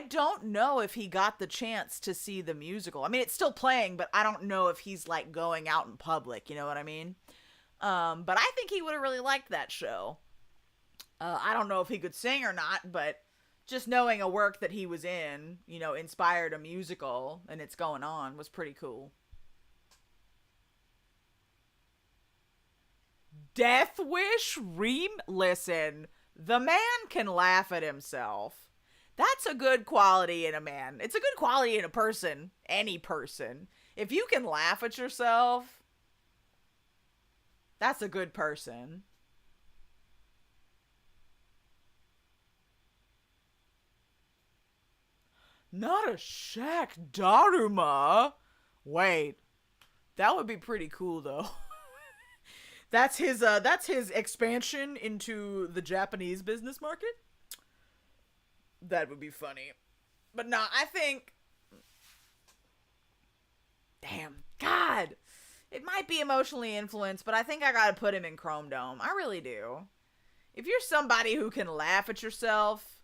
don't know if he got the chance to see the musical. I mean, it's still playing, but I don't know if he's, like, going out in public, you know what I mean? But I think he would have really liked that show. I don't know if he could sing or not, but just knowing a work that he was in, you know, inspired a musical, and it's going on, was pretty cool. Death Wish Listen, the man can laugh at himself. That's a good quality in a man. It's a good quality in a person. Any person. If you can laugh at yourself, that's a good person. Not a Shaq Daruma. Wait. That would be pretty cool, though. That's his expansion into the Japanese business market. That would be funny. But no, I think, damn, God, it might be emotionally influenced, but I think I gotta put him in Chrome Dome. I really do. If you're somebody who can laugh at yourself,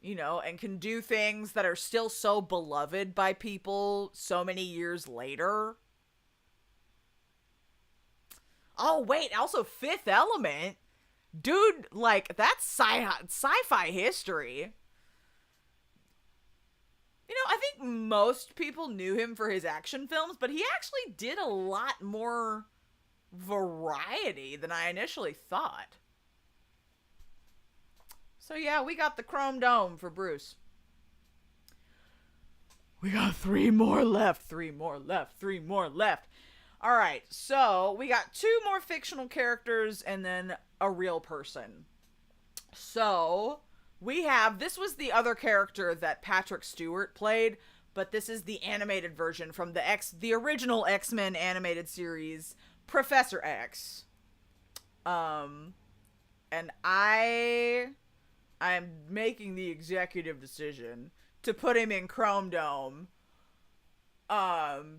you know, and can do things that are still so beloved by people so many years later. Oh, wait, also Fifth Element. Dude, like, that's sci-fi history. You know, I think most people knew him for his action films, but he actually did a lot more variety than I initially thought. So yeah, we got the Chrome Dome for Bruce. We got three more left. Three more left. Three more left. All right, so we got two more fictional characters and then a real person. So we have, this was the other character that Patrick Stewart played, but this is the animated version from the original X-Men animated series, Professor X. And I'm making the executive decision to put him in Chrome Dome.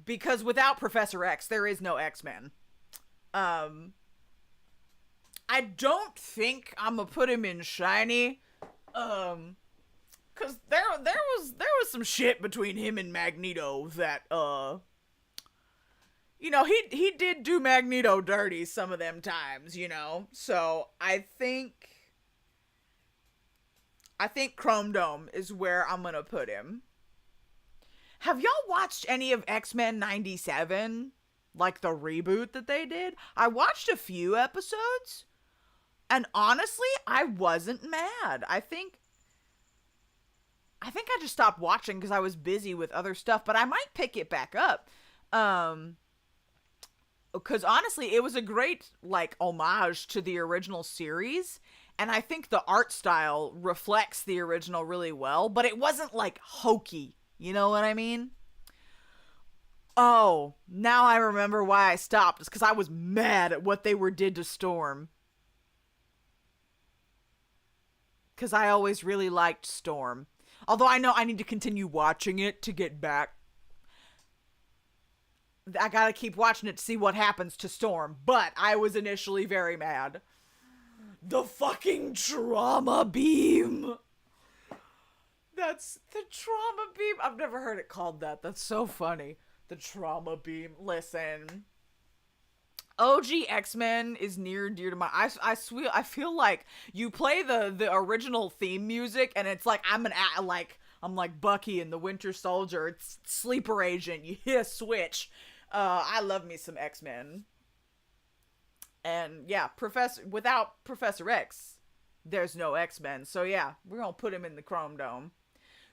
Because without Professor X, there is no X-Men. I don't think I'm gonna put him in Shiny. Cause there was some shit between him and Magneto that, he did do Magneto dirty some of them times, So I think Chrome Dome is where I'm gonna put him. Have y'all watched any of X-Men 97? Like the reboot that they did? I watched a few episodes, and honestly, I wasn't mad. I think I just stopped watching because I was busy with other stuff, but I might pick it back up. Because honestly, it was a great, homage to the original series, and I think the art style reflects the original really well, but it wasn't, hokey. You know what I mean? Oh, now I remember why I stopped. It's because I was mad at what they did to Storm. Because I always really liked Storm. Although I know I need to continue watching it to get back. I gotta keep watching it to see what happens to Storm. But I was initially very mad. The fucking trauma beam. That's the trauma beam. I've never heard it called that. That's so funny. The trauma beam. Listen. OG X-Men is near and dear to my... I feel like you play the original theme music and it's like I'm like Bucky in the Winter Soldier. It's Sleeper Agent. You hit a switch. I love me some X-Men. And yeah, without Professor X, there's no X-Men. So yeah, we're gonna put him in the Chrome Dome.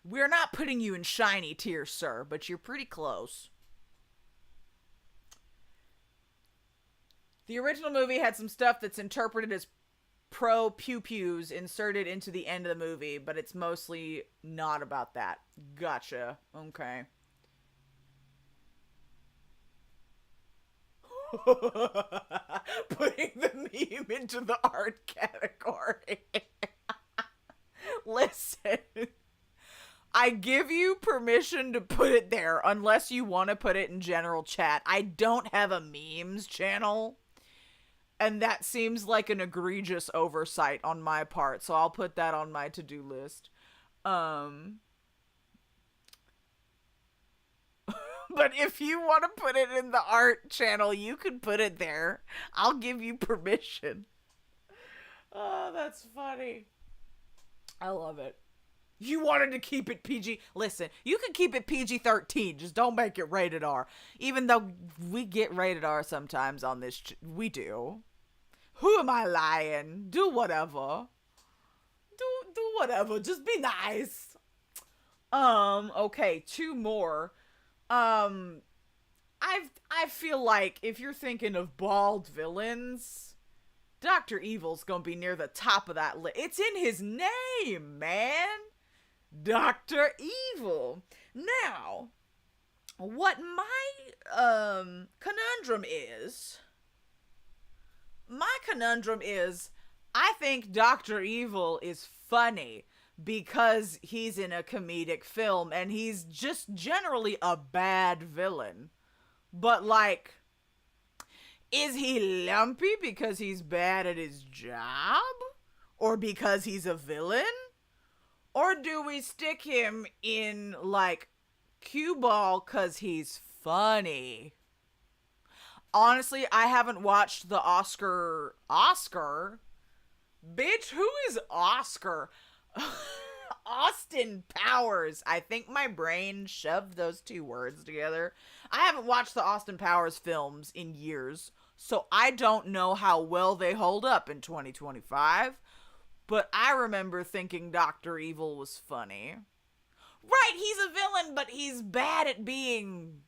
We're not putting you in Shiny tier, sir, but you're pretty close. The original movie had some stuff that's interpreted as pro-pew-pews inserted into the end of the movie, but it's mostly not about that. Gotcha. Okay. Putting the meme into the art category. Listen. I give you permission to put it there unless you want to put it in general chat. I don't have a memes channel, and that seems like an egregious oversight on my part, so I'll put that on my to-do list. But if you want to put it in the art channel, you can put it there. I'll give you permission. Oh, that's funny. I love it. You wanted to keep it PG. Listen, you can keep it PG-13. Just don't make it rated R. Even though we get rated R sometimes on this. We do. Who am I lying? Do whatever. Do whatever. Just be nice. Okay, two more. I feel like if you're thinking of bald villains, Dr. Evil's gonna be near the top of that list. It's in his name, man. Dr. Evil. Now, what my conundrum is, I think Dr. Evil is funny because he's in a comedic film and he's just generally a bad villain. But is he lumpy because he's bad at his job? Or because he's a villain? Or do we stick him in, cue ball because he's funny? Honestly, I haven't watched the Oscar? Bitch, who is Oscar? Austin Powers. I think my brain shoved those two words together. I haven't watched the Austin Powers films in years, so I don't know how well they hold up in 2025. But I remember thinking Dr. Evil was funny. Right, he's a villain, but he's bad at being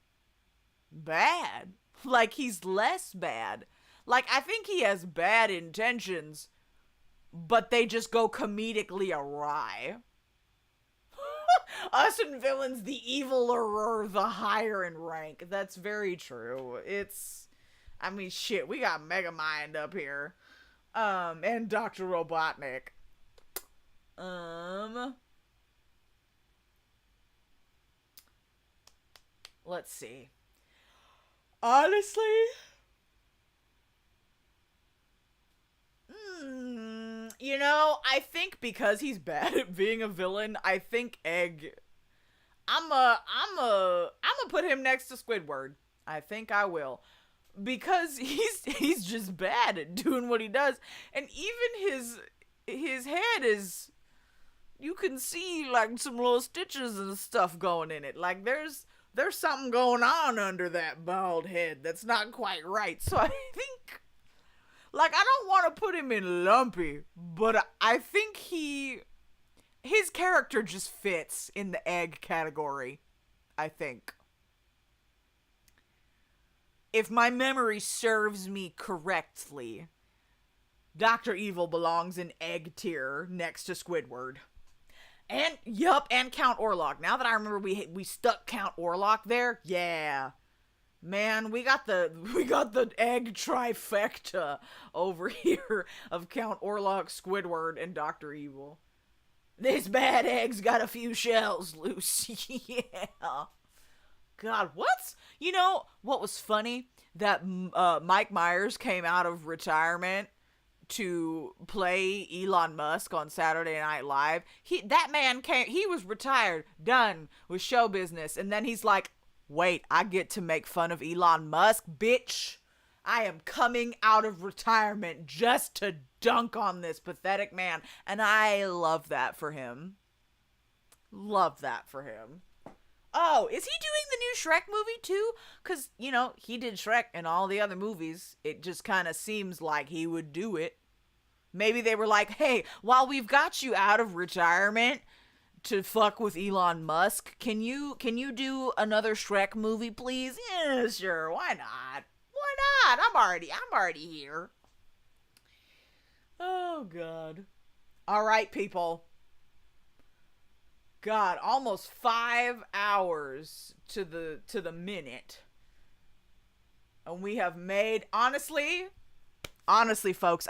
bad. Like, he's less bad. Like, I think he has bad intentions, but they just go comedically awry. Us and villains, the eviler, the higher in rank. That's very true. I mean, shit, we got Megamind up here. And Dr. Robotnik. Let's see. Honestly, I think because he's bad at being a villain, I think Egg. I'm a put him next to Squidward. I think I will, because he's just bad at doing what he does, and even his head is. You can see like some little stitches and stuff going in it. Like there's something going on under that bald head that's not quite right. So I think, like, I don't want to put him in Lumpy, but I think his character just fits in the Egg category, I think. If my memory serves me correctly, Dr. Evil belongs in Egg tier next to Squidward. And Count Orlok. Now that I remember we stuck Count Orlok there, yeah. Man, we got the Egg trifecta over here of Count Orlok, Squidward, and Dr. Evil. This bad egg's got a few shells loose. Yeah. God, what was funny? That Mike Myers came out of retirement to play Elon Musk on Saturday Night Live. He was retired, done with show business, and then he's like, wait, I get to make fun of Elon Musk? Bitch, I am coming out of retirement just to dunk on this pathetic man. And I love that for him. Love that for him. Oh, is he doing the new Shrek movie too? Because, he did Shrek in all the other movies. It just kind of seems like he would do it. Maybe they were like, hey, while we've got you out of retirement to fuck with Elon Musk, can you do another Shrek movie, please? Yeah, sure, why not? Why not? I'm already here. Oh, God. All right, people. God, almost 5 hours to the minute. And we have made, honestly, folks,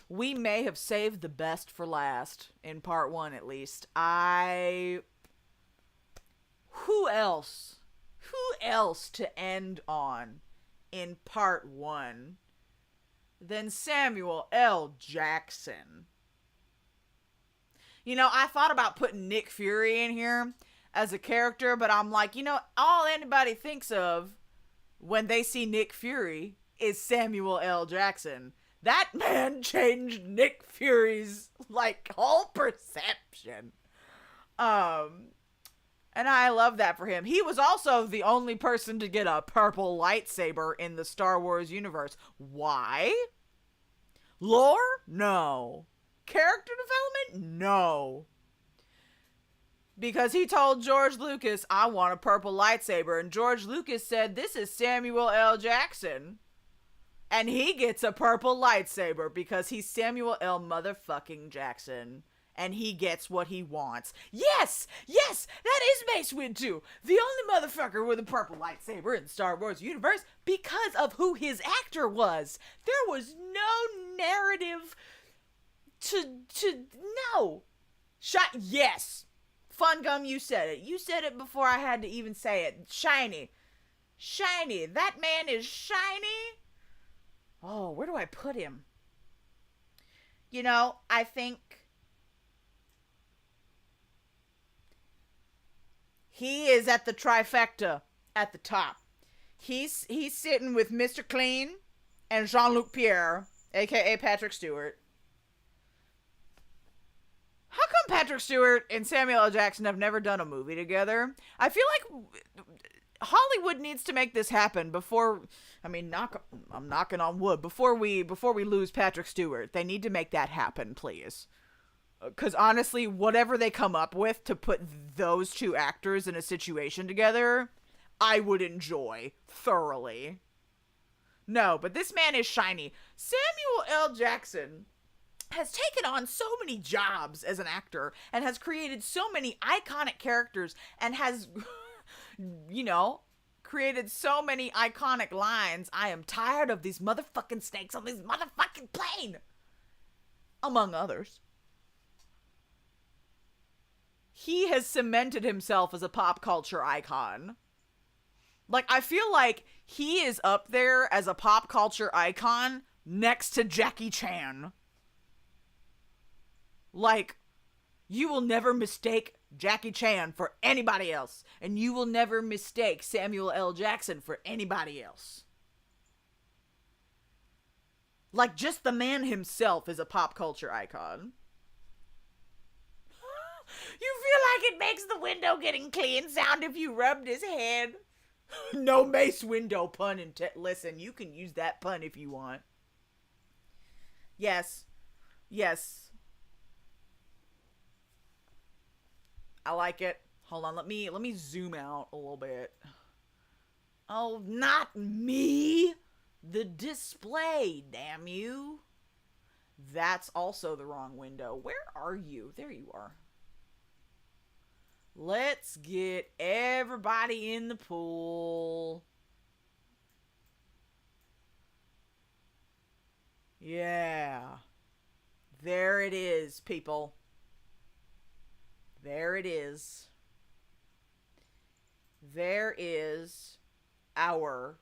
we may have saved the best for last, in part 1 at least. Who else to end on in part 1 than Samuel L. Jackson? I thought about putting Nick Fury in here as a character, but I'm like, all anybody thinks of when they see Nick Fury is Samuel L. Jackson. That man changed Nick Fury's, whole perception. And I love that for him. He was also the only person to get a purple lightsaber in the Star Wars universe. Why? Lore? No. Character development? No. Because he told George Lucas, I want a purple lightsaber. And George Lucas said, this is Samuel L. Jackson. And he gets a purple lightsaber because he's Samuel L. motherfucking Jackson. And he gets what he wants. Yes! Yes! That is Mace Windu! The only motherfucker with a purple lightsaber in the Star Wars universe because of who his actor was. There was no narrative no. Yes! Fun Gum, you said it. You said it before I had to even say it. Shiny. Shiny. That man is shiny. Oh, where do I put him? I think he is at the trifecta at the top. He's sitting with Mr. Clean and Jean-Luc Pierre, a.k.a. Patrick Stewart. How come Patrick Stewart and Samuel L. Jackson have never done a movie together? I feel like Hollywood needs to make this happen before, I'm knocking on wood, before we lose Patrick Stewart. They need to make that happen, please. Because honestly, whatever they come up with to put those two actors in a situation together, I would enjoy thoroughly. No, but this man is shiny. Samuel L. Jackson has taken on so many jobs as an actor and has created so many iconic characters and has, you know, created so many iconic lines. I am tired of these motherfucking snakes on this motherfucking plane. Among others. He has cemented himself as a pop culture icon. Like, I feel like he is up there as a pop culture icon next to Jackie Chan. Like, you will never mistake Jackie Chan for anybody else. And you will never mistake Samuel L. Jackson for anybody else. Like, just the man himself is a pop culture icon. You feel like it makes the window getting clean sound if you rubbed his head. No Mace Window pun. Listen, you can use that pun if you want. Yes. Yes. I like it. Hold on, let me zoom out a little bit. Oh, not me. The display, damn you. That's also the wrong window. Where are you? There you are. Let's get everybody in the pool. Yeah. There it is, people. There it is. There is our,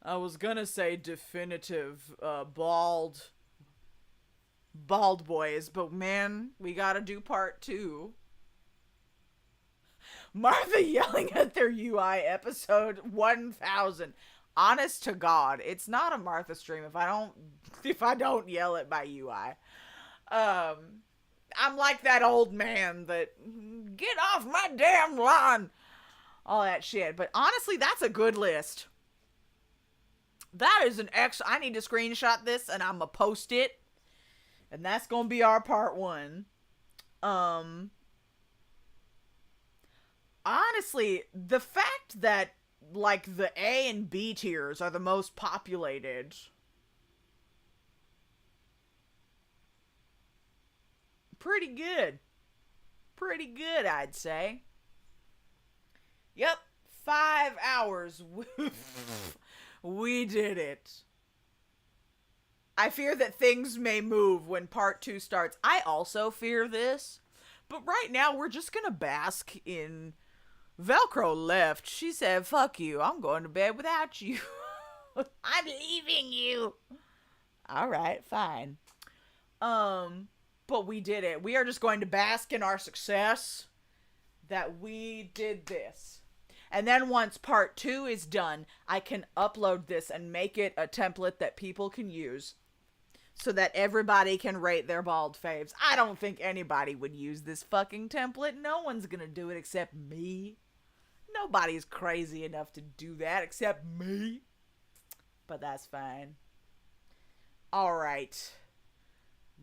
I was gonna say definitive bald boys, but man, we gotta do part 2. Martha yelling at their UI episode 1000. Honest to God, it's not a Martha stream if I don't yell at my UI. I'm like that old man that, get off my damn lawn. All that shit. But honestly, that's a good list. That is an I need to screenshot this and I'm gonna post it. And that's gonna be our part 1. Honestly, the fact that, like, the A and B tiers are the most populated. Pretty good. Pretty good, I'd say. Yep. 5 hours. We did it. I fear that things may move when part 2 starts. I also fear this. But right now, we're just gonna bask in... Velcro left. She said, fuck you. I'm going to bed without you. I'm leaving you. All right, fine. But we did it. We are just going to bask in our success that we did this. And then once part 2 is done, I can upload this and make it a template that people can use so that everybody can rate their bald faves. I don't think anybody would use this fucking template. No one's gonna do it except me. Nobody's crazy enough to do that except me. But that's fine. Alright.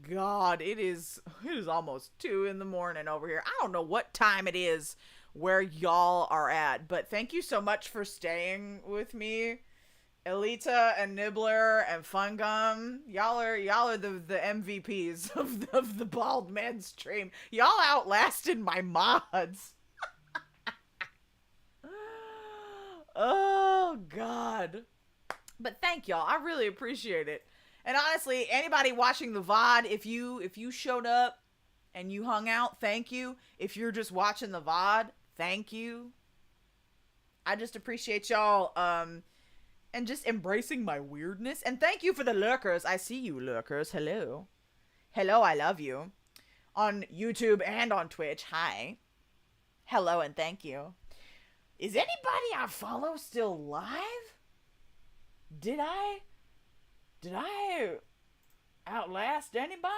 God, it is almost 2 in the morning over here. I don't know what time it is where y'all are at, but thank you so much for staying with me. Elita and Nibbler and Fungum. Y'all are the MVPs of the Bald Men stream. Y'all outlasted my mods. Oh, God. But thank y'all. I really appreciate it. And honestly, anybody watching the VOD, if you showed up and you hung out, thank you. If you're just watching the VOD, thank you. I just appreciate y'all and just embracing my weirdness. And thank you for the lurkers. I see you, lurkers. Hello. Hello, I love you. On YouTube and on Twitch. Hi. Hello and thank you. Is anybody I follow still live? Did I outlast anybody?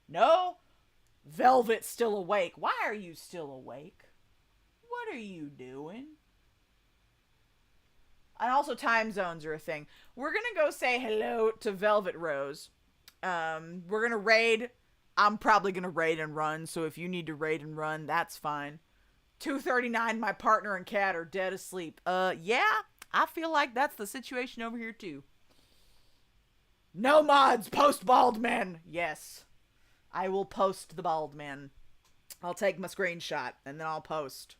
No? Velvet's still awake. Why are you still awake? What are you doing? And also time zones are a thing. We're gonna go say hello to Velvet Rose. We're gonna raid. I'm probably gonna raid and run, so if you need to raid and run, that's fine. 2:39, my partner and cat are dead asleep. Yeah, I feel like that's the situation over here too. No mods, post bald men. Yes, I will post the bald man. I'll take my screenshot and then I'll post.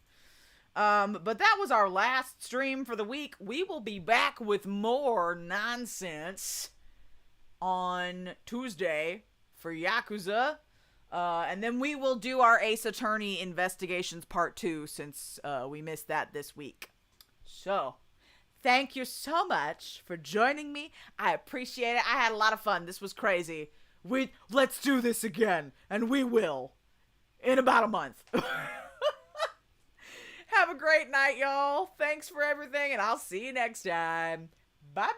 But that was our last stream for the week. We will be back with more nonsense on Tuesday for Yakuza. And then we will do our Ace Attorney Investigations Part 2 since we missed that this week. So, thank you so much for joining me. I appreciate it. I had a lot of fun. This was crazy. Let's do this again, and we will in about a month. Have a great night, y'all. Thanks for everything, and I'll see you next time. Bye-bye.